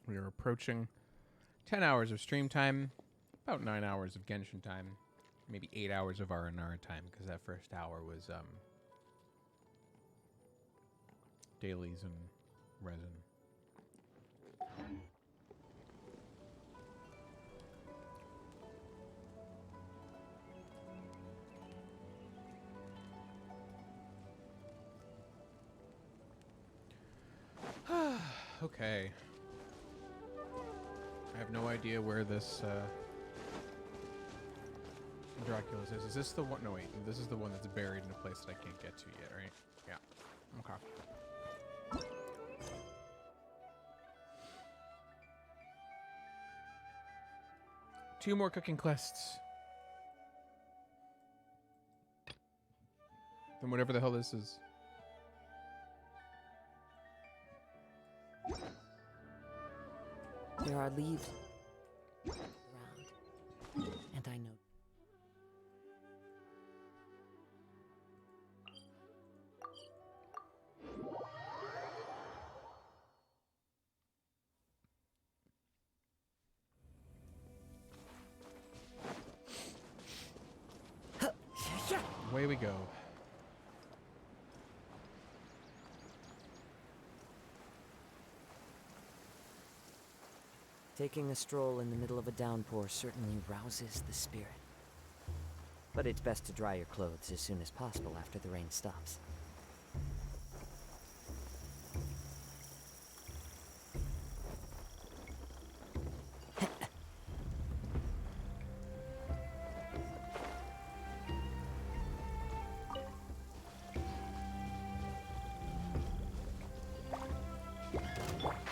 We are approaching 10 hours of stream time, about 9 hours of Genshin time, maybe 8 hours of Faranara time, because that first hour was dailies and resin. Okay. I have no idea where this Dracula's is. Is this the one? No, wait. This is the one that's buried in a place that I can't get to yet, right? Yeah. Okay. 2 more cooking quests. Then whatever the hell this is. There are leaves around, and I know. Away we go. Taking a stroll in the middle of a downpour certainly rouses the spirit. But it's best to dry your clothes as soon as possible after the rain stops.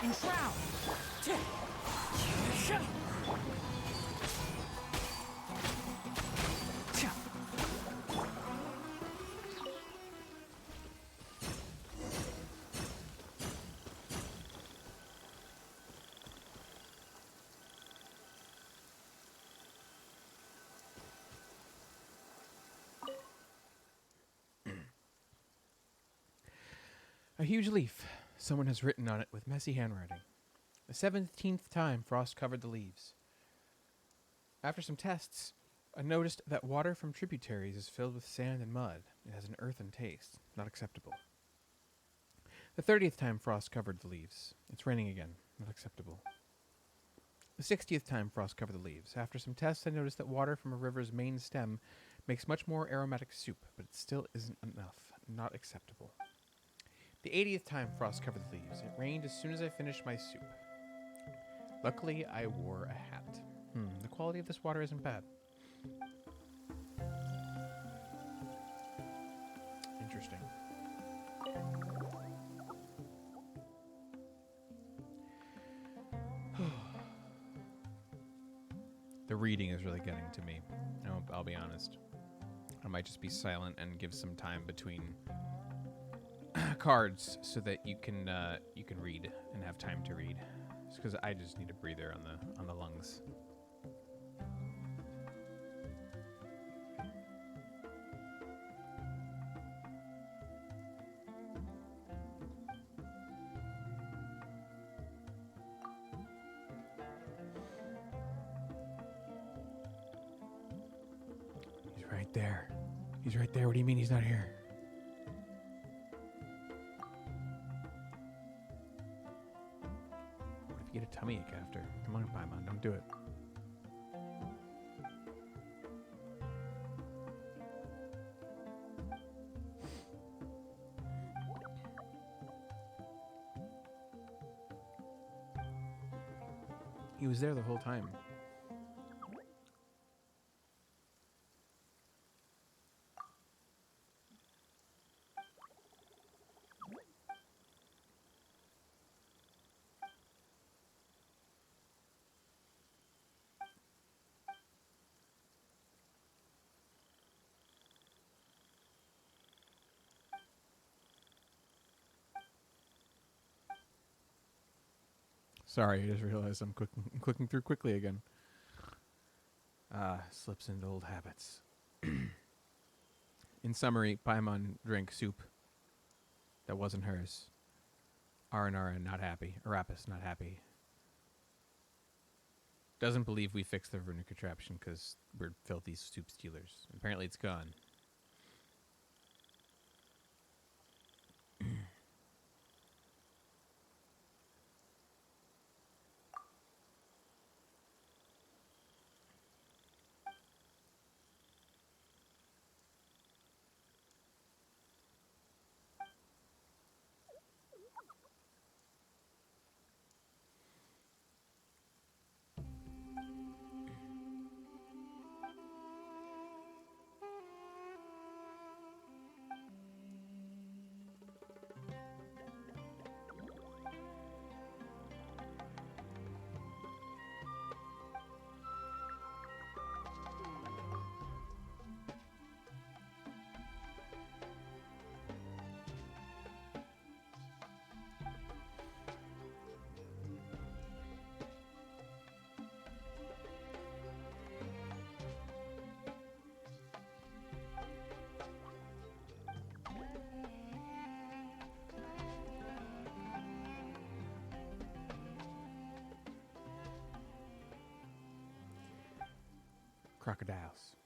Enshroud! A huge leaf. Someone has written on it with messy handwriting. The 17th time frost covered the leaves. After some tests, I noticed that water from tributaries is filled with sand and mud. It has an earthen taste. Not acceptable. The 30th time frost covered the leaves. It's raining again. Not acceptable. The 60th time frost covered the leaves. After some tests, I noticed that water from a river's main stem makes much more aromatic soup, but it still isn't enough. Not acceptable. The 80th time frost covered the leaves. It rained as soon as I finished my soup. Luckily, I wore a hat. The quality of this water isn't bad. Interesting. The reading is really getting to me. I'll be honest. I might just be silent and give some time between cards so that you can read and have time to read. Just because I just need a breather on the lungs. He's right there. He's right there. What do you mean he's not here? What if you get a tummy ache after? Come on, Paimon, don't do it. He was there the whole time. Sorry, I just realized I'm clicking through quickly again. Slips into old habits. In summary, Paimon drank soup that wasn't hers. Faranara not happy. Arapis not happy. Doesn't believe we fixed the runic contraption because we're filthy soup stealers. Apparently it's gone. Crocodiles.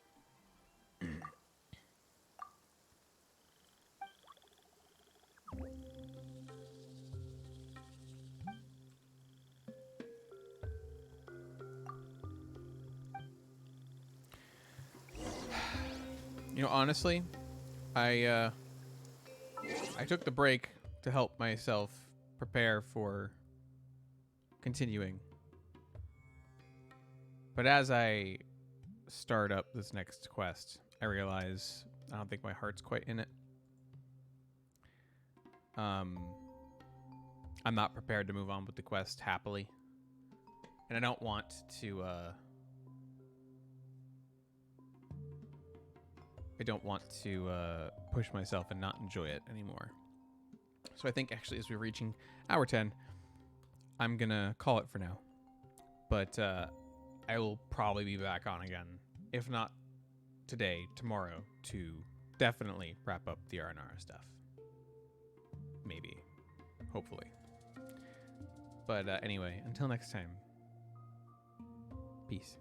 You know, honestly, I took the break to help myself prepare for continuing. But as I start up this next quest, I realize I don't think my heart's quite in it. I'm not prepared to move on with the quest happily. And I don't want to push myself and not enjoy it anymore. So I think actually as we're reaching hour 10, I'm going to call it for now. But I will probably be back on again, if not today, tomorrow, to definitely wrap up the Faranara stuff. Maybe. Hopefully. But anyway, until next time. Peace.